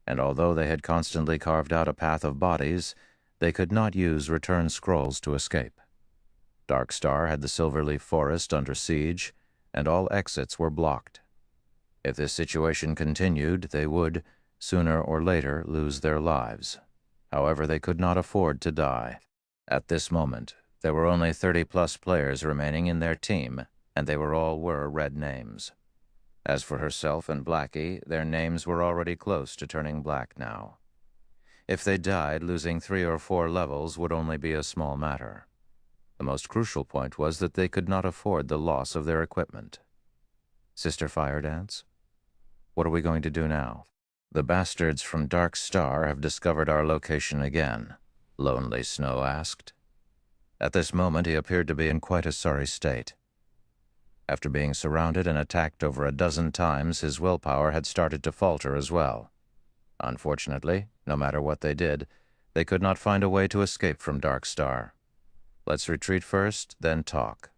and although they had constantly carved out a path of bodies, they could not use return scrolls to escape. Darkstar had the Silverleaf Forest under siege, and all exits were blocked. If this situation continued, they would, sooner or later, lose their lives. However, they could not afford to die. At this moment, there were only 30-plus players remaining in their team, and they all were red names. As for herself and Blackie, their names were already close to turning black now. If they died, losing 3 or 4 levels would only be a small matter. The most crucial point was that they could not afford the loss of their equipment. Sister Fire Dance, what are we going to do now? The bastards from Darkstar have discovered our location again, Lonely Snow asked. At this moment, he appeared to be in quite a sorry state. After being surrounded and attacked over a dozen times, his willpower had started to falter as well. Unfortunately, no matter what they did, they could not find a way to escape from Darkstar. Let's retreat first, then talk.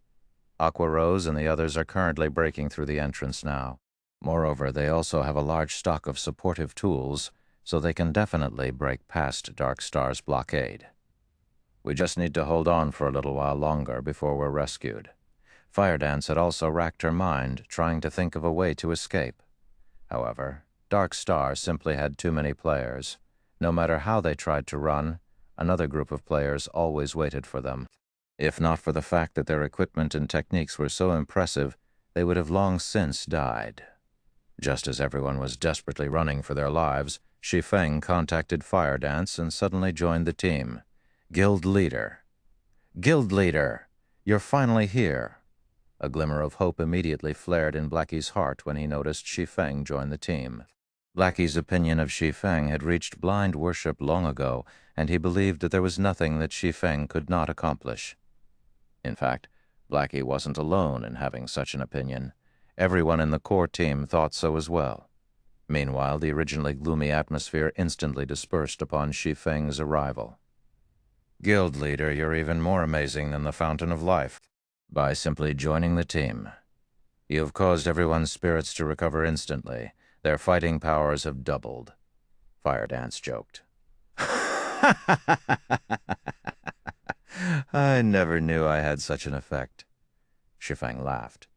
Aqua Rose and the others are currently breaking through the entrance now. Moreover, they also have a large stock of supportive tools, so they can definitely break past Darkstar's blockade. We just need to hold on for a little while longer before we're rescued. Fire Dance had also racked her mind, trying to think of a way to escape. However, Darkstar simply had too many players. No matter how they tried to run, another group of players always waited for them. If not for the fact that their equipment and techniques were so impressive, they would have long since died. Just as everyone was desperately running for their lives, Shi Feng contacted Fire Dance and suddenly joined the team. Guild Leader. Guild Leader! You're finally here! A glimmer of hope immediately flared in Blackie's heart when he noticed Shi Feng join the team. Blackie's opinion of Shi Feng had reached blind worship long ago, and he believed that there was nothing that Shi Feng could not accomplish. In fact, Blackie wasn't alone in having such an opinion. Everyone in the core team thought so as well. Meanwhile, the originally gloomy atmosphere instantly dispersed upon Shi Feng's arrival. Guild Leader, you're even more amazing than the Fountain of Life. By simply joining the team, you have caused everyone's spirits to recover instantly. Their fighting powers have doubled. Fire Dance joked. I never knew I had such an effect. Shi Feng laughed.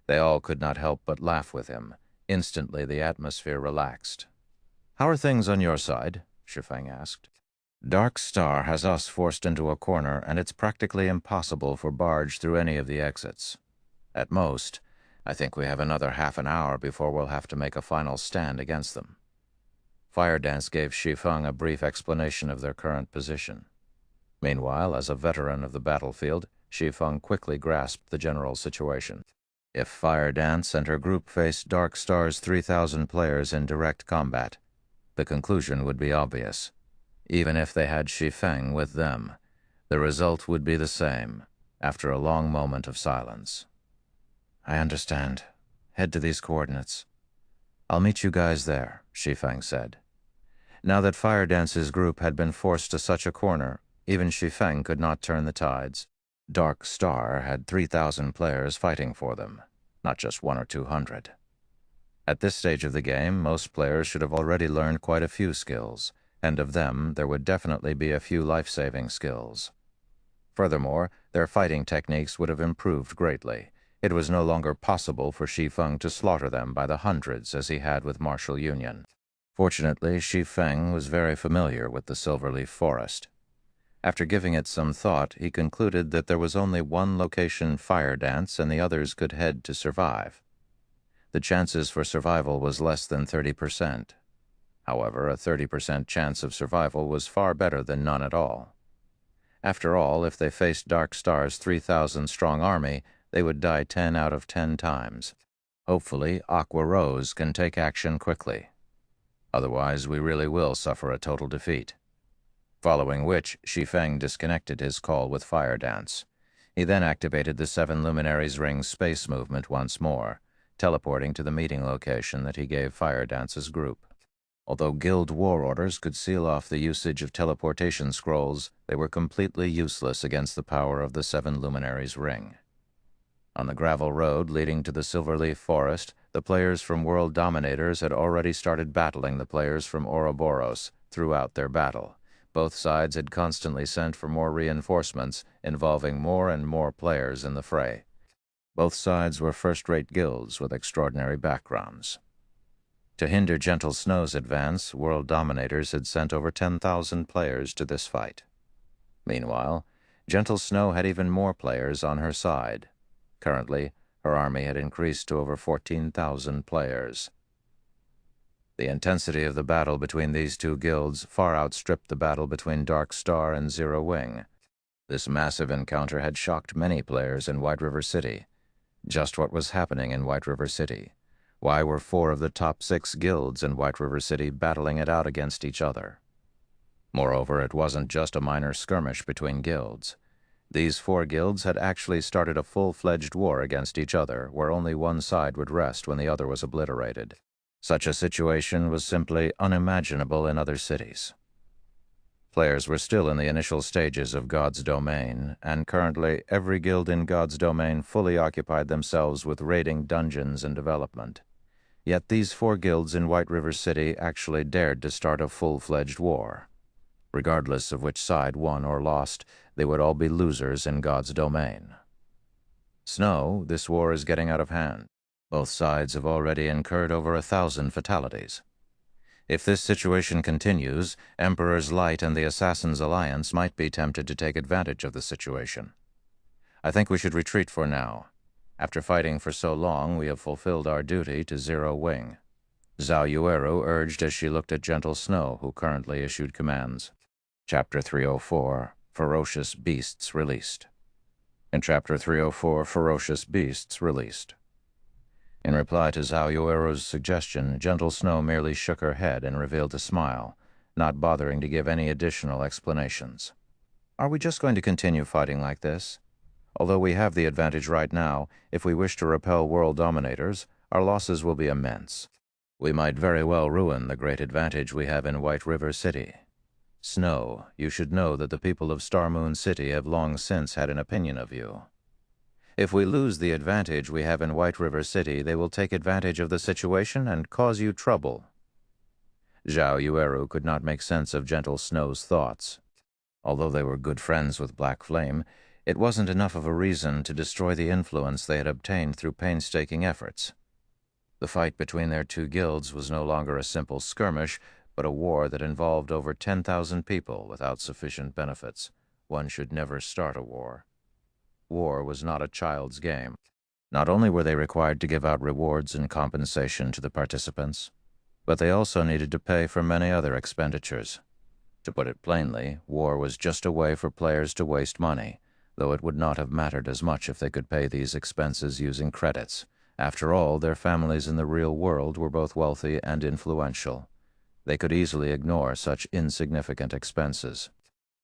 They all could not help but laugh with him. Instantly, the atmosphere relaxed. How are things on your side? Shi Feng asked. Darkstar has us forced into a corner, and it's practically impossible for barge through any of the exits. At most, I think we have another half an hour before we'll have to make a final stand against them. Fire Dance gave Shi Feng a brief explanation of their current position. Meanwhile, as a veteran of the battlefield, Shi Feng quickly grasped the general situation. If Fire Dance and her group faced Darkstar's 3,000 players in direct combat, the conclusion would be obvious. Even if they had Shi Feng with them, the result would be the same, after a long moment of silence. I understand. Head to these coordinates. I'll meet you guys there, Shi Feng said. Now that Fire Dance's group had been forced to such a corner, even Shi Feng could not turn the tides. Darkstar had 3,000 players fighting for them, not just 100 or 200. At this stage of the game, most players should have already learned quite a few skills, and of them, there would definitely be a few life-saving skills. Furthermore, their fighting techniques would have improved greatly. It was no longer possible for Shi Feng to slaughter them by the hundreds as he had with Martial Union. Fortunately, Shi Feng was very familiar with the Silverleaf Forest. After giving it some thought, he concluded that there was only one location Fire Dance and the others could head to survive. The chances for survival was less than 30%. However, a 30% chance of survival was far better than none at all. After all, if they faced Darkstar's 3,000-strong army, they would die 10 out of 10 times. Hopefully, Aqua Rose can take action quickly. Otherwise, we really will suffer a total defeat." Following which, Shi Feng disconnected his call with Fire Dance. He then activated the Seven Luminaries Ring's space movement once more, teleporting to the meeting location that he gave Fire Dance's group. Although guild war orders could seal off the usage of teleportation scrolls, they were completely useless against the power of the Seven Luminaries Ring. On the gravel road leading to the Silverleaf Forest, the players from World Dominators had already started battling the players from Ouroboros throughout their battle. Both sides had constantly sent for more reinforcements, involving more and more players in the fray. Both sides were first-rate guilds with extraordinary backgrounds. To hinder Gentle Snow's advance, World Dominators had sent over 10,000 players to this fight. Meanwhile, Gentle Snow had even more players on her side. Currently, her army had increased to over 14,000 players. The intensity of the battle between these two guilds far outstripped the battle between Dark Star and Zero Wing. This massive encounter had shocked many players in White River City. Just what was happening in White River City? Why were 4 of the top 6 guilds in White River City battling it out against each other? Moreover, it wasn't just a minor skirmish between guilds. These 4 guilds had actually started a full-fledged war against each other, where only one side would rest when the other was obliterated. Such a situation was simply unimaginable in other cities. Players were still in the initial stages of God's Domain, and currently every guild in God's Domain fully occupied themselves with raiding dungeons and development. Yet these 4 guilds in White River City actually dared to start a full-fledged war. Regardless of which side won or lost, they would all be losers in God's Domain. Snow, this war is getting out of hand. Both sides have already incurred over 1,000 fatalities. If this situation continues, Emperor's Light and the Assassin's Alliance might be tempted to take advantage of the situation. I think we should retreat for now. After fighting for so long, we have fulfilled our duty to Zero Wing. Zhao Yueru urged as she looked at Gentle Snow, who currently issued commands. Chapter 304, Ferocious Beasts Released. In Chapter 304, Ferocious Beasts Released. In reply to Zhao Yueru's suggestion, Gentle Snow merely shook her head and revealed a smile, not bothering to give any additional explanations. Are we just going to continue fighting like this? Although we have the advantage right now, if we wish to repel world dominators, our losses will be immense. We might very well ruin the great advantage we have in White River City. Snow, you should know that the people of Star Moon City have long since had an opinion of you. If we lose the advantage we have in White River City, they will take advantage of the situation and cause you trouble. Zhao Yueru could not make sense of Gentle Snow's thoughts. Although they were good friends with Black Flame, it wasn't enough of a reason to destroy the influence they had obtained through painstaking efforts. The fight between their 2 guilds was no longer a simple skirmish, but a war that involved over 10,000 people without sufficient benefits. One should never start a war. War was not a child's game. Not only were they required to give out rewards and compensation to the participants, but they also needed to pay for many other expenditures. To put it plainly, war was just a way for players to waste money, though it would not have mattered as much if they could pay these expenses using credits. After all, their families in the real world were both wealthy and influential. They could easily ignore such insignificant expenses.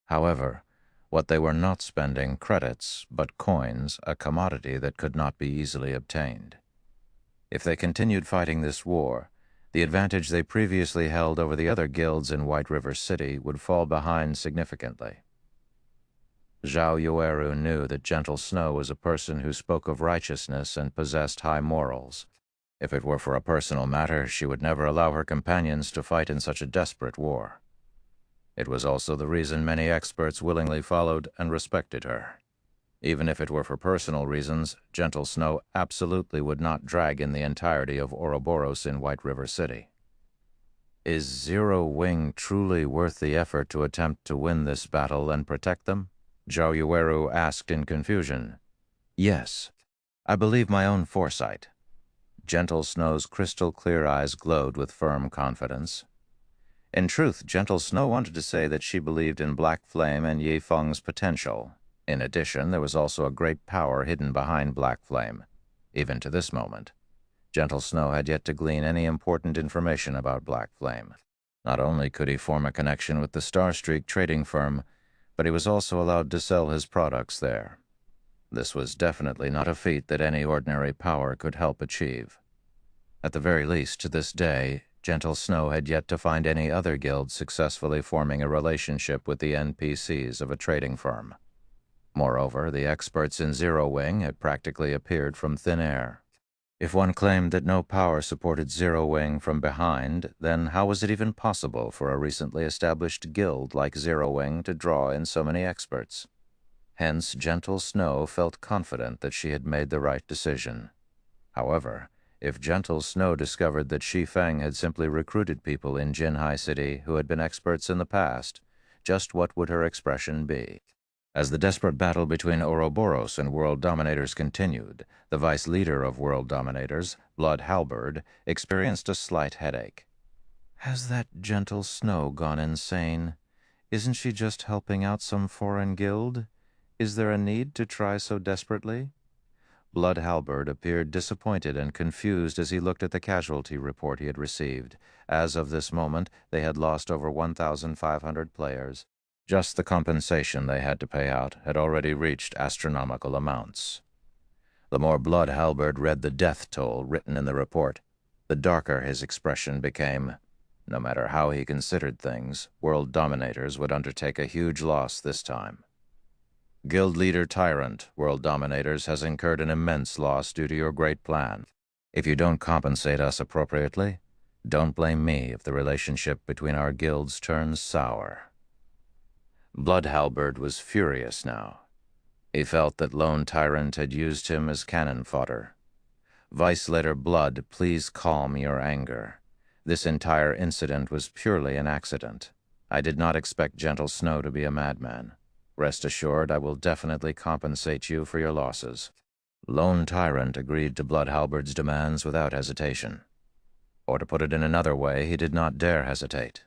However, what they were not spending credits, but coins, a commodity that could not be easily obtained. If they continued fighting this war, the advantage they previously held over the other guilds in White River City would fall behind significantly. Zhao Yueru knew that Gentle Snow was a person who spoke of righteousness and possessed high morals. If it were for a personal matter, she would never allow her companions to fight in such a desperate war. It was also the reason many experts willingly followed and respected her. Even if it were for personal reasons, Gentle Snow absolutely would not drag in the entirety of Ouroboros in White River City. Is Zero Wing truly worth the effort to attempt to win this battle and protect them? Zhao Yueru asked in confusion. Yes, I believe my own foresight. Gentle Snow's crystal-clear eyes glowed with firm confidence. In truth, Gentle Snow wanted to say that she believed in Black Flame and Shi Feng's potential. In addition, there was also a great power hidden behind Black Flame, even to this moment. Gentle Snow had yet to glean any important information about Black Flame. Not only could he form a connection with the Starstreak trading firm, but he was also allowed to sell his products there. This was definitely not a feat that any ordinary power could help achieve. At the very least, to this day, Gentle Snow had yet to find any other guild successfully forming a relationship with the NPCs of a trading firm. Moreover, the experts in Zero Wing had practically appeared from thin air. If one claimed that no power supported Zero Wing from behind, then how was it even possible for a recently established guild like Zero Wing to draw in so many experts? Hence, Gentle Snow felt confident that she had made the right decision. However, if Gentle Snow discovered that Shi Feng had simply recruited people in Jinhai City who had been experts in the past, just what would her expression be? As the desperate battle between Ouroboros and World Dominators continued, the vice leader of World Dominators, Blood Halberd, experienced a slight headache. Has that Gentle Snow gone insane? Isn't she just helping out some foreign guild? Is there a need to try so desperately? Blood Halberd appeared disappointed and confused as he looked at the casualty report he had received. As of this moment, they had lost over 1,500 players. Just the compensation they had to pay out had already reached astronomical amounts. The more Blood Halberd read the death toll written in the report, the darker his expression became. No matter how he considered things, World Dominators would undertake a huge loss this time. Guild Leader Tyrant, World Dominators has incurred an immense loss due to your great plan. If you don't compensate us appropriately, don't blame me if the relationship between our guilds turns sour. Blood Halberd was furious now. He felt that Lone Tyrant had used him as cannon fodder. Vice Leader Blood, please calm your anger. This entire incident was purely an accident. I did not expect Gentle Snow to be a madman. Rest assured, I will definitely compensate you for your losses. Lone Tyrant agreed to Blood Halberd's demands without hesitation. Or to put it in another way, he did not dare hesitate.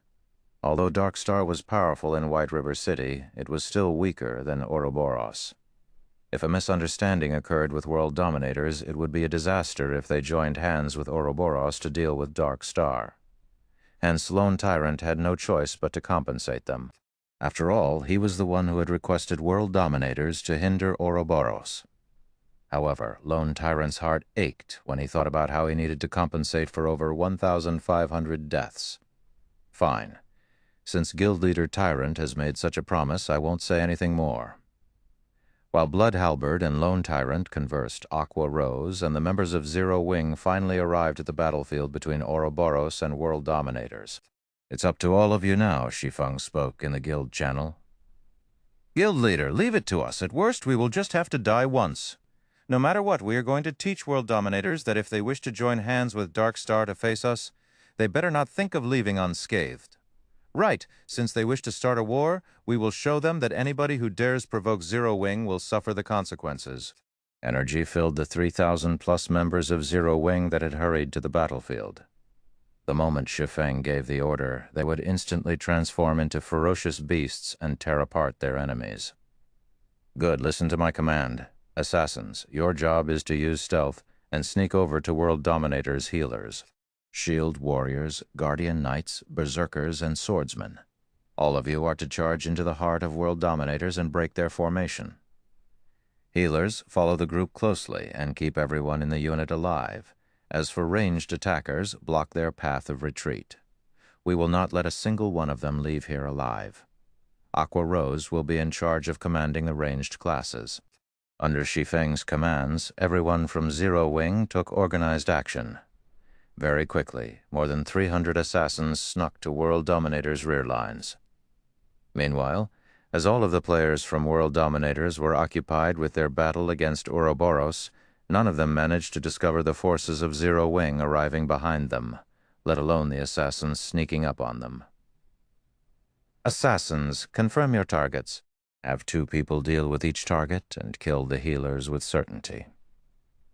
Although Darkstar was powerful in White River City, it was still weaker than Ouroboros. If a misunderstanding occurred with World Dominators, it would be a disaster if they joined hands with Ouroboros to deal with Darkstar. Hence, Lone Tyrant had no choice but to compensate them. After all, he was the one who had requested World Dominators to hinder Ouroboros. However, Lone Tyrant's heart ached when he thought about how he needed to compensate for over 1,500 deaths. Fine. Since Guild Leader Tyrant has made such a promise, I won't say anything more. While Blood Halberd and Lone Tyrant conversed, Aqua Rose and the members of Zero Wing finally arrived at the battlefield between Ouroboros and World Dominators. It's up to all of you now, Shi Feng spoke in the guild channel. Guild Leader, leave it to us. At worst, we will just have to die once. No matter what, we are going to teach World Dominators that if they wish to join hands with Darkstar to face us, they better not think of leaving unscathed. Right, since they wish to start a war, we will show them that anybody who dares provoke Zero Wing will suffer the consequences. Energy filled the 3,000-plus members of Zero Wing that had hurried to the battlefield. The moment Shi Feng gave the order, they would instantly transform into ferocious beasts and tear apart their enemies. Good, listen to my command. Assassins, your job is to use stealth and sneak over to World Dominators' healers. Shield warriors, guardian knights, berserkers, and swordsmen. All of you are to charge into the heart of World Dominators and break their formation. Healers, follow the group closely and keep everyone in the unit alive. As for ranged attackers, block their path of retreat. We will not let a single one of them leave here alive. Aqua Rose will be in charge of commanding the ranged classes. Under Shi Feng's commands, everyone from Zero Wing took organized action. Very quickly, more than 300 assassins snuck to World Dominators' rear lines. Meanwhile, as all of the players from World Dominators were occupied with their battle against Ouroboros, none of them managed to discover the forces of Zero Wing arriving behind them, let alone the assassins sneaking up on them. Assassins, confirm your targets. Have 2 people deal with each target and kill the healers with certainty.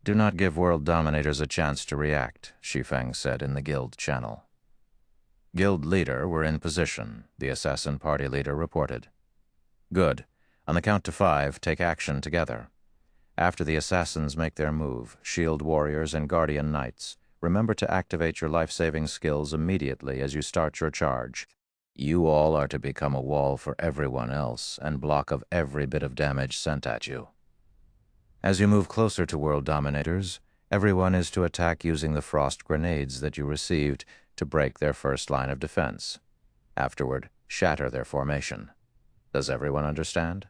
Do not give World Dominators a chance to react, Shi Feng said in the guild channel. Guild Leader, we're in position, the assassin party leader reported. Good. On the count to 5, take action together. After the assassins make their move, shield warriors and guardian knights, remember to activate your life-saving skills immediately as you start your charge. You all are to become a wall for everyone else and block of every bit of damage sent at you. As you move closer to world dominators, everyone is to attack using the frost grenades that you received to break their first line of defense. Afterward, shatter their formation. Does everyone understand?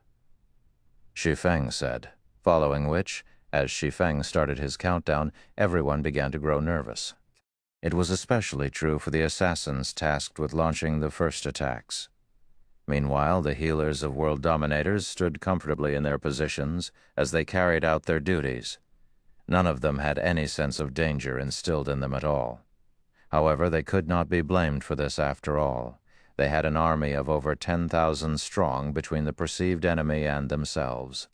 Shi Feng said, following which, as Shi Feng started his countdown, everyone began to grow nervous. It was especially true for the assassins tasked with launching the first attacks. Meanwhile, the healers of world dominators stood comfortably in their positions as they carried out their duties. None of them had any sense of danger instilled in them at all. However, they could not be blamed for this after all. They had an army of over 10,000 strong between the perceived enemy and themselves.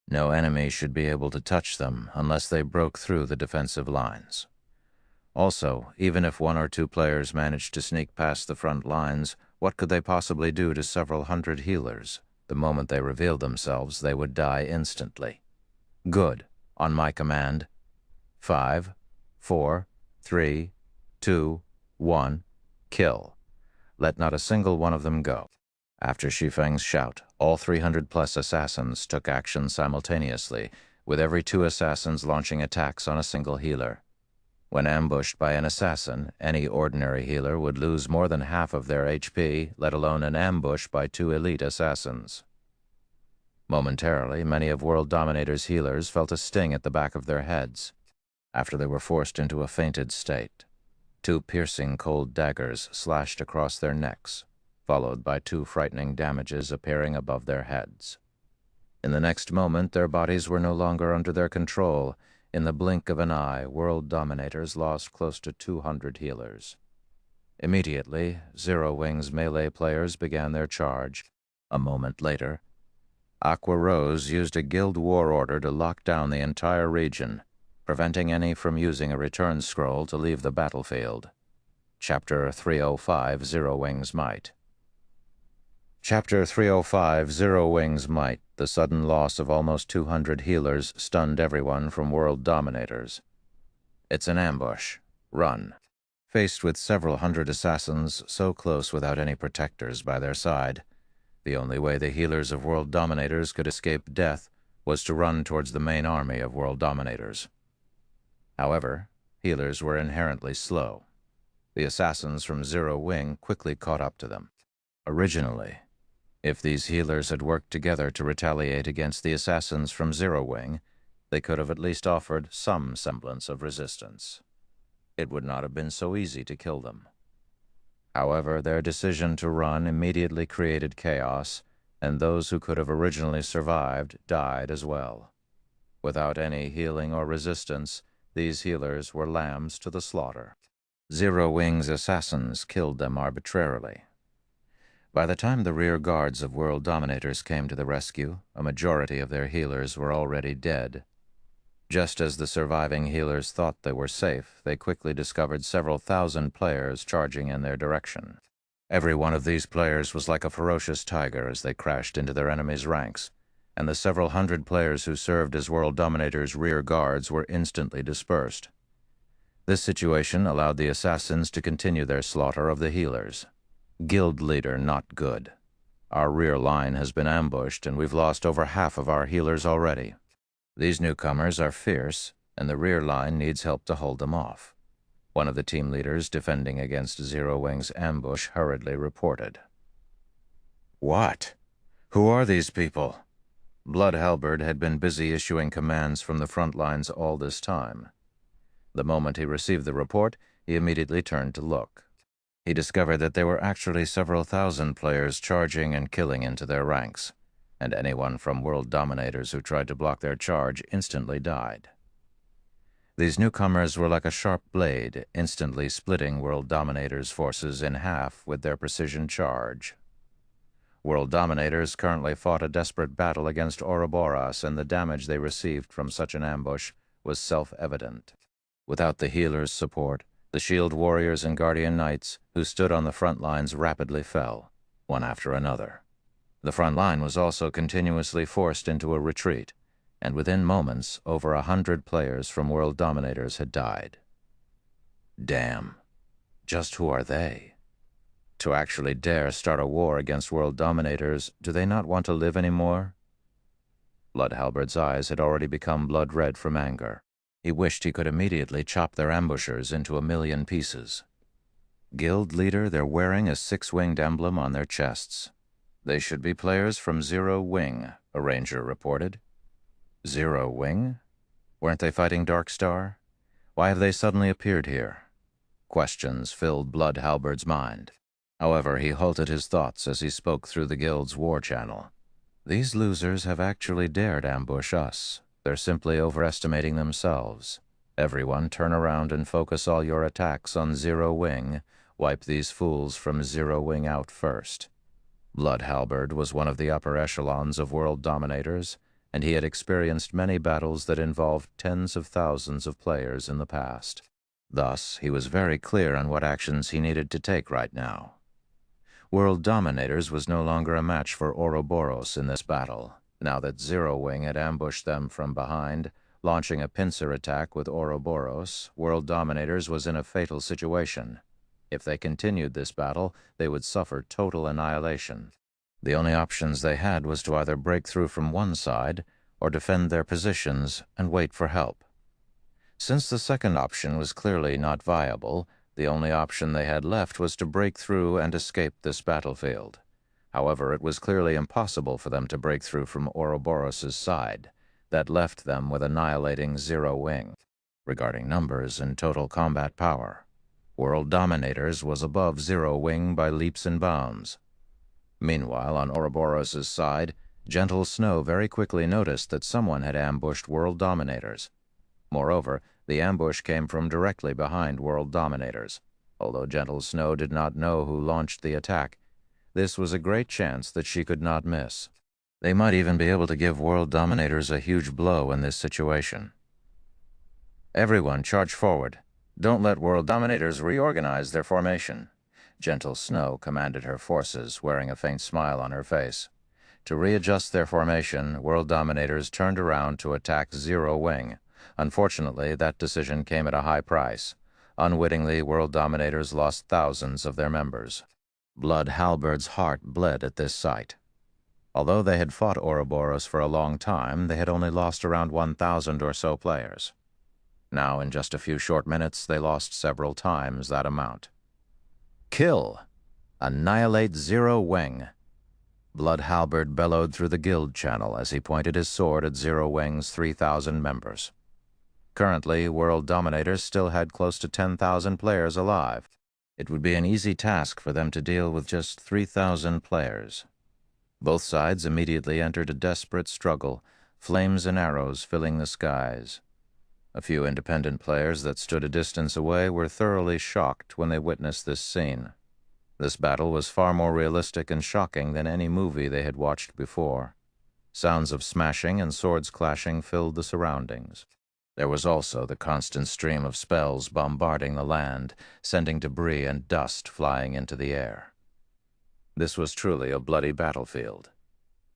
No enemy should be able to touch them unless they broke through the defensive lines. Also, even if one or two players managed to sneak past the front lines, what could they possibly do to several hundred healers? The moment they revealed themselves, they would die instantly. Good. On my command. 5, 4, 3, 2, 1, kill. Let not a single one of them go. After Shi Feng's shout, all 300-plus assassins took action simultaneously, with every 2 assassins launching attacks on a single healer. When ambushed by an assassin, any ordinary healer would lose more than half of their HP, let alone an ambush by 2 elite assassins. Momentarily, many of World Dominator's healers felt a sting at the back of their heads. After they were forced into a fainted state, 2 piercing cold daggers slashed across their necks, followed by 2 frightening damages appearing above their heads. In the next moment, their bodies were no longer under their control. In the blink of an eye, World Dominators lost close to 200 healers. Immediately, Zero Wing's melee players began their charge. A moment later, Aqua Rose used a guild war order to lock down the entire region, preventing any from using a return scroll to leave the battlefield. Chapter 305, Zero Wing's Might. Chapter 305, Zero Wing's Might. The sudden loss of almost 200 healers stunned everyone from World Dominators. It's an ambush. Run. Faced with several hundred assassins so close without any protectors by their side, the only way the healers of World Dominators could escape death was to run towards the main army of World Dominators. However, healers were inherently slow. The assassins from Zero Wing quickly caught up to them. Originally, if these healers had worked together to retaliate against the assassins from Zero Wing, they could have at least offered some semblance of resistance. It would not have been so easy to kill them. However, their decision to run immediately created chaos, and those who could have originally survived died as well. Without any healing or resistance, these healers were lambs to the slaughter. Zero Wing's assassins killed them arbitrarily. By the time the rear guards of World Dominators came to the rescue, a majority of their healers were already dead. Just as the surviving healers thought they were safe, they quickly discovered several thousand players charging in their direction. Every one of these players was like a ferocious tiger as they crashed into their enemies' ranks, and the several hundred players who served as World Dominators' rear guards were instantly dispersed. This situation allowed the assassins to continue their slaughter of the healers. Guild leader not good. Our rear line has been ambushed and we've lost over half of our healers already. These newcomers are fierce, and the rear line needs help to hold them off. One of the team leaders defending against Zero Wing's ambush hurriedly reported. What? Who are these people? Blood Halberd had been busy issuing commands from the front lines all this time. The moment he received the report, he immediately turned to look. He discovered that there were actually several thousand players charging and killing into their ranks, and anyone from World Dominators who tried to block their charge instantly died. These newcomers were like a sharp blade, instantly splitting World Dominators' forces in half with their precision charge. World Dominators currently fought a desperate battle against Ouroboros, and the damage they received from such an ambush was self-evident. Without the healers' support, the shield warriors and guardian knights who stood on the front lines rapidly fell, one after another. The front line was also continuously forced into a retreat, and within moments, over 100 players from World Dominators had died. Damn. Just who are they? To actually dare start a war against World Dominators, do they not want to live anymore? Blood Halberd's eyes had already become blood red from anger. He wished he could immediately chop their ambushers into 1,000,000 pieces. Guild leader, they're wearing a 6-winged emblem on their chests. They should be players from Zero Wing, a ranger reported. Zero Wing? Weren't they fighting Darkstar? Why have they suddenly appeared here? Questions filled Blood Halberd's mind. However, he halted his thoughts as he spoke through the guild's war channel. These losers have actually dared ambush us. They're simply overestimating themselves. Everyone turn around and focus all your attacks on Zero Wing. Wipe these fools from Zero Wing out first. Blood Halberd was one of the upper echelons of World Dominators, and he had experienced many battles that involved tens of thousands of players in the past. Thus, he was very clear on what actions he needed to take right now. World Dominators was no longer a match for Ouroboros in this battle, now that Zero Wing had ambushed them from behind, launching a pincer attack with Ouroboros. World Dominators was in a fatal situation. If they continued this battle, they would suffer total annihilation. The only options they had was to either break through from one side or defend their positions and wait for help. Since the second option was clearly not viable, the only option they had left was to break through and escape this battlefield. However, it was clearly impossible for them to break through from Ouroboros' side. That left them with annihilating Zero Wing. Regarding numbers and total combat power, World Dominators was above Zero Wing by leaps and bounds. Meanwhile, on Ouroboros' side, Gentle Snow very quickly noticed that someone had ambushed World Dominators. Moreover, the ambush came from directly behind World Dominators. Although Gentle Snow did not know who launched the attack, this was a great chance that she could not miss. They might even be able to give World Dominators a huge blow in this situation. Everyone, charge forward. Don't let World Dominators reorganize their formation. Gentle Snow commanded her forces, wearing a faint smile on her face. To readjust their formation, World Dominators turned around to attack Zero Wing. Unfortunately, that decision came at a high price. Unwittingly, World Dominators lost thousands of their members. Blood Halberd's heart bled at this sight. Although they had fought Ouroboros for a long time, they had only lost around 1,000 or so players. Now, in just a few short minutes, they lost several times that amount. Kill! Annihilate Zero Wing! Blood Halberd bellowed through the guild channel as he pointed his sword at Zero Wing's 3,000 members. Currently, World Dominators still had close to 10,000 players alive. It would be an easy task for them to deal with just 3,000 players. Both sides immediately entered a desperate struggle, flames and arrows filling the skies. A few independent players that stood a distance away were thoroughly shocked when they witnessed this scene. This battle was far more realistic and shocking than any movie they had watched before. Sounds of smashing and swords clashing filled the surroundings. There was also the constant stream of spells bombarding the land, sending debris and dust flying into the air. This was truly a bloody battlefield.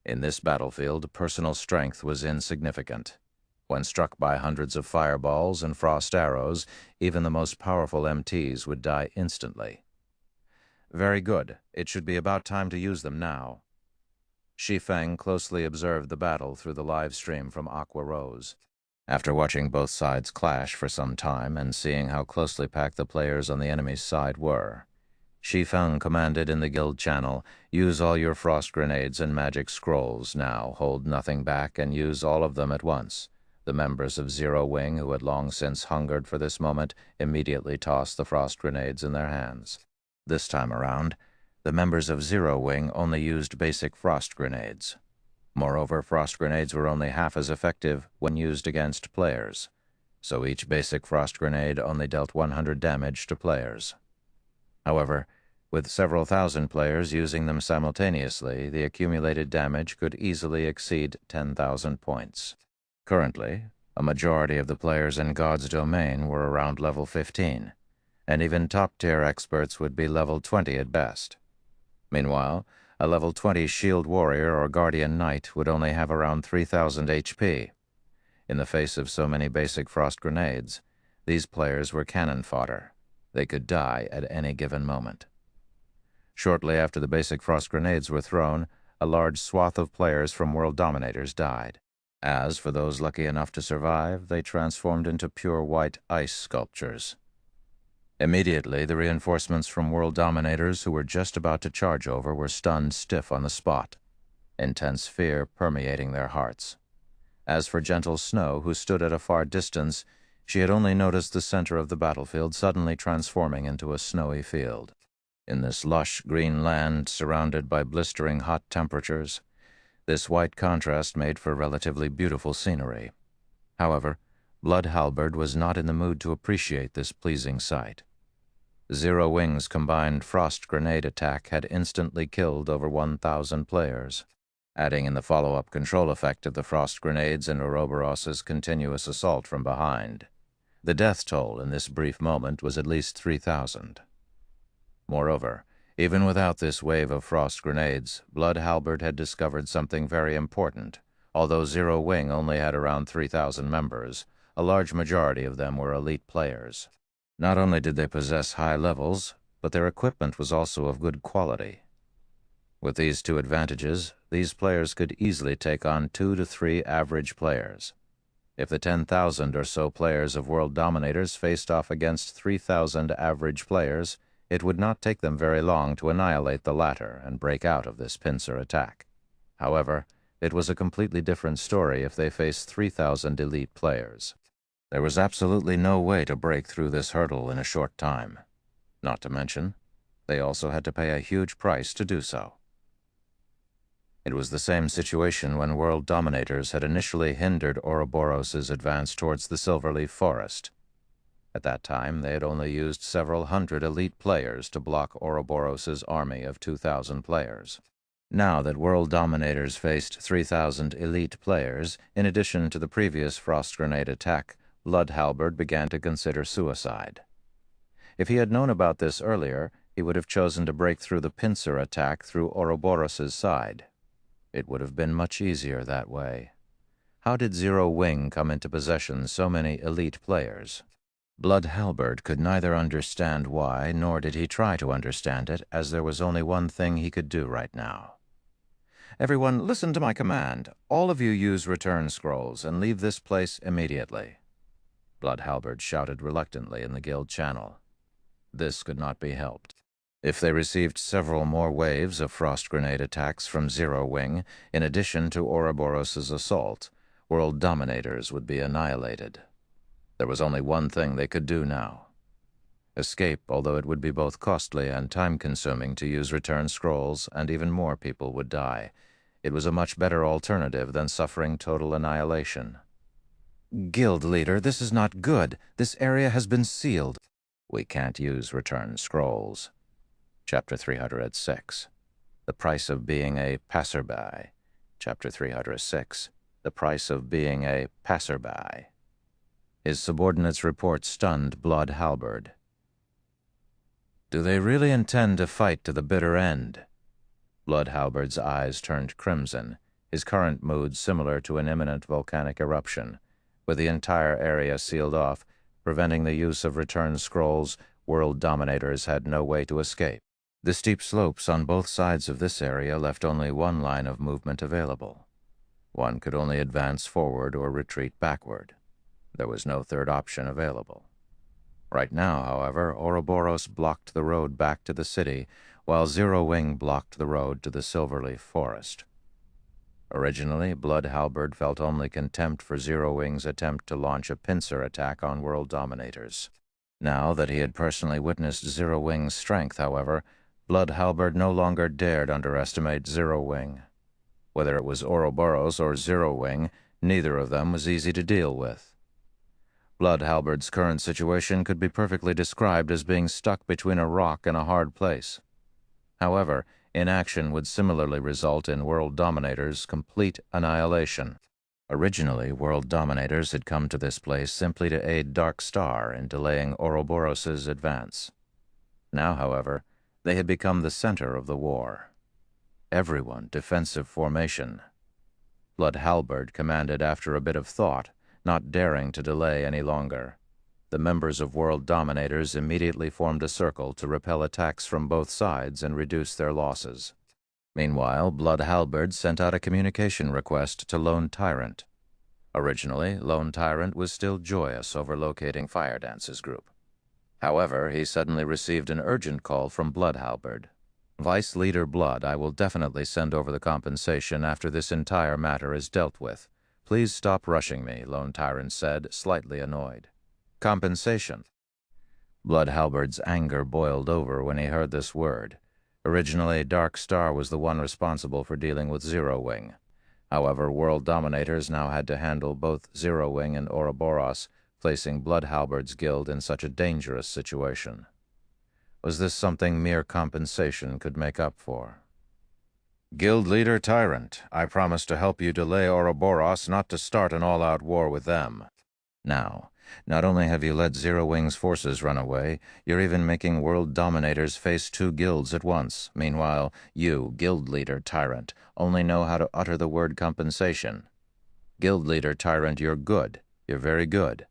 In this battlefield, personal strength was insignificant. When struck by hundreds of fireballs and frost arrows, even the most powerful MTs would die instantly. Very good. It should be about time to use them now. Shi Feng closely observed the battle through the live stream from Aqua Rose. After watching both sides clash for some time and seeing how closely packed the players on the enemy's side were, Shi Feng commanded in the guild channel, "Use all your frost grenades and magic scrolls now, hold nothing back, and use all of them at once." The members of Zero Wing, who had long since hungered for this moment, immediately tossed the frost grenades in their hands. This time around, the members of Zero Wing only used basic frost grenades. Moreover, frost grenades were only half as effective when used against players, so each basic frost grenade only dealt 100 damage to players. However, with several thousand players using them simultaneously, the accumulated damage could easily exceed 10,000 points. Currently, a majority of the players in God's domain were around level 15, and even top-tier experts would be level 20 at best. Meanwhile, a level 20 shield warrior or guardian knight would only have around 3,000 HP. In the face of so many basic frost grenades, these players were cannon fodder. They could die at any given moment. Shortly after the basic frost grenades were thrown, a large swath of players from World Dominators died. As for those lucky enough to survive, they transformed into pure white ice sculptures. Immediately, the reinforcements from World Dominators who were just about to charge over were stunned stiff on the spot, intense fear permeating their hearts. As for gentle Snow, who stood at a far distance, she had only noticed the center of the battlefield suddenly transforming into a snowy field. In this lush green land, surrounded by blistering hot temperatures, this white contrast made for relatively beautiful scenery. However, Blood Halberd was not in the mood to appreciate this pleasing sight. Zero Wing's combined frost grenade attack had instantly killed over 1,000 players. Adding in the follow-up control effect of the frost grenades and Ouroboros's continuous assault from behind, the death toll in this brief moment was at least 3,000. Moreover, even without this wave of frost grenades, Blood Halberd had discovered something very important. Although Zero Wing only had around 3,000 members, a large majority of them were elite players. Not only did they possess high levels, but their equipment was also of good quality. With these two advantages, these players could easily take on 2 to 3 average players. If the 10,000 or so players of World Dominators faced off against 3,000 average players, it would not take them very long to annihilate the latter and break out of this pincer attack. However, it was a completely different story if they faced 3,000 elite players. There was absolutely no way to break through this hurdle in a short time. Not to mention, they also had to pay a huge price to do so. It was the same situation when World Dominators had initially hindered Ouroboros's advance towards the Silverleaf Forest. At that time, they had only used several hundred elite players to block Ouroboros's army of 2,000 players. Now that World Dominators faced 3,000 elite players, in addition to the previous frost grenade attack, Blood Halberd began to consider suicide. If he had known about this earlier, he would have chosen to break through the pincer attack through Ouroboros's side. It would have been much easier that way. How did Zero Wing come into possession so many elite players? Blood Halberd could neither understand why, nor did he try to understand it, as there was only one thing he could do right now. "Everyone, listen to my command. All of you use return scrolls and leave this place immediately." Blood Halberd shouted reluctantly in the guild channel. This could not be helped. If they received several more waves of frost grenade attacks from Zero Wing, in addition to Ouroboros's assault, World Dominators would be annihilated. There was only one thing they could do now. Escape, although it would be both costly and time-consuming to use return scrolls, and even more people would die. It was a much better alternative than suffering total annihilation. "Guild leader, this is not good. This area has been sealed." "We can't use return scrolls." Chapter 306. The Price of Being a Passerby. Chapter 306. The Price of Being a Passerby. His subordinate's report stunned Blood Halberd. "Do they really intend to fight to the bitter end?" Blood Halberd's eyes turned crimson, his current mood similar to an imminent volcanic eruption. With the entire area sealed off, preventing the use of return scrolls, World Dominators had no way to escape. The steep slopes on both sides of this area left only one line of movement available. One could only advance forward or retreat backward. There was no third option available. Right now, however, Ouroboros blocked the road back to the city, while Zero Wing blocked the road to the Silverleaf Forest. Originally, Blood Halberd felt only contempt for Zero Wing's attempt to launch a pincer attack on World Dominators. Now that he had personally witnessed Zero Wing's strength, however, Blood Halberd no longer dared underestimate Zero Wing. Whether it was Ouroboros or Zero Wing, neither of them was easy to deal with. Blood Halberd's current situation could be perfectly described as being stuck between a rock and a hard place. However, inaction would similarly result in World Dominators' complete annihilation. Originally, World Dominators had come to this place simply to aid Dark Star in delaying Ouroboros's advance. Now, however, they had become the center of the war. Everyone defensive formation. Blood Halberd commanded after a bit of thought, not daring to delay any longer. The members of World Dominators immediately formed a circle to repel attacks from both sides and reduce their losses. Meanwhile, Blood Halberd sent out a communication request to Lone Tyrant. Originally, Lone Tyrant was still joyous over locating Fire Dance's group. However, he suddenly received an urgent call from Blood Halberd. "Vice Leader Blood, I will definitely send over the compensation after this entire matter is dealt with. Please stop rushing me," Lone Tyrant said, slightly annoyed. "Compensation?" Blood Halberd's anger boiled over when he heard this word. Originally, Dark Star was the one responsible for dealing with Zero Wing. However, World Dominators now had to handle both Zero Wing and Ouroboros, placing Blood Halberd's guild in such a dangerous situation. Was this something mere compensation could make up for? "Guild Leader Tyrant, I promise to help you delay Ouroboros, not to start an all-out war with them. Now, not only have you let Zero Wing's forces run away, you're even making World Dominators face two guilds at once. Meanwhile, you, Guild Leader Tyrant, only know how to utter the word compensation. Guild Leader Tyrant, you're good. You're very good."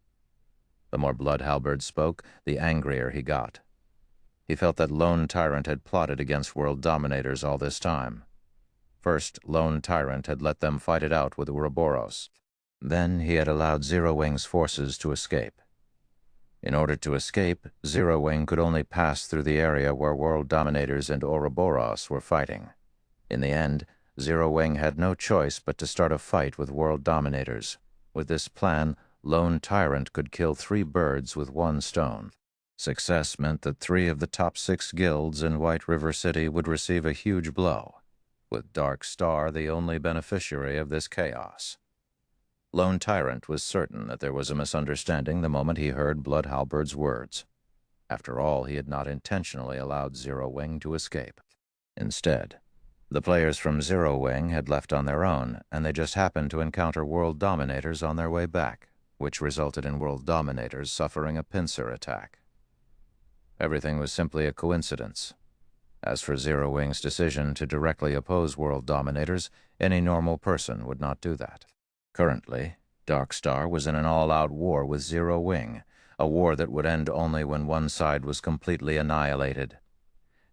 The more Blood Halberd spoke, the angrier he got. He felt that Lone Tyrant had plotted against World Dominators all this time. First, Lone Tyrant had let them fight it out with Ouroboros. Then he had allowed Zero Wing's forces to escape. In order to escape, Zero Wing could only pass through the area where World Dominators and Ouroboros were fighting. In the end, Zero Wing had no choice but to start a fight with World Dominators. With this plan, Lone Tyrant could kill 3 birds with 1 stone. Success meant that 3 of the top 6 guilds in White River City would receive a huge blow, with Dark Star the only beneficiary of this chaos. Lone Tyrant was certain that there was a misunderstanding the moment he heard Blood Halberd's words. After all, he had not intentionally allowed Zero Wing to escape. Instead, the players from Zero Wing had left on their own, and they just happened to encounter World Dominators on their way back, which resulted in World Dominators suffering a pincer attack. Everything was simply a coincidence. As for Zero Wing's decision to directly oppose World Dominators, any normal person would not do that. Currently, Dark Star was in an all-out war with Zero Wing, a war that would end only when one side was completely annihilated.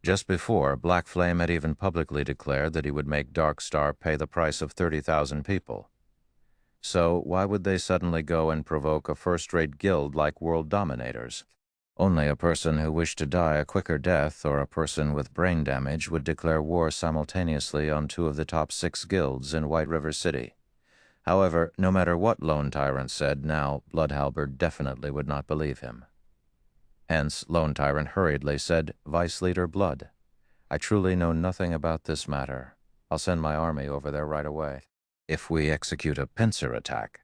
Just before, Black Flame had even publicly declared that he would make Dark Star pay the price of 30,000 people. So why would they suddenly go and provoke a first-rate guild like World Dominators? Only a person who wished to die a quicker death or a person with brain damage would declare war simultaneously on 2 of the top 6 guilds in White River City. However, no matter what Lone Tyrant said now, Blood Halberd definitely would not believe him. Hence, Lone Tyrant hurriedly said, "Vice Leader Blood, I truly know nothing about this matter. I'll send my army over there right away. If we execute a pincer attack,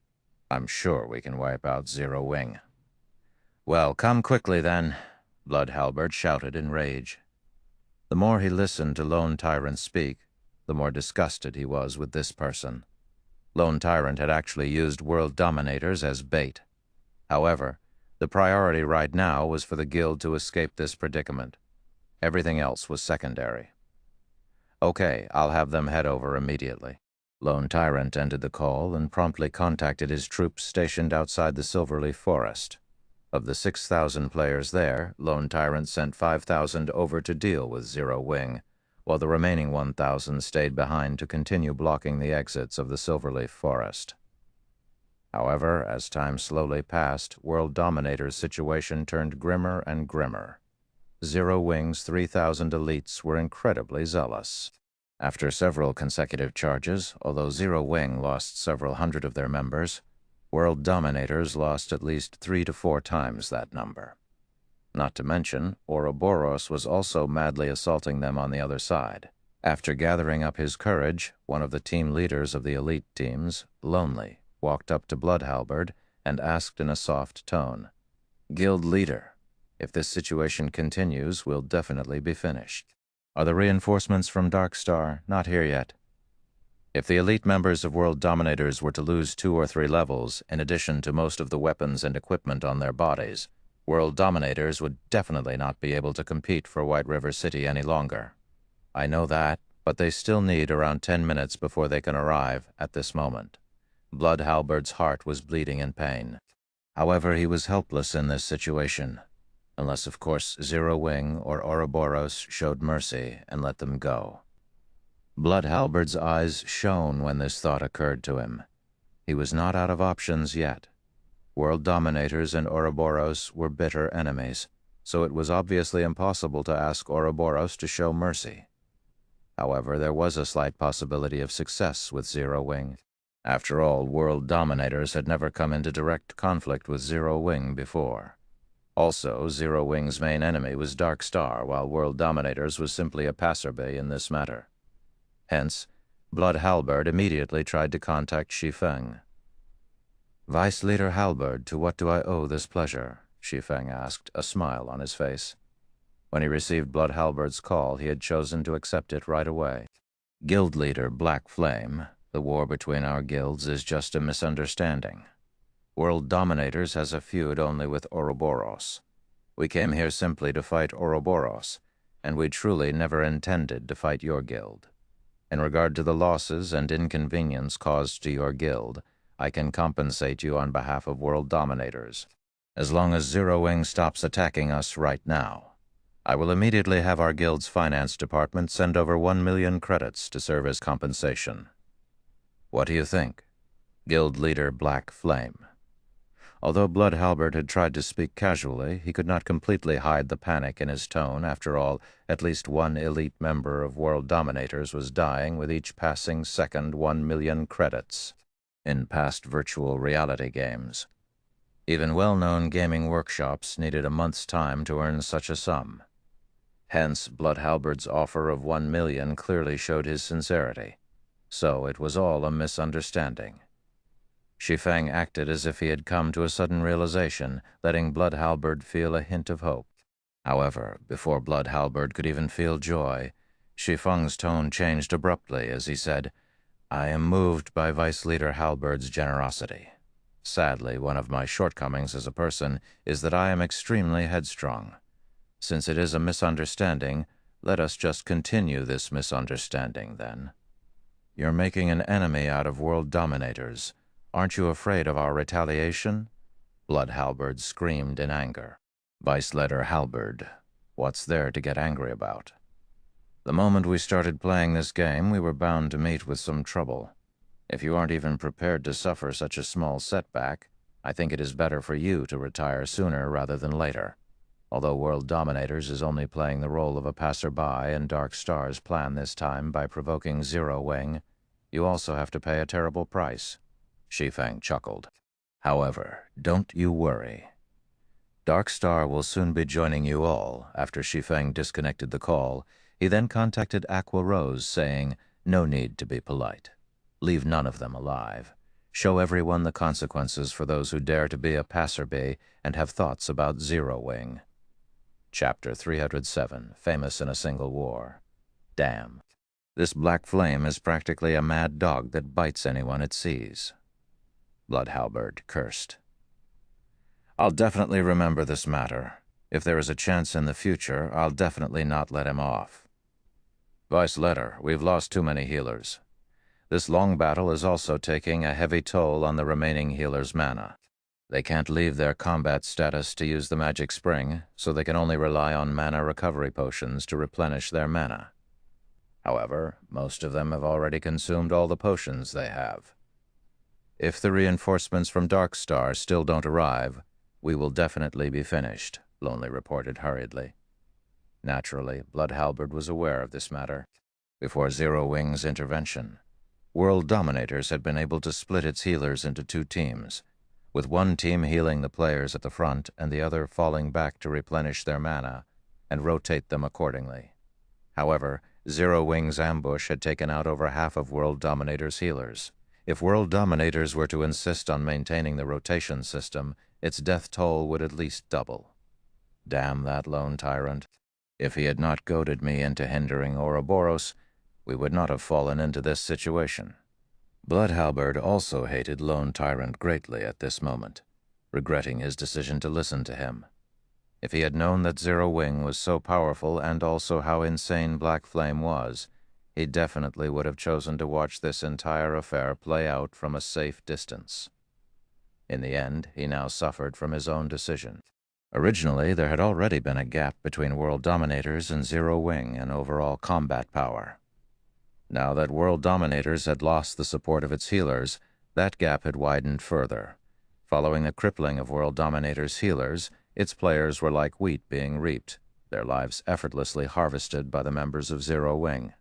I'm sure we can wipe out Zero Wing." "Well, come quickly then," Blood Halberd shouted in rage. The more he listened to Lone Tyrant speak, the more disgusted he was with this person. Lone Tyrant had actually used World Dominators as bait. However, the priority right now was for the guild to escape this predicament. Everything else was secondary. "Okay, I'll have them head over immediately." Lone Tyrant ended the call and promptly contacted his troops stationed outside the Silverleaf Forest. Of the 6,000 players there, Lone Tyrant sent 5,000 over to deal with Zero Wing, while the remaining 1,000 stayed behind to continue blocking the exits of the Silverleaf Forest. However, as time slowly passed, World Dominator's situation turned grimmer and grimmer. Zero Wing's 3,000 elites were incredibly zealous. After several consecutive charges, although Zero Wing lost several hundred of their members, World Dominators lost at least 3 to 4 times that number. Not to mention, Ouroboros was also madly assaulting them on the other side. After gathering up his courage, one of the team leaders of the elite teams, Lonely, walked up to Blood Halberd and asked in a soft tone, "Guild Leader, if this situation continues, we'll definitely be finished. Are the reinforcements from Dark Star not here yet?" If the elite members of World Dominators were to lose 2 or 3 levels, in addition to most of the weapons and equipment on their bodies, World Dominators would definitely not be able to compete for White River City any longer. "I know that, but they still need around 10 minutes before they can arrive at this moment. Blood Halberd's heart was bleeding in pain. However, he was helpless in this situation, unless, of course, Zero Wing or Ouroboros showed mercy and let them go. Blood Halberd's eyes shone when this thought occurred to him. He was not out of options yet. World Dominators and Ouroboros were bitter enemies, so it was obviously impossible to ask Ouroboros to show mercy. However, there was a slight possibility of success with Zero Wing. After all, World Dominators had never come into direct conflict with Zero Wing before. Also, Zero Wing's main enemy was Dark Star, while World Dominators was simply a passerby in this matter. Hence, Blood Halberd immediately tried to contact Shi Feng. "Vice Leader Halberd, to what do I owe this pleasure?" Shi Feng asked, a smile on his face. When he received Blood Halberd's call, he had chosen to accept it right away. "Guild Leader Black Flame, the war between our guilds is just a misunderstanding. World Dominators has a feud only with Ouroboros. We came here simply to fight Ouroboros, and we truly never intended to fight your guild. In regard to the losses and inconvenience caused to your guild, I can compensate you on behalf of World Dominators, as long as Zero Wing stops attacking us right now. I will immediately have our guild's finance department send over 1 million credits to serve as compensation. What do you think? Guild Leader Black Flame." Although Blood Halberd had tried to speak casually, he could not completely hide the panic in his tone. After all, at least one elite member of World Dominators was dying with each passing second 1 million credits in past virtual reality games. Even well-known gaming workshops needed a month's time to earn such a sum. Hence, Blood Halberd's offer of 1 million clearly showed his sincerity. So it was all a misunderstanding. Shi Feng acted as if he had come to a sudden realization, letting Blood Halberd feel a hint of hope. However, before Blood Halberd could even feel joy, Shi Feng's tone changed abruptly as he said, "I am moved by Vice Leader Halberd's generosity. Sadly, one of my shortcomings as a person is that I am extremely headstrong. Since it is a misunderstanding, let us just continue this misunderstanding, then. You're making an enemy out of World Dominators. Aren't you afraid of our retaliation?" Blood Halberd screamed in anger. "Vice Leader Halberd, what's there to get angry about? The moment we started playing this game, we were bound to meet with some trouble. If you aren't even prepared to suffer such a small setback, I think it is better for you to retire sooner rather than later. Although World Dominators is only playing the role of a passerby in Dark Star's plan this time by provoking Zero Wing, you also have to pay a terrible price." Shi Feng chuckled. "However, don't you worry. Dark Star will soon be joining you all." After Shi Feng disconnected the call, he then contacted Aqua Rose, saying, "No need to be polite. Leave none of them alive. Show everyone the consequences for those who dare to be a passerby and have thoughts about Zero Wing." Chapter 307, Famous in a Single War. Damn. This Black Flame is practically a mad dog that bites anyone it sees. Blood Halberd cursed. "I'll definitely remember this matter. If there is a chance in the future, I'll definitely not let him off. Vice Leader, we've lost too many healers. This long battle is also taking a heavy toll on the remaining healers' mana. They can't leave their combat status to use the magic spring, so they can only rely on mana recovery potions to replenish their mana. However, most of them have already consumed all the potions they have. If the reinforcements from Dark Star still don't arrive, we will definitely be finished," Lonely reported hurriedly. Naturally, Blood Halberd was aware of this matter. Before Zero Wing's intervention, World Dominators had been able to split its healers into 2 teams, with one team healing the players at the front and the other falling back to replenish their mana and rotate them accordingly. However, Zero Wing's ambush had taken out over half of World Dominators' healers. If World Dominators were to insist on maintaining the rotation system, its death toll would at least double. Damn that lone tyrant. If he had not goaded me into hindering Ouroboros, we would not have fallen into this situation. Blood Halberd also hated Lone Tyrant greatly at this moment, regretting his decision to listen to him. If he had known that Zero Wing was so powerful and also how insane Black Flame was, he definitely would have chosen to watch this entire affair play out from a safe distance. In the end, he now suffered from his own decision. Originally, there had already been a gap between world dominators and Zero Wing in overall combat power. Now that world dominators had lost the support of its healers, that gap had widened further. Following the crippling of world dominators' healers, its players were like wheat being reaped, their lives effortlessly harvested by the members of Zero Wing.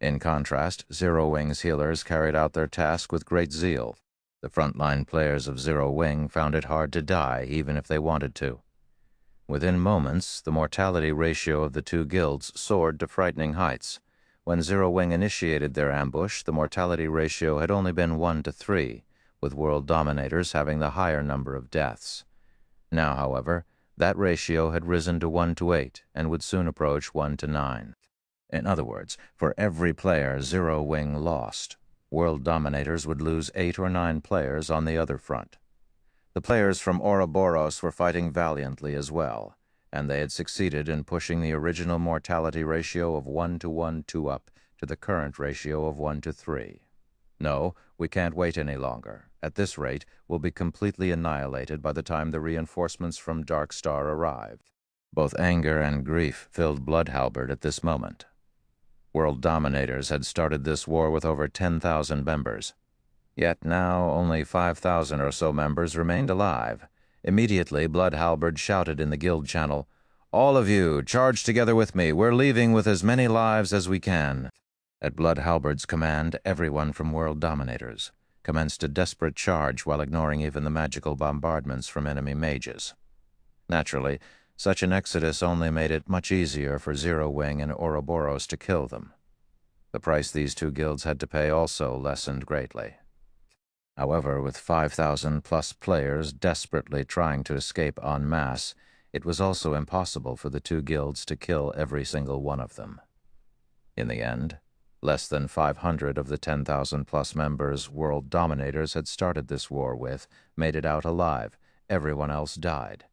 In contrast, Zero Wing's healers carried out their task with great zeal. The frontline players of Zero Wing found it hard to die, even if they wanted to. Within moments, the mortality ratio of the two guilds soared to frightening heights. When Zero Wing initiated their ambush, the mortality ratio had only been 1 to 3, with world dominators having the higher number of deaths. Now, however, that ratio had risen to 1 to 8 and would soon approach 1 to 9. In other words, for every player Zero Wing lost, world dominators would lose 8 or 9 players on the other front. The players from Ouroboros were fighting valiantly as well, and they had succeeded in pushing the original mortality ratio of 1 to 1 2 up to the current ratio of 1 to 3. No, we can't wait any longer. At this rate, we'll be completely annihilated by the time the reinforcements from Dark Star arrive. Both anger and grief filled Bloodhalberd at this moment. World dominators had started this war with over 10,000 members. Yet now only 5,000 or so members remained alive. Immediately, Bloodhalberd shouted in the guild channel, "All of you, charge together with me. We're leaving with as many lives as we can." At Bloodhalberd's command, everyone from World Dominators commenced a desperate charge while ignoring even the magical bombardments from enemy mages. Naturally, such an exodus only made it much easier for Zero Wing and Ouroboros to kill them. The price these two guilds had to pay also lessened greatly. However, with 5,000-plus players desperately trying to escape en masse, it was also impossible for the two guilds to kill every single one of them. In the end, less than 500 of the 10,000-plus members World Dominators had started this war with made it out alive. Everyone else died.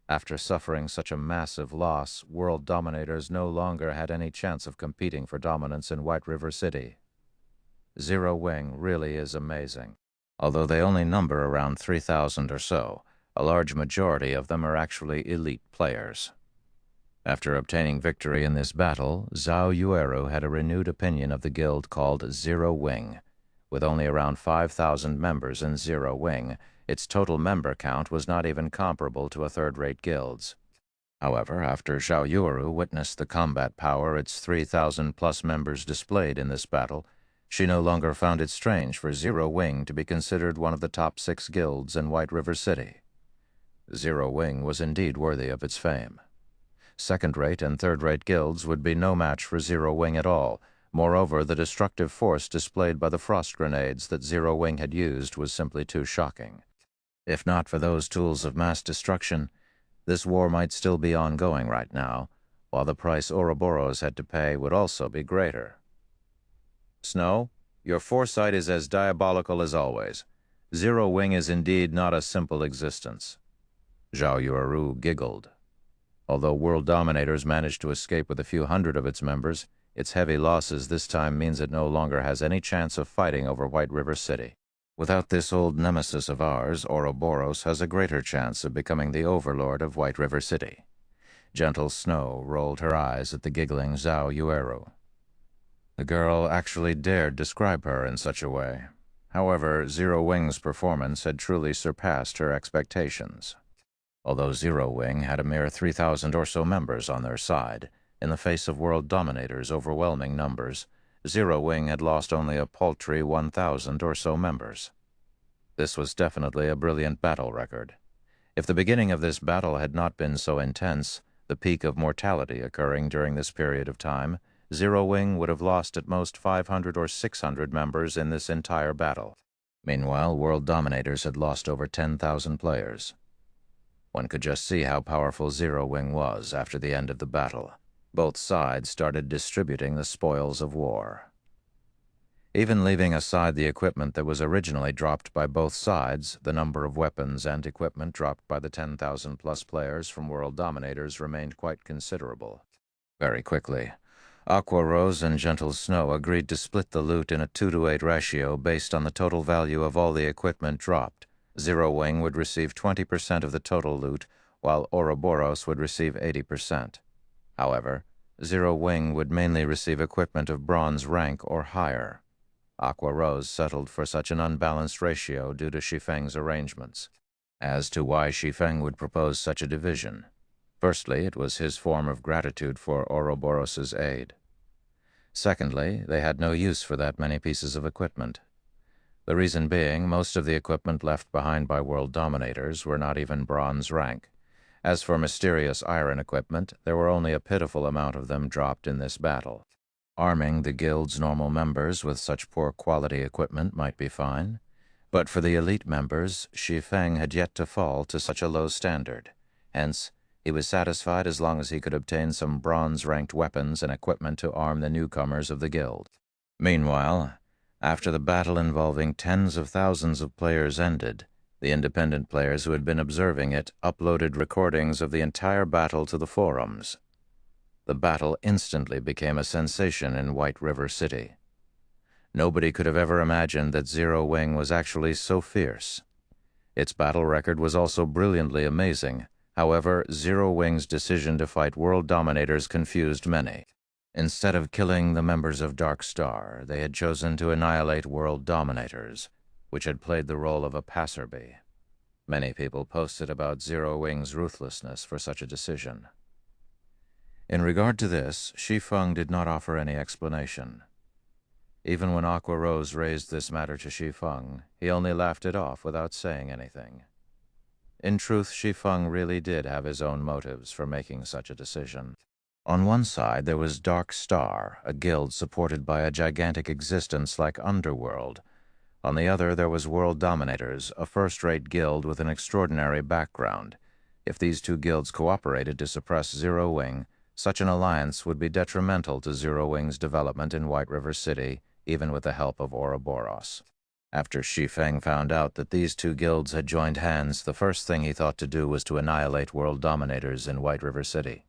After suffering such a massive loss, World Dominators no longer had any chance of competing for dominance in White River City. Zero Wing really is amazing. Although they only number around 3,000 or so, a large majority of them are actually elite players. After obtaining victory in this battle, Zhao Yueru had a renewed opinion of the guild called Zero Wing. With only around 5,000 members in Zero Wing, its total member count was not even comparable to a third-rate guild's. However, after Zhao Yueru witnessed the combat power its 3,000-plus members displayed in this battle, she no longer found it strange for Zero Wing to be considered one of the top 6 guilds in White River City. Zero Wing was indeed worthy of its fame. Second-rate and third-rate guilds would be no match for Zero Wing at all. Moreover, the destructive force displayed by the frost grenades that Zero Wing had used was simply too shocking. If not for those tools of mass destruction, this war might still be ongoing right now, while the price Ouroboros had to pay would also be greater. Snow, your foresight is as diabolical as always. Zero Wing is indeed not a simple existence. Zhao Yueru giggled. Although World Dominators managed to escape with a few hundred of its members, its heavy losses this time means it no longer has any chance of fighting over White River City. Without this old nemesis of ours, Ouroboros has a greater chance of becoming the overlord of White River City. Gentle Snow rolled her eyes at the giggling Zhao Yueru. The girl actually dared describe her in such a way. However, Zero Wing's performance had truly surpassed her expectations. Although Zero Wing had a mere 3,000 or so members on their side, in the face of World Dominators' overwhelming numbers, Zero Wing had lost only a paltry 1,000 or so members. This was definitely a brilliant battle record. If the beginning of this battle had not been so intense, the peak of mortality occurring during this period of time, Zero Wing would have lost at most 500 or 600 members in this entire battle. Meanwhile, World Dominators had lost over 10,000 players. One could just see how powerful Zero Wing was after the end of the battle. Both sides started distributing the spoils of war. Even leaving aside the equipment that was originally dropped by both sides, the number of weapons and equipment dropped by the 10,000-plus players from World Dominators remained quite considerable. Very quickly, Aqua Rose and Gentle Snow agreed to split the loot in a 2-to-8 ratio based on the total value of all the equipment dropped. Zero Wing would receive 20% of the total loot, while Ouroboros would receive 80%. However, Zero Wing would mainly receive equipment of bronze rank or higher. Aqua Rose settled for such an unbalanced ratio due to Shi Feng's arrangements. As to why Shi Feng would propose such a division, firstly, it was his form of gratitude for Ouroboros's aid. Secondly, they had no use for that many pieces of equipment. The reason being, most of the equipment left behind by world dominators were not even bronze rank. As for mysterious iron equipment, there were only a pitiful amount of them dropped in this battle. Arming the guild's normal members with such poor quality equipment might be fine, but for the elite members, Shi Feng had yet to fall to such a low standard. Hence, he was satisfied as long as he could obtain some bronze-ranked weapons and equipment to arm the newcomers of the guild. Meanwhile, after the battle involving tens of thousands of players ended, the independent players who had been observing it uploaded recordings of the entire battle to the forums. The battle instantly became a sensation in White River City. Nobody could have ever imagined that Zero Wing was actually so fierce. Its battle record was also brilliantly amazing. However, Zero Wing's decision to fight world dominators confused many. Instead of killing the members of Dark Star, they had chosen to annihilate world dominators, which had played the role of a passerby. Many people posted about Zero Wing's ruthlessness for such a decision. In regard to this, Shi Feng did not offer any explanation. Even when Aqua Rose raised this matter to Shi Feng, he only laughed it off without saying anything. In truth, Shi Feng really did have his own motives for making such a decision. On one side, there was Dark Star, a guild supported by a gigantic existence like Underworld. On the other, there was World Dominators, a first-rate guild with an extraordinary background. If these two guilds cooperated to suppress Zero Wing, such an alliance would be detrimental to Zero Wing's development in White River City, even with the help of Ouroboros. After Shi Feng found out that these two guilds had joined hands, the first thing he thought to do was to annihilate World Dominators in White River City.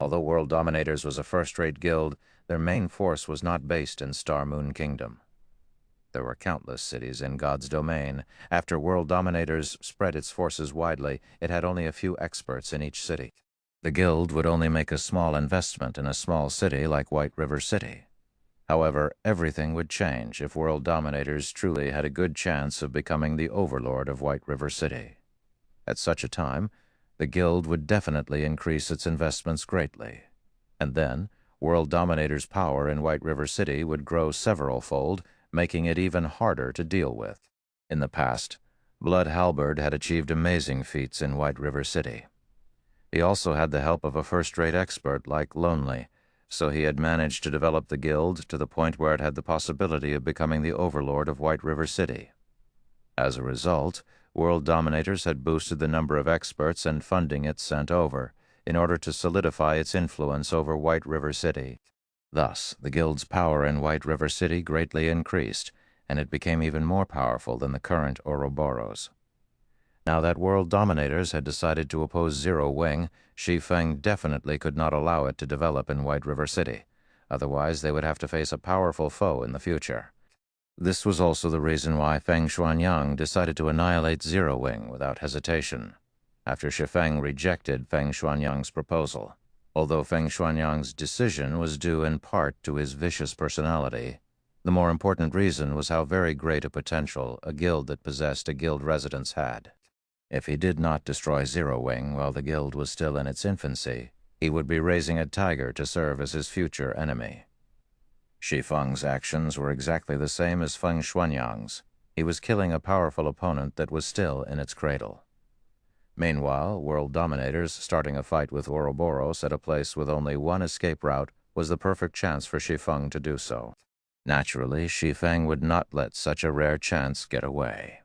Although World Dominators was a first-rate guild, their main force was not based in Star Moon Kingdom. There were countless cities in God's domain. After World Dominators spread its forces widely, it had only a few experts in each city. The guild would only make a small investment in a small city like White River City. However, everything would change if World Dominators truly had a good chance of becoming the overlord of White River City. At such a time, the guild would definitely increase its investments greatly. And then, World Dominators' power in White River City would grow several-fold, making it even harder to deal with. In the past, Blood Halberd had achieved amazing feats in White River City. He also had the help of a first-rate expert like Lonely, so he had managed to develop the guild to the point where it had the possibility of becoming the overlord of White River City. As a result, World Dominators had boosted the number of experts and funding it sent over, in order to solidify its influence over White River City. Thus, the guild's power in White River City greatly increased, and it became even more powerful than the current Ouroboros. Now that World Dominators had decided to oppose Zero Wing, Shi Feng definitely could not allow it to develop in White River City. Otherwise, they would have to face a powerful foe in the future. This was also the reason why Feng Xuanyang decided to annihilate Zero Wing without hesitation, after Shi Feng rejected Feng Xuanyang's proposal. Although Feng Xuanyang's decision was due in part to his vicious personality, the more important reason was how very great a potential a guild that possessed a guild residence had. If he did not destroy Zero Wing while the guild was still in its infancy, he would be raising a tiger to serve as his future enemy. Shi Feng's actions were exactly the same as Feng Xuanyang's. He was killing a powerful opponent that was still in its cradle. Meanwhile, World Dominators starting a fight with Ouroboros at a place with only one escape route was the perfect chance for Shi Feng to do so. Naturally, Shi Feng would not let such a rare chance get away.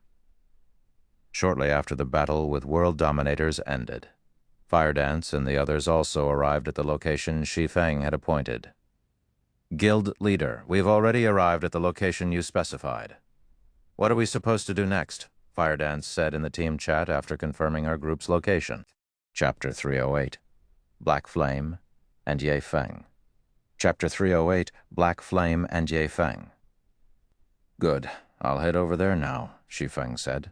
Shortly after the battle with World Dominators ended, Firedance and the others also arrived at the location Shi Feng had appointed. Guild Leader, we've already arrived at the location you specified. What are we supposed to do next? Firedance said in the team chat after confirming our group's location. Chapter 308, Black Flame and Ye Feng. Chapter 308, Black Flame and Shi Feng. Good. I'll head over there now, Shi Feng said.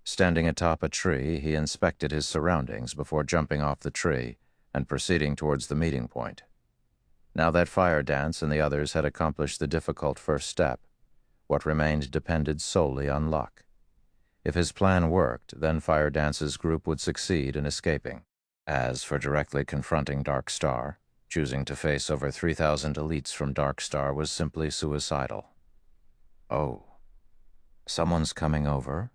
Standing atop a tree, he inspected his surroundings before jumping off the tree and proceeding towards the meeting point. Now that Fire Dance and the others had accomplished the difficult first step, what remained depended solely on luck. If his plan worked, then Fire Dance's group would succeed in escaping. As for directly confronting Dark Star, choosing to face over 3,000 elites from Dark Star was simply suicidal. Oh, someone's coming over?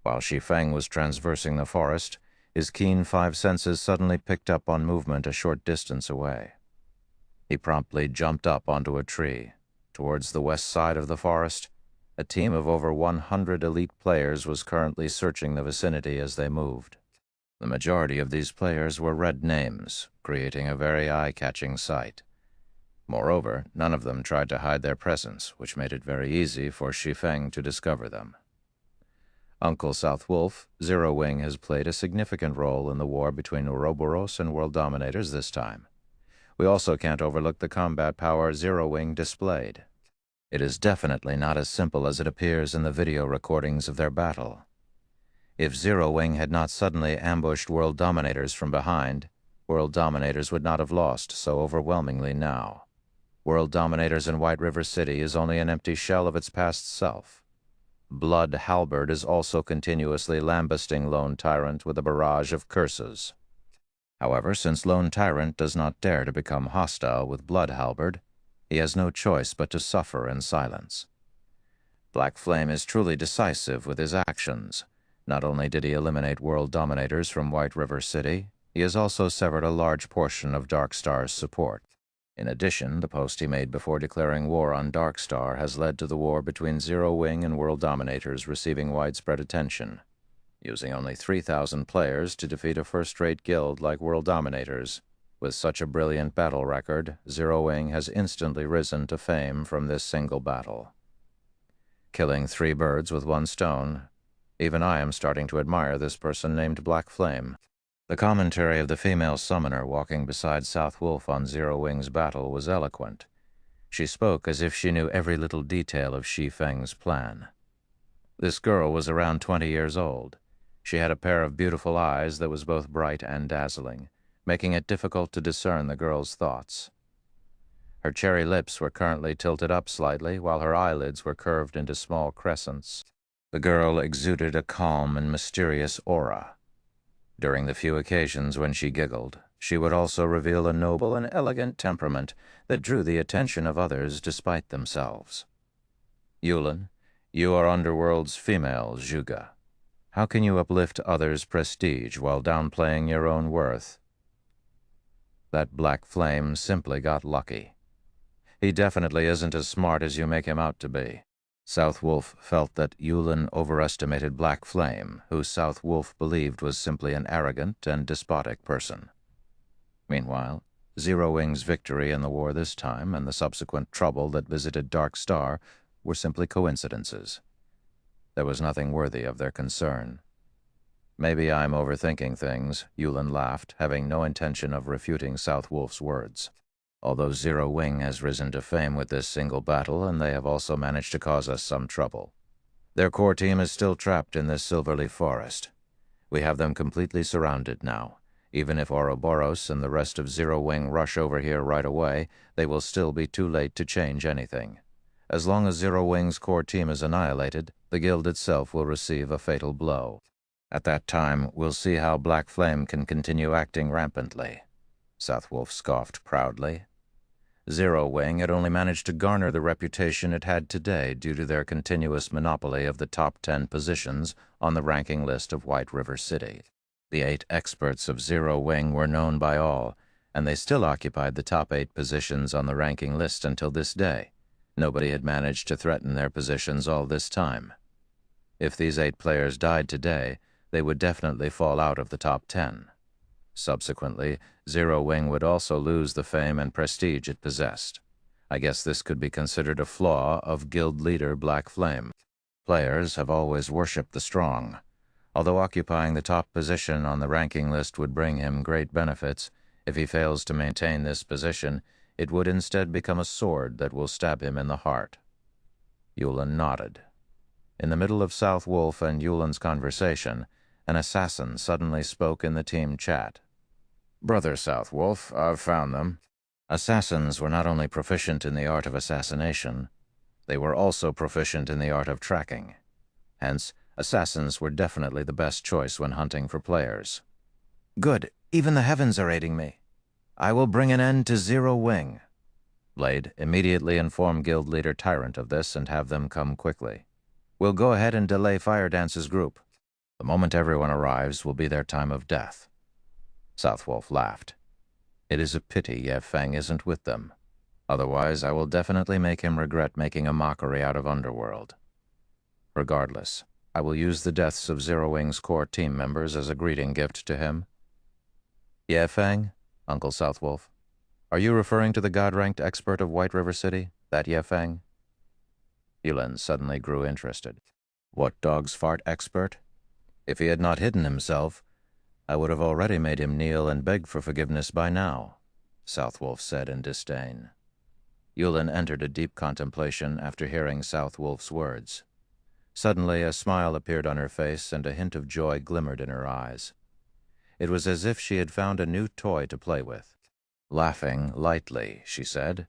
While Shi Feng was transversing the forest, his keen five senses suddenly picked up on movement a short distance away. He promptly jumped up onto a tree. Towards the west side of the forest, a team of over 100 elite players was currently searching the vicinity as they moved. The majority of these players were red names, creating a very eye-catching sight. Moreover, none of them tried to hide their presence, which made it very easy for Shi Feng to discover them. Uncle South Wolf, Zero Wing has played a significant role in the war between Ouroboros and world dominators this time. We also can't overlook the combat power Zero Wing displayed. It is definitely not as simple as it appears in the video recordings of their battle. If Zero Wing had not suddenly ambushed world dominators from behind, world dominators would not have lost so overwhelmingly now. World dominators in White River City is only an empty shell of its past self. Blood Halberd is also continuously lambasting Lone Tyrant with a barrage of curses. However, since Lone Tyrant does not dare to become hostile with Blood Halberd, he has no choice but to suffer in silence. Black Flame is truly decisive with his actions. Not only did he eliminate world dominators from White River City, he has also severed a large portion of Dark Star's support. In addition, the post he made before declaring war on Dark Star has led to the war between Zero Wing and world dominators receiving widespread attention. Using only 3,000 players to defeat a first-rate guild like world dominators, with such a brilliant battle record, Zero Wing has instantly risen to fame from this single battle. Killing 3 birds with 1 stone, even I am starting to admire this person named Black Flame. The commentary of the female summoner walking beside South Wolf on Zero Wing's battle was eloquent. She spoke as if she knew every little detail of Shi Feng's plan. This girl was around 20 years old. She had a pair of beautiful eyes that was both bright and dazzling, making it difficult to discern the girl's thoughts. Her cherry lips were currently tilted up slightly, while her eyelids were curved into small crescents. The girl exuded a calm and mysterious aura. During the few occasions when she giggled, she would also reveal a noble and elegant temperament that drew the attention of others despite themselves. Yulin, you are Underworld's female Zhuge. How can you uplift others' prestige while downplaying your own worth? That Black Flame simply got lucky. He definitely isn't as smart as you make him out to be. South Wolf felt that Yulin overestimated Black Flame, who South Wolf believed was simply an arrogant and despotic person. Meanwhile, Zero Wing's victory in the war this time and the subsequent trouble that visited Dark Star were simply coincidences. There was nothing worthy of their concern. Maybe I'm overthinking things, Yulin laughed, having no intention of refuting South Wolf's words. Although Zero Wing has risen to fame with this single battle, and they have also managed to cause us some trouble. Their core team is still trapped in this Silverleaf Forest. We have them completely surrounded now. Even if Ouroboros and the rest of Zero Wing rush over here right away, they will still be too late to change anything. As long as Zero Wing's core team is annihilated, the guild itself will receive a fatal blow. At that time, we'll see how Black Flame can continue acting rampantly. South Wolf scoffed proudly. Zero Wing had only managed to garner the reputation it had today due to their continuous monopoly of the top 10 positions on the ranking list of White River City. The 8 experts of Zero Wing were known by all, and they still occupied the top 8 positions on the ranking list until this day. Nobody had managed to threaten their positions all this time. If these 8 players died today, they would definitely fall out of the top 10. Subsequently, Zero Wing would also lose the fame and prestige it possessed. I guess this could be considered a flaw of guild leader Black Flame. Players have always worshipped the strong. Although occupying the top position on the ranking list would bring him great benefits, if he fails to maintain this position, It would instead become a sword that will stab him in the heart. Yulin nodded. In the middle of South Wolf and Yulin's conversation, an assassin suddenly spoke in the team chat. "Brother South Wolf, I've found them." Assassins were not only proficient in the art of assassination, they were also proficient in the art of tracking. Hence, assassins were definitely the best choice when hunting for players. "Good. Even the heavens are aiding me. I will bring an end to Zero Wing." Blade immediately informed guild leader Tyrant of this and have them come quickly. "We'll go ahead and delay Fire Dance's group. The moment everyone arrives will be their time of death." Southwolf laughed. "It is a pity Ye Feng isn't with them. Otherwise, I will definitely make him regret making a mockery out of Underworld. Regardless, I will use the deaths of Zero Wing's core team members as a greeting gift to him." "Ye Feng, Uncle Southwolf, are you referring to the God-ranked expert of White River City, that Ye Feng?" Yulin suddenly grew interested. "What dog's fart expert? If he had not hidden himself, I would have already made him kneel and beg for forgiveness by now," Southwolf said in disdain. Yulin entered a deep contemplation after hearing Southwolf's words. Suddenly a smile appeared on her face and a hint of joy glimmered in her eyes. It was as if she had found a new toy to play with. Laughing lightly, she said,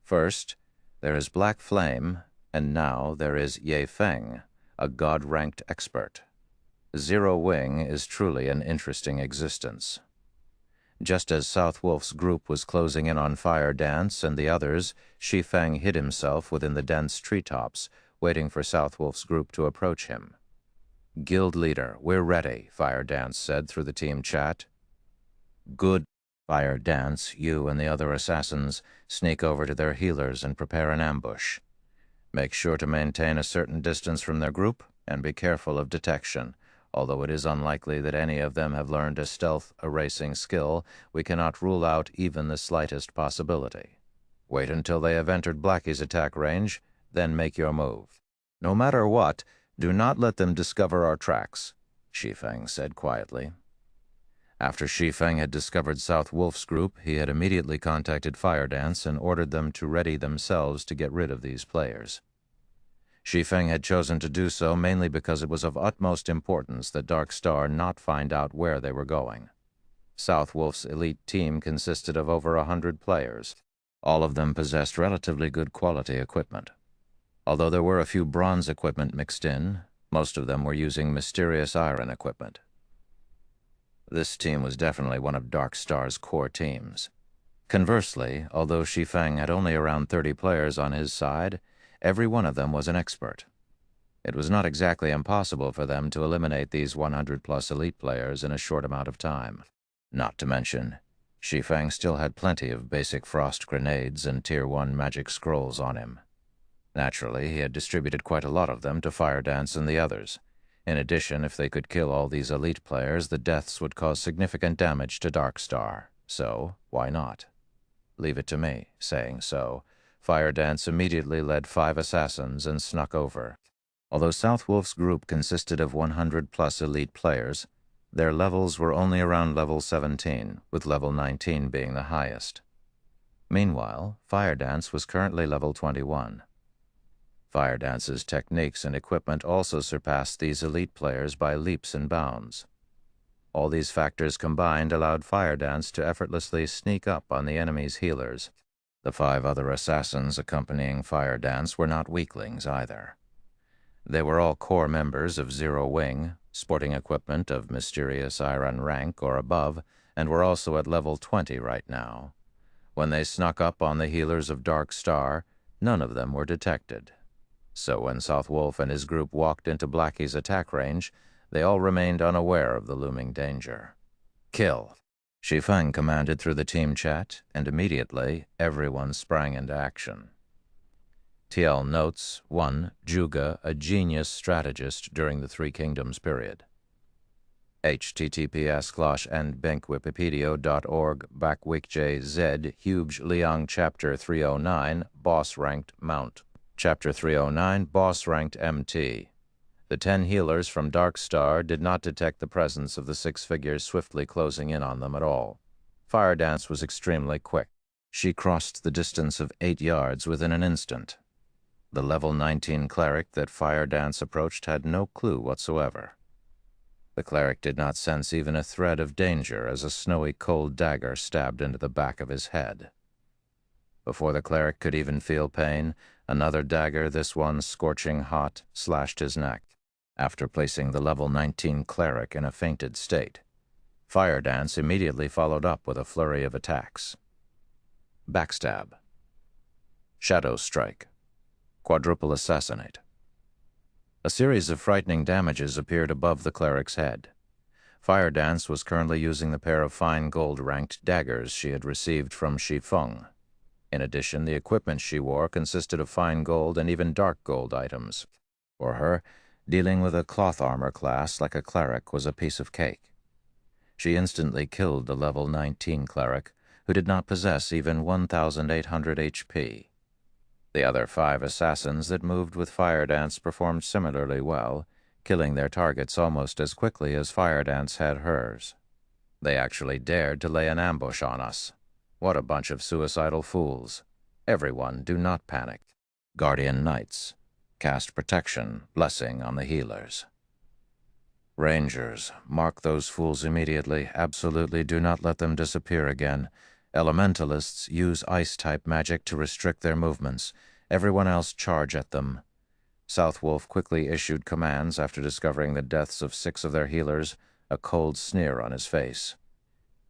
"First, there is Black Flame, and now there is Ye Feng, a God-ranked expert. Zero Wing is truly an interesting existence." Just as Southwolf's group was closing in on Fire Dance and the others, Shi Feng hid himself within the dense treetops, waiting for Southwolf's group to approach him. "Guild leader, we're ready," Fire Dance said through the team chat. "Good." Fire Dance, you and the other assassins sneak over to their healers and prepare an ambush. Make sure to maintain a certain distance from their group and be careful of detection. Although it is unlikely that any of them have learned a stealth erasing skill, we cannot rule out even the slightest possibility. Wait until they have entered Blackie's attack range, then make your move. No matter what, do not let them discover our tracks," Shi Feng said quietly. After Shi Feng had discovered South Wolf's group, he had immediately contacted Fire Dance and ordered them to ready themselves to get rid of these players. Shi Feng had chosen to do so mainly because it was of utmost importance that Dark Star not find out where they were going. South Wolf's elite team consisted of over 100 players. All of them possessed relatively good quality equipment. Although there were a few bronze equipment mixed in, most of them were using mysterious iron equipment. This team was definitely one of Dark Star's core teams. Conversely, although Shi Feng had only around 30 players on his side, every one of them was an expert. It was not exactly impossible for them to eliminate these 100-plus elite players in a short amount of time. Not to mention, Shi Feng still had plenty of basic frost grenades and Tier 1 magic scrolls on him. Naturally, he had distributed quite a lot of them to Fire Dance and the others. In addition, if they could kill all these elite players, the deaths would cause significant damage to Dark Star. So, why not? "Leave it to me." Saying so, Fire Dance immediately led 5 assassins and snuck over. Although South Wolf's group consisted of 100-plus elite players, their levels were only around level 17, with level 19 being the highest. Meanwhile, Fire Dance was currently level 21. Fire Dance's techniques and equipment also surpassed these elite players by leaps and bounds. All these factors combined allowed Fire Dance to effortlessly sneak up on the enemy's healers. The 5 other assassins accompanying Fire Dance were not weaklings either. They were all core members of Zero Wing, sporting equipment of mysterious iron rank or above, and were also at level 20 right now. When they snuck up on the healers of Dark Star, none of them were detected. So when South Wolf and his group walked into Blackie's attack range, they all remained unaware of the looming danger. "Kill," Shi Feng commanded through the team chat, and immediately everyone sprang into action. TL notes, 1. Juga, a genius strategist during the Three Kingdoms period. https://endbankwikipedia.org/z Hubge Liang Chapter 309 Boss Ranked Mount. Chapter 309 Boss Ranked MT. The 10 healers from Dark Star did not detect the presence of the 6 figures swiftly closing in on them at all. Fire Dance was extremely quick. She crossed the distance of 8 yards within an instant. The level 19 cleric that Fire Dance approached had no clue whatsoever. The cleric did not sense even a thread of danger as a snowy cold dagger stabbed into the back of his head. Before the cleric could even feel pain, another dagger, this one scorching hot, slashed his neck. After placing the level 19 cleric in a fainted state, Fire Dance immediately followed up with a flurry of attacks. Backstab, Shadow Strike, Quadruple Assassinate. A series of frightening damages appeared above the cleric's head. Fire Dance was currently using the pair of fine gold-ranked daggers she had received from Shi Feng. In addition, the equipment she wore consisted of fine gold and even dark gold items. For her, dealing with a cloth armor class like a cleric was a piece of cake. She instantly killed the level 19 cleric, who did not possess even 1,800 HP. The other 5 assassins that moved with Fire Dance performed similarly well, killing their targets almost as quickly as Fire Dance had hers. They actually dared to lay an ambush on us. What a bunch of suicidal fools. Everyone, do not panic. Guardian Knights. Cast protection, blessing on the healers. Rangers, mark those fools immediately. Absolutely do not let them disappear again. Elementalists use ice-type magic to restrict their movements. Everyone else charge at them. Southwolf quickly issued commands after discovering the deaths of 6 of their healers, a cold sneer on his face.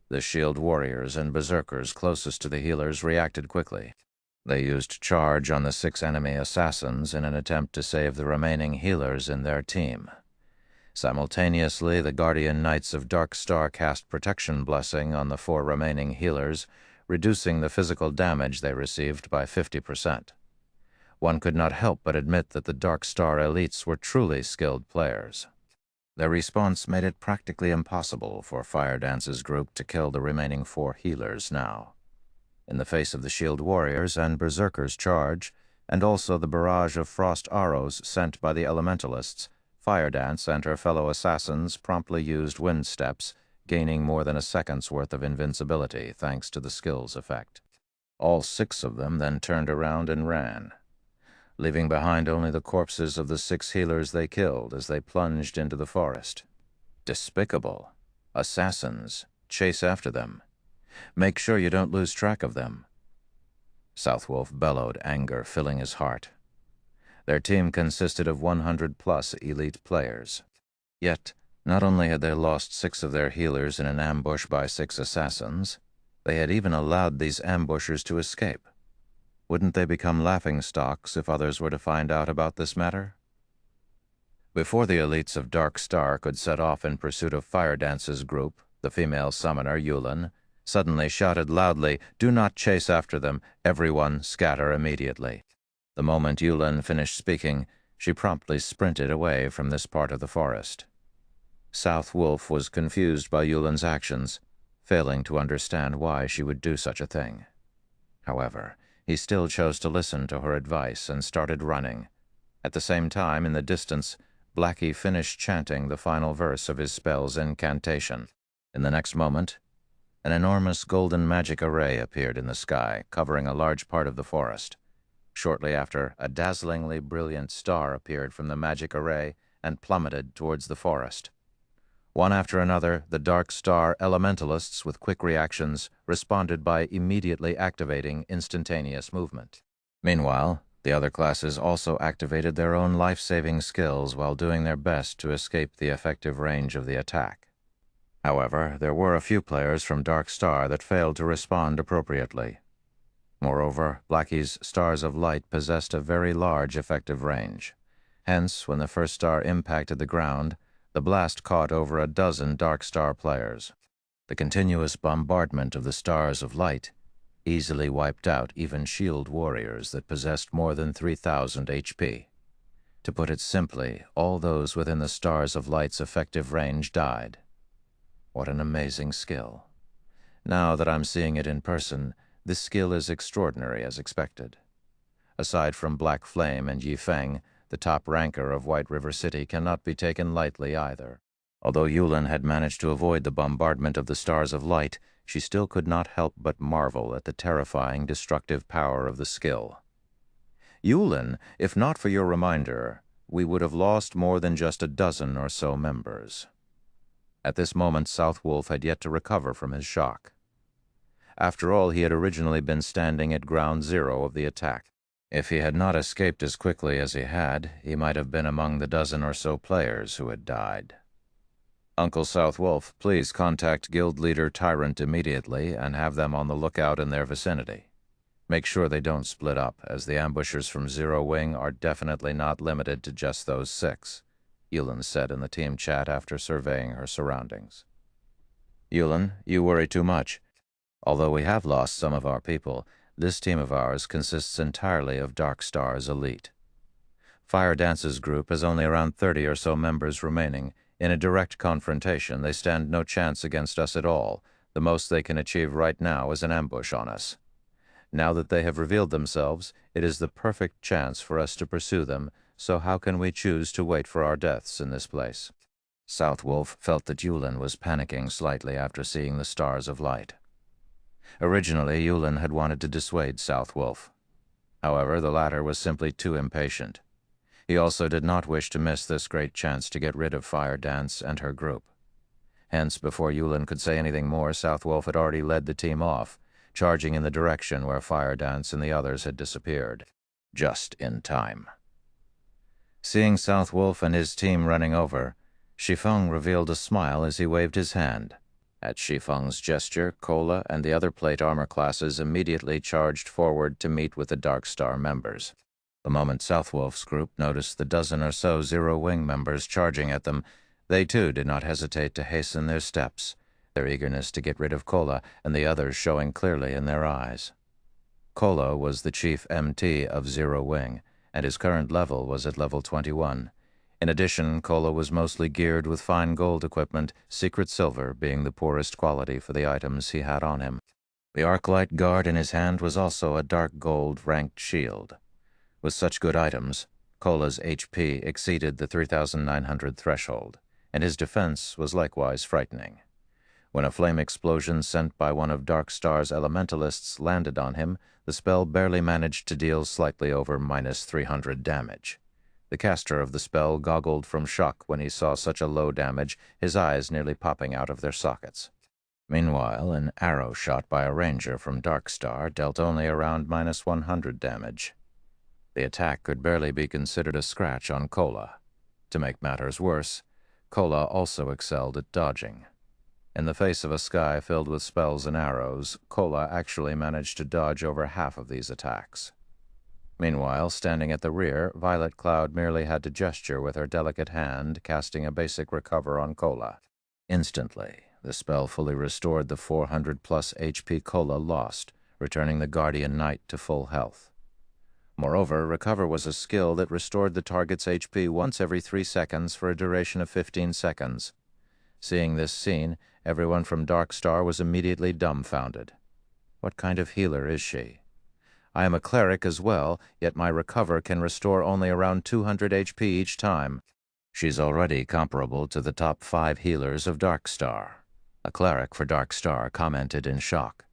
The shield warriors and berserkers closest to the healers reacted quickly. They used charge on the 6 enemy assassins in an attempt to save the remaining healers in their team. Simultaneously, the Guardian Knights of Dark Star cast Protection Blessing on the 4 remaining healers, reducing the physical damage they received by 50%. One could not help but admit that the Dark Star elites were truly skilled players. Their response made it practically impossible for Fire Dance's group to kill the remaining 4 healers now. In the face of the shield warriors and berserkers' charge, and also the barrage of frost arrows sent by the elementalists, Fire Dance and her fellow assassins promptly used wind steps, gaining more than a second's worth of invincibility thanks to the skill's effect. All 6 of them then turned around and ran, leaving behind only the corpses of the 6 healers they killed as they plunged into the forest. Despicable. Assassins. Chase after them. Make sure you don't lose track of them. Southwolf bellowed, anger filling his heart. Their team consisted of 100+ elite players. Yet, not only had they lost 6 of their healers in an ambush by 6 assassins, they had even allowed these ambushers to escape. Wouldn't they become laughingstocks if others were to find out about this matter? Before the elites of Dark Star could set off in pursuit of Fire Dance's group, the female summoner, Yulin, suddenly shouted loudly, "Do not chase after them. Everyone scatter immediately." The moment Yulin finished speaking, she promptly sprinted away from this part of the forest. Southwolf was confused by Yulin's actions, failing to understand why she would do such a thing. However, he still chose to listen to her advice and started running. At the same time, in the distance, Blackie finished chanting the final verse of his spell's incantation. In the next moment, an enormous golden magic array appeared in the sky, covering a large part of the forest. Shortly after, a dazzlingly brilliant star appeared from the magic array and plummeted towards the forest. One after another, the Dark Star elementalists with quick reactions responded by immediately activating instantaneous movement. Meanwhile, the other classes also activated their own life-saving skills while doing their best to escape the effective range of the attack. However, there were a few players from Dark Star that failed to respond appropriately. Moreover, Blackie's stars of light possessed a very large effective range. Hence, when the first star impacted the ground, the blast caught over a dozen Dark Star players. The continuous bombardment of the stars of light easily wiped out even shield warriors that possessed more than 3,000 HP. To put it simply, all those within the stars of light's effective range died. What an amazing skill. Now that I'm seeing it in person, this skill is extraordinary as expected. Aside from Black Flame and Shi Feng, the top ranker of White River City cannot be taken lightly either. Although Yulin had managed to avoid the bombardment of the stars of light, she still could not help but marvel at the terrifying, destructive power of the skill. Yulin, if not for your reminder, we would have lost more than just a dozen or so members. At this moment, Southwolf had yet to recover from his shock. After all, he had originally been standing at ground zero of the attack. If he had not escaped as quickly as he had, he might have been among the dozen or so players who had died. Uncle Southwolf, please contact Guild Leader Tyrant immediately and have them on the lookout in their vicinity. Make sure they don't split up, as the ambushers from Zero Wing are definitely not limited to just those 6, Yulin said in the team chat after surveying her surroundings. Yulin, you worry too much. Although we have lost some of our people, this team of ours consists entirely of Dark Star's elite. Fire Dance's group has only around 30 or so members remaining. In a direct confrontation, they stand no chance against us at all. The most they can achieve right now is an ambush on us. Now that they have revealed themselves, it is the perfect chance for us to pursue them, so how can we choose to wait for our deaths in this place? Southwolf felt that Yulin was panicking slightly after seeing the stars of light. Originally, Yulin had wanted to dissuade Southwolf. However, the latter was simply too impatient. He also did not wish to miss this great chance to get rid of Fire Dance and her group. Hence, before Yulin could say anything more, Southwolf had already led the team off, charging in the direction where Fire Dance and the others had disappeared. Just in time. Seeing Southwolf and his team running over, Shi Feng revealed a smile as he waved his hand. At Shi Feng's gesture, Kola and the other plate armor classes immediately charged forward to meet with the Dark Star members. The moment Southwolf's group noticed the dozen or so Zero Wing members charging at them, they too did not hesitate to hasten their steps, their eagerness to get rid of Kola and the others showing clearly in their eyes. Kola was the chief MT of Zero Wing, and his current level was at level 21. In addition, Kola was mostly geared with fine gold equipment, secret silver being the poorest quality for the items he had on him. The Arclight guard in his hand was also a dark gold ranked shield. With such good items, Kola's HP exceeded the 3,900 threshold, and his defense was likewise frightening. When a flame explosion sent by one of Dark Star's elementalists landed on him, the spell barely managed to deal slightly over -300 damage. The caster of the spell goggled from shock when he saw such a low damage, his eyes nearly popping out of their sockets. Meanwhile, an arrow shot by a ranger from Dark Star dealt only around -100 damage. The attack could barely be considered a scratch on Kola. To make matters worse, Kola also excelled at dodging. In the face of a sky filled with spells and arrows, Kola actually managed to dodge over half of these attacks. Meanwhile, standing at the rear, Violet Cloud merely had to gesture with her delicate hand, casting a basic recover on Kola. Instantly, the spell fully restored the 400+ HP Kola lost, returning the Guardian Knight to full health. Moreover, recover was a skill that restored the target's HP once every 3 seconds for a duration of 15 seconds. Seeing this scene, everyone from Dark Star was immediately dumbfounded. What kind of healer is she? I am a cleric as well, yet my recover can restore only around 200 HP each time. She's already comparable to the top 5 healers of Dark Star. A cleric for Dark Star commented in shock.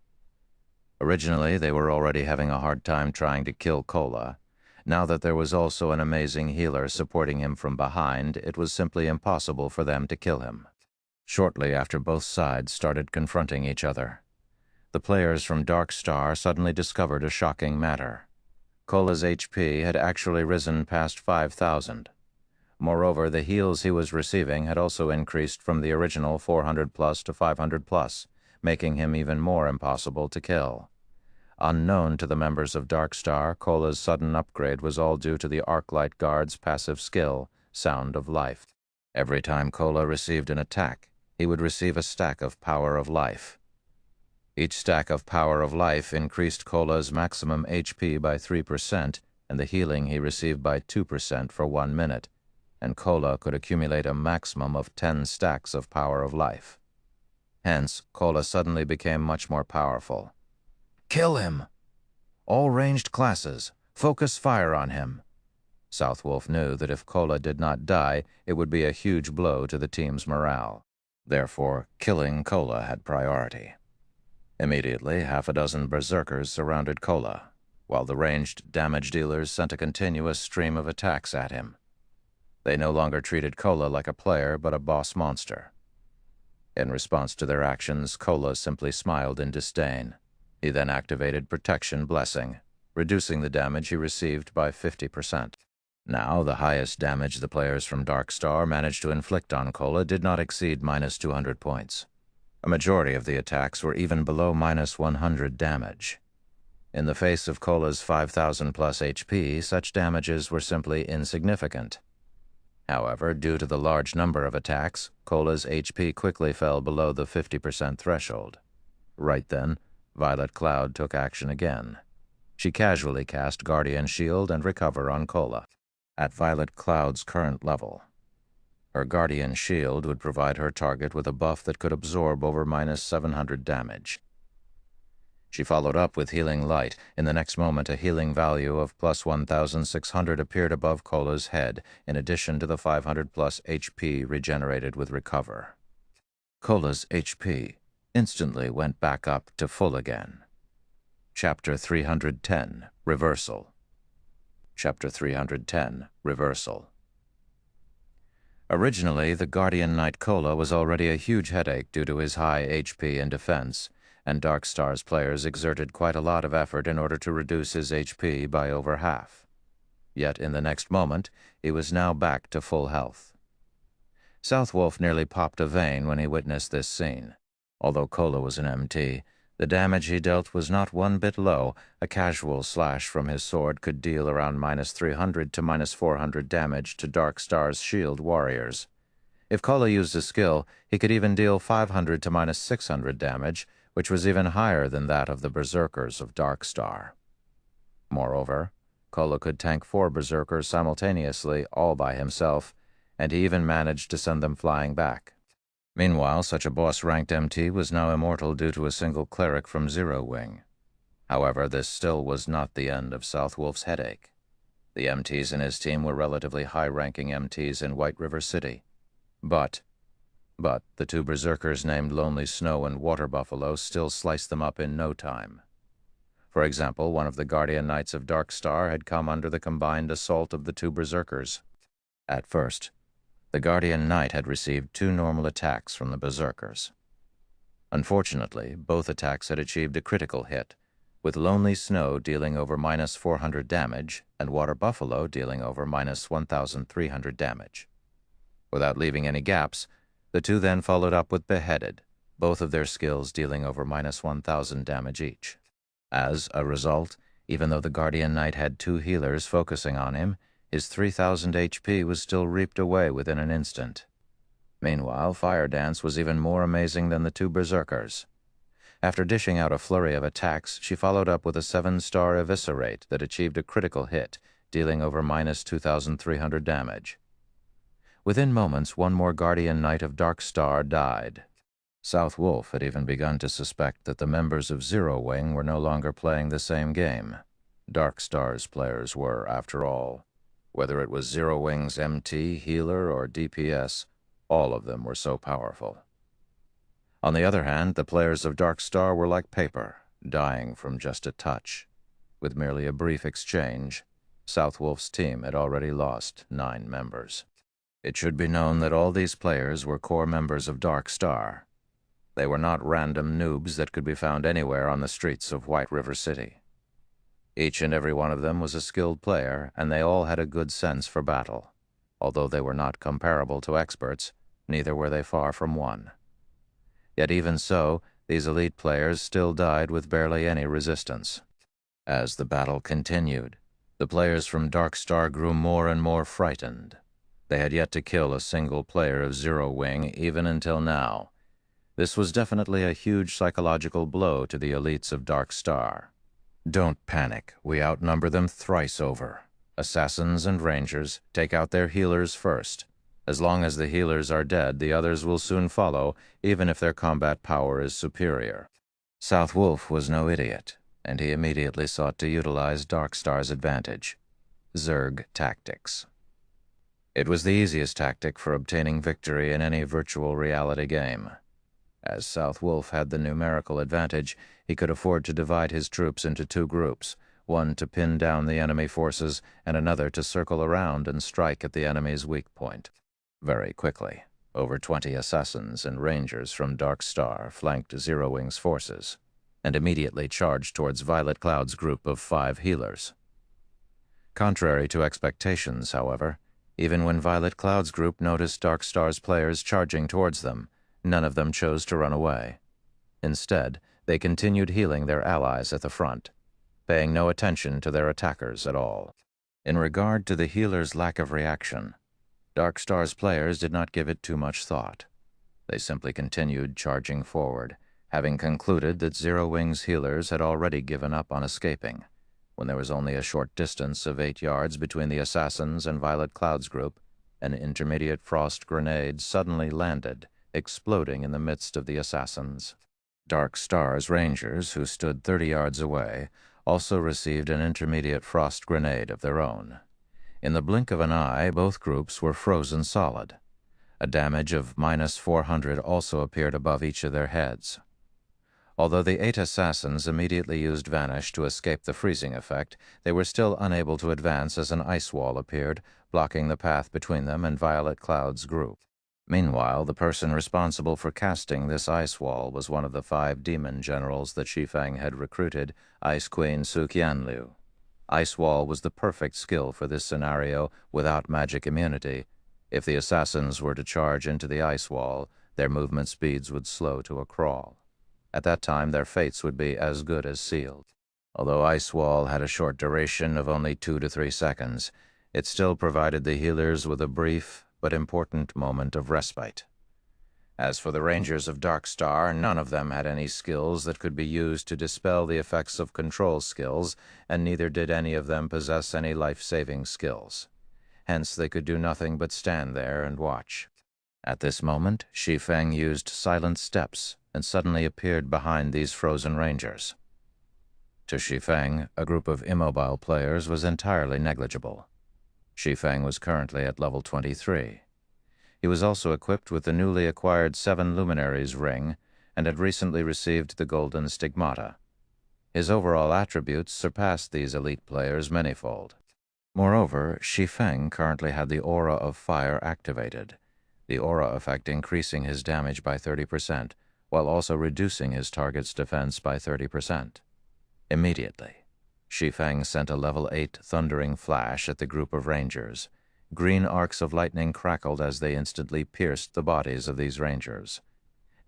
Originally, they were already having a hard time trying to kill Kola. Now that there was also an amazing healer supporting him from behind, it was simply impossible for them to kill him. Shortly after both sides started confronting each other, the players from Dark Star suddenly discovered a shocking matter. Kola's HP had actually risen past 5,000. Moreover, the heals he was receiving had also increased from the original 400+ to 500+, making him even more impossible to kill. Unknown to the members of Dark Star, Kola's sudden upgrade was all due to the Arclight Guard's passive skill, Sound of Life. Every time Kola received an attack, he would receive a stack of Power of Life. Each stack of Power of Life increased Kola's maximum HP by 3% and the healing he received by 2% for 1 minute, and Kola could accumulate a maximum of 10 stacks of Power of Life. Hence, Kola suddenly became much more powerful. "Kill him! All ranged classes, focus fire on him," South Wolf knew that if Cola did not die, it would be a huge blow to the team's morale. Therefore, killing Cola had priority. Immediately, half a dozen berserkers surrounded Cola, while the ranged damage dealers sent a continuous stream of attacks at him. They no longer treated Cola like a player, but a boss monster. In response to their actions, Cola simply smiled in disdain. He then activated Protection Blessing, reducing the damage he received by 50%. Now, the highest damage the players from Dark Star managed to inflict on Cola did not exceed minus 200 points. A majority of the attacks were even below minus 100 damage. In the face of Cola's 5,000 plus HP, such damages were simply insignificant. However, due to the large number of attacks, Cola's HP quickly fell below the 50% threshold. Right then, Violet Cloud took action again. She casually cast Guardian Shield and Recover on Cola. At Violet Cloud's current level, her Guardian Shield would provide her target with a buff that could absorb over minus 700 damage. She followed up with Healing Light. In the next moment, a healing value of plus 1,600 appeared above Cola's head, in addition to the 500 plus HP regenerated with Recover. Cola's HP instantly went back up to full again. Chapter 310, Reversal. Chapter 310, Reversal. Originally, the Guardian Knight Cola was already a huge headache due to his high HP and defense, and Dark Star's players exerted quite a lot of effort in order to reduce his HP by over half. Yet in the next moment, he was now back to full health. South Wolf nearly popped a vein when he witnessed this scene. Although Cola was an MT, the damage he dealt was not one bit low. A casual slash from his sword could deal around minus 300 to minus 400 damage to Dark Star's shield warriors. If Cola used a skill, he could even deal 500 to minus 600 damage, which was even higher than that of the berserkers of Dark Star. Moreover, Cola could tank 4 berserkers simultaneously, all by himself, and he even managed to send them flying back. Meanwhile, such a boss-ranked MT was now immortal due to a single cleric from Zero Wing. However, this still was not the end of South Wolf's headache. The MTs in his team were relatively high-ranking MTs in White River City. But the 2 berserkers named Lonely Snow and Water Buffalo still sliced them up in no time. For example, one of the Guardian Knights of Dark Star had come under the combined assault of the 2 berserkers. At first, the Guardian Knight had received 2 normal attacks from the berserkers. Unfortunately, both attacks had achieved a critical hit, with Lonely Snow dealing over minus 400 damage and Water Buffalo dealing over minus 1,300 damage. Without leaving any gaps, the 2 then followed up with Beheaded, both of their skills dealing over minus 1,000 damage each. As a result, even though the Guardian Knight had 2 healers focusing on him, his 3,000 HP was still reaped away within an instant. Meanwhile, Fire Dance was even more amazing than the 2 berserkers. After dishing out a flurry of attacks, she followed up with a 7-star Eviscerate that achieved a critical hit, dealing over minus 2,300 damage. Within moments, 1 more Guardian Knight of Dark Star died. South Wolf had even begun to suspect that the members of Zero Wing were no longer playing the same game. Dark Star's players were, after all. Whether it was Zero Wing's MT, healer, or DPS, all of them were so powerful. On the other hand, the players of Dark Star were like paper, dying from just a touch. With merely a brief exchange, South Wolf's team had already lost 9 members. It should be known that all these players were core members of Dark Star. They were not random noobs that could be found anywhere on the streets of White River City. Each and every one of them was a skilled player, and they all had a good sense for battle. Although they were not comparable to experts, neither were they far from one. Yet even so, these elite players still died with barely any resistance. As the battle continued, the players from Dark Star grew more and more frightened. They had yet to kill a single player of Zero Wing even until now. This was definitely a huge psychological blow to the elites of Dark Star. Don't panic. We outnumber them thrice over. Assassins and Rangers take out their healers first. As long as the healers are dead, the others will soon follow, even if their combat power is superior. South Wolf was no idiot, and he immediately sought to utilize Dark Star's advantage. Zerg Tactics. It was the easiest tactic for obtaining victory in any virtual reality game. As South Wolf had the numerical advantage, he could afford to divide his troops into two groups, one to pin down the enemy forces and another to circle around and strike at the enemy's weak point. Very quickly, over 20 assassins and rangers from Dark Star flanked Zero Wing's forces and immediately charged towards Violet Cloud's group of 5 healers. Contrary to expectations, however, even when Violet Cloud's group noticed Dark Star's players charging towards them, none of them chose to run away. Instead, they continued healing their allies at the front, paying no attention to their attackers at all. In regard to the healers' lack of reaction, Dark Star's players did not give it too much thought. They simply continued charging forward, having concluded that Zero Wing's healers had already given up on escaping, when there was only a short distance of 8 yards between the assassins and Violet Cloud's group. An intermediate frost grenade suddenly landed, exploding in the midst of the assassins. Dark Star's rangers, who stood 30 yards away, also received an intermediate frost grenade of their own. In the blink of an eye, both groups were frozen solid. A damage of -400 also appeared above each of their heads. Although the 8 assassins immediately used Vanish to escape the freezing effect, they were still unable to advance as an ice wall appeared, blocking the path between them and Violet Cloud's group. Meanwhile, the person responsible for casting this ice wall was one of the 5 demon generals that Shi Feng had recruited, Ice Queen Su Qianliu. Ice wall was the perfect skill for this scenario without magic immunity. If the assassins were to charge into the ice wall, their movement speeds would slow to a crawl. At that time, their fates would be as good as sealed. Although Ice Wall had a short duration of only 2 to 3 seconds, it still provided the healers with a brief but important moment of respite. As for the Rangers of Dark Star, none of them had any skills that could be used to dispel the effects of control skills, and neither did any of them possess any life-saving skills. Hence, they could do nothing but stand there and watch. At this moment, Shi Feng used silent steps and suddenly appeared behind these frozen rangers. To Shi Feng, a group of immobile players was entirely negligible. Shi Feng was currently at level 23. He was also equipped with the newly acquired 7 Luminaries ring and had recently received the Golden Stigmata. His overall attributes surpassed these elite players manyfold. Moreover, Shi Feng currently had the Aura of Fire activated, the aura effect increasing his damage by 30%, while also reducing his target's defense by 30%. Immediately, Shi Feng sent a level 8 thundering flash at the group of rangers. Green arcs of lightning crackled as they instantly pierced the bodies of these rangers.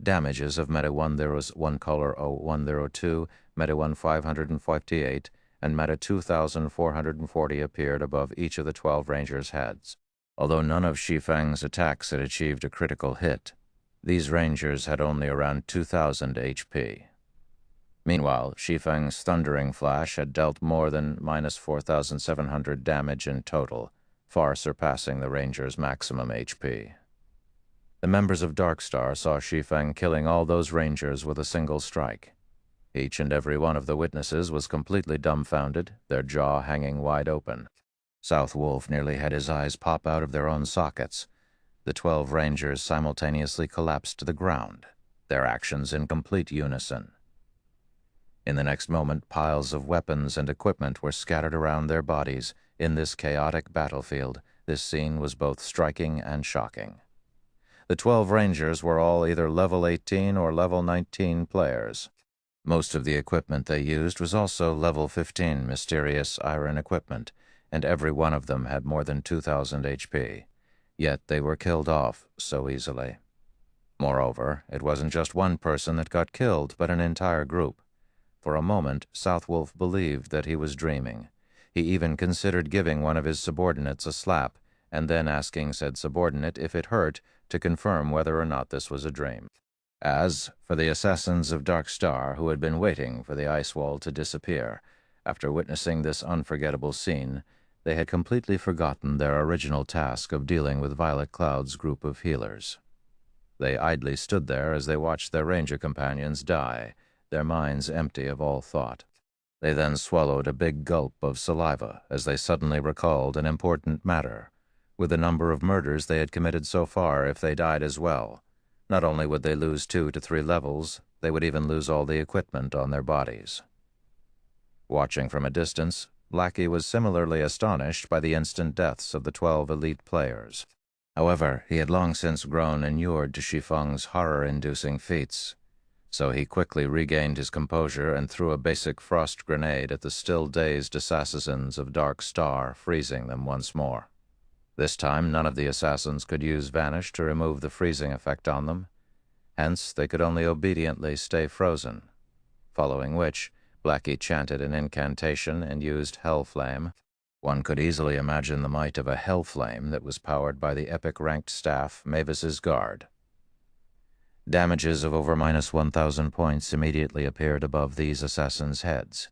Damages of Meta 101 color 0102, Meta 1558, and Meta 2440 appeared above each of the 12 rangers' heads. Although none of Shi Feng's attacks had achieved a critical hit, these rangers had only around 2,000 HP. Meanwhile, Shi Feng's thundering flash had dealt more than -4,700 damage in total, far surpassing the ranger's maximum HP. The members of Dark Star saw Shi Feng killing all those rangers with a single strike. Each and every one of the witnesses was completely dumbfounded, their jaw hanging wide open. South Wolf nearly had his eyes pop out of their own sockets. The 12 rangers simultaneously collapsed to the ground, their actions in complete unison. In the next moment, piles of weapons and equipment were scattered around their bodies. In this chaotic battlefield, this scene was both striking and shocking. The 12 rangers were all either level 18 or level 19 players. Most of the equipment they used was also level 15 mysterious iron equipment, and every one of them had more than 2,000 HP. Yet they were killed off so easily. Moreover, it wasn't just one person that got killed, but an entire group. For a moment, South Wolf believed that he was dreaming. He even considered giving one of his subordinates a slap, and then asking said subordinate if it hurt to confirm whether or not this was a dream. As for the assassins of Dark Star, who had been waiting for the ice wall to disappear, after witnessing this unforgettable scene, they had completely forgotten their original task of dealing with Violet Cloud's group of healers. They idly stood there as they watched their ranger companions die, their minds empty of all thought. They then swallowed a big gulp of saliva as they suddenly recalled an important matter. With the number of murders they had committed so far, if they died as well, not only would they lose 2 to 3 levels, they would even lose all the equipment on their bodies. Watching from a distance, Blackie was similarly astonished by the instant deaths of the 12 elite players. However, he had long since grown inured to Shi Feng's horror-inducing feats, so he quickly regained his composure and threw a basic frost grenade at the still-dazed assassins of Dark Star, freezing them once more. This time, none of the assassins could use Vanish to remove the freezing effect on them, hence they could only obediently stay frozen, following which Blackie chanted an incantation and used Hellflame. One could easily imagine the might of a Hellflame that was powered by the epic ranked staff Mavis's Guard. Damages of over -1,000 points immediately appeared above these assassins' heads,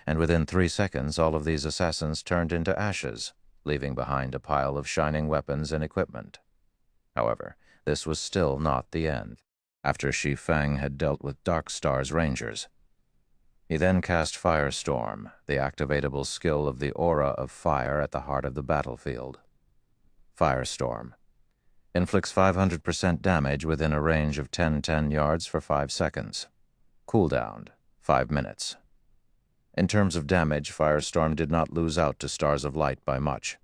and within 3 seconds all of these assassins turned into ashes, leaving behind a pile of shining weapons and equipment. However, this was still not the end. After Shi Feng had dealt with Dark Star's Rangers, he then cast Firestorm, the activatable skill of the aura of fire at the heart of the battlefield. Firestorm inflicts 500% damage within a range of 10 yards for 5 seconds. Cooldown, 5 minutes. In terms of damage, Firestorm did not lose out to Stars of Light by much.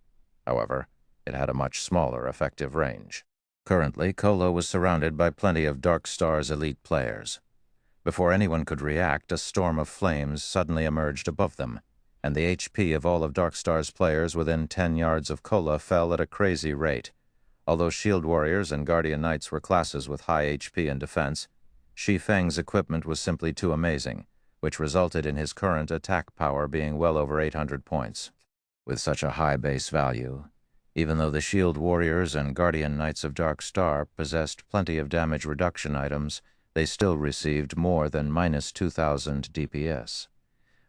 However, it had a much smaller effective range. Currently, Kolo was surrounded by plenty of Dark Star's elite players. Before anyone could react, a storm of flames suddenly emerged above them, and the HP of all of Dark Star's players within 10 yards of Kola fell at a crazy rate. Although Shield Warriors and Guardian Knights were classes with high HP and defense, Shi Feng's equipment was simply too amazing, which resulted in his current attack power being well over 800 points. With such a high base value, even though the Shield Warriors and Guardian Knights of Dark Star possessed plenty of damage reduction items, they still received more than -2,000 DPS.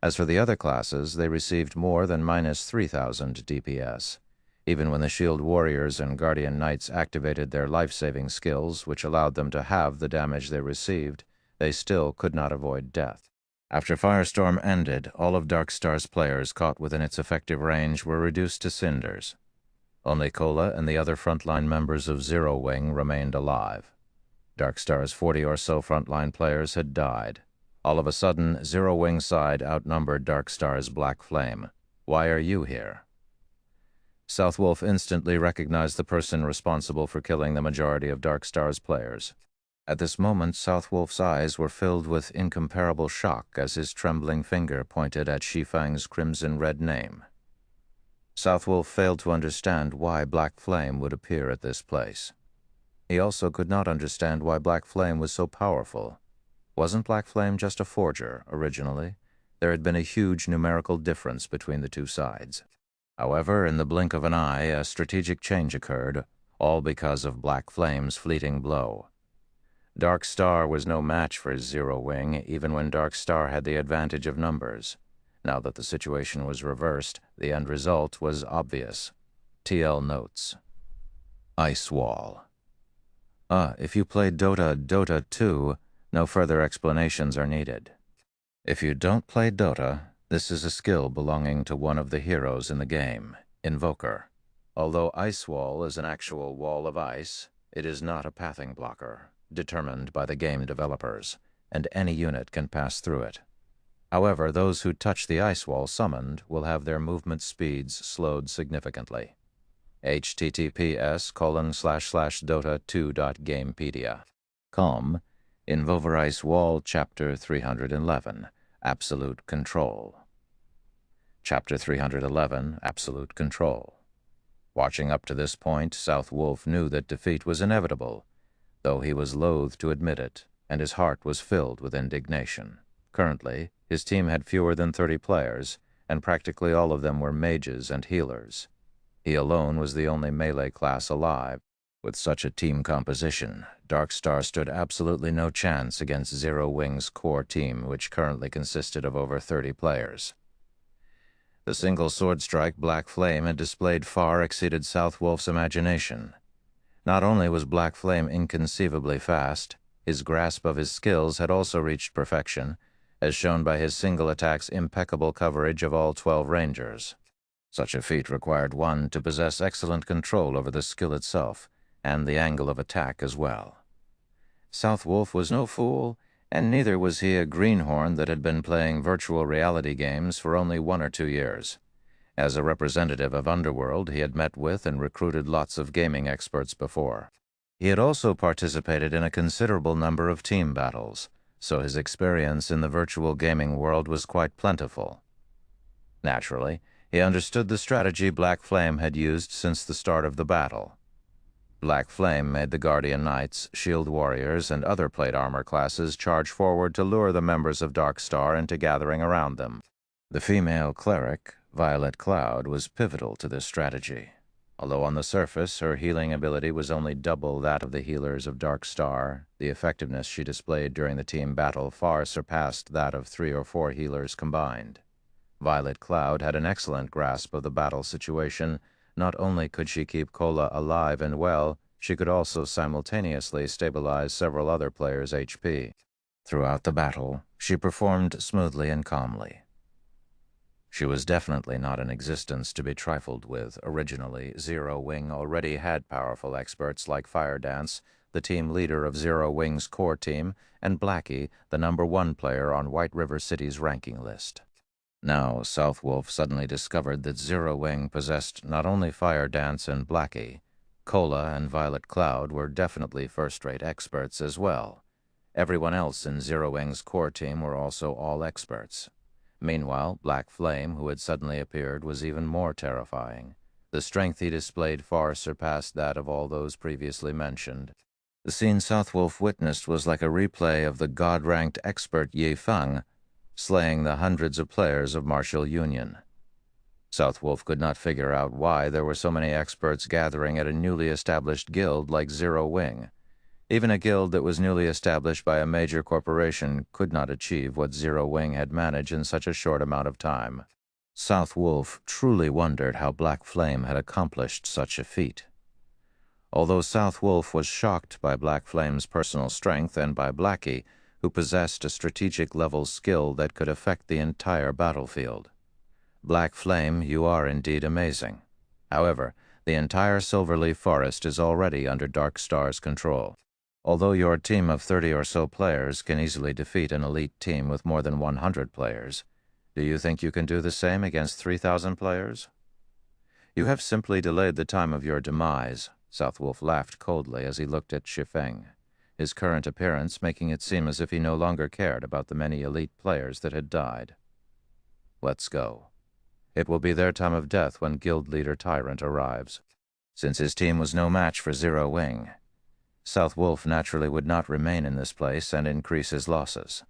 As for the other classes, they received more than -3,000 DPS. Even when the Shield Warriors and Guardian Knights activated their life-saving skills, which allowed them to halve the damage they received, they still could not avoid death. After Firestorm ended, all of Dark Star's players caught within its effective range were reduced to cinders. Only Kola and the other frontline members of Zero Wing remained alive. Dark Star's 40 or so frontline players had died. All of a sudden, Zero Wing's side outnumbered Dark Star's Black Flame. "Why are you here?" Southwolf instantly recognized the person responsible for killing the majority of Dark Star's players. At this moment, Southwolf's eyes were filled with incomparable shock as his trembling finger pointed at Shi Feng's crimson-red name. Southwolf failed to understand why Black Flame would appear at this place. He also could not understand why Black Flame was so powerful. Wasn't Black Flame just a forger, originally? There had been a huge numerical difference between the two sides. However, in the blink of an eye, a strategic change occurred, all because of Black Flame's fleeting blow. Dark Star was no match for Zero Wing, even when Dark Star had the advantage of numbers. Now that the situation was reversed, the end result was obvious. TL notes. Ice Wall. If you played Dota 2, no further explanations are needed. If you don't play Dota, this is a skill belonging to one of the heroes in the game, Invoker. Although Ice Wall is an actual wall of ice, it is not a pathing blocker, determined by the game developers, and any unit can pass through it. However, those who touch the ice wall summoned will have their movement speeds slowed significantly. https://dota2.gamepedia.com Invoker Ice Wall Chapter 311 Absolute Control. Chapter 311 Absolute Control. Watching up to this point, Southwolf knew that defeat was inevitable, though he was loath to admit it, and his heart was filled with indignation. Currently, his team had fewer than 30 players, and practically all of them were mages and healers. He alone was the only melee class alive. With such a team composition, Dark Star stood absolutely no chance against Zero Wing's core team, which currently consisted of over 30 players. The single sword strike Black Flame had displayed far exceeded Southwolf's imagination. Not only was Black Flame inconceivably fast, his grasp of his skills had also reached perfection, as shown by his single attack's impeccable coverage of all 12 rangers. Such a feat required one to possess excellent control over the skill itself, and the angle of attack as well. South Wolf was no fool, and neither was he a greenhorn that had been playing virtual reality games for only 1 or 2 years. As a representative of Underworld, he had met with and recruited lots of gaming experts before. He had also participated in a considerable number of team battles, so his experience in the virtual gaming world was quite plentiful. Naturally, he understood the strategy Black Flame had used since the start of the battle. Black Flame made the Guardian Knights, Shield Warriors, and other plate armor classes charge forward to lure the members of Dark Star into gathering around them. The female cleric, Violet Cloud, was pivotal to this strategy. Although on the surface her healing ability was only double that of the healers of Dark Star, the effectiveness she displayed during the team battle far surpassed that of 3 or 4 healers combined. Violet Cloud had an excellent grasp of the battle situation. Not only could she keep Kola alive and well, she could also simultaneously stabilize several other players' HP. Throughout the battle, she performed smoothly and calmly. She was definitely not an existence to be trifled with. Originally, Zero Wing already had powerful experts like Fire Dance, the team leader of Zero Wing's core team, and Blackie, the #1 player on White River City's ranking list. Now, South Wolf suddenly discovered that Zero Wing possessed not only Fire Dance and Blackie, Kola and Violet Cloud were definitely first-rate experts as well. Everyone else in Zero Wing's core team were also all experts. Meanwhile, Black Flame, who had suddenly appeared, was even more terrifying. The strength he displayed far surpassed that of all those previously mentioned. The scene South Wolf witnessed was like a replay of the god-ranked expert Shi Feng slaying the hundreds of players of Martial Union. South Wolf could not figure out why there were so many experts gathering at a newly established guild like Zero Wing. Even a guild that was newly established by a major corporation could not achieve what Zero Wing had managed in such a short amount of time. South Wolf truly wondered how Black Flame had accomplished such a feat. Although South Wolf was shocked by Black Flame's personal strength and by Blackie, who possessed a strategic-level skill that could affect the entire battlefield. Black Flame, you are indeed amazing. However, the entire Silverleaf Forest is already under Dark Star's control. Although your team of 30 or so players can easily defeat an elite team with more than 100 players, do you think you can do the same against 3,000 players? You have simply delayed the time of your demise. South Wolf laughed coldly as he looked at Shi Feng, his current appearance making it seem as if he no longer cared about the many elite players that had died. Let's go. It will be their time of death when Guild Leader Tyrant arrives. Since his team was no match for Zero Wing, South Wolf naturally would not remain in this place and increase his losses.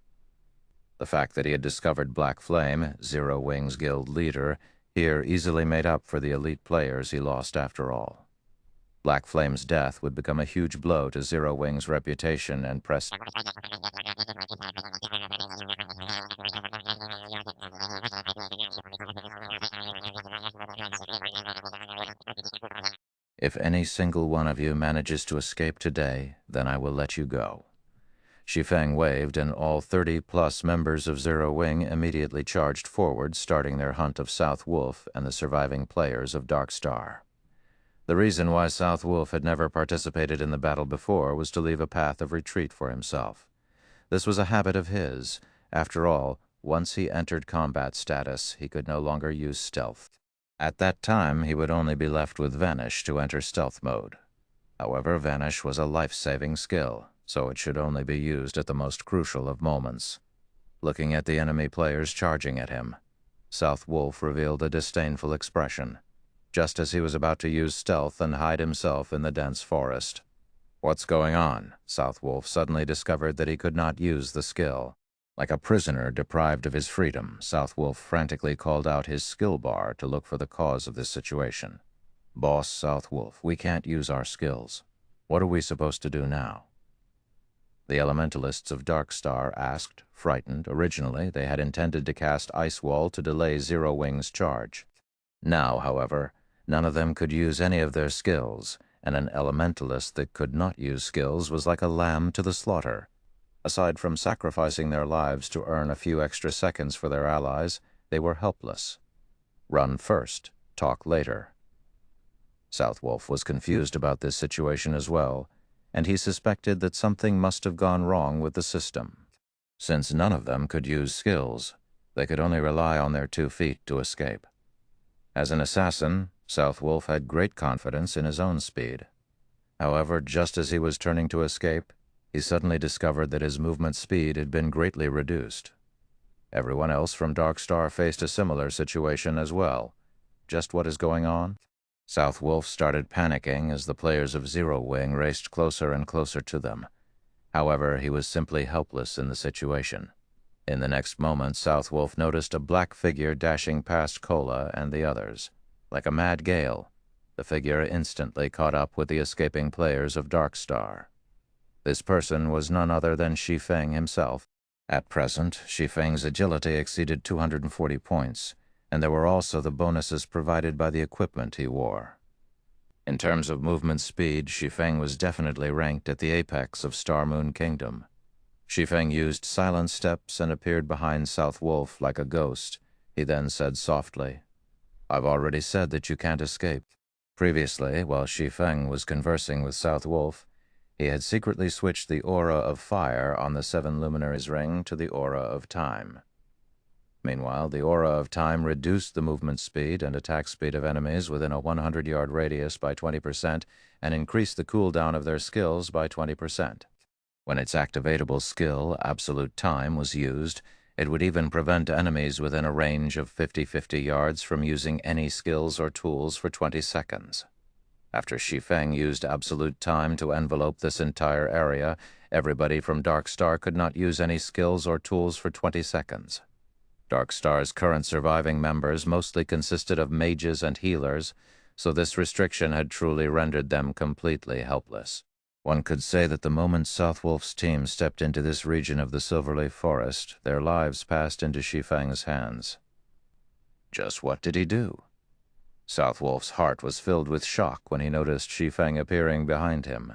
The fact that he had discovered Black Flame, Zero Wing's guild leader, here easily made up for the elite players he lost after all. Black Flame's death would become a huge blow to Zero Wing's reputation and prestige. If any single one of you manages to escape today, then I will let you go. Shi Feng waved, and all 30-plus members of Zero Wing immediately charged forward, starting their hunt of South Wolf and the surviving players of Dark Star. The reason why South Wolf had never participated in the battle before was to leave a path of retreat for himself. This was a habit of his. After all, once he entered combat status, he could no longer use stealth. At that time, he would only be left with Vanish to enter stealth mode. However, Vanish was a life-saving skill, so it should only be used at the most crucial of moments. Looking at the enemy players charging at him, South Wolf revealed a disdainful expression, just as he was about to use stealth and hide himself in the dense forest. What's going on? South Wolf suddenly discovered that he could not use the skill. Like a prisoner deprived of his freedom, South Wolf frantically called out his skill bar to look for the cause of this situation. Boss South Wolf, we can't use our skills. What are we supposed to do now? The elementalists of Dark Star asked, frightened. Originally, they had intended to cast Ice Wall to delay Zero Wing's charge. Now, however, none of them could use any of their skills, and an elementalist that could not use skills was like a lamb to the slaughter. Aside from sacrificing their lives to earn a few extra seconds for their allies, they were helpless. Run first, talk later. Southwolf was confused about this situation as well, and he suspected that something must have gone wrong with the system. Since none of them could use skills, they could only rely on their 2 feet to escape. As an assassin, Southwolf had great confidence in his own speed. However, just as he was turning to escape, he suddenly discovered that his movement speed had been greatly reduced. Everyone else from Darkstar faced a similar situation as well. Just what is going on? Southwolf started panicking as the players of Zero Wing raced closer and closer to them. However, he was simply helpless in the situation. In the next moment, Southwolf noticed a black figure dashing past Cola and the others. Like a mad gale, the figure instantly caught up with the escaping players of Darkstar. This person was none other than Shi Feng himself. At present, Shi Feng's agility exceeded 240 points, and there were also the bonuses provided by the equipment he wore. In terms of movement speed, Shi Feng was definitely ranked at the apex of Star Moon Kingdom. Shi Feng used silent steps and appeared behind Southwolf like a ghost. He then said softly, "I've already said that you can't escape." Previously, while Shi Feng was conversing with Southwolf, he had secretly switched the aura of fire on the 7 luminaries ring to the aura of time. Meanwhile, the aura of time reduced the movement speed and attack speed of enemies within a 100-yard radius by 20% and increased the cooldown of their skills by 20%. When its activatable skill, Absolute Time, was used, it would even prevent enemies within a range of 50 yards from using any skills or tools for 20 seconds. After Shi Feng used Absolute Time to envelope this entire area, everybody from Darkstar could not use any skills or tools for 20 seconds. Darkstar's current surviving members mostly consisted of mages and healers, so this restriction had truly rendered them completely helpless. One could say that the moment Southwolf's team stepped into this region of the Silverleaf Forest, their lives passed into Shi Feng's hands. Just what did he do? Southwolf's heart was filled with shock when he noticed Shi Feng appearing behind him.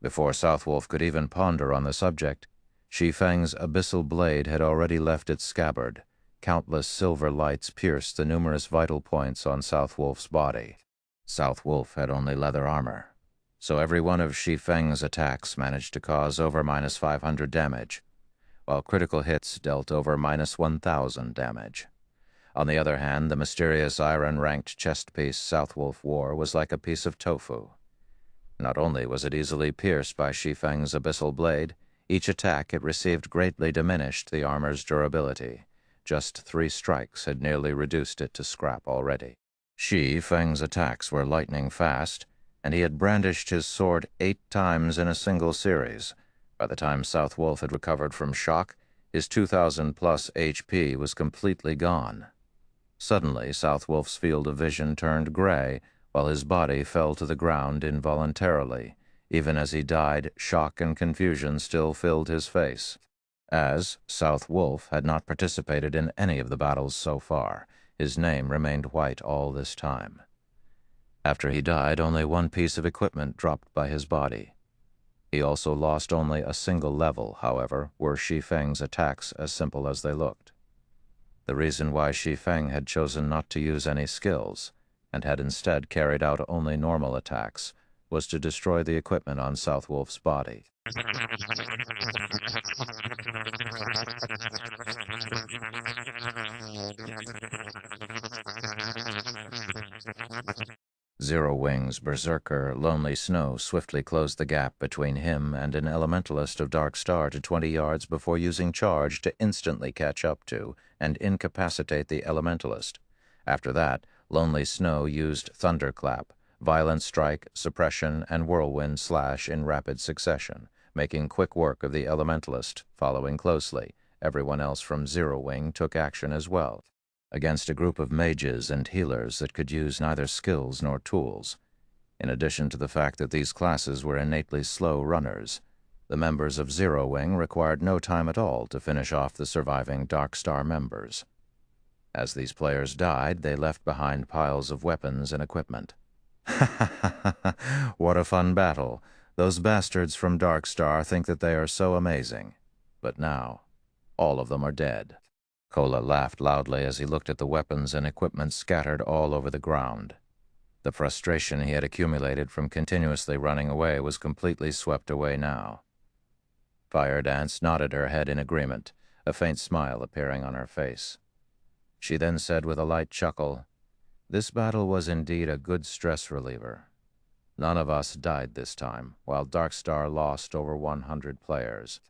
Before Southwolf could even ponder on the subject, Shi Feng's abyssal blade had already left its scabbard. Countless silver lights pierced the numerous vital points on Southwolf's body. Southwolf had only leather armor, so every one of Shi Feng's attacks managed to cause over -500 damage, while critical hits dealt over -1,000 damage. On the other hand, the mysterious iron-ranked chest piece Southwolf wore was like a piece of tofu. Not only was it easily pierced by Shi Feng's abyssal blade, each attack it received greatly diminished the armor's durability. Just 3 strikes had nearly reduced it to scrap already. Shi Feng's attacks were lightning fast, and he had brandished his sword 8 times in a single series. By the time Southwolf had recovered from shock, his 2,000+ HP was completely gone. Suddenly, Southwolf's field of vision turned gray, while his body fell to the ground involuntarily. Even as he died, shock and confusion still filled his face. As Southwolf had not participated in any of the battles so far, his name remained white all this time. After he died, only 1 piece of equipment dropped by his body. He also lost only a single level, however, were Shi Feng's attacks as simple as they looked. The reason why Shi Feng had chosen not to use any skills, and had instead carried out only normal attacks, was to destroy the equipment on Southwolf's body. Zero Wing's berserker, Lonely Snow, swiftly closed the gap between him and an elementalist of Darkstar to 20 yards before using charge to instantly catch up to and incapacitate the elementalist. After that, Lonely Snow used Thunderclap, Violent Strike, Suppression, and Whirlwind Slash in rapid succession, making quick work of the elementalist. Following closely, everyone else from Zero Wing took action as well, against a group of mages and healers that could use neither skills nor tools. In addition to the fact that these classes were innately slow runners, the members of Zero Wing required no time at all to finish off the surviving Darkstar members. As these players died, they left behind piles of weapons and equipment. What a fun battle. Those bastards from Darkstar think that they are so amazing. but now, all of them are dead. Kola laughed loudly as he looked at the weapons and equipment scattered all over the ground. The frustration he had accumulated from continuously running away was completely swept away now. Fire Dance nodded her head in agreement, a faint smile appearing on her face. She then said with a light chuckle, "This battle was indeed a good stress reliever. None of us died this time, while Dark Star lost over 100 players.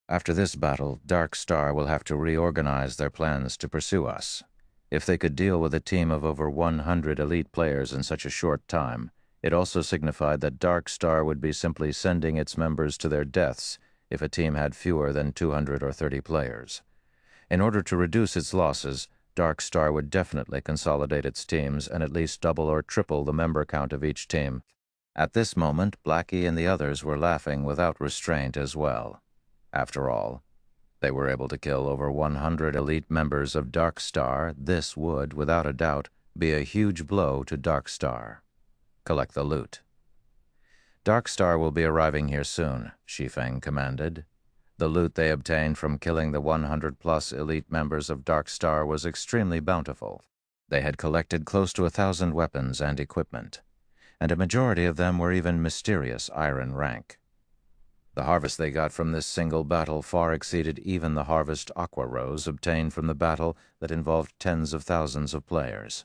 After this battle, Dark Star will have to reorganize their plans to pursue us. If they could deal with a team of over 100 elite players in such a short time, it also signified that Dark Star would be simply sending its members to their deaths if a team had fewer than 230 players. In order to reduce its losses, Dark Star would definitely consolidate its teams and at least double or triple the member count of each team." At this moment, Blackie and the others were laughing without restraint as well. After all, they were able to kill over 100 elite members of Dark Star. This would, without a doubt, be a huge blow to Dark Star. Collect the loot. Dark Star will be arriving here soon, Shi Feng commanded. The loot they obtained from killing the 100-plus elite members of Dark Star was extremely bountiful. They had collected close to 1,000 weapons and equipment, and a majority of them were even mysterious iron rank. The harvest they got from this single battle far exceeded even the harvest Aqua Rose obtained from the battle that involved tens of thousands of players.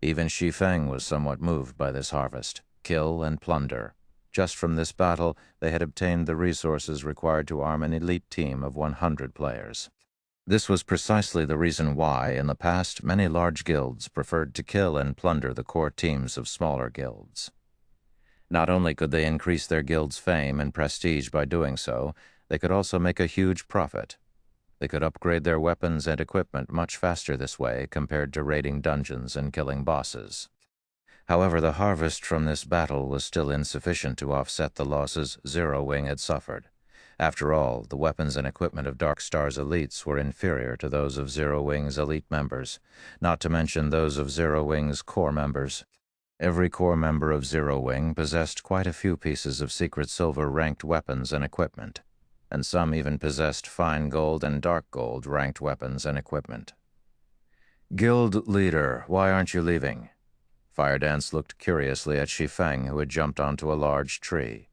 Even Shi Feng was somewhat moved by this harvest, kill and plunder. Just from this battle, they had obtained the resources required to arm an elite team of 100 players. This was precisely the reason why, in the past, many large guilds preferred to kill and plunder the core teams of smaller guilds. Not only could they increase their guild's fame and prestige by doing so, they could also make a huge profit. They could upgrade their weapons and equipment much faster this way compared to raiding dungeons and killing bosses. However, the harvest from this battle was still insufficient to offset the losses Zero Wing had suffered. After all, the weapons and equipment of Dark Star's elites were inferior to those of Zero Wing's elite members, not to mention those of Zero Wing's core members. Every core member of Zero Wing possessed quite a few pieces of secret silver ranked weapons and equipment, and some even possessed fine gold and dark gold ranked weapons and equipment. "Guild leader, why aren't you leaving?" Fire Dance looked curiously at Shi Feng, who had jumped onto a large tree.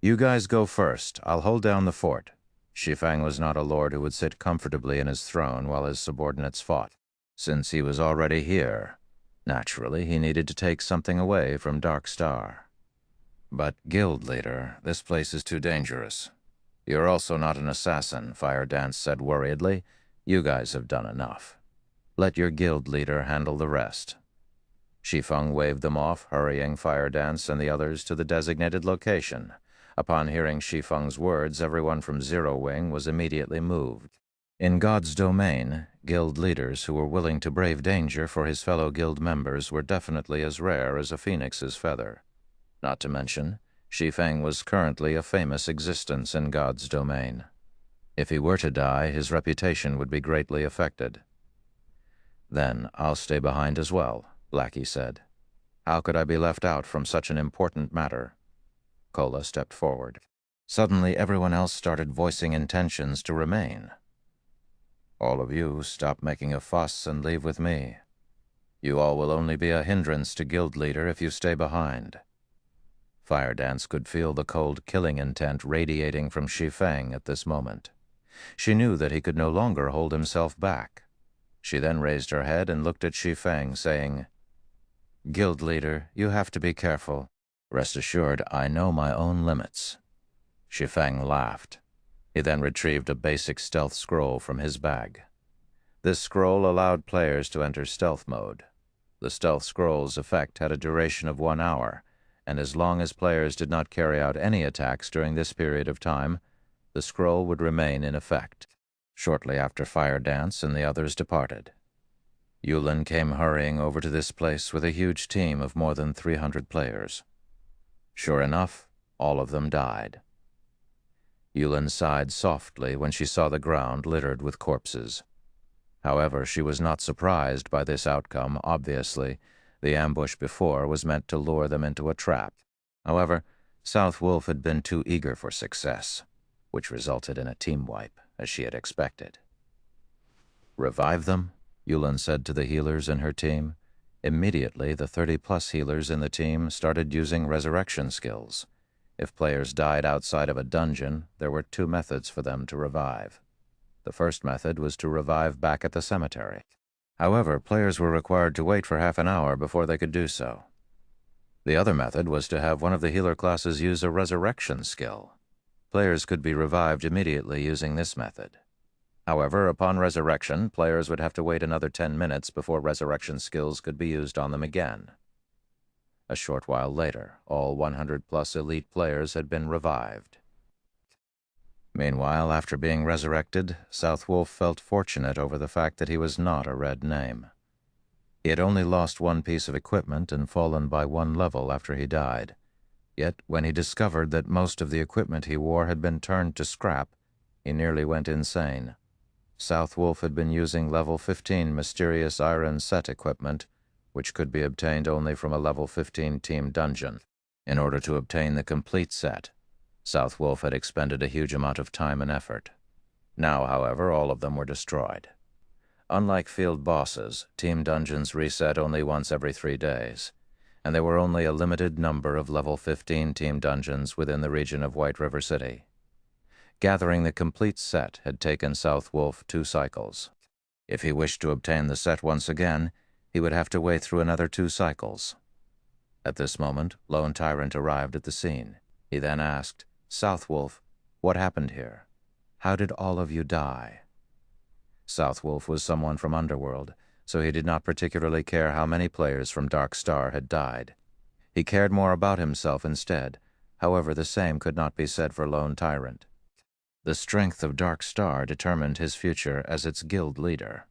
"You guys go first. I'll hold down the fort." Shi Feng was not a lord who would sit comfortably in his throne while his subordinates fought. Since he was already here, naturally he needed to take something away from Dark Star. "But, guild leader, this place is too dangerous." "You're also not an assassin," Fire Dance said worriedly. "You guys have done enough. Let your guild leader handle the rest." Shi Feng waved them off, hurrying Fire Dance and the others to the designated location. Upon hearing Shi Feng's words, everyone from Zero Wing was immediately moved. In God's domain, guild leaders who were willing to brave danger for his fellow guild members were definitely as rare as a phoenix's feather. Not to mention, Shi Feng was currently a famous existence in God's domain. If he were to die, his reputation would be greatly affected. "Then I'll stay behind as well," Blackie said. "How could I be left out from such an important matter?" Kola stepped forward. Suddenly, everyone else started voicing intentions to remain. "All of you stop making a fuss and leave with me. You all will only be a hindrance to guild leader if you stay behind." Fire Dance could feel the cold killing intent radiating from Shi Feng at this moment. She knew that he could no longer hold himself back. She then raised her head and looked at Shi Feng, saying, "Guild leader, you have to be careful. Rest assured, I know my own limits." Shi Feng laughed. He then retrieved a basic stealth scroll from his bag. This scroll allowed players to enter stealth mode. The stealth scroll's effect had a duration of 1 hour, and as long as players did not carry out any attacks during this period of time, the scroll would remain in effect. Shortly after Fire Dance and the others departed, Yulin came hurrying over to this place with a huge team of more than 300 players. Sure enough, all of them died. Yulin sighed softly when she saw the ground littered with corpses. However, she was not surprised by this outcome. Obviously, the ambush before was meant to lure them into a trap. However, South Wolf had been too eager for success. which resulted in a team wipe, as she had expected. "Revive them?" Yulin said to the healers in her team. Immediately, the 30-plus healers in the team started using resurrection skills. If players died outside of a dungeon, there were 2 methods for them to revive. The first method was to revive back at the cemetery. However, players were required to wait for half an hour before they could do so. The other method was to have one of the healer classes use a resurrection skill. Players could be revived immediately using this method. However, upon resurrection, players would have to wait another 10 minutes before resurrection skills could be used on them again. A short while later, all 100-plus elite players had been revived. Meanwhile, after being resurrected, Southwolf felt fortunate over the fact that he was not a red name. He had only lost 1 piece of equipment and fallen by 1 level after he died. Yet, when he discovered that most of the equipment he wore had been turned to scrap, he nearly went insane. Southwolf had been using level 15 mysterious iron set equipment, which could be obtained only from a level 15 team dungeon. In order to obtain the complete set, Southwolf had expended a huge amount of time and effort. Now, however, all of them were destroyed. Unlike field bosses, team dungeons reset only once every 3 days, and there were only a limited number of level 15 team dungeons within the region of White River City. Gathering the complete set had taken Southwolf 2 cycles. If he wished to obtain the set once again, he would have to wait through another 2 cycles. At this moment, Lone Tyrant arrived at the scene. He then asked, "Southwolf, what happened here? How did all of you die?" Southwolf was someone from Underworld, so he did not particularly care how many players from Dark Star had died. He cared more about himself instead. However, the same could not be said for Lone Tyrant. The strength of Dark Star determined his future as its guild leader.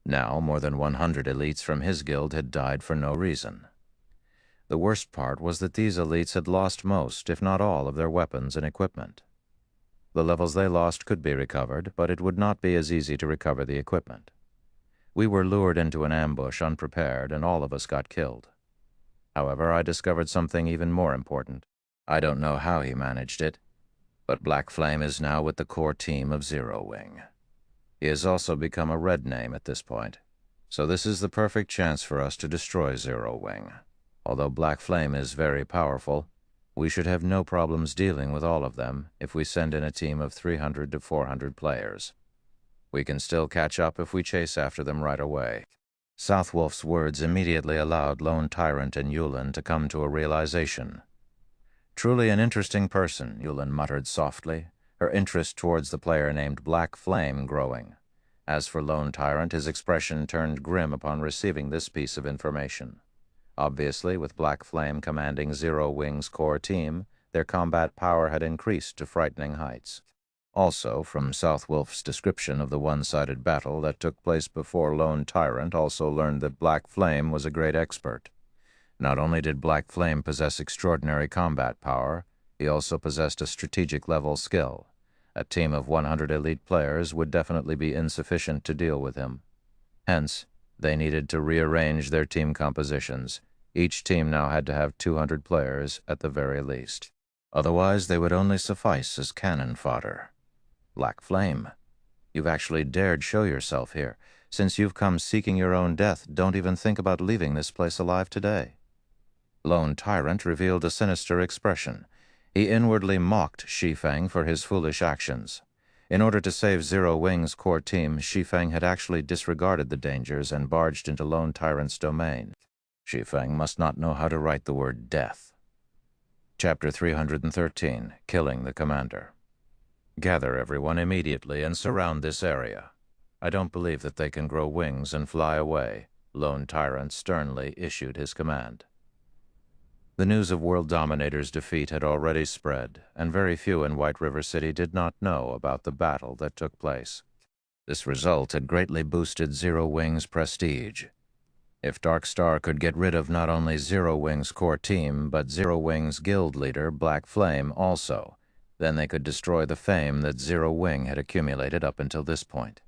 Now, more than 100 elites from his guild had died for no reason. The worst part was that these elites had lost most, if not all, of their weapons and equipment. The levels they lost could be recovered, but it would not be as easy to recover the equipment. We were lured into an ambush unprepared, and all of us got killed. However, I discovered something even more important. I don't know how he managed it, but Black Flame is now with the core team of Zero Wing. He has also become a red name at this point, so this is the perfect chance for us to destroy Zero Wing. Although Black Flame is very powerful, we should have no problems dealing with all of them if we send in a team of 300 to 400 players. We can still catch up if we chase after them right away. Southwolf's words immediately allowed Lone Tyrant and Yulin to come to a realization. "Truly an interesting person," Yulin muttered softly, her interest towards the player named Black Flame growing. As for Lone Tyrant, his expression turned grim upon receiving this piece of information. Obviously, with Black Flame commanding Zero Wing's core team, their combat power had increased to frightening heights. Also, from Southwolf's description of the one-sided battle that took place before Lone Tyrant also learned that Black Flame was a great expert. Not only did Black Flame possess extraordinary combat power, he also possessed a strategic-level skill. A team of 100 elite players would definitely be insufficient to deal with him. Hence, they needed to rearrange their team compositions. Each team now had to have 200 players at the very least. Otherwise, they would only suffice as cannon fodder. Black Flame, you've actually dared show yourself here. Since you've come seeking your own death, don't even think about leaving this place alive today. Lone Tyrant revealed a sinister expression. He inwardly mocked Shi Feng for his foolish actions. In order to save Zero Wing's core team, Shi Feng had actually disregarded the dangers and barged into Lone Tyrant's domain. Shi Feng must not know how to write the word death. Chapter 313, Killing the Commander. Gather everyone immediately and surround this area. I don't believe that they can grow wings and fly away, Lone Tyrant sternly issued his command. The news of World Dominator's defeat had already spread, and very few in White River City did not know about the battle that took place. This result had greatly boosted Zero Wing's prestige. If Dark Star could get rid of not only Zero Wing's core team, but Zero Wing's guild leader, Black Flame, also, then they could destroy the fame that Zero Wing had accumulated up until this point.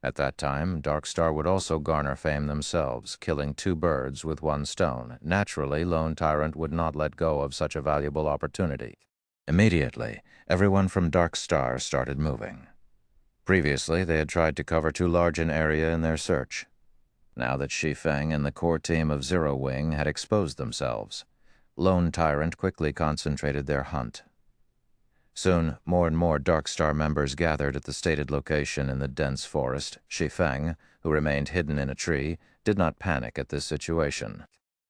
At that time, Dark Star would also garner fame themselves, killing 2 birds with 1 stone. Naturally, Lone Tyrant would not let go of such a valuable opportunity. Immediately, everyone from Dark Star started moving. Previously, they had tried to cover too large an area in their search. Now that Shi Feng and the core team of Zero Wing had exposed themselves, Lone Tyrant quickly concentrated their hunt. Soon, more and more Dark Star members gathered at the stated location in the dense forest. Shi Feng, who remained hidden in a tree, did not panic at this situation.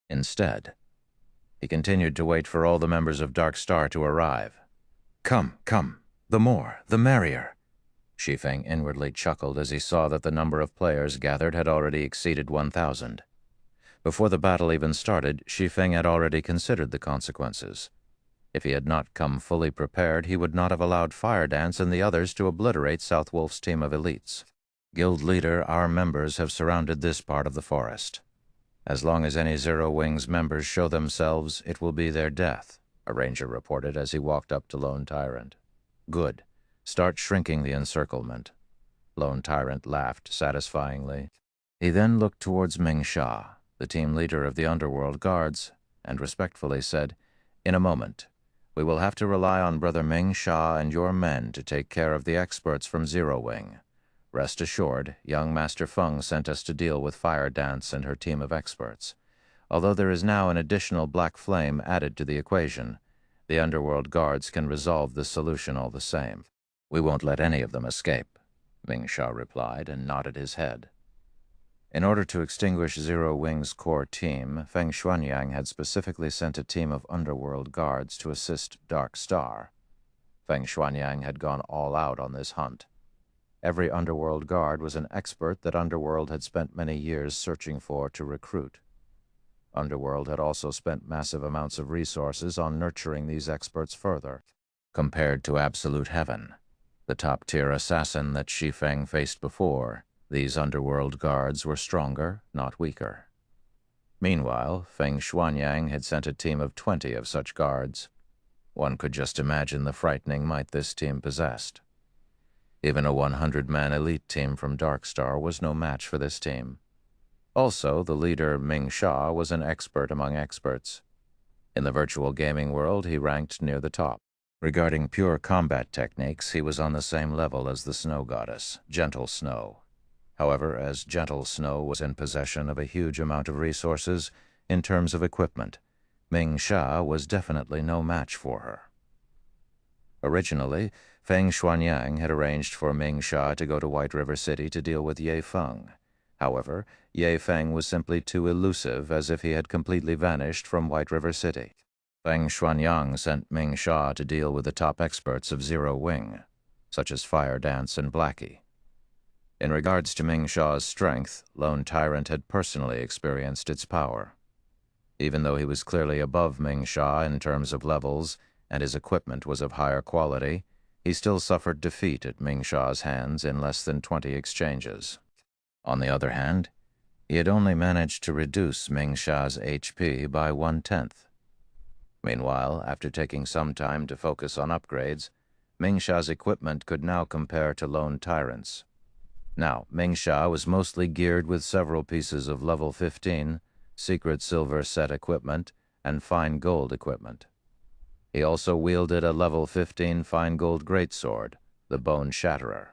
Instead, he continued to wait for all the members of Dark Star to arrive. "Come, come, the more, the merrier." Shi Feng inwardly chuckled as he saw that the number of players gathered had already exceeded 1,000. Before the battle even started, Shi Feng had already considered the consequences. If he had not come fully prepared, he would not have allowed Fire Dance and the others to obliterate South Wolf's team of elites. "Guild leader, our members have surrounded this part of the forest. As long as any Zero Wings members show themselves, it will be their death," a ranger reported as he walked up to Lone Tyrant. "Good. Start shrinking the encirclement." Lone Tyrant laughed satisfyingly. He then looked towards Ming Sha, the team leader of the Underworld Guards, and respectfully said, "In a moment. We will have to rely on Brother Ming Sha and your men to take care of the experts from Zero Wing. Rest assured, young Master Feng sent us to deal with Fire Dance and her team of experts. Although there is now an additional black flame added to the equation, the Underworld Guards can resolve the solution all the same." "We won't let any of them escape," Ming Sha replied and nodded his head. In order to extinguish Zero Wing's core team, Feng Xuanyang had specifically sent a team of Underworld Guards to assist Dark Star. Feng Xuanyang had gone all out on this hunt. Every Underworld Guard was an expert that Underworld had spent many years searching for to recruit. Underworld had also spent massive amounts of resources on nurturing these experts further. Compared to Absolute Heaven, the top-tier assassin that Shi Feng faced before, these Underworld Guards were stronger, not weaker. Meanwhile, Feng Xuanyang had sent a team of 20 of such guards. One could just imagine the frightening might this team possessed. Even a 100-man elite team from Dark Star was no match for this team. Also, the leader, Ming Sha, was an expert among experts. In the virtual gaming world, he ranked near the top. Regarding pure combat techniques, he was on the same level as the Snow Goddess, Gentle Snow. However, as Gentle Snow was in possession of a huge amount of resources in terms of equipment, Ming Sha was definitely no match for her. Originally, Feng Xuanyang had arranged for Ming Sha to go to White River City to deal with Ye Feng. However, Ye Feng was simply too elusive, as if he had completely vanished from White River City. Feng Xuanyang sent Ming Sha to deal with the top experts of Zero Wing, such as Fire Dance and Blackie. In regards to Ming Sha's strength, Lone Tyrant had personally experienced its power. Even though he was clearly above Ming Sha in terms of levels, and his equipment was of higher quality, he still suffered defeat at Ming Sha's hands in less than 20 exchanges. On the other hand, he had only managed to reduce Ming Sha's HP by 1/10. Meanwhile, after taking some time to focus on upgrades, Ming Sha's equipment could now compare to Lone Tyrant's. Now, Ming Sha was mostly geared with several pieces of level 15, secret silver set equipment, and fine gold equipment. He also wielded a level 15 fine gold greatsword, the Bone Shatterer.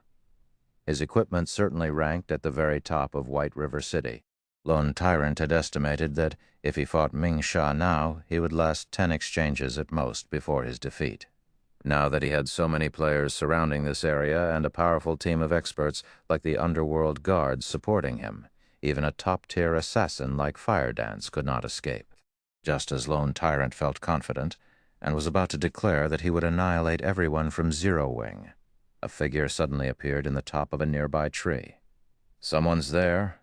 His equipment certainly ranked at the very top of White River City. Lone Tyrant had estimated that if he fought Ming Sha now, he would last 10 exchanges at most before his defeat. Now that he had so many players surrounding this area and a powerful team of experts like the Underworld Guards supporting him, even a top-tier assassin like Fire Dance could not escape. Just as Lone Tyrant felt confident and was about to declare that he would annihilate everyone from Zero Wing, a figure suddenly appeared in the top of a nearby tree. "Someone's there."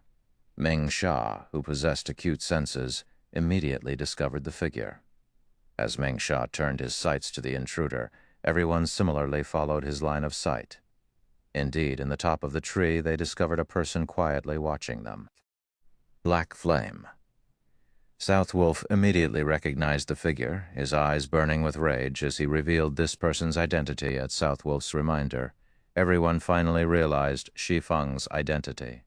Ming Sha, who possessed acute senses, immediately discovered the figure. As Ming Sha turned his sights to the intruder, everyone similarly followed his line of sight. Indeed, in the top of the tree, they discovered a person quietly watching them. Black Flame. South Wolf immediately recognized the figure, his eyes burning with rage as he revealed this person's identity at South Wolf's reminder. Everyone finally realized Shi Feng's identity.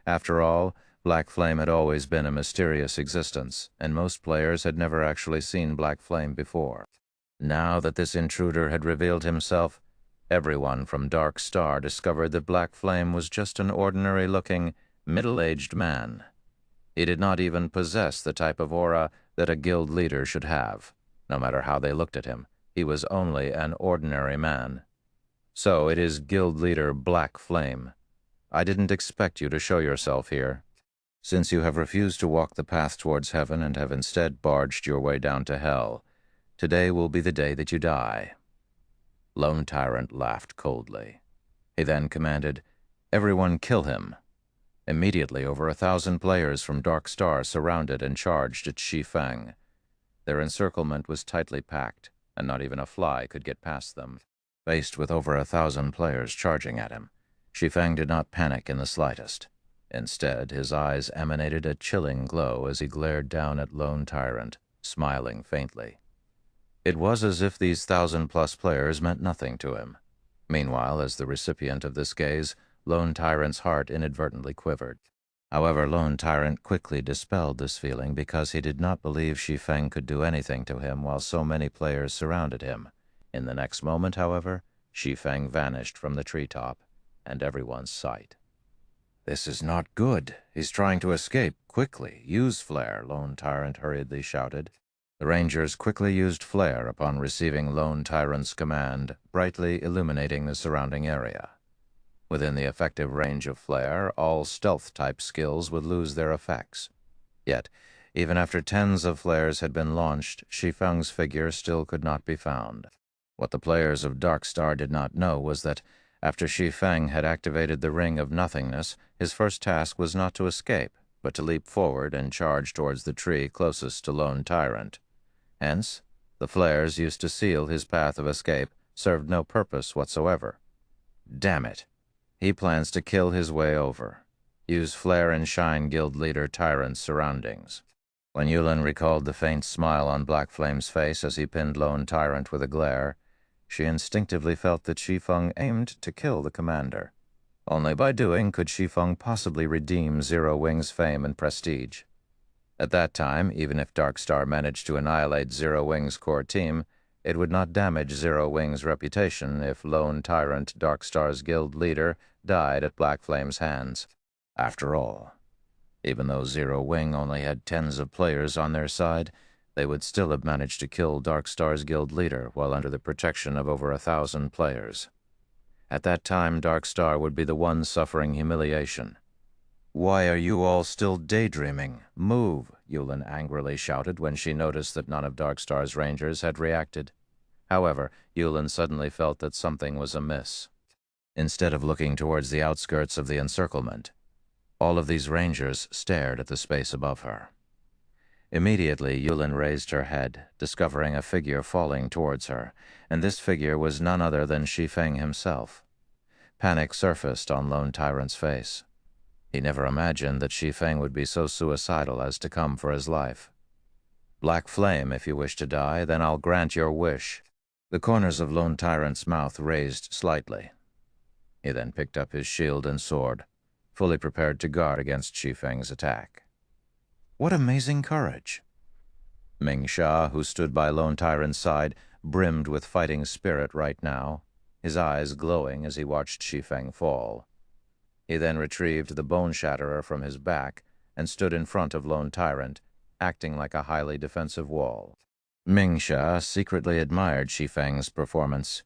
After all, Black Flame had always been a mysterious existence, and most players had never actually seen Black Flame before. Now that this intruder had revealed himself, everyone from Dark Star discovered that Black Flame was just an ordinary-looking, middle-aged man. He did not even possess the type of aura that a guild leader should have. No matter how they looked at him, he was only an ordinary man. So it is guild leader Black Flame. I didn't expect you to show yourself here. Since you have refused to walk the path towards heaven and have instead barged your way down to hell, today will be the day that you die." Lone Tyrant laughed coldly. He then commanded, "Everyone kill him." Immediately, over 1,000 players from Dark Star surrounded and charged at Shi Feng. Their encirclement was tightly packed, and not even a fly could get past them. Faced with over 1,000 players charging at him, Shi Feng did not panic in the slightest. Instead, his eyes emanated a chilling glow as he glared down at Lone Tyrant, smiling faintly. It was as if these 1,000-plus players meant nothing to him. Meanwhile, as the recipient of this gaze, Lone Tyrant's heart inadvertently quivered. However, Lone Tyrant quickly dispelled this feeling because he did not believe Shi Feng could do anything to him while so many players surrounded him. In the next moment, however, Shi Feng vanished from the treetop and everyone's sight. "This is not good. He's trying to escape. Quickly, use Flare," Lone Tyrant hurriedly shouted. The Rangers quickly used Flare upon receiving Lone Tyrant's command, brightly illuminating the surrounding area. Within the effective range of Flare, all stealth-type skills would lose their effects. Yet, even after tens of flares had been launched, Shi Feng's figure still could not be found. What the players of Dark Star did not know was that, after Shi Feng had activated the Ring of Nothingness, his first task was not to escape, but to leap forward and charge towards the tree closest to Lone Tyrant. Hence, the flares used to seal his path of escape served no purpose whatsoever. Damn it! He plans to kill his way over. Use Flare and Shine Guild Leader Tyrant's surroundings. When Yulin recalled the faint smile on Black Flame's face as he pinned Lone Tyrant with a glare, she instinctively felt that Shi Feng aimed to kill the commander. Only by doing could Shi Feng possibly redeem Zero Wing's fame and prestige. At that time, even if Dark Star managed to annihilate Zero Wing's core team, it would not damage Zero Wing's reputation if Lone Tyrant, Dark Star's guild leader, died at Black Flame's hands. After all, even though Zero Wing only had tens of players on their side, they would still have managed to kill Dark Star's guild leader while under the protection of over 1,000 players. At that time, Dark Star would be the one suffering humiliation. "Why are you all still daydreaming? Move!" Yulin angrily shouted when she noticed that none of Dark Star's rangers had reacted. However, Yulin suddenly felt that something was amiss. Instead of looking towards the outskirts of the encirclement, all of these rangers stared at the space above her. Immediately, Yulin raised her head, discovering a figure falling towards her, and this figure was none other than Shi Feng himself. Panic surfaced on Lone Tyrant's face. He never imagined that Shi Feng would be so suicidal as to come for his life. "Black Flame, if you wish to die, then I'll grant your wish." The corners of Lone Tyrant's mouth raised slightly. He then picked up his shield and sword, fully prepared to guard against Shi Feng's attack. What amazing courage! Ming Sha, who stood by Lone Tyrant's side, brimmed with fighting spirit right now, his eyes glowing as he watched Shi Feng fall. He then retrieved the Bone Shatterer from his back and stood in front of Lone Tyrant, acting like a highly defensive wall. Ming Sha secretly admired Shi Feng's performance,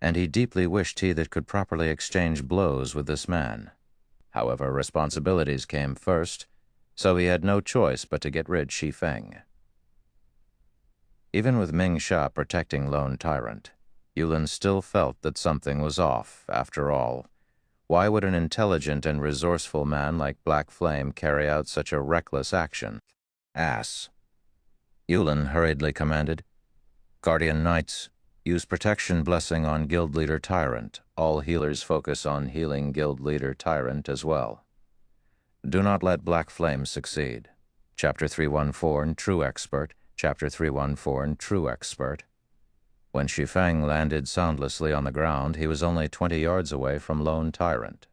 and he deeply wished he that could properly exchange blows with this man. However, responsibilities came first, so he had no choice but to get rid of Shi Feng. Even with Ming Sha protecting Lone Tyrant, Yulin still felt that something was off, after all. Why would an intelligent and resourceful man like Black Flame carry out such a reckless action? Ass. Yulin hurriedly commanded, "Guardian Knights, use Protection Blessing on Guild Leader Tyrant. All healers focus on healing Guild Leader Tyrant as well. Do not let Black Flame succeed." Chapter 314 in True Expert, Chapter 314 in True Expert. When Shi Feng landed soundlessly on the ground, he was only 20 yards away from Lone Tyrant.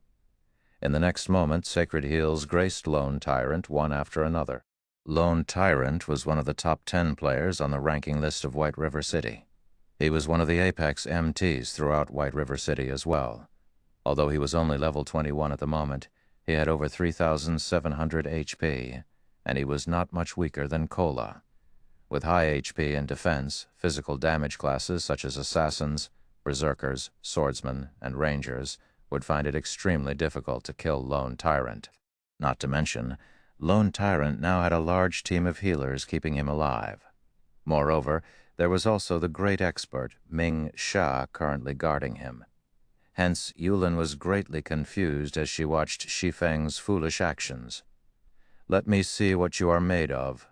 In the next moment, Sacred Heals graced Lone Tyrant one after another. Lone Tyrant was one of the top 10 players on the ranking list of White River City. He was one of the apex MTs throughout White River City as well. Although he was only level 21 at the moment, he had over 3,700 HP, and he was not much weaker than Cola. With high HP and defense, physical damage classes such as assassins, berserkers, swordsmen, and rangers would find it extremely difficult to kill Lone Tyrant. Not to mention, Lone Tyrant now had a large team of healers keeping him alive. Moreover, there was also the great expert, Ming Sha, currently guarding him. Hence, Yulin was greatly confused as she watched Shi Feng's foolish actions. "Let me see what you are made of."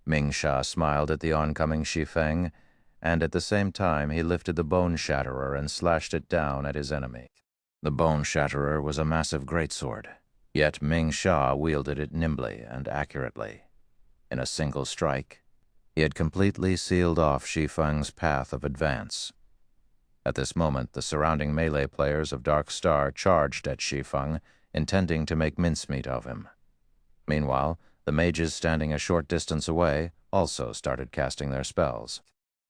Ming Sha smiled at the oncoming Shi Feng, and at the same time he lifted the Bone Shatterer and slashed it down at his enemy. The Bone Shatterer was a massive greatsword, yet Ming Sha wielded it nimbly and accurately. In a single strike, he had completely sealed off Shi Feng's path of advance. At this moment, the surrounding melee players of Dark Star charged at Shi Feng, intending to make mincemeat of him. Meanwhile, the mages standing a short distance away also started casting their spells.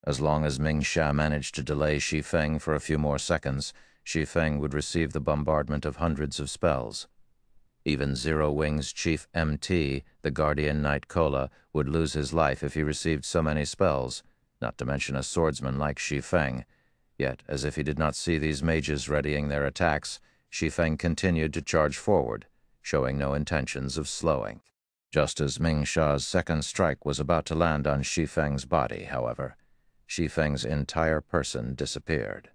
As long as Ming Sha managed to delay Shi Feng for a few more seconds, Shi Feng would receive the bombardment of hundreds of spells. Even Zero Wing's chief MT, the Guardian Knight Cola, would lose his life if he received so many spells, not to mention a swordsman like Shi Feng. Yet, as if he did not see these mages readying their attacks, Shi Feng continued to charge forward, showing no intentions of slowing. Just as Ming Sha's second strike was about to land on Shi Feng's body, however, Shi Feng's entire person disappeared.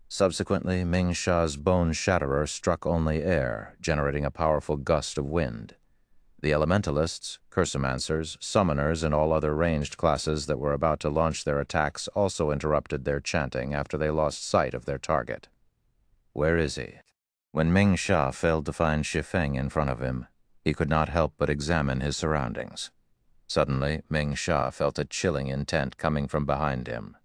Subsequently, Ming Sha's Bone Shatterer struck only air, generating a powerful gust of wind. The elementalists, cursomancers, summoners, and all other ranged classes that were about to launch their attacks also interrupted their chanting after they lost sight of their target. Where is he? When Ming Sha failed to find Shi Feng in front of him, he could not help but examine his surroundings. Suddenly, Ming Sha felt a chilling intent coming from behind him.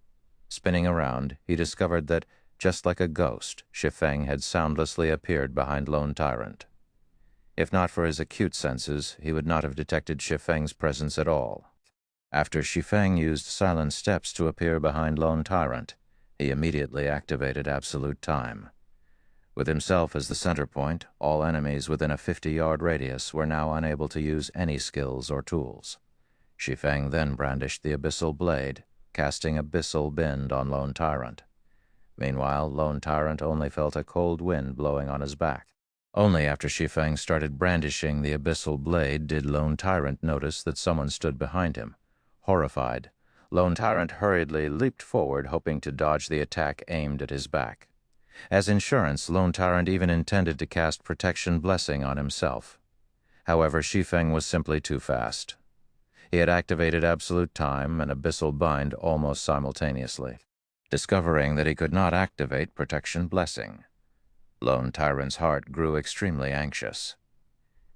Spinning around, he discovered that, just like a ghost, Shi Feng had soundlessly appeared behind Lone Tyrant. If not for his acute senses, he would not have detected Shi Feng's presence at all. After Shi Feng used silent steps to appear behind Lone Tyrant, he immediately activated absolute time. With himself as the center point, all enemies within a 50-yard radius were now unable to use any skills or tools. Shi Feng then brandished the Abyssal Blade, casting Abyssal Bend on Lone Tyrant. Meanwhile, Lone Tyrant only felt a cold wind blowing on his back. Only after Shi Feng started brandishing the Abyssal Blade did Lone Tyrant notice that someone stood behind him. Horrified, Lone Tyrant hurriedly leaped forward, hoping to dodge the attack aimed at his back. As insurance, Lone Tyrant even intended to cast Protection Blessing on himself. However, Shi Feng was simply too fast. He had activated Absolute Time and Abyssal Bind almost simultaneously. Discovering that he could not activate Protection Blessing, Lone Tyrant's heart grew extremely anxious.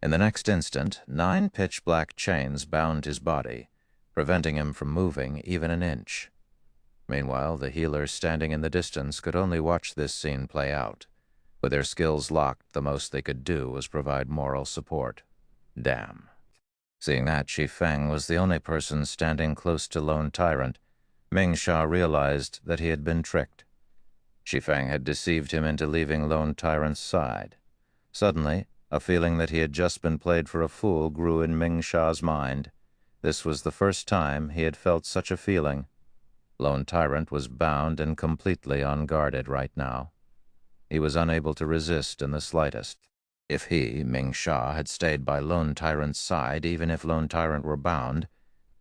In the next instant, 9 pitch-black chains bound his body, preventing him from moving even an inch. Meanwhile, the healers standing in the distance could only watch this scene play out. With their skills locked, the most they could do was provide moral support. Damn. Seeing that Shi Feng was the only person standing close to Lone Tyrant, Ming Sha realized that he had been tricked. Shi Feng had deceived him into leaving Lone Tyrant's side. Suddenly, a feeling that he had just been played for a fool grew in Ming Sha's mind. This was the first time he had felt such a feeling. Lone Tyrant was bound and completely unguarded right now. He was unable to resist in the slightest. If he, Ming Sha, had stayed by Lone Tyrant's side, even if Lone Tyrant were bound,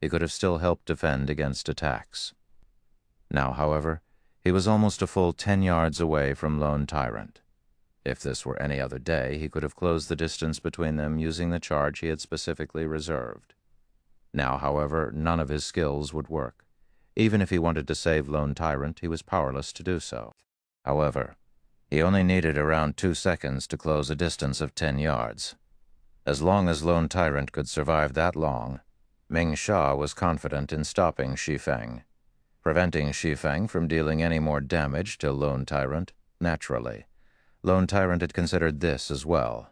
he could have still helped defend against attacks. Now, however, he was almost a full 10 yards away from Lone Tyrant. If this were any other day, he could have closed the distance between them using the charge he had specifically reserved. Now, however, none of his skills would work. Even if he wanted to save Lone Tyrant, he was powerless to do so. However, he only needed around 2 seconds to close a distance of 10 yards. As long as Lone Tyrant could survive that long, Ming Sha was confident in stopping Shi Feng, preventing Shi Feng from dealing any more damage to Lone Tyrant. Naturally, Lone Tyrant had considered this as well.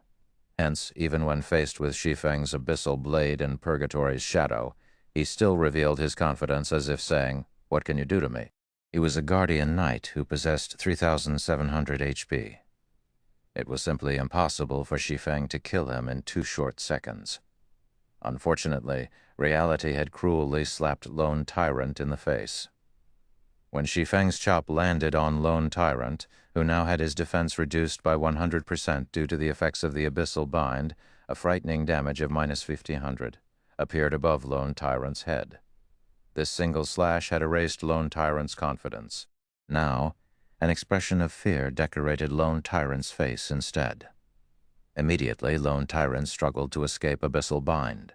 Hence, even when faced with Shi Feng's Abyssal Blade and Purgatory's Shadow, he still revealed his confidence as if saying, "What can you do to me?" He was a guardian knight who possessed 3,700 HP. It was simply impossible for Shi Feng to kill him in 2 short seconds. Unfortunately, reality had cruelly slapped Lone Tyrant in the face. When Shi Feng's chop landed on Lone Tyrant, who now had his defense reduced by 100% due to the effects of the Abyssal Bind, a frightening damage of -1,500 appeared above Lone Tyrant's head. This single slash had erased Lone Tyrant's confidence. Now, an expression of fear decorated Lone Tyrant's face instead. Immediately, Lone Tyrant struggled to escape Abyssal Bind.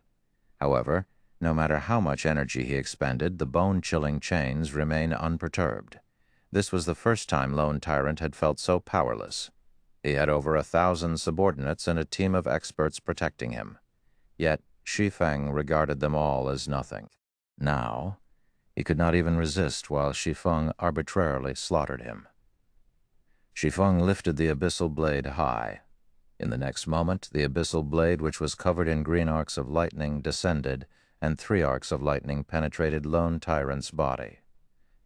However, no matter how much energy he expended, the bone-chilling chains remained unperturbed. This was the first time Lone Tyrant had felt so powerless. He had over 1,000 subordinates and a team of experts protecting him. Yet, Shi Feng regarded them all as nothing. Now, he could not even resist while Shi Feng arbitrarily slaughtered him. Shi Feng lifted the abyssal blade high. In the next moment, the abyssal blade, which was covered in green arcs of lightning, descended, and 3 arcs of lightning penetrated Lone Tyrant's body.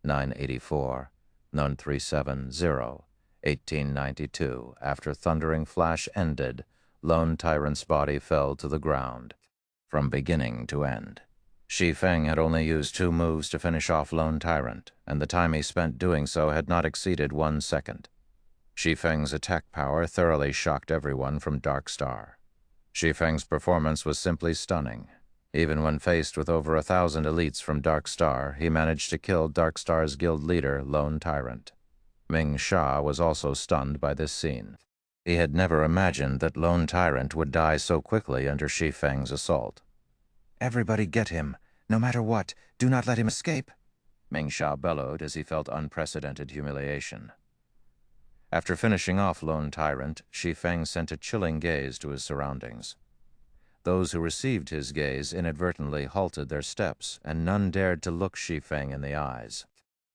984, 1370, 1892. After thundering flash ended, Lone Tyrant's body fell to the ground, from beginning to end. Shi Feng had only used 2 moves to finish off Lone Tyrant, and the time he spent doing so had not exceeded 1 second. Shi Feng's attack power thoroughly shocked everyone from Dark Star. Shi Feng's performance was simply stunning. Even when faced with over 1,000 elites from Dark Star, he managed to kill Dark Star's guild leader, Lone Tyrant. Ming Sha was also stunned by this scene. He had never imagined that Lone Tyrant would die so quickly under Shi Feng's assault. "Everybody get him. No matter what, do not let him escape," Ming Sha bellowed as he felt unprecedented humiliation. After finishing off Lone Tyrant, Shi Feng sent a chilling gaze to his surroundings. Those who received his gaze inadvertently halted their steps, and none dared to look Shi Feng in the eyes.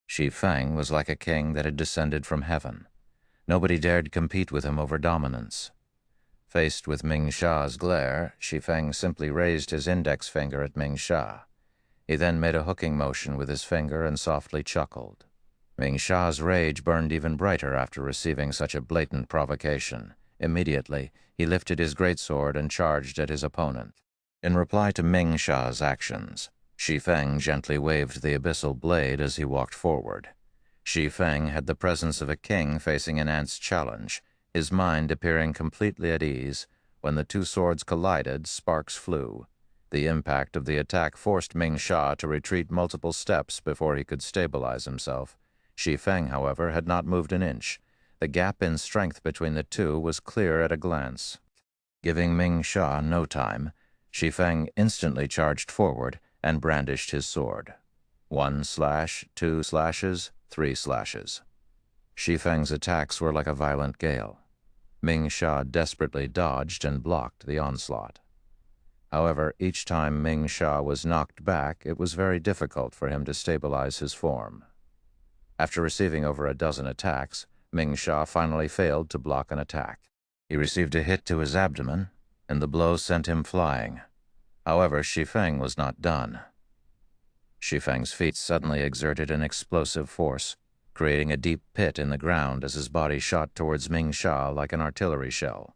Shi Feng was like a king that had descended from heaven. Nobody dared compete with him over dominance. Faced with Ming Sha's glare, Shi Feng simply raised his index finger at Ming Sha. He then made a hooking motion with his finger and softly chuckled. Ming Sha's rage burned even brighter after receiving such a blatant provocation. Immediately, he lifted his greatsword and charged at his opponent. In reply to Ming Sha's actions, Shi Feng gently waved the abyssal blade as he walked forward. Shi Feng had the presence of a king facing an ant's challenge, his mind appearing completely at ease. When the 2 swords collided, sparks flew. The impact of the attack forced Ming Sha to retreat multiple steps before he could stabilize himself. Shi Feng, however, had not moved an inch. The gap in strength between the 2 was clear at a glance. Giving Ming Sha no time, Shi Feng instantly charged forward and brandished his sword. 1 slash, 2 slashes, 3 slashes. Shi Feng's attacks were like a violent gale. Ming Sha desperately dodged and blocked the onslaught. However, each time Ming Sha was knocked back, it was very difficult for him to stabilize his form. After receiving over a dozen attacks, Ming Sha finally failed to block an attack. He received a hit to his abdomen, and the blow sent him flying. However, Shi Feng was not done. Shi Feng's feet suddenly exerted an explosive force, creating a deep pit in the ground as his body shot towards Ming Sha like an artillery shell.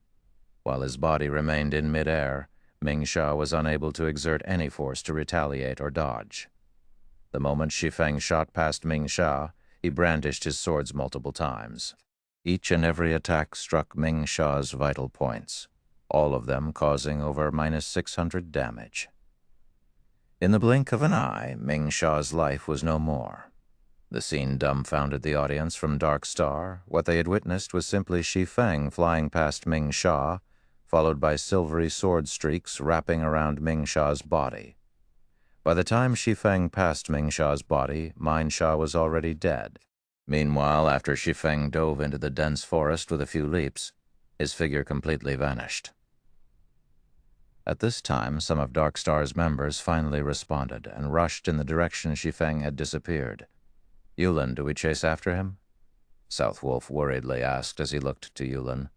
While his body remained in midair, Ming Sha was unable to exert any force to retaliate or dodge. The moment Shi Feng shot past Ming Sha, he brandished his swords multiple times. Each and every attack struck Ming Sha's vital points, all of them causing over -600 damage. In the blink of an eye, Ming Sha's life was no more. The scene dumbfounded the audience from Dark Star. What they had witnessed was simply Shi Feng flying past Ming Sha, followed by silvery sword streaks wrapping around Ming Sha's body. By the time Shi Feng passed Ming Sha's body, Ming Sha was already dead. Meanwhile, after Shi Feng dove into the dense forest with a few leaps, his figure completely vanished. At this time, some of Dark Star's members finally responded and rushed in the direction Shi Feng had disappeared. "Yulin, do we chase after him?" Southwolf worriedly asked as he looked to Yulin.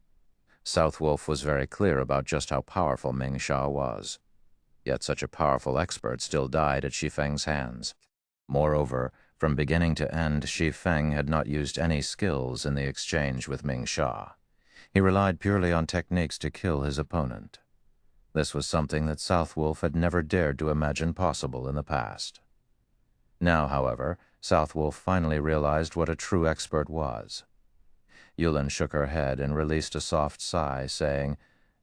Southwolf was very clear about just how powerful Ming Sha was. Yet such a powerful expert still died at Shi Feng's hands. Moreover, From beginning to end, Shi Feng had not used any skills in the exchange with Ming Sha. He relied purely on techniques to kill his opponent. This was something that Southwolf had never dared to imagine possible in the past. Now, however, Southwolf finally realized what a true expert was. Yulin shook her head and released a soft sigh, saying,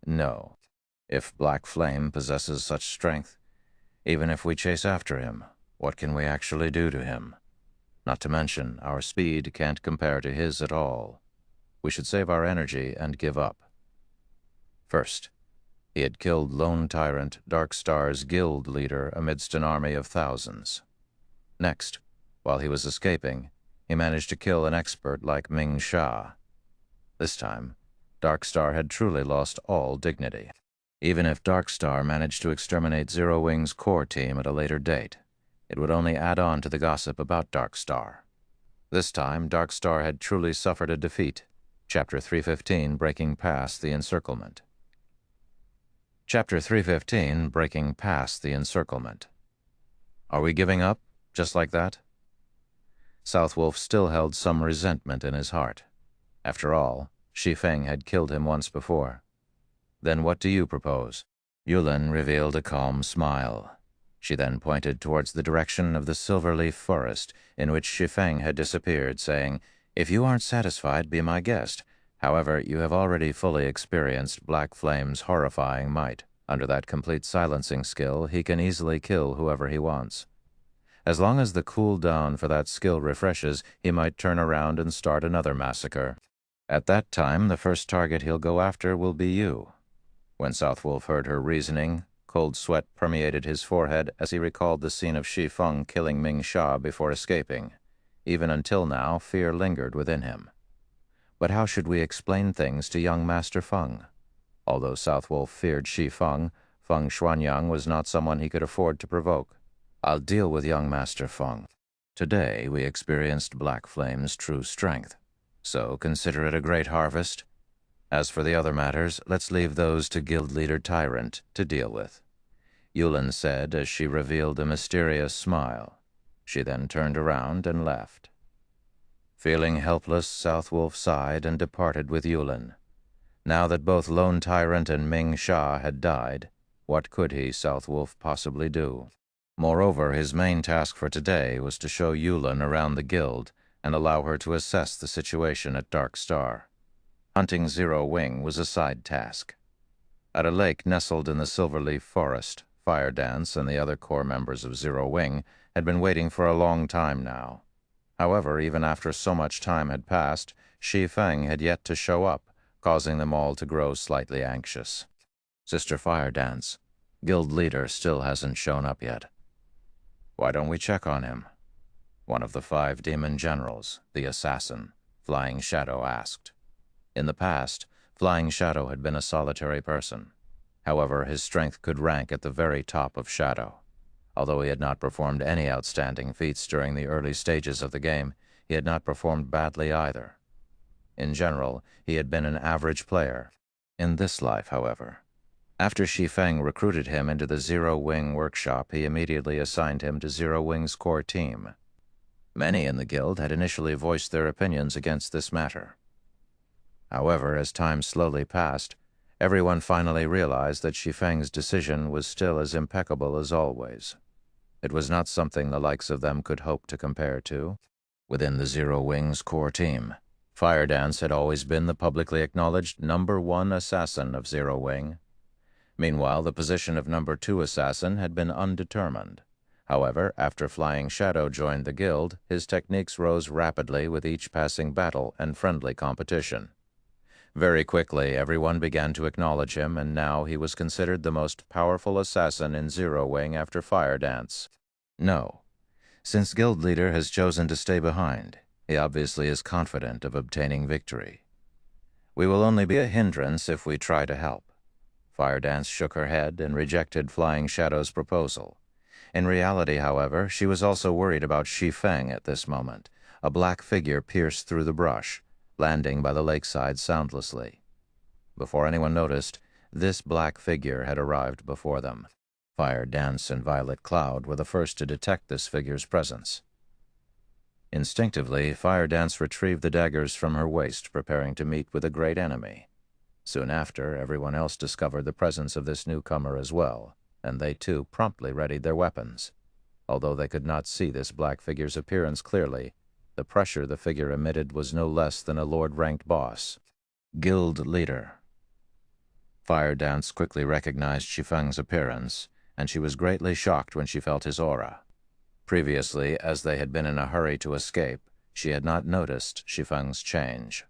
"No. If Black Flame possesses such strength, even if we chase after him, what can we actually do to him? Not to mention, our speed can't compare to his at all. We should save our energy and give up." First, he had killed Lone Tyrant, Dark Star's guild leader amidst an army of thousands. Next, while he was escaping, he managed to kill an expert like Ming Sha. This time, Dark Star had truly lost all dignity. Even if Dark Star managed to exterminate Zero Wing's core team at a later date, it would only add on to the gossip about Dark Star. This time, Dark Star had truly suffered a defeat. Chapter 315, Breaking Past the Encirclement. Chapter 315, Breaking Past the Encirclement. Are we giving up, just like that? Southwolf still held some resentment in his heart. After all, Shi Feng had killed him once before. "Then what do you propose?" Yulin revealed a calm smile. She then pointed towards the direction of the Silverleaf Forest, in which Shi Feng had disappeared, saying, "If you aren't satisfied, be my guest. However, you have already fully experienced Black Flame's horrifying might. Under that complete silencing skill, he can easily kill whoever he wants. As long as the cooldown for that skill refreshes, he might turn around and start another massacre. At that time, the first target he'll go after will be you." When Southwolf heard her reasoning, cold sweat permeated his forehead as he recalled the scene of Shi Feng killing Ming Sha before escaping. Even until now, fear lingered within him. But how should we explain things to young Master Feng? Although Southwolf feared Shi Feng, Feng Xuanyang was not someone he could afford to provoke. "I'll deal with young Master Feng. Today we experienced Black Flame's true strength, so consider it a great harvest. As for the other matters, let's leave those to Guild Leader Tyrant to deal with," Yulin said as she revealed a mysterious smile. She then turned around and left. Feeling helpless, Southwolf sighed and departed with Yulin. Now that both Lone Tyrant and Ming Sha had died, what could he, Southwolf, possibly do? Moreover, his main task for today was to show Yulin around the guild and allow her to assess the situation at Dark Star. Hunting Zero Wing was a side task. At a lake nestled in the Silverleaf Forest, Fire Dance and the other core members of Zero Wing had been waiting for a long time now. However, even after so much time had passed, Shi Feng had yet to show up, causing them all to grow slightly anxious. "Sister Fire Dance, guild leader still hasn't shown up yet. Why don't we check on him?" One of the 5 demon generals, the assassin, Flying Shadow, asked. In the past, Flying Shadow had been a solitary person. However, his strength could rank at the very top of Shadow. Although he had not performed any outstanding feats during the early stages of the game, he had not performed badly either. In general, he had been an average player. In this life, however, after Shi Feng recruited him into the Zero Wing workshop, he immediately assigned him to Zero Wing's core team. Many in the guild had initially voiced their opinions against this matter. However, as time slowly passed, everyone finally realized that Shi Feng's decision was still as impeccable as always. It was not something the likes of them could hope to compare to. Within the Zero Wing's core team, Fire Dance had always been the publicly acknowledged #1 assassin of Zero Wing. Meanwhile, the position of #2 assassin had been undetermined. However, after Flying Shadow joined the guild, his techniques rose rapidly with each passing battle and friendly competition. Very quickly, everyone began to acknowledge him, and now he was considered the most powerful assassin in Zero Wing after Fire Dance. No. Since Guild Leader has chosen to stay behind, he obviously is confident of obtaining victory. We will only be a hindrance if we try to help. Fire Dance shook her head and rejected Flying Shadow's proposal. In reality, however, she was also worried about Shi Feng at this moment. A black figure pierced through the brush, landing by the lakeside soundlessly. Before anyone noticed, this black figure had arrived before them. Fire Dance and Violet Cloud were the first to detect this figure's presence. Instinctively, Fire Dance retrieved the daggers from her waist, preparing to meet with a great enemy. Soon after, everyone else discovered the presence of this newcomer as well, and they too promptly readied their weapons. Although they could not see this black figure's appearance clearly, the pressure the figure emitted was no less than a lord-ranked boss. Guild leader. Fire Dance quickly recognized Shi Feng's appearance, and she was greatly shocked when she felt his aura. Previously, as they had been in a hurry to escape, she had not noticed Shi Feng's change.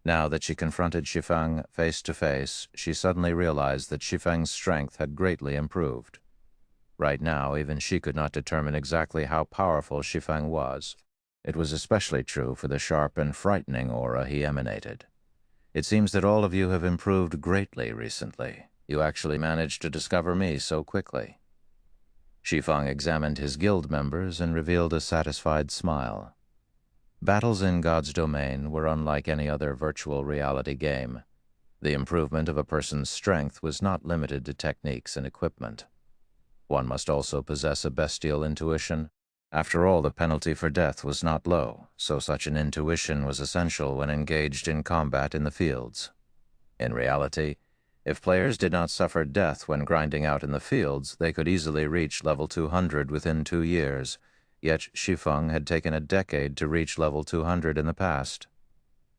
Now that she confronted Shi Feng face to face, she suddenly realized that Shi Feng's strength had greatly improved. Right now, even she could not determine exactly how powerful Shi Feng was. It was especially true for the sharp and frightening aura he emanated. It seems that all of you have improved greatly recently. You actually managed to discover me so quickly. Shi Feng examined his guild members and revealed a satisfied smile. Battles in God's domain were unlike any other virtual reality game. The improvement of a person's strength was not limited to techniques and equipment. One must also possess a bestial intuition. After all, the penalty for death was not low, so such an intuition was essential when engaged in combat in the fields. In reality, if players did not suffer death when grinding out in the fields, they could easily reach level 200 within 2 years, yet Shi Feng had taken a decade to reach level 200 in the past.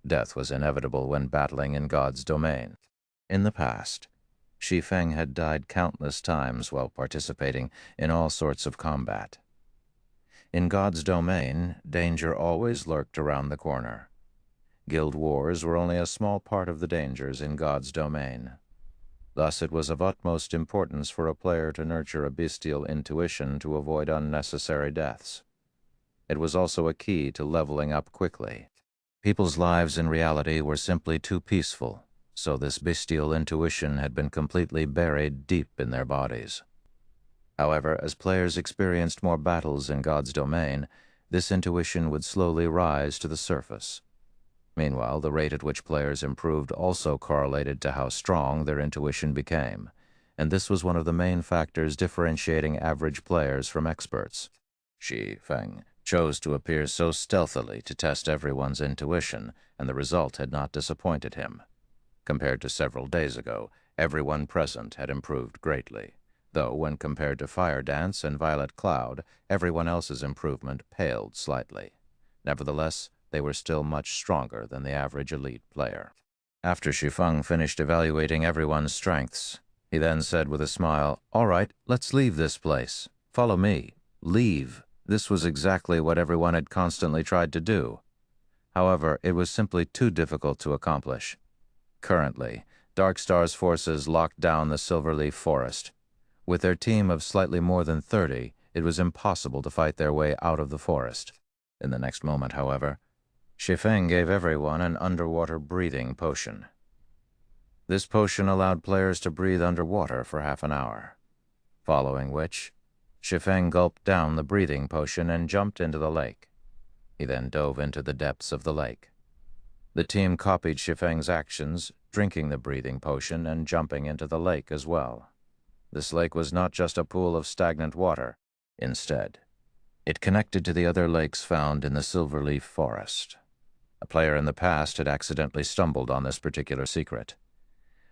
Death was inevitable when battling in God's domain. In the past, Shi Feng had died countless times while participating in all sorts of combat. In God's domain, danger always lurked around the corner. Guild wars were only a small part of the dangers in God's domain. Thus, it was of utmost importance for a player to nurture a bestial intuition to avoid unnecessary deaths. It was also a key to leveling up quickly. People's lives in reality were simply too peaceful, so this bestial intuition had been completely buried deep in their bodies. However, as players experienced more battles in God's domain, this intuition would slowly rise to the surface. Meanwhile, the rate at which players improved also correlated to how strong their intuition became, and this was one of the main factors differentiating average players from experts. Shi Feng chose to appear so stealthily to test everyone's intuition, and the result had not disappointed him. Compared to several days ago, everyone present had improved greatly, though when compared to Fire Dance and Violet Cloud, everyone else's improvement paled slightly. Nevertheless, they were still much stronger than the average elite player. After Shi Feng finished evaluating everyone's strengths, he then said with a smile, "All right, let's leave this place. Follow me. Leave." This was exactly what everyone had constantly tried to do. However, it was simply too difficult to accomplish. Currently, Darkstar's forces locked down the Silverleaf Forest. With their team of slightly more than 30, it was impossible to fight their way out of the forest. In the next moment, however, Shi Feng gave everyone an underwater breathing potion. This potion allowed players to breathe underwater for half an hour, following which, Shi Feng gulped down the breathing potion and jumped into the lake. He then dove into the depths of the lake. The team copied Shi Feng's actions, drinking the breathing potion and jumping into the lake as well. This lake was not just a pool of stagnant water. Instead, it connected to the other lakes found in the Silverleaf Forest. A player in the past had accidentally stumbled on this particular secret.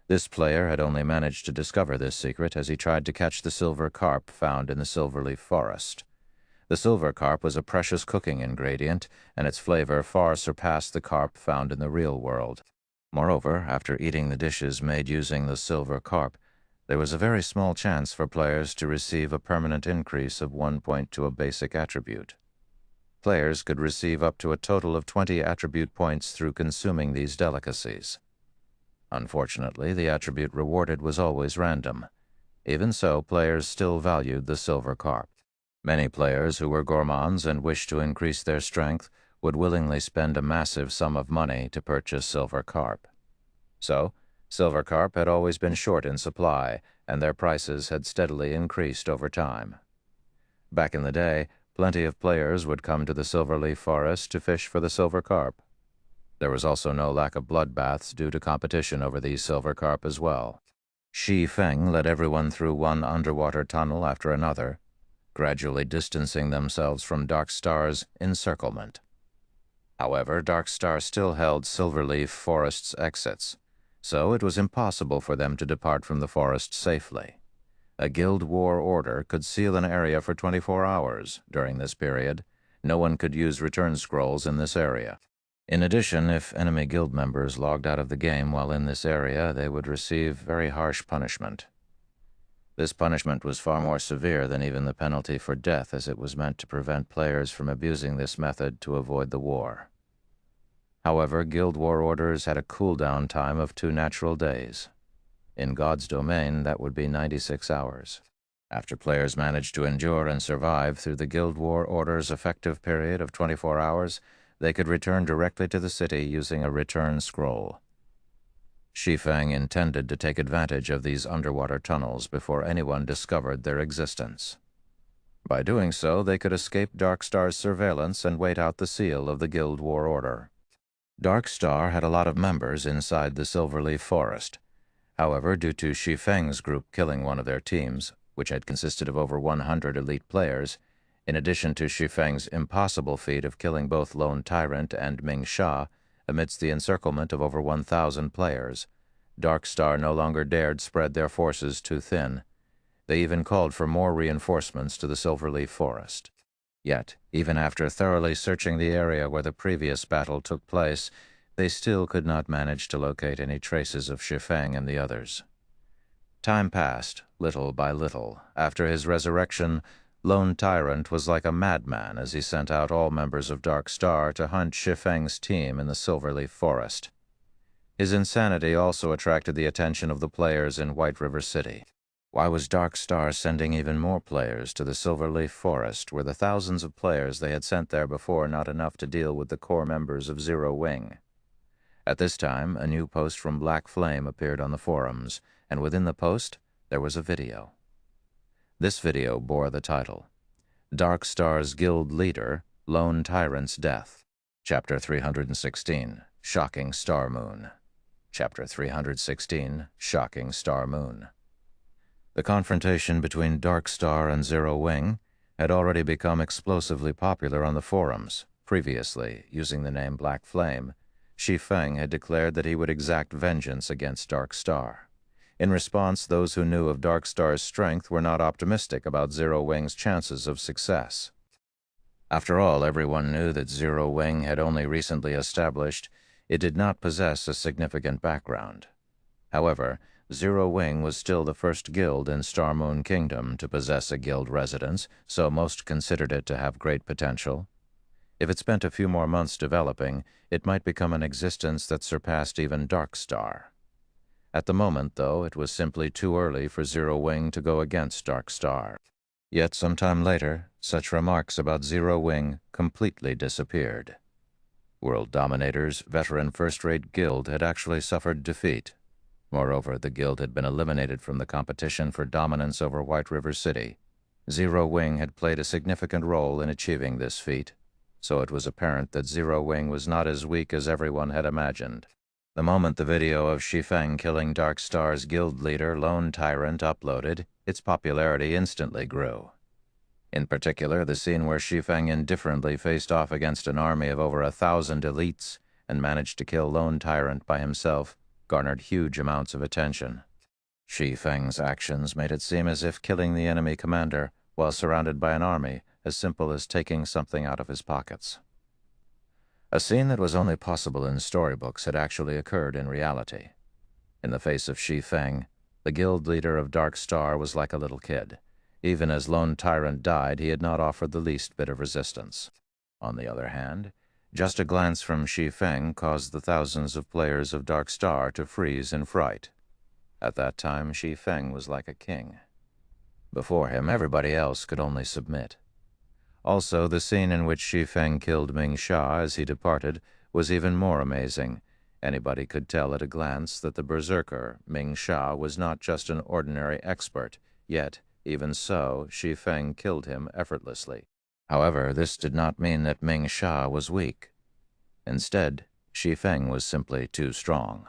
This player had only managed to discover this secret as he tried to catch the silver carp found in the Silverleaf Forest. The silver carp was a precious cooking ingredient, and its flavor far surpassed the carp found in the real world. Moreover, after eating the dishes made using the silver carp, there was a very small chance for players to receive a permanent increase of 1 point to a basic attribute. Players could receive up to a total of 20 attribute points through consuming these delicacies. Unfortunately, the attribute rewarded was always random. Even so, players still valued the silver carp. Many players who were gourmands and wished to increase their strength would willingly spend a massive sum of money to purchase silver carp. So, silver carp had always been short in supply, and their prices had steadily increased over time. Back in the day, plenty of players would come to the Silverleaf Forest to fish for the silver carp. There was also no lack of bloodbaths due to competition over these silver carp as well. Shi Feng led everyone through one underwater tunnel after another, gradually distancing themselves from Darkstar's encirclement. However, Darkstar still held Silverleaf Forest's exits, so it was impossible for them to depart from the forest safely. A guild war order could seal an area for 24 hours. During this period, no one could use return scrolls in this area. In addition, if enemy guild members logged out of the game while in this area, they would receive very harsh punishment. This punishment was far more severe than even the penalty for death, as it was meant to prevent players from abusing this method to avoid the war. However, guild war orders had a cooldown time of 2 natural days. In God's domain, that would be 96 hours. After players managed to endure and survive through the guild war order's effective period of 24 hours, they could return directly to the city using a return scroll. Shi Feng intended to take advantage of these underwater tunnels before anyone discovered their existence. By doing so, they could escape Darkstar's surveillance and wait out the seal of the Guild War Order. Darkstar had a lot of members inside the Silverleaf Forest. However, due to Shi Feng's group killing one of their teams, which had consisted of over 100 elite players, in addition to Shi Feng's impossible feat of killing both Lone Tyrant and Ming Sha, amidst the encirclement of over 1,000 players, Darkstar no longer dared spread their forces too thin. They even called for more reinforcements to the Silverleaf Forest. Yet, even after thoroughly searching the area where the previous battle took place, they still could not manage to locate any traces of Shi Feng and the others. Time passed, little by little. After his resurrection, Lone Tyrant was like a madman as he sent out all members of Darkstar to hunt Shi Feng's team in the Silverleaf Forest. His insanity also attracted the attention of the players in White River City. Why was Darkstar sending even more players to the Silverleaf Forest? Were the thousands of players they had sent there before not enough to deal with the core members of Zero Wing? At this time, a new post from Black Flame appeared on the forums, and within the post, there was a video. This video bore the title, Darkstar's Guild Leader, Lone Tyrant's Death. Chapter 316, Shocking Star Moon. Chapter 316, Shocking Star Moon. The confrontation between Darkstar and Zero Wing had already become explosively popular on the forums. Previously, using the name Black Flame, Shi Feng had declared that he would exact vengeance against Darkstar. In response, those who knew of Darkstar's strength were not optimistic about Zero Wing's chances of success. After all, everyone knew that Zero Wing had only recently established it did not possess a significant background. However, Zero Wing was still the first guild in Star Moon Kingdom to possess a guild residence, so most considered it to have great potential. If it spent a few more months developing, it might become an existence that surpassed even Darkstar. At the moment, though, it was simply too early for Zero Wing to go against Darkstar. Yet sometime later, such remarks about Zero Wing completely disappeared. World Dominator's veteran first-rate guild had actually suffered defeat. Moreover, the guild had been eliminated from the competition for dominance over White River City. Zero Wing had played a significant role in achieving this feat, so it was apparent that Zero Wing was not as weak as everyone had imagined. The moment the video of Shi Feng killing Darkstar's guild leader, Lone Tyrant, uploaded, its popularity instantly grew. In particular, the scene where Shi Feng indifferently faced off against an army of over 1,000 elites and managed to kill Lone Tyrant by himself garnered huge amounts of attention. Shi Feng's actions made it seem as if killing the enemy commander while surrounded by an army as simple as taking something out of his pockets. A scene that was only possible in storybooks had actually occurred in reality. In the face of Shi Feng, the guild leader of Darkstar was like a little kid. Even as Lone Tyrant died, he had not offered the least bit of resistance. On the other hand, just a glance from Shi Feng caused the thousands of players of Darkstar to freeze in fright. At that time, Shi Feng was like a king. Before him, everybody else could only submit. Also, the scene in which Shi Feng killed Ming Sha as he departed was even more amazing. Anybody could tell at a glance that the berserker, Ming Sha, was not just an ordinary expert, yet, even so, Shi Feng killed him effortlessly. However, this did not mean that Ming Sha was weak. Instead, Shi Feng was simply too strong.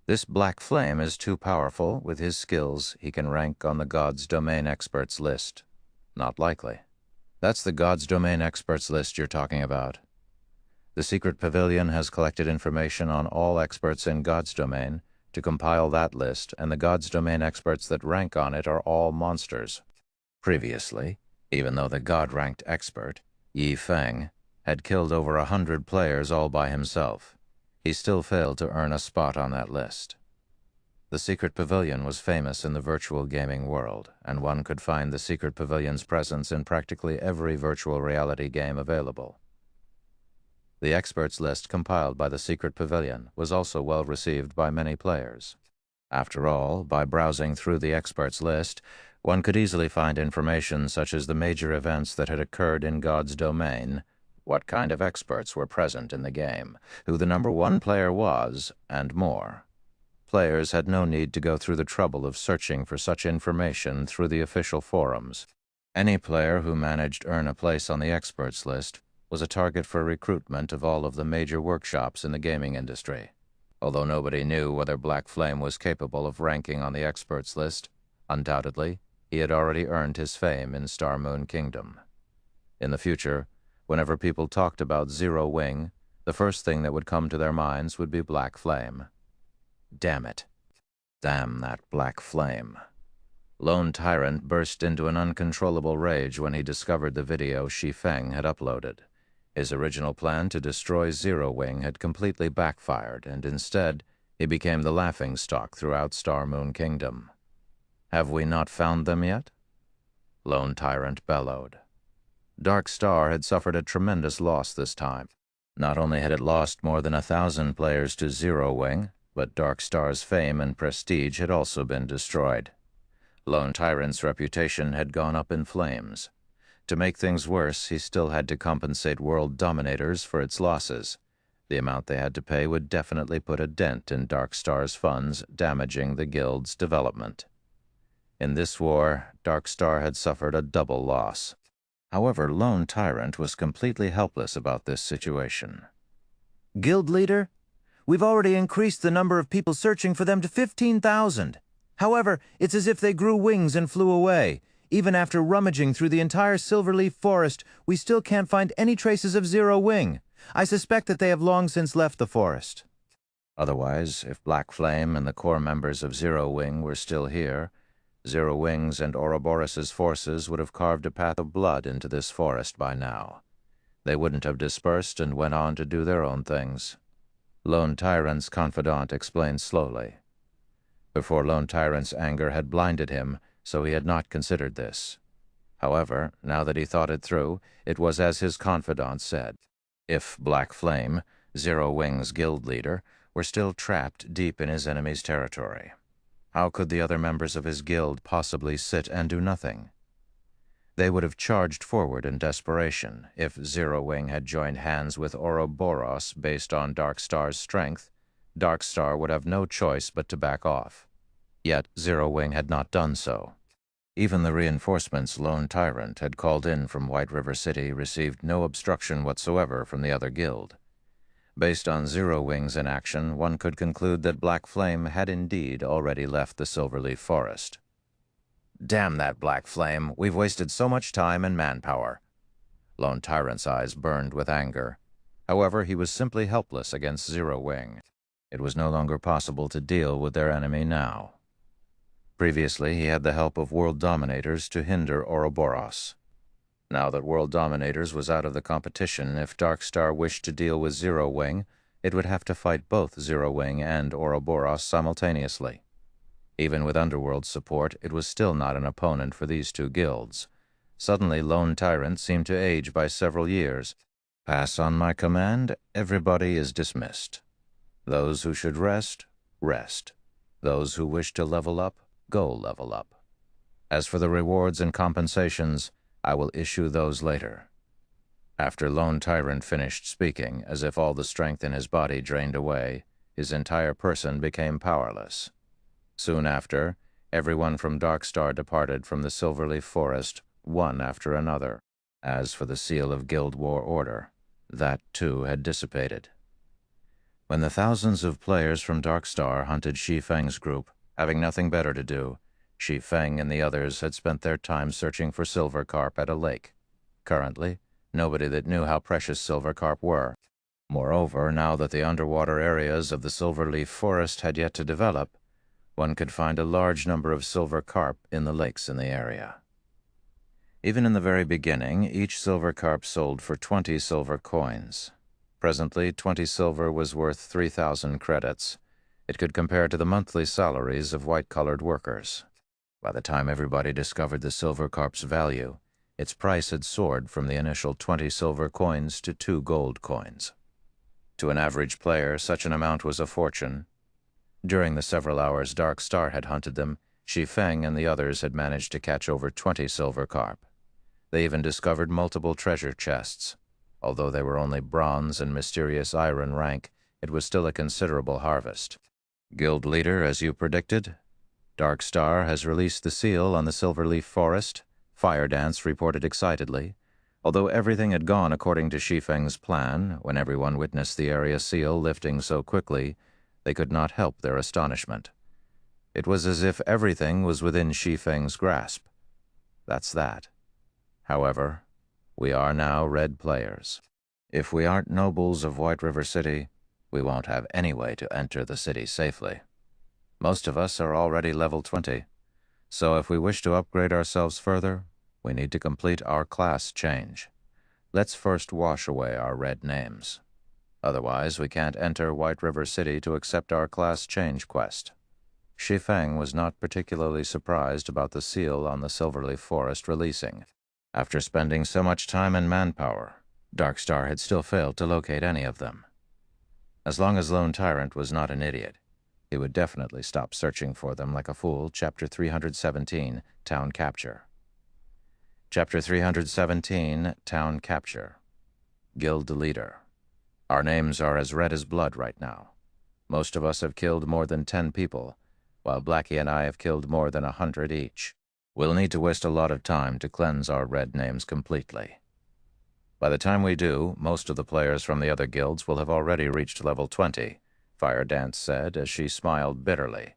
This Black Flame is too powerful. With his skills, he can rank on the God's Domain Experts list. Not likely. That's the God's Domain Experts list you're talking about. The secret pavilion has collected information on all experts in God's domain to compile that list, and the God's domain experts that rank on it are all monsters. Previously, even though the God-ranked expert, Shi Feng, had killed over 100 players all by himself, he still failed to earn a spot on that list. The secret pavilion was famous in the virtual gaming world, and one could find the secret pavilion's presence in practically every virtual reality game available. The experts list compiled by the secret pavilion was also well received by many players. After all, by browsing through the experts list, one could easily find information such as the major events that had occurred in God's domain, what kind of experts were present in the game, who the number one player was, and more. Players had no need to go through the trouble of searching for such information through the official forums. Any player who managed to earn a place on the experts list was a target for recruitment of all of the major workshops in the gaming industry. Although nobody knew whether Black Flame was capable of ranking on the experts list, undoubtedly, he had already earned his fame in Star Moon Kingdom. In the future, whenever people talked about Zero Wing, the first thing that would come to their minds would be Black Flame. Damn it. Damn that Black Flame. Lone Tyrant burst into an uncontrollable rage when he discovered the video Shi Feng had uploaded. His original plan to destroy Zero Wing had completely backfired, and instead, he became the laughingstock throughout Star Moon Kingdom. Have we not found them yet? Lone Tyrant bellowed. Dark Star had suffered a tremendous loss this time. Not only had it lost more than 1,000 players to Zero Wing, but Dark Star's fame and prestige had also been destroyed. Lone Tyrant's reputation had gone up in flames. To make things worse, he still had to compensate World Dominators for its losses. The amount they had to pay would definitely put a dent in Dark Star's funds, damaging the guild's development. In this war, Dark Star had suffered a double loss. However, Lone Tyrant was completely helpless about this situation. Guild leader, we've already increased the number of people searching for them to 15,000. However, it's as if they grew wings and flew away. Even after rummaging through the entire Silverleaf Forest, we still can't find any traces of Zero Wing. I suspect that they have long since left the forest. Otherwise, if Black Flame and the core members of Zero Wing were still here, Zero Wing's and Ouroboros' forces would have carved a path of blood into this forest by now. They wouldn't have dispersed and went on to do their own things. Lone Tyrant's confidant explained slowly. Before Lone Tyrant's anger had blinded him, so he had not considered this. However, now that he thought it through, it was as his confidant said. If Black Flame, Zero Wing's guild leader, were still trapped deep in his enemy's territory, how could the other members of his guild possibly sit and do nothing? They would have charged forward in desperation. If Zero Wing had joined hands with Ouroboros based on Dark Star's strength, Dark Star would have no choice but to back off. Yet Zero Wing had not done so. Even the reinforcements Lone Tyrant had called in from White River City received no obstruction whatsoever from the other guild. Based on Zero Wing's inaction, one could conclude that Black Flame had indeed already left the Silverleaf Forest. Damn that Black Flame! We've wasted so much time and manpower. Lone Tyrant's eyes burned with anger. However, he was simply helpless against Zero Wing. It was no longer possible to deal with their enemy now. Previously, he had the help of World Dominators to hinder Ouroboros. Now that World Dominators was out of the competition, if Dark Star wished to deal with Zero Wing, it would have to fight both Zero Wing and Ouroboros simultaneously. Even with Underworld's support, it was still not an opponent for these two guilds. Suddenly, Lone Tyrant seemed to age by several years. Pass on my command, everybody is dismissed. Those who should rest, rest. Those who wish to level up, go level up. As for the rewards and compensations, I will issue those later. After Lone Tyrant finished speaking, as if all the strength in his body drained away, his entire person became powerless. Soon after, everyone from Dark Star departed from the Silverleaf Forest, one after another. As for the seal of Guild War Order, that too had dissipated. When the thousands of players from Dark Star hunted Shi Feng's group, having nothing better to do, Shi Feng and the others had spent their time searching for silver carp at a lake. Currently, nobody that knew how precious silver carp were. Moreover, now that the underwater areas of the silverleaf forest had yet to develop, one could find a large number of silver carp in the lakes in the area. Even in the very beginning, each silver carp sold for 20 silver coins. Presently, 20 silver was worth 3,000 credits. It could compare to the monthly salaries of white-collared workers. By the time everybody discovered the silver carp's value, its price had soared from the initial 20 silver coins to 2 gold coins. To an average player, such an amount was a fortune. During the several hours Dark Star had hunted them, Shi Feng and the others had managed to catch over 20 silver carp. They even discovered multiple treasure chests. Although they were only bronze and mysterious iron rank, it was still a considerable harvest. Guild leader, as you predicted, Dark Star has released the seal on the Silverleaf Forest, Fire Dance reported excitedly. Although everything had gone according to Shi Feng's plan, when everyone witnessed the area seal lifting so quickly, they could not help their astonishment. It was as if everything was within Shi Feng's grasp. That's that. However, we are now red players. If we aren't nobles of White River City, we won't have any way to enter the city safely. Most of us are already level 20, so if we wish to upgrade ourselves further, we need to complete our class change. Let's first wash away our red names. Otherwise, we can't enter White River City to accept our class change quest. Shi Feng was not particularly surprised about the seal on the Silverleaf Forest releasing. After spending so much time and manpower, Dark Star had still failed to locate any of them. As long as Lone Tyrant was not an idiot, he would definitely stop searching for them like a fool. Chapter 317, Town Capture. Chapter 317, Town Capture. Guild Leader. Our names are as red as blood right now. Most of us have killed more than 10 people, while Blackie and I have killed more than 100 each. We'll need to waste a lot of time to cleanse our red names completely. By the time we do, most of the players from the other guilds will have already reached level 20, Fire Dance said as she smiled bitterly.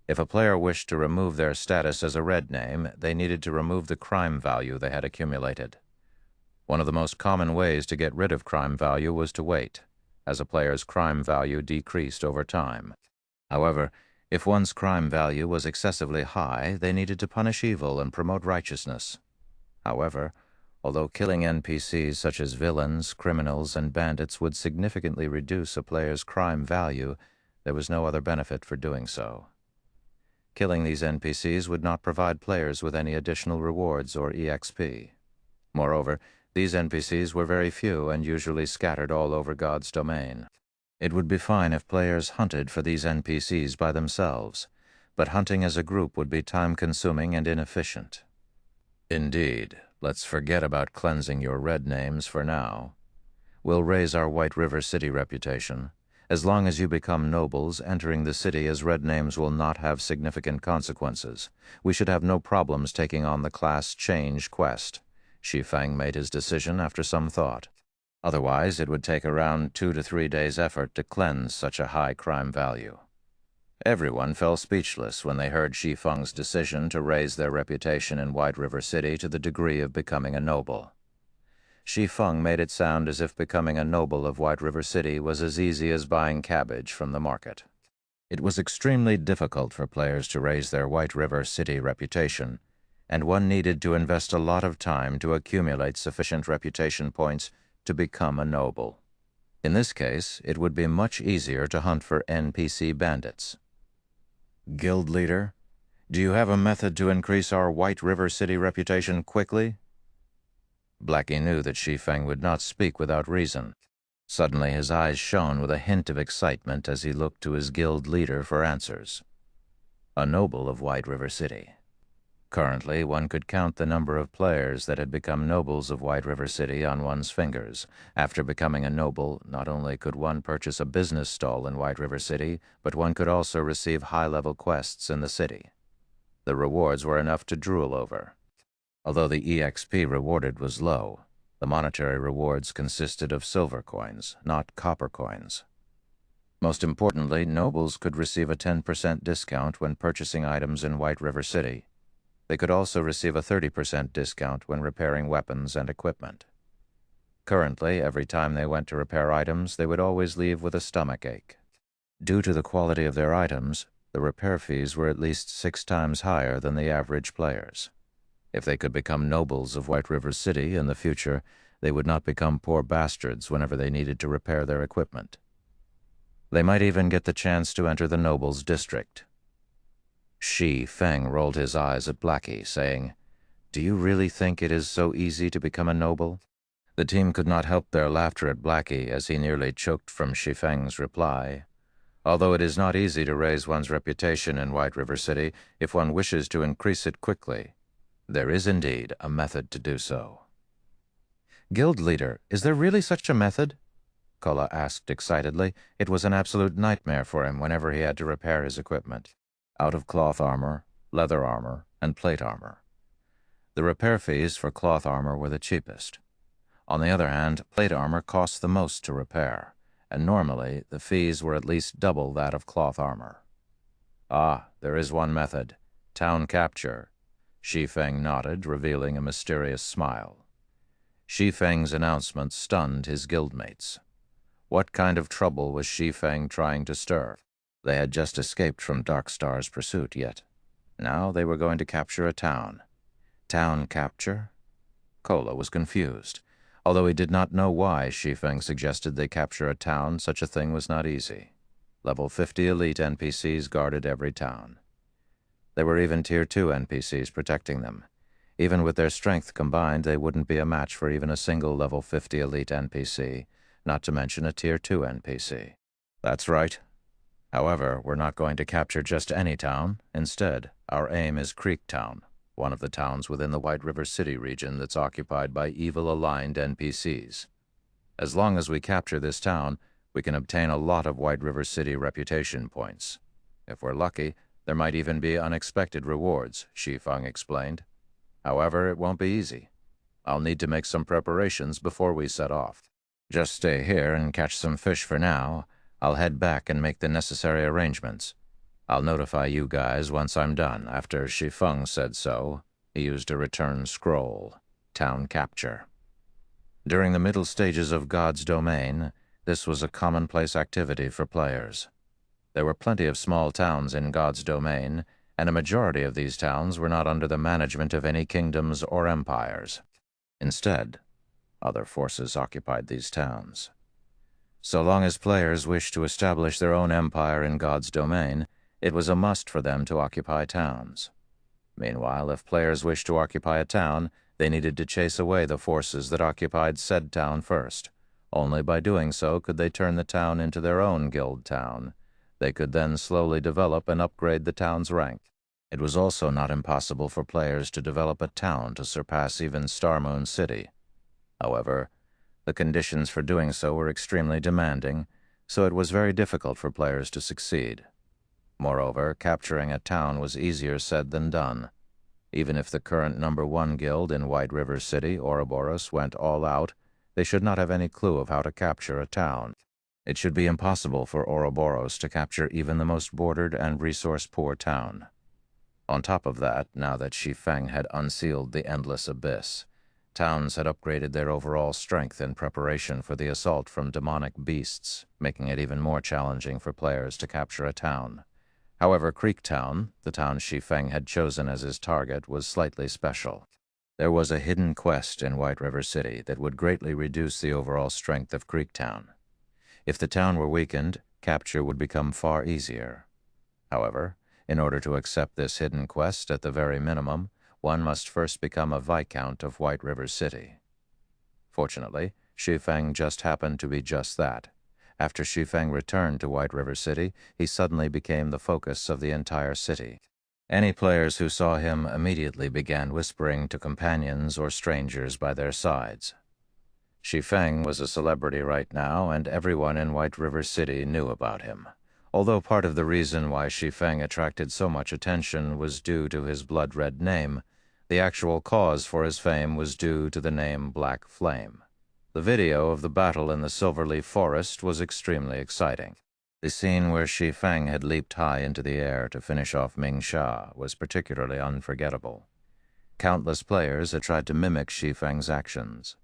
If a player wished to remove their status as a red name, they needed to remove the crime value they had accumulated. One of the most common ways to get rid of crime value was to wait, as a player's crime value decreased over time. However, if one's crime value was excessively high, they needed to punish evil and promote righteousness. However, although killing NPCs such as villains, criminals, and bandits would significantly reduce a player's crime value, there was no other benefit for doing so. Killing these NPCs would not provide players with any additional rewards or EXP. Moreover, these NPCs were very few and usually scattered all over God's domain. It would be fine if players hunted for these NPCs by themselves, but hunting as a group would be time-consuming and inefficient. Indeed, let's forget about cleansing your red names for now. We'll raise our White River City reputation. As long as you become nobles, entering the city as red names will not have significant consequences. We should have no problems taking on the class change quest. Shi Feng made his decision after some thought. Otherwise, it would take around 2 to 3 days' effort to cleanse such a high crime value. Everyone fell speechless when they heard Shi Feng's decision to raise their reputation in White River City to the degree of becoming a noble. Shi Feng made it sound as if becoming a noble of White River City was as easy as buying cabbage from the market. It was extremely difficult for players to raise their White River City reputation, and one needed to invest a lot of time to accumulate sufficient reputation points to become a noble. In this case, it would be much easier to hunt for NPC bandits. Guild leader, do you have a method to increase our White River City reputation quickly? Blackie knew that Shi Feng would not speak without reason. Suddenly his eyes shone with a hint of excitement as he looked to his guild leader for answers. A noble of White River City. Currently, one could count the number of players that had become nobles of White River City on one's fingers. After becoming a noble, not only could one purchase a business stall in White River City, but one could also receive high-level quests in the city. The rewards were enough to drool over. Although the EXP rewarded was low, the monetary rewards consisted of silver coins, not copper coins. Most importantly, nobles could receive a 10% discount when purchasing items in White River City. They could also receive a 30% discount when repairing weapons and equipment. Currently, every time they went to repair items, they would always leave with a stomachache. Due to the quality of their items, the repair fees were at least 6 times higher than the average players. If they could become nobles of White River City in the future, they would not become poor bastards whenever they needed to repair their equipment. They might even get the chance to enter the nobles' district. Shi Feng rolled his eyes at Blackie, saying, "Do you really think it is so easy to become a noble?" The team could not help their laughter at Blackie as he nearly choked from Shi Feng's reply. Although it is not easy to raise one's reputation in White River City if one wishes to increase it quickly, there is indeed a method to do so. "Guild leader, is there really such a method?" Kola asked excitedly. It was an absolute nightmare for him whenever he had to repair his equipment. Out of cloth armor, leather armor, and plate armor. The repair fees for cloth armor were the cheapest. On the other hand, plate armor cost the most to repair, and normally the fees were at least double that of cloth armor. "Ah, there is one method. Town capture." Shi Feng nodded, revealing a mysterious smile. Shi Feng's announcement stunned his guildmates. What kind of trouble was Shi Feng trying to stir? They had just escaped from Darkstar's pursuit, yet now they were going to capture a town. Town capture? Kola was confused. Although he did not know why Shi Feng suggested they capture a town, such a thing was not easy. Level 50 elite NPCs guarded every town. There were even Tier 2 NPCs protecting them. Even with their strength combined, they wouldn't be a match for even a single Level 50 elite NPC, not to mention a Tier 2 NPC. That's right. However, we're not going to capture just any town. Instead, our aim is Creek Town, one of the towns within the White River City region that's occupied by evil-aligned NPCs. As long as we capture this town, we can obtain a lot of White River City reputation points. If we're lucky, there might even be unexpected rewards, Shi Feng explained. However, it won't be easy. I'll need to make some preparations before we set off. Just stay here and catch some fish for now. I'll head back and make the necessary arrangements. I'll notify you guys once I'm done. After Shi Feng said so, he used a return scroll. Town capture. During the middle stages of God's domain, this was a commonplace activity for players. There were plenty of small towns in God's domain, and a majority of these towns were not under the management of any kingdoms or empires. Instead, other forces occupied these towns. So long as players wished to establish their own empire in God's domain, it was a must for them to occupy towns. Meanwhile, if players wished to occupy a town, they needed to chase away the forces that occupied said town first. Only by doing so could they turn the town into their own guild town. They could then slowly develop and upgrade the town's rank. It was also not impossible for players to develop a town to surpass even Star Moon City. However, the conditions for doing so were extremely demanding, so it was very difficult for players to succeed. Moreover, capturing a town was easier said than done. Even if the current #1 guild in White River City, Ouroboros, went all out, they should not have any clue of how to capture a town. It should be impossible for Ouroboros to capture even the most bordered and resource-poor town. On top of that, now that Shi Feng had unsealed the Endless Abyss, towns had upgraded their overall strength in preparation for the assault from demonic beasts, making it even more challenging for players to capture a town. However, Creek Town, the town Shi Feng had chosen as his target, was slightly special. There was a hidden quest in White River City that would greatly reduce the overall strength of Creek Town. If the town were weakened, capture would become far easier. However, in order to accept this hidden quest at the very minimum, one must first become a Viscount of White River City. Fortunately, Shi Feng just happened to be just that. After Shi Feng returned to White River City, he suddenly became the focus of the entire city. Any players who saw him immediately began whispering to companions or strangers by their sides. Shi Feng was a celebrity right now, and everyone in White River City knew about him. Although part of the reason why Shi Feng attracted so much attention was due to his blood-red name, the actual cause for his fame was due to the name Black Flame. The video of the battle in the Silverleaf Forest was extremely exciting. The scene where Shi Feng had leaped high into the air to finish off Ming Sha was particularly unforgettable. Countless players had tried to mimic Shi Feng's actions.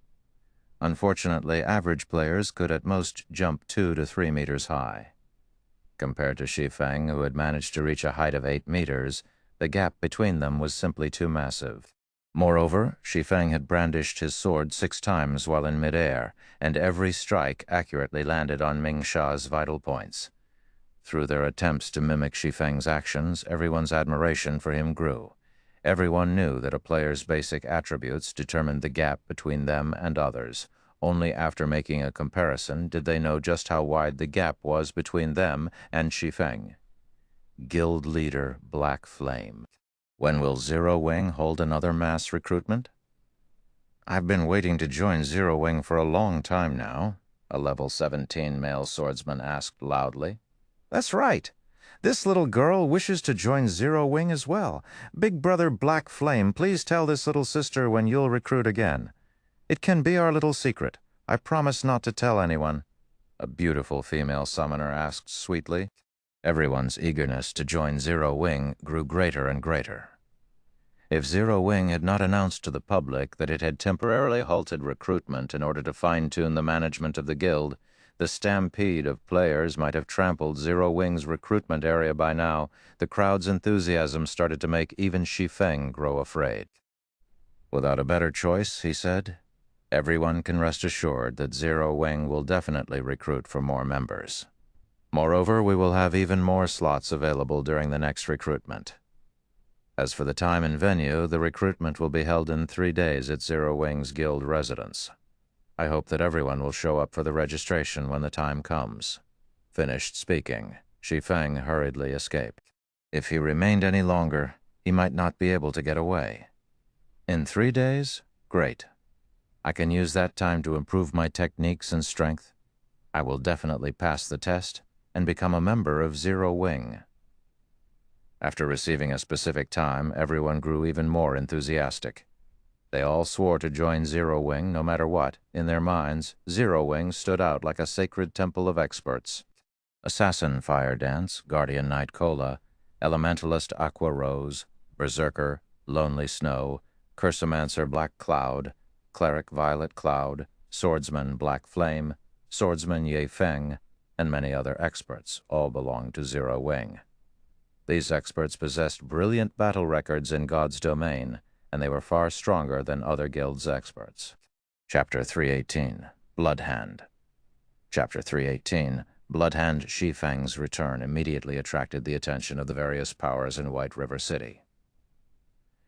Unfortunately, average players could at most jump 2 to 3 meters high. Compared to Shi Feng, who had managed to reach a height of 8 meters, the gap between them was simply too massive. Moreover, Shi Feng had brandished his sword 6 times while in midair, and every strike accurately landed on Ming Sha's vital points. Through their attempts to mimic Shi Feng's actions, everyone's admiration for him grew. Everyone knew that a player's basic attributes determined the gap between them and others. Only after making a comparison did they know just how wide the gap was between them and Shi Feng. Guild Leader Black Flame. When will Zero Wing hold another mass recruitment? I've been waiting to join Zero Wing for a long time now, a level 17 male swordsman asked loudly. That's right. This little girl wishes to join Zero Wing as well. Big brother Black Flame, please tell this little sister when you'll recruit again. It can be our little secret. I promise not to tell anyone, a beautiful female summoner asked sweetly. Everyone's eagerness to join Zero Wing grew greater and greater. If Zero Wing had not announced to the public that it had temporarily halted recruitment in order to fine-tune the management of the guild, the stampede of players might have trampled Zero Wing's recruitment area by now. The crowd's enthusiasm started to make even Shi Feng grow afraid. Without a better choice, he said, everyone can rest assured that Zero Wing will definitely recruit for more members. Moreover, we will have even more slots available during the next recruitment. As for the time and venue, the recruitment will be held in 3 days at Zero Wing's guild residence. I hope that everyone will show up for the registration when the time comes. Finished speaking, Shi Feng hurriedly escaped. If he remained any longer, he might not be able to get away. In 3 days? Great. I can use that time to improve my techniques and strength. I will definitely pass the test and become a member of Zero Wing. After receiving a specific time, everyone grew even more enthusiastic. They all swore to join Zero Wing no matter what. In their minds, Zero Wing stood out like a sacred temple of experts. Assassin Fire Dance, Guardian Knight Cola, Elementalist Aqua Rose, Berserker, Lonely Snow, Cursomancer Black Cloud, Cleric Violet Cloud, Swordsman Black Flame, Swordsman Ye Feng, and many other experts all belonged to Zero Wing. These experts possessed brilliant battle records in God's domain, and they were far stronger than other guilds' experts. Chapter 318, Bloodhand. Chapter 318, Bloodhand Shi Feng's return immediately attracted the attention of the various powers in White River City.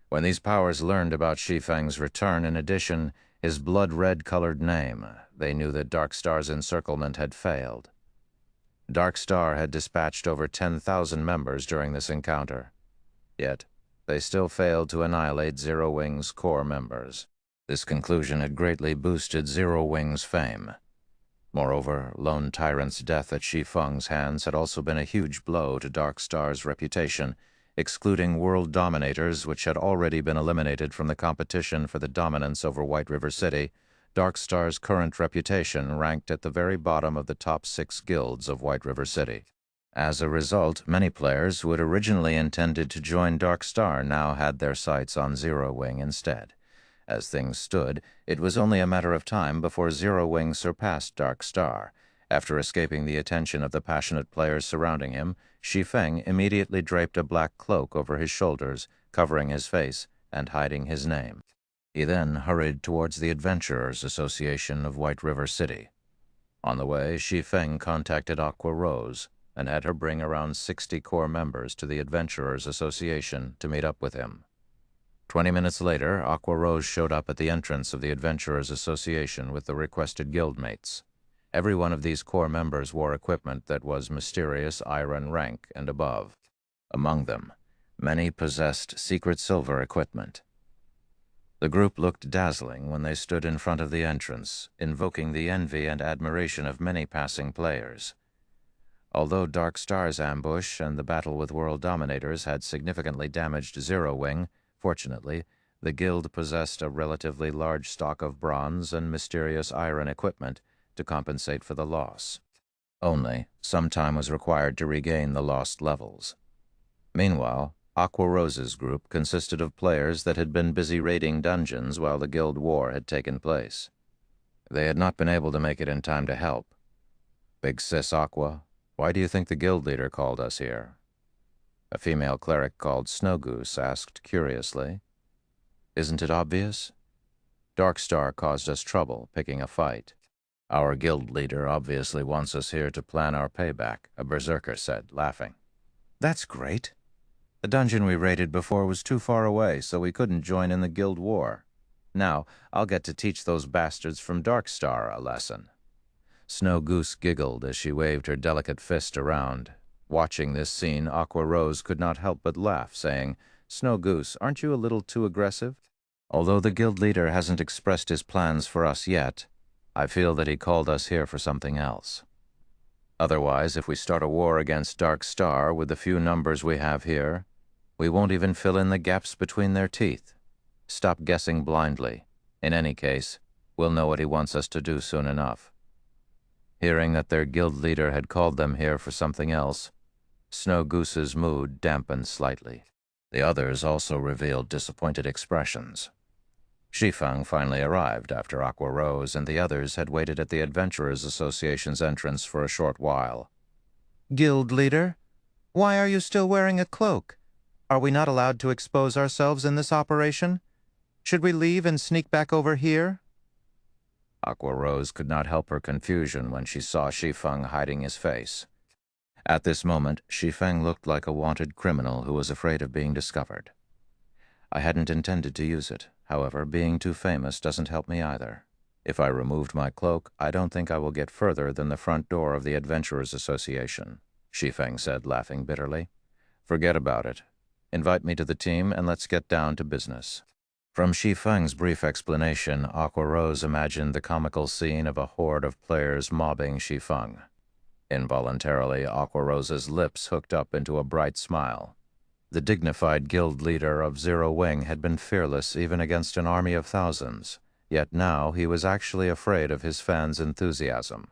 When these powers learned about Shi Feng's return, in addition, his blood-red-colored name, they knew that Dark Star's encirclement had failed. Dark Star had dispatched over 10,000 members during this encounter. Yet, they still failed to annihilate Zero Wing's core members. This conclusion had greatly boosted Zero Wing's fame. Moreover, Lone Tyrant's death at Shi Feng's hands had also been a huge blow to Dark Star's reputation, excluding world dominators which had already been eliminated from the competition for the dominance over White River City. Dark Star's current reputation ranked at the very bottom of the top 6 guilds of White River City. As a result, many players who had originally intended to join Dark Star now had their sights on Zero Wing instead. As things stood, it was only a matter of time before Zero Wing surpassed Dark Star. After escaping the attention of the passionate players surrounding him, Shi Feng immediately draped a black cloak over his shoulders, covering his face and hiding his name. He then hurried towards the Adventurers Association of White River City. On the way, Shi Feng contacted Aqua Rose and had her bring around 60 core members to the Adventurers Association to meet up with him. 20 minutes later, Aqua Rose showed up at the entrance of the Adventurers Association with the requested guildmates. Every one of these core members wore equipment that was mysterious iron rank and above. Among them, many possessed secret silver equipment. The group looked dazzling when they stood in front of the entrance, invoking the envy and admiration of many passing players. Although Dark Star's ambush and the battle with world dominators had significantly damaged Zero Wing, fortunately, the guild possessed a relatively large stock of bronze and mysterious iron equipment to compensate for the loss. Only, some time was required to regain the lost levels. Meanwhile, Aqua Rose's group consisted of players that had been busy raiding dungeons while the guild war had taken place. They had not been able to make it in time to help. Big Sis Aqua, why do you think the guild leader called us here? A female cleric called Snow Goose asked curiously. Isn't it obvious? Darkstar caused us trouble picking a fight. Our guild leader obviously wants us here to plan our payback, a berserker said, laughing. That's great. The dungeon we raided before was too far away, so we couldn't join in the guild war. Now, I'll get to teach those bastards from Darkstar a lesson. Snow Goose giggled as she waved her delicate fist around. Watching this scene, Aqua Rose could not help but laugh, saying, Snow Goose, aren't you a little too aggressive? Although the guild leader hasn't expressed his plans for us yet, I feel that he called us here for something else. Otherwise, if we start a war against Darkstar with the few numbers we have here, we won't even fill in the gaps between their teeth. Stop guessing blindly. In any case, we'll know what he wants us to do soon enough. Hearing that their guild leader had called them here for something else, Snow Goose's mood dampened slightly. The others also revealed disappointed expressions. Shi Feng finally arrived after Aqua Rose and the others had waited at the Adventurers Association's entrance for a short while. Guild leader, why are you still wearing a cloak? Are we not allowed to expose ourselves in this operation? Should we leave and sneak back over here? Aqua Rose could not help her confusion when she saw Shi Feng hiding his face. At this moment, Shi Feng looked like a wanted criminal who was afraid of being discovered. I hadn't intended to use it. However, being too famous doesn't help me either. If I removed my cloak, I don't think I will get further than the front door of the Adventurers Association, Shi Feng said, laughing bitterly. Forget about it. Invite me to the team and let's get down to business. From Shi Feng's brief explanation, Aqua Rose imagined the comical scene of a horde of players mobbing Shi Feng. Involuntarily, Aqua Rose's lips hooked up into a bright smile. The dignified guild leader of Zero Wing had been fearless even against an army of thousands, yet now he was actually afraid of his fans' enthusiasm.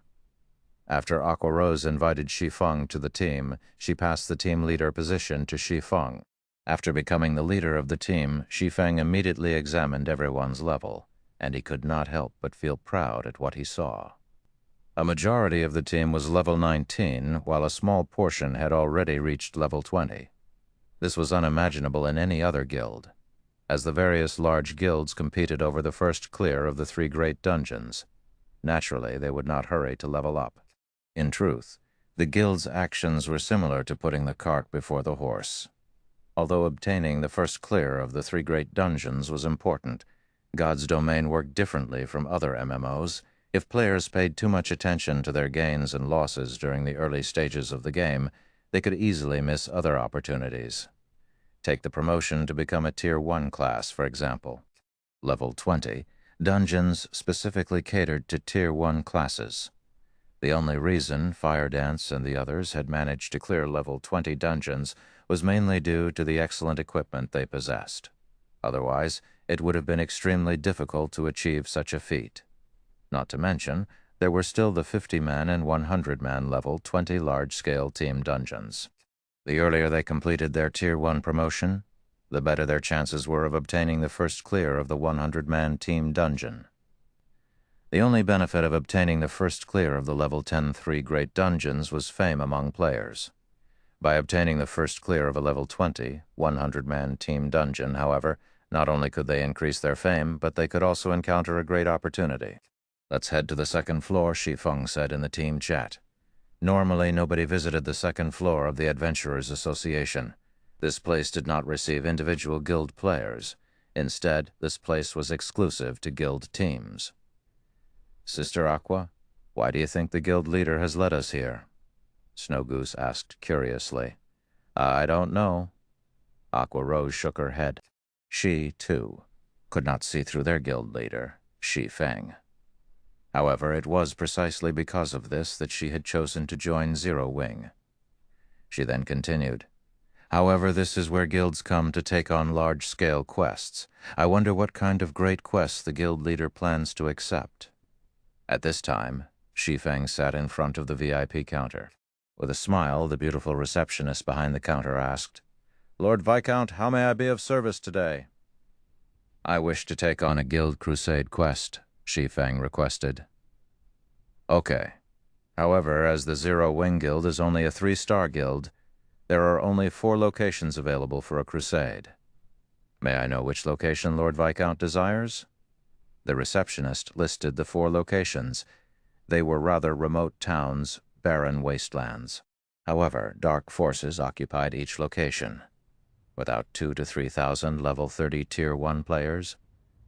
After Aqua Rose invited Shi Feng to the team, she passed the team leader position to Shi Feng. After becoming the leader of the team, Shi Feng immediately examined everyone's level, and he could not help but feel proud at what he saw. A majority of the team was level 19, while a small portion had already reached level 20. This was unimaginable in any other guild. As the various large guilds competed over the first clear of the 3 great dungeons, naturally they would not hurry to level up. In truth, the guild's actions were similar to putting the cart before the horse. Although obtaining the first clear of the 3 great dungeons was important, God's Domain worked differently from other MMOs. If players paid too much attention to their gains and losses during the early stages of the game, they could easily miss other opportunities. Take the promotion to become a Tier 1 class, for example. Level 20, dungeons specifically catered to Tier 1 classes. The only reason Fire Dance and the others had managed to clear level 20 dungeons was mainly due to the excellent equipment they possessed. Otherwise, it would have been extremely difficult to achieve such a feat. Not to mention, there were still the 50-man and 100-man level 20 large-scale team dungeons. The earlier they completed their Tier 1 promotion, the better their chances were of obtaining the first clear of the 100-man team dungeon. The only benefit of obtaining the first clear of the level 10-3 great dungeons was fame among players. By obtaining the first clear of a level 20, 100-man team dungeon, however, not only could they increase their fame, but they could also encounter a great opportunity. Let's head to the second floor, Shi Feng said in the team chat. Normally, nobody visited the second floor of the Adventurers Association. This place did not receive individual guild players. Instead, this place was exclusive to guild teams. Sister Aqua, why do you think the guild leader has led us here? Snow Goose asked curiously. I don't know. Aqua Rose shook her head. She, too, could not see through their guild leader, Shi Feng. However, it was precisely because of this that she had chosen to join Zero Wing. She then continued, However, this is where guilds come to take on large-scale quests. I wonder what kind of great quests the guild leader plans to accept. At this time, Shi Feng sat in front of the VIP counter. With a smile, the beautiful receptionist behind the counter asked, Lord Viscount, how may I be of service today? I wish to take on a guild crusade quest. Shi Feng requested. Okay. However, as the Zero Wing Guild is only a 3-star guild, there are only 4 locations available for a crusade. May I know which location Lord Viscount desires? The receptionist listed the 4 locations. They were rather remote towns, barren wastelands. However, dark forces occupied each location. Without 2,000 to 3,000 level 30 Tier 1 players,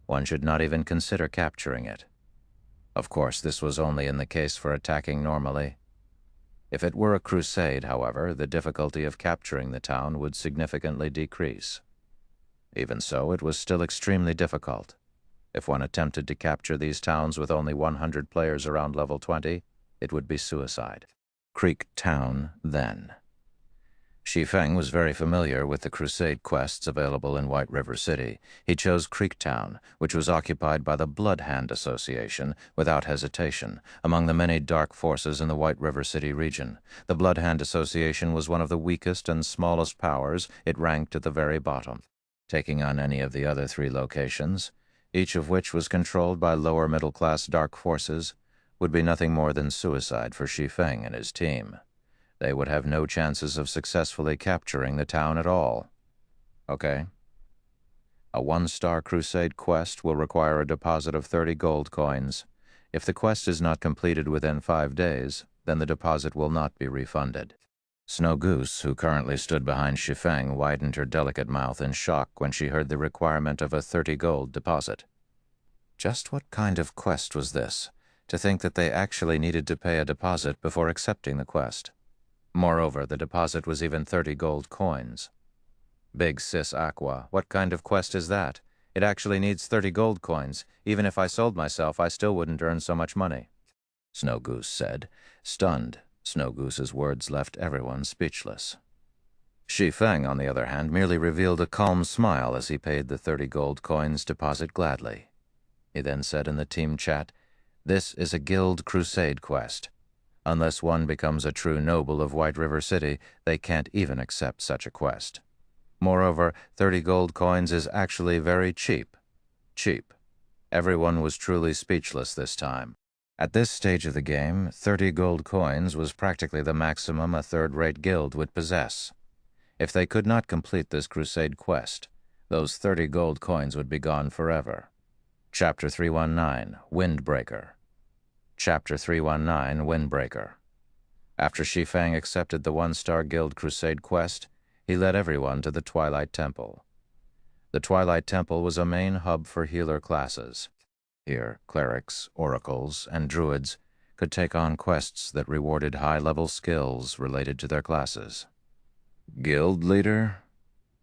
one should not even consider capturing it. Of course, this was only in the case for attacking normally. If it were a crusade, however, the difficulty of capturing the town would significantly decrease. Even so, it was still extremely difficult. If one attempted to capture these towns with only 100 players around level 20, it would be suicide. Creek Town, then. Shi Feng was very familiar with the crusade quests available in White River City. He chose Creek Town, which was occupied by the Blood Hand Association, without hesitation. Among the many dark forces in the White River City region, the Blood Hand Association was one of the weakest and smallest powers. It ranked at the very bottom. Taking on any of the other 3 locations, each of which was controlled by lower middle-class dark forces, would be nothing more than suicide for Shi Feng and his team. They would have no chances of successfully capturing the town at all. Okay. A 1-star crusade quest will require a deposit of 30 gold coins. If the quest is not completed within 5 days, then the deposit will not be refunded. Snow Goose, who currently stood behind Shi Feng, widened her delicate mouth in shock when she heard the requirement of a 30 gold deposit. Just what kind of quest was this, to think that they actually needed to pay a deposit before accepting the quest? Moreover, the deposit was even 30 gold coins. Big Sis Aqua, what kind of quest is that? It actually needs 30 gold coins. Even if I sold myself, I still wouldn't earn so much money, Snow Goose said. Stunned, Snow Goose's words left everyone speechless. Shi Feng, on the other hand, merely revealed a calm smile as he paid the 30 gold coins deposit gladly. He then said in the team chat, "This is a guild crusade quest. Unless one becomes a true noble of White River City, they can't even accept such a quest. Moreover, 30 gold coins is actually very cheap. Cheap." Everyone was truly speechless this time. At this stage of the game, 30 gold coins was practically the maximum a third-rate guild would possess. If they could not complete this crusade quest, those 30 gold coins would be gone forever. Chapter 319, Windbreaker. Chapter 319, Windbreaker. After Shi Feng accepted the 1-star Guild Crusade quest, he led everyone to the Twilight Temple. The Twilight Temple was a main hub for healer classes. Here, clerics, oracles, and druids could take on quests that rewarded high-level skills related to their classes. "Guild leader?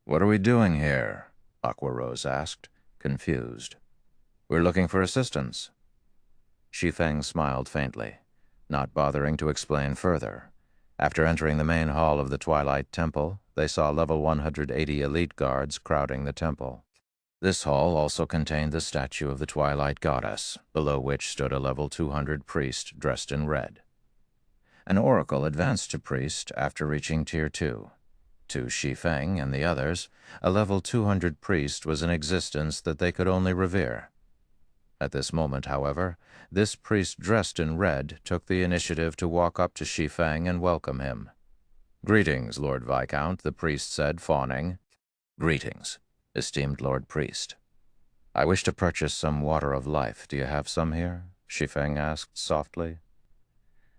What are we doing here?" Aqua Rose asked, confused. "We're looking for assistance." Shi Feng smiled faintly, not bothering to explain further. After entering the main hall of the Twilight Temple, they saw level 180 elite guards crowding the temple. This hall also contained the statue of the Twilight Goddess, below which stood a level 200 priest dressed in red. An oracle advanced to priest after reaching Tier 2. To Shi Feng and the others, a level 200 priest was in existence that they could only revere. At this moment, however, this priest dressed in red took the initiative to walk up to Shi Feng and welcome him. "Greetings, Lord Viscount," the priest said, fawning. "Greetings, esteemed Lord Priest. I wish to purchase some water of life. Do you have some here?" Shi Feng asked softly.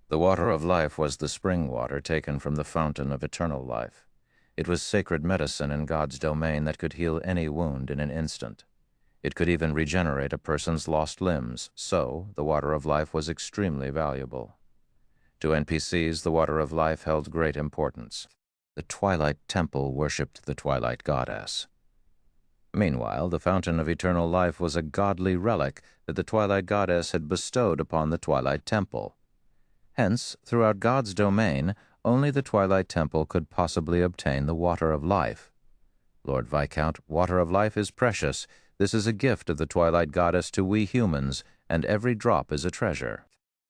The water of life was the spring water taken from the fountain of eternal life. It was sacred medicine in God's domain that could heal any wound in an instant. It could even regenerate a person's lost limbs, so the water of life was extremely valuable. To NPCs, the water of life held great importance. The Twilight Temple worshipped the Twilight Goddess. Meanwhile, the Fountain of Eternal Life was a godly relic that the Twilight Goddess had bestowed upon the Twilight Temple. Hence, throughout God's domain, only the Twilight Temple could possibly obtain the water of life. Lord Viscount, water of life is precious. This is a gift of the Twilight Goddess to we humans, and every drop is a treasure.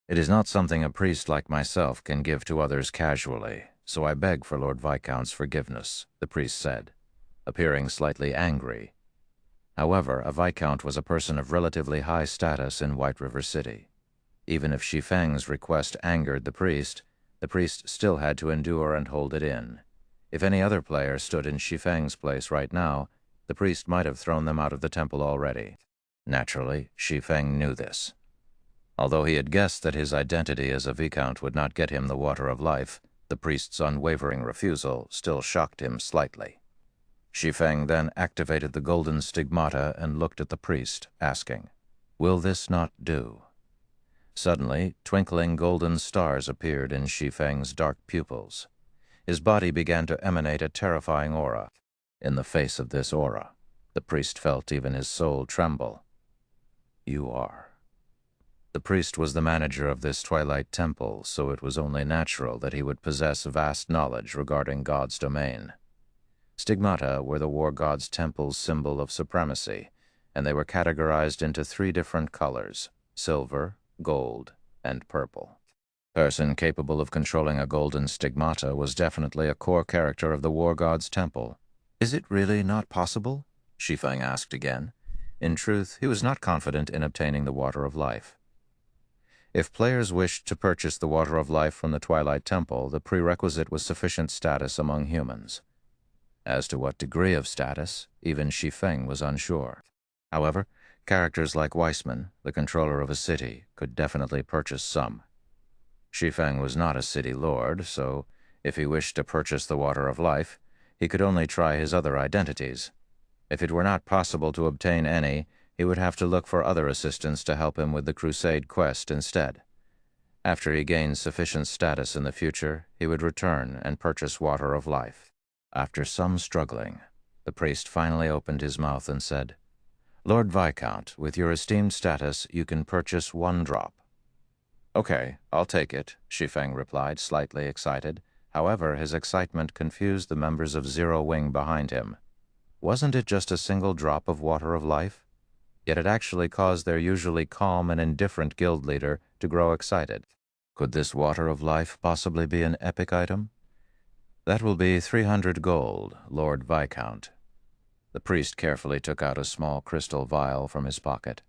It is not something a priest like myself can give to others casually, so I beg for Lord Viscount's forgiveness, the priest said, appearing slightly angry. However, a viscount was a person of relatively high status in White River City. Even if Shi Feng's request angered the priest still had to endure and hold it in. If any other player stood in Shi Feng's place right now, the priest might have thrown them out of the temple already. Naturally, Shi Feng knew this. Although he had guessed that his identity as a viscount would not get him the water of life, the priest's unwavering refusal still shocked him slightly. Shi Feng then activated the golden stigmata and looked at the priest, asking, "Will this not do?" Suddenly, twinkling golden stars appeared in Shi Feng's dark pupils. His body began to emanate a terrifying aura. In the face of this aura, the priest felt even his soul tremble. "You are." The priest was the manager of this twilight temple, so it was only natural that he would possess vast knowledge regarding God's domain. Stigmata were the war god's temple's symbol of supremacy, and they were categorized into 3 different colors: silver, gold, and purple. A person capable of controlling a golden stigmata was definitely a core character of the war god's temple. "Is it really not possible?" Shi Feng asked again. In truth, he was not confident in obtaining the water of life. If players wished to purchase the water of life from the Twilight Temple, the prerequisite was sufficient status among humans. As to what degree of status, even Shi Feng was unsure. However, characters like Weissman, the controller of a city, could definitely purchase some. Shi Feng was not a city lord, so if he wished to purchase the water of life, he could only try his other identities. If it were not possible to obtain any, he would have to look for other assistants to help him with the crusade quest instead. After he gained sufficient status in the future, he would return and purchase water of life. After some struggling, the priest finally opened his mouth and said, "Lord Viscount, with your esteemed status, you can purchase 1 drop." "Okay, I'll take it," Shi Feng replied, slightly excited. However, his excitement confused the members of Zero Wing behind him. Wasn't it just a single drop of water of life? Yet it actually caused their usually calm and indifferent guild leader to grow excited. Could this water of life possibly be an epic item? "That will be 300 gold, Lord Viscount." The priest carefully took out a small crystal vial from his pocket.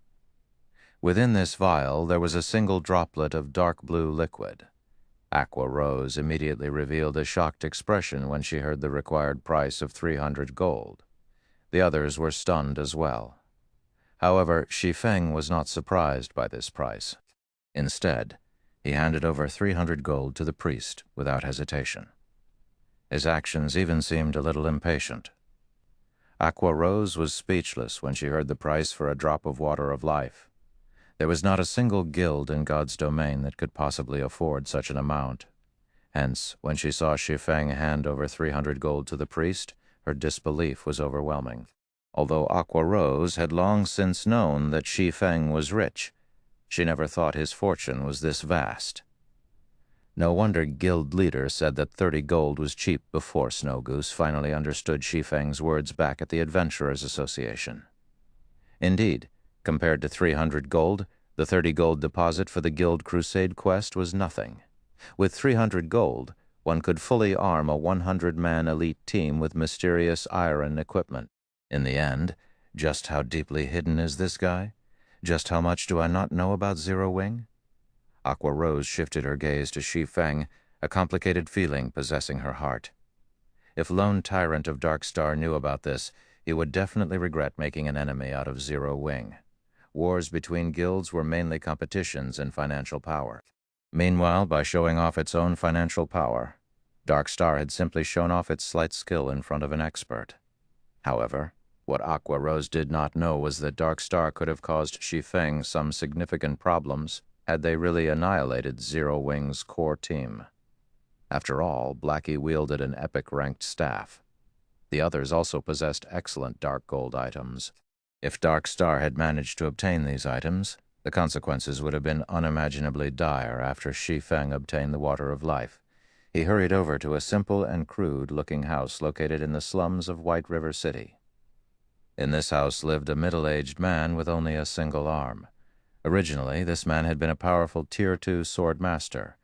Within this vial there was a single droplet of dark blue liquid. Aqua Rose immediately revealed a shocked expression when she heard the required price of 300 gold. The others were stunned as well. However, Shi Feng was not surprised by this price. Instead, he handed over 300 gold to the priest without hesitation. His actions even seemed a little impatient. Aqua Rose was speechless when she heard the price for a drop of water of life. There was not a single guild in God's domain that could possibly afford such an amount. Hence, when she saw Shi Feng hand over 300 gold to the priest, her disbelief was overwhelming. Although Aqua Rose had long since known that Shi Feng was rich, she never thought his fortune was this vast. No wonder guild leader said that 30 gold was cheap before Snow Goose finally understood Shi Feng's words back at the Adventurers Association. Indeed, compared to 300 gold, the 30 gold deposit for the guild crusade quest was nothing. With 300 gold, one could fully arm a 100-man elite team with mysterious iron equipment. In the end, just how deeply hidden is this guy? Just how much do I not know about Zero Wing? Aqua Rose shifted her gaze to Shi Feng, a complicated feeling possessing her heart. If Lone Tyrant of Darkstar knew about this, he would definitely regret making an enemy out of Zero Wing. Wars between guilds were mainly competitions in financial power. Meanwhile, by showing off its own financial power, Darkstar had simply shown off its slight skill in front of an expert. However, what Aqua Rose did not know was that Darkstar could have caused Shi Feng some significant problems had they really annihilated Zero Wing's core team. After all, Blackie wielded an epic-ranked staff. The others also possessed excellent dark gold items. If Darkstar had managed to obtain these items, the consequences would have been unimaginably dire after Shi Feng obtained the water of life. He hurried over to a simple and crude-looking house located in the slums of White River City. In this house lived a middle-aged man with only a single arm. Originally, this man had been a powerful Tier 2 sword master.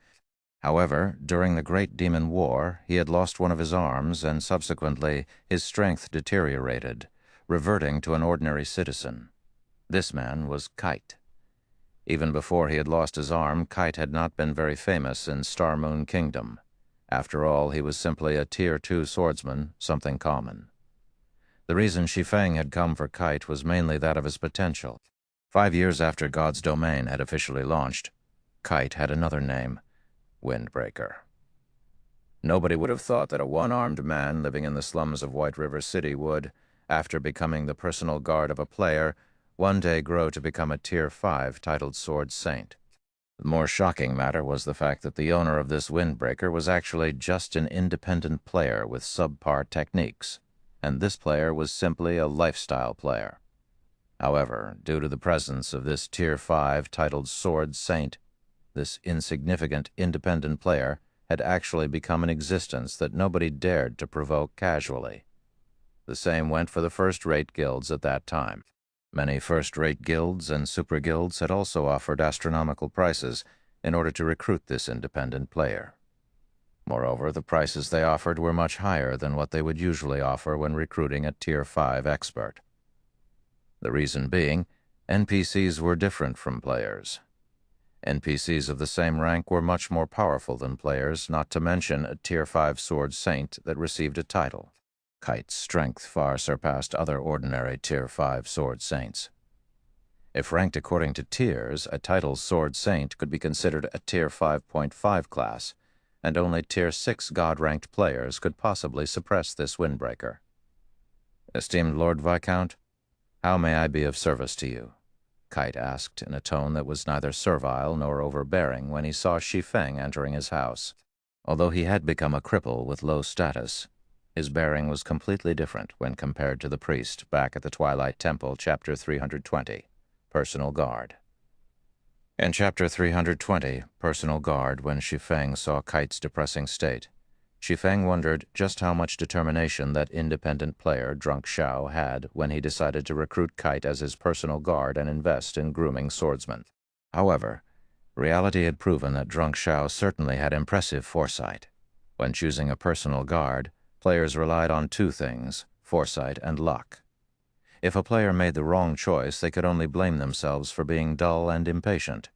However, during the Great Demon War, he had lost one of his arms, and subsequently his strength deteriorated, reverting to an ordinary citizen. This man was Kite. Even before he had lost his arm, Kite had not been very famous in Star Moon Kingdom. After all, he was simply a Tier 2 swordsman, something common. The reason Shi Feng had come for Kite was mainly that of his potential. 5 years after God's Domain had officially launched, Kite had another name, Windbreaker. Nobody would have thought that a one-armed man living in the slums of White River City would, after becoming the personal guard of a player, one day grow to become a Tier 5 titled Sword Saint. The more shocking matter was the fact that the owner of this Windbreaker was actually just an independent player with subpar techniques, and this player was simply a lifestyle player. However, due to the presence of this Tier 5 titled Sword Saint, this insignificant independent player had actually become an existence that nobody dared to provoke casually. The same went for the first-rate guilds at that time. Many first-rate guilds and super guilds had also offered astronomical prices in order to recruit this independent player. Moreover, the prices they offered were much higher than what they would usually offer when recruiting a Tier 5 expert. The reason being, NPCs were different from players. NPCs of the same rank were much more powerful than players, not to mention a Tier 5 Sword Saint that received a title. Kite's strength far surpassed other ordinary Tier 5 Sword Saints. If ranked according to tiers, a title Sword Saint could be considered a Tier 5.5 class, and only Tier 6 God-ranked players could possibly suppress this Windbreaker. "Esteemed Lord Viscount, how may I be of service to you?" Kite asked in a tone that was neither servile nor overbearing when he saw Shi Feng entering his house. Although he had become a cripple with low status, his bearing was completely different when compared to the priest back at the Twilight Temple, Chapter 320, Personal Guard. In Chapter 320, Personal Guard, when Shi Feng saw Kite's depressing state, Shi Feng wondered just how much determination that independent player, Drunk Xiao, had when he decided to recruit Kite as his personal guard and invest in grooming swordsmen. However, reality had proven that Drunk Xiao certainly had impressive foresight. When choosing a personal guard, players relied on two things, foresight and luck. If a player made the wrong choice, they could only blame themselves for being dull and impatient.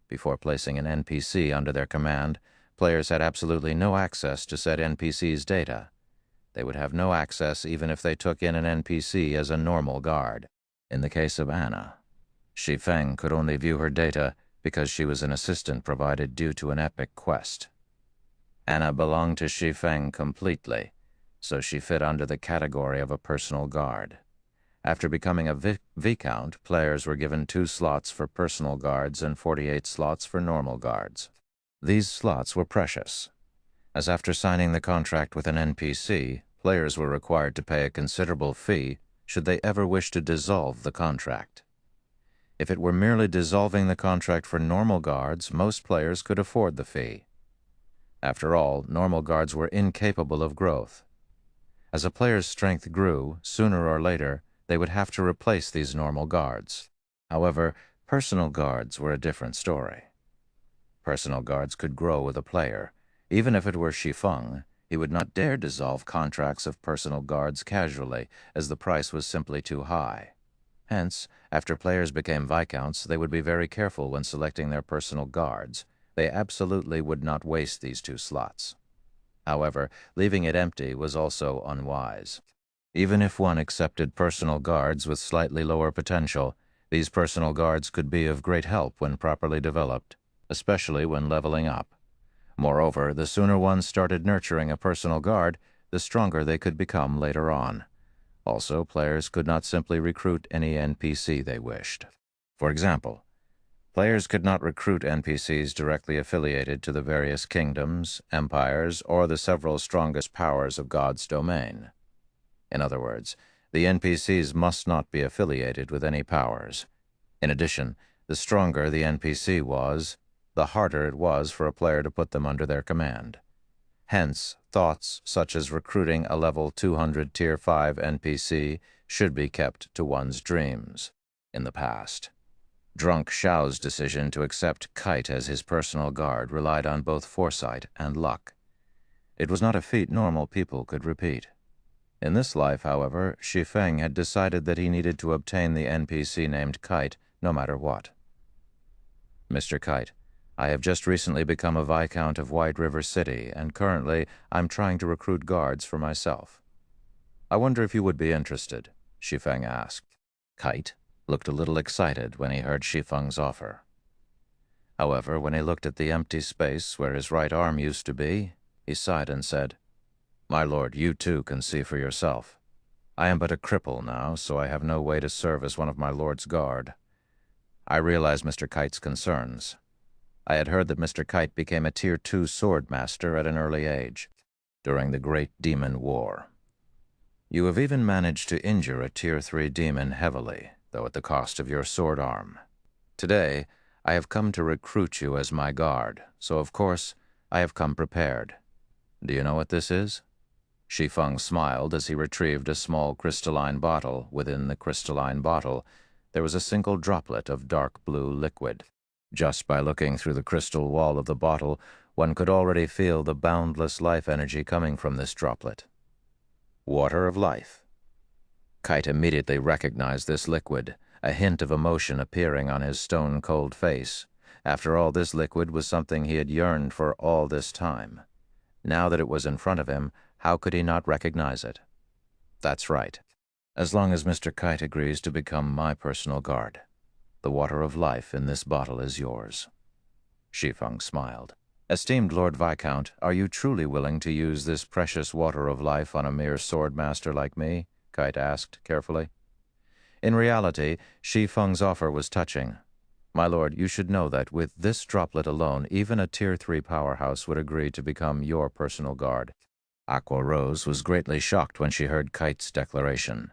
Before placing an NPC under their command, players had absolutely no access to said NPC's data. They would have no access even if they took in an NPC as a normal guard. In the case of Anna, Shi Feng could only view her data because she was an assistant provided due to an epic quest. Anna belonged to Shi Feng completely, so she fit under the category of a personal guard. After becoming a Viscount, players were given 2 slots for personal guards and 48 slots for normal guards. These slots were precious, as after signing the contract with an NPC, players were required to pay a considerable fee should they ever wish to dissolve the contract. If it were merely dissolving the contract for normal guards, most players could afford the fee. After all, normal guards were incapable of growth. As a player's strength grew, sooner or later, they would have to replace these normal guards. However, personal guards were a different story. Personal guards could grow with a player. Even if it were Shi Feng, he would not dare dissolve contracts of personal guards casually, as the price was simply too high. Hence, after players became Viscounts, they would be very careful when selecting their personal guards. They absolutely would not waste these 2 slots. However, leaving it empty was also unwise. Even if one accepted personal guards with slightly lower potential, these personal guards could be of great help when properly developed, especially when leveling up. Moreover, the sooner one started nurturing a personal guard, the stronger they could become later on. Also, players could not simply recruit any NPC they wished. For example, players could not recruit NPCs directly affiliated to the various kingdoms, empires, or the several strongest powers of God's domain. In other words, the NPCs must not be affiliated with any powers. In addition, the stronger the NPC was, the harder it was for a player to put them under their command. Hence, thoughts such as recruiting a level 200 Tier 5 NPC should be kept to one's dreams. In the past, Drunk Xiao's decision to accept Kite as his personal guard relied on both foresight and luck. It was not a feat normal people could repeat. In this life, however, Shi Feng had decided that he needed to obtain the NPC named Kite no matter what. Mr. Kite, I have just recently become a Viscount of White River City, and currently I'm trying to recruit guards for myself. I wonder if you would be interested, Shi Feng asked. Kite looked a little excited when he heard Shi Feng's offer. However, when he looked at the empty space where his right arm used to be, he sighed and said, "My lord, you too can see for yourself. I am but a cripple now, so I have no way to serve as one of my lord's guard." I realized Mr. Kite's concerns. I had heard that Mr. Kite became a Tier 2 sword master at an early age, during the Great Demon War. You have even managed to injure a Tier 3 demon heavily, though at the cost of your sword arm. Today, I have come to recruit you as my guard, so of course, I have come prepared. Do you know what this is? Shi Feng smiled as he retrieved a small crystalline bottle. Within the crystalline bottle, there was a single droplet of dark blue liquid. Just by looking through the crystal wall of the bottle, one could already feel the boundless life energy coming from this droplet. Water of life. Kite immediately recognized this liquid, a hint of emotion appearing on his stone-cold face. After all, this liquid was something he had yearned for all this time. Now that it was in front of him, how could he not recognize it? That's right. As long as Mr. Kite agrees to become my personal guard, the water of life in this bottle is yours. Shi Feng smiled. Esteemed Lord Viscount, are you truly willing to use this precious water of life on a mere sword master like me? Kite asked carefully. In reality, Shi Feng's offer was touching. My lord, you should know that with this droplet alone, even a Tier 3 powerhouse would agree to become your personal guard. Aqua Rose was greatly shocked when she heard Kite's declaration.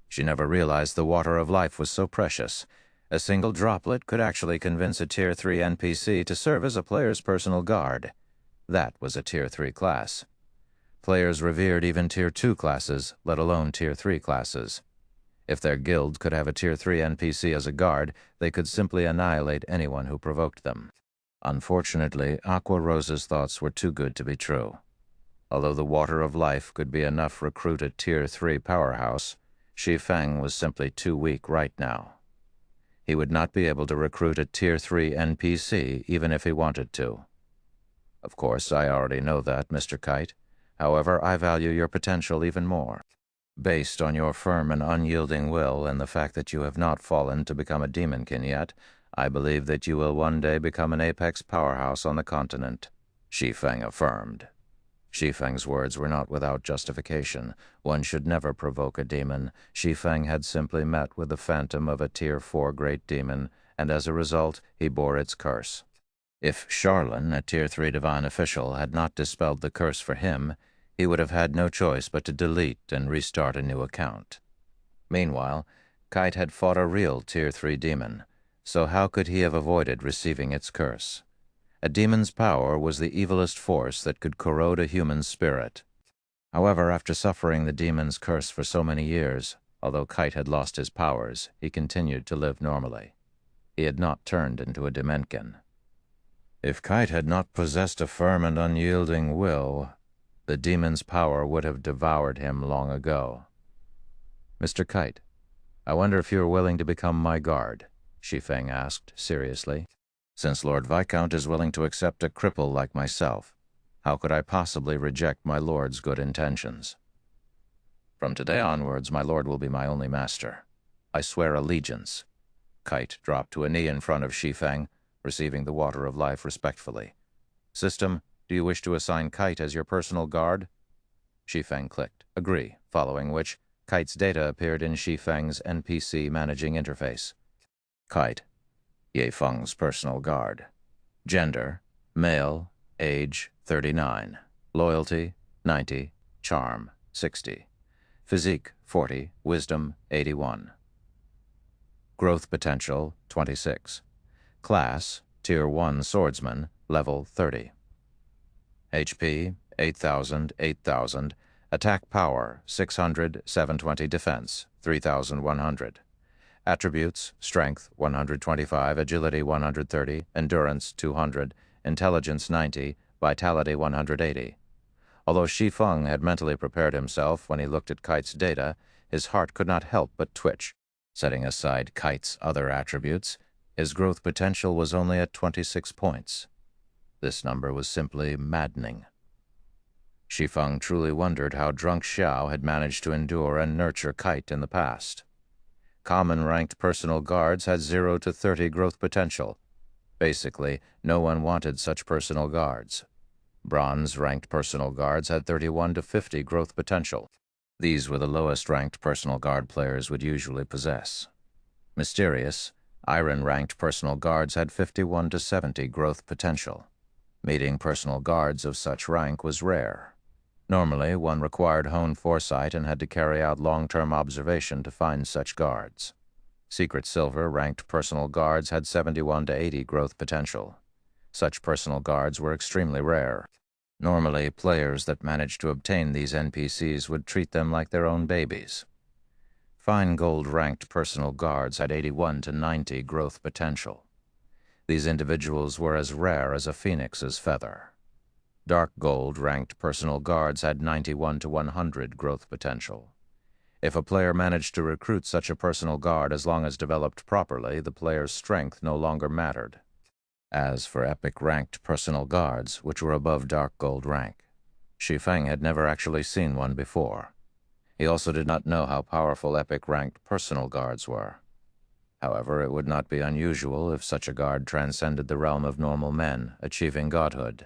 She never realized the water of life was so precious. A single droplet could actually convince a Tier 3 NPC to serve as a player's personal guard. That was a Tier 3 class. Players revered even Tier 2 classes, let alone Tier 3 classes. If their guild could have a Tier 3 NPC as a guard, they could simply annihilate anyone who provoked them. Unfortunately, Aqua Rose's thoughts were too good to be true. Although the water of life could be enough to recruit a Tier 3 powerhouse, Shi Feng was simply too weak right now. He would not be able to recruit a Tier 3 NPC even if he wanted to. Of course, I already know that, Mr. Kite. However, I value your potential even more. Based on your firm and unyielding will and the fact that you have not fallen to become a demonkin yet, I believe that you will one day become an apex powerhouse on the continent, Shi Feng affirmed. Shi Feng's words were not without justification. One should never provoke a demon. Shi Feng had simply met with the phantom of a Tier 4 great demon, and as a result, he bore its curse. If Charlin, a Tier 3 divine official, had not dispelled the curse for him, he would have had no choice but to delete and restart a new account. Meanwhile, Kite had fought a real Tier 3 demon, so how could he have avoided receiving its curse? A demon's power was the evilest force that could corrode a human spirit. However, after suffering the demon's curse for so many years, although Kite had lost his powers, he continued to live normally. He had not turned into a Demenkin. If Kite had not possessed a firm and unyielding will, the demon's power would have devoured him long ago. Mr. Kite, I wonder if you are willing to become my guard, Shi Feng asked seriously. Since Lord Viscount is willing to accept a cripple like myself, how could I possibly reject my lord's good intentions? From today onwards, my lord will be my only master. I swear allegiance. Kite dropped to a knee in front of Shi Feng, receiving the water of life respectfully. System, do you wish to assign Kite as your personal guard? Shi Feng clicked, agree, following which, Kite's data appeared in Shi Feng's NPC managing interface. Kite, Ye Feng's personal guard. Gender, male, age 39. Loyalty, 90. Charm, 60. Physique, 40. Wisdom, 81. Growth potential, 26. Class, Tier 1 Swordsman, level 30. HP, 8,000, 8,000. Attack power, 600, 720 defense, 3,100. Attributes, Strength, 125, Agility, 130, Endurance, 200, Intelligence, 90, Vitality, 180. Although Shi Feng had mentally prepared himself when he looked at Kite's data, his heart could not help but twitch. Setting aside Kite's other attributes, his growth potential was only at 26 points. This number was simply maddening. Shi Feng truly wondered how drunk Xiao had managed to endure and nurture Kite in the past. Common ranked personal guards had 0 to 30 growth potential. Basically, no one wanted such personal guards. Bronze ranked personal guards had 31 to 50 growth potential. These were the lowest ranked personal guard players would usually possess. Mysterious, iron ranked personal guards had 51 to 70 growth potential. Meeting personal guards of such rank was rare. Normally, one required honed foresight and had to carry out long-term observation to find such guards. Secret Silver ranked personal guards had 71 to 80 growth potential. Such personal guards were extremely rare. Normally, players that managed to obtain these NPCs would treat them like their own babies. Fine Gold ranked personal guards had 81 to 90 growth potential. These individuals were as rare as a phoenix's feather. Dark Gold ranked personal guards had 91 to 100 growth potential. If a player managed to recruit such a personal guard as long as developed properly, the player's strength no longer mattered. As for epic ranked personal guards, which were above Dark Gold rank, Shi Feng had never actually seen one before. He also did not know how powerful epic ranked personal guards were. However, it would not be unusual if such a guard transcended the realm of normal men, achieving godhood.